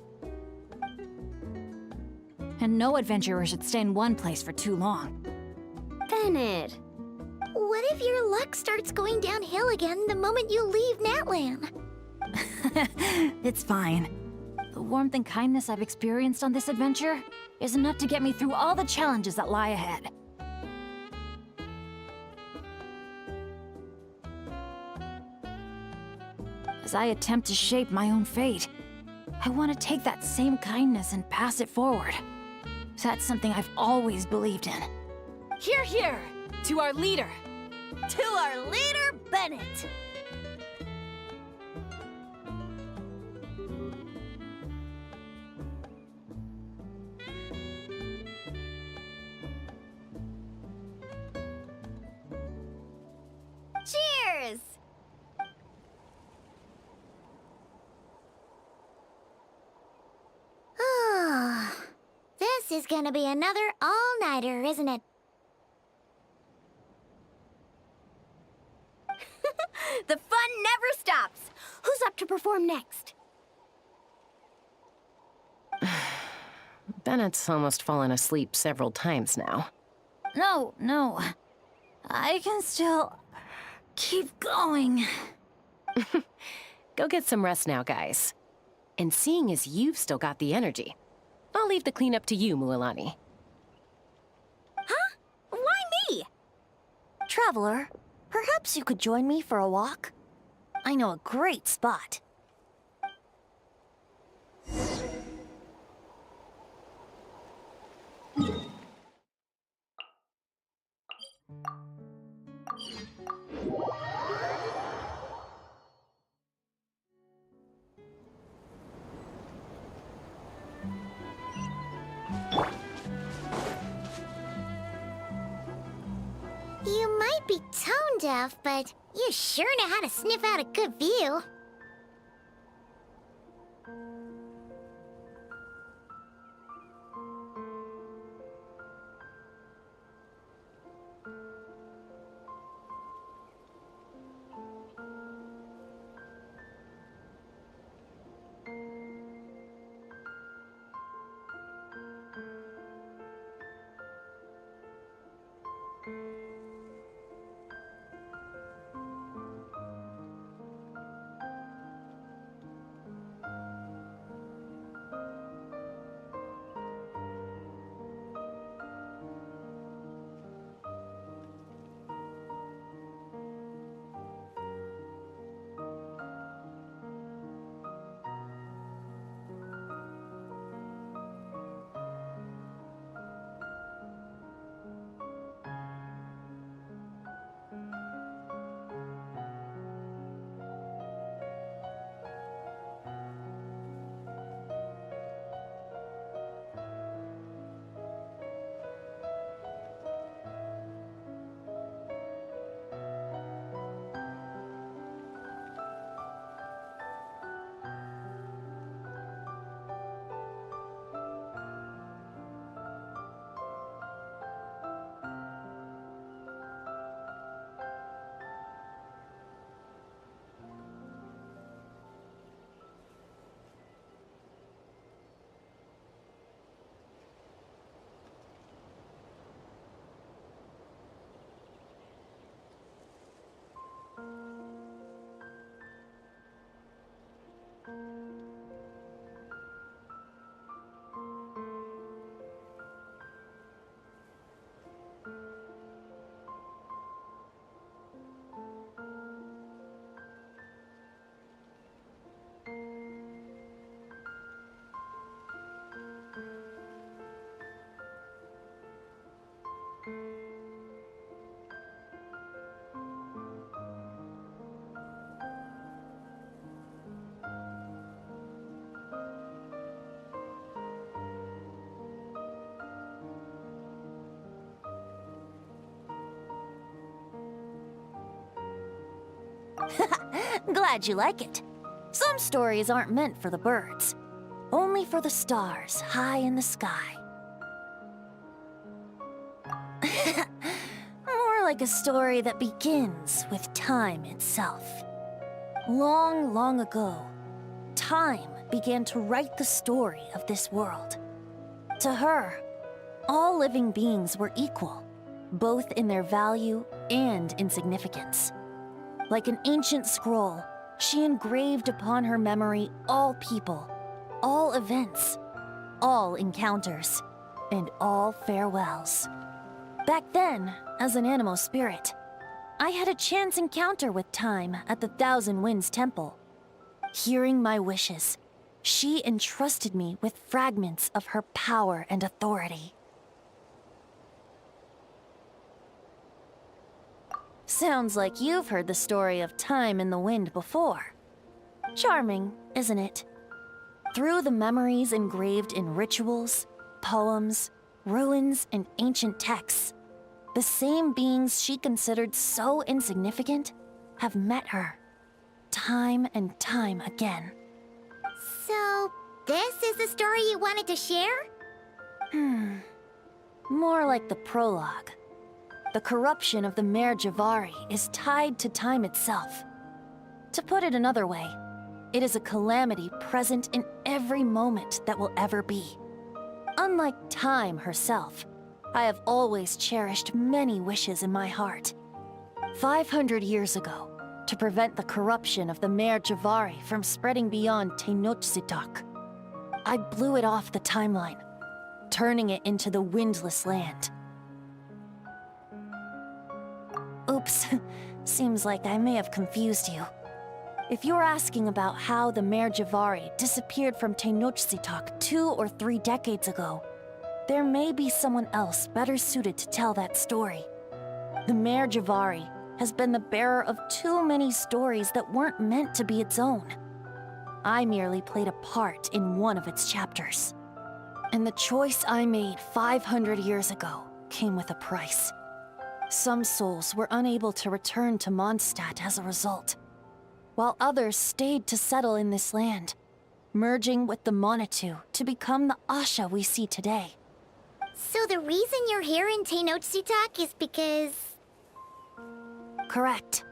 And no adventurer should stay in one place for too long. Bennett. What if your luck starts going downhill again the moment you leave Natlan? It's fine. The warmth and kindness I've experienced on this adventure is enough to get me through all the challenges that lie ahead. As I attempt to shape my own fate, I want to take that same kindness and pass it forward. That's something I've always believed in. Hear, hear! To our leader! To our leader, Bennett! Cheers! Oh, this is gonna be another all-nighter, isn't it? The fun never stops! Who's up to perform next? Bennett's almost fallen asleep several times now. No. I can still keep going. Go get some rest now, guys. And seeing as you've still got the energy, I'll leave the cleanup to you, Mualani. Huh? Why me? Traveler, perhaps you could join me for a walk? I know a great spot. You might be tone deaf, but you sure know how to sniff out a good view. Glad you like it. Some stories aren't meant for the birds, only for the stars high in the sky. More like a story that begins with time itself. Long, long ago, time began to write the story of this world. To her, all living beings were equal, both in their value and in significance. Like an ancient scroll, she engraved upon her memory all people, all events, all encounters, and all farewells. Back then, as an animal spirit, I had a chance encounter with time at the Thousand Winds Temple. Hearing my wishes, she entrusted me with fragments of her power and authority. Sounds like you've heard the story of time in the wind before. Charming, isn't it? Through the memories engraved in rituals, poems, ruins, and ancient texts, the same beings she considered so insignificant have met her, time and time again. So, this is the story you wanted to share? More like the prologue. The corruption of the Mare Javari is tied to time itself. To put it another way, It is a calamity present in every moment that will ever be. Unlike time herself, I have always cherished many wishes in my heart. 500 years ago, to prevent the corruption of the Mare Javari from spreading beyond Tenochtitlan, I blew it off the timeline, turning it into the Windless Land. Oops, seems like I may have confused you. If you're asking about how the Mare Javari disappeared from Tenochtitlan 2 or 3 decades ago, there may be someone else better suited to tell that story. The Mare Javari has been the bearer of too many stories that weren't meant to be its own. I merely played a part in one of its chapters. And the choice I made 500 years ago came with a price. Some souls were unable to return to Mondstadt as a result, while others stayed to settle in this land, merging with the Monitu to become the Asha we see today. So the reason you're here in Tenochtitlan is because... Correct.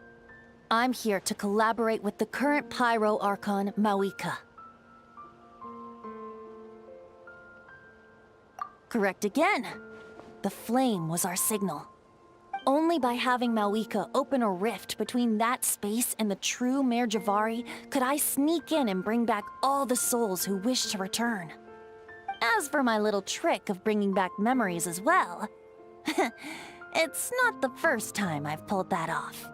I'm here to collaborate with the current Pyro Archon, Mawika. Correct again. The flame was our signal. Only by having Mawika open a rift between that space and the true Mare Javari could I sneak in and bring back all the souls who wish to return. As for my little trick of bringing back memories as well, it's not the first time I've pulled that off.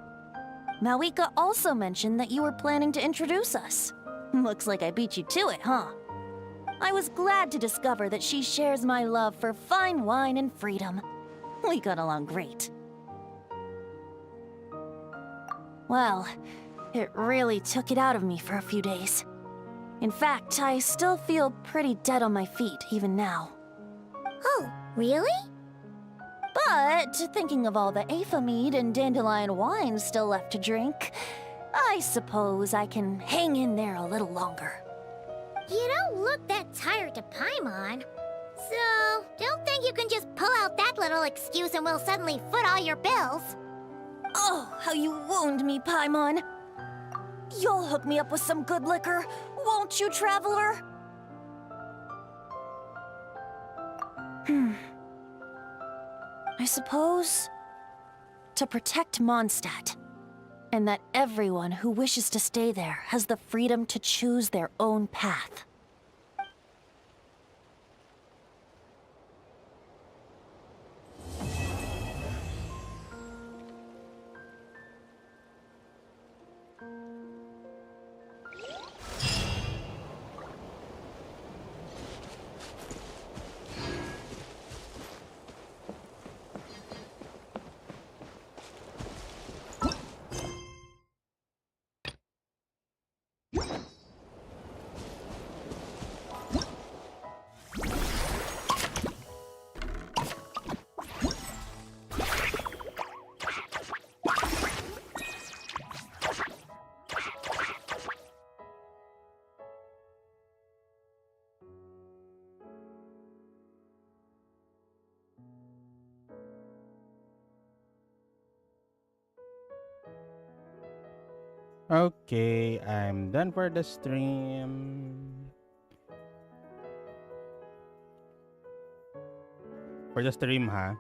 Mawika also mentioned that you were planning to introduce us. Looks like I beat you to it, huh? I was glad to discover that she shares my love for fine wine and freedom. We got along great. Well, it really took it out of me for a few days. In fact, I still feel pretty dead on my feet even now. Oh, really? But thinking of all the Aether mead and dandelion wine still left to drink, I suppose I can hang in there a little longer. You don't look that tired to Paimon. So, don't think you can just pull out that little excuse and we'll suddenly foot all your bills. Oh, how you wound me, Paimon. You'll hook me up with some good liquor, won't you, Traveler? I suppose to protect Mondstadt, and that everyone who wishes to stay there has the freedom to choose their own path. Okay, I'm done for the stream. For the stream, ha?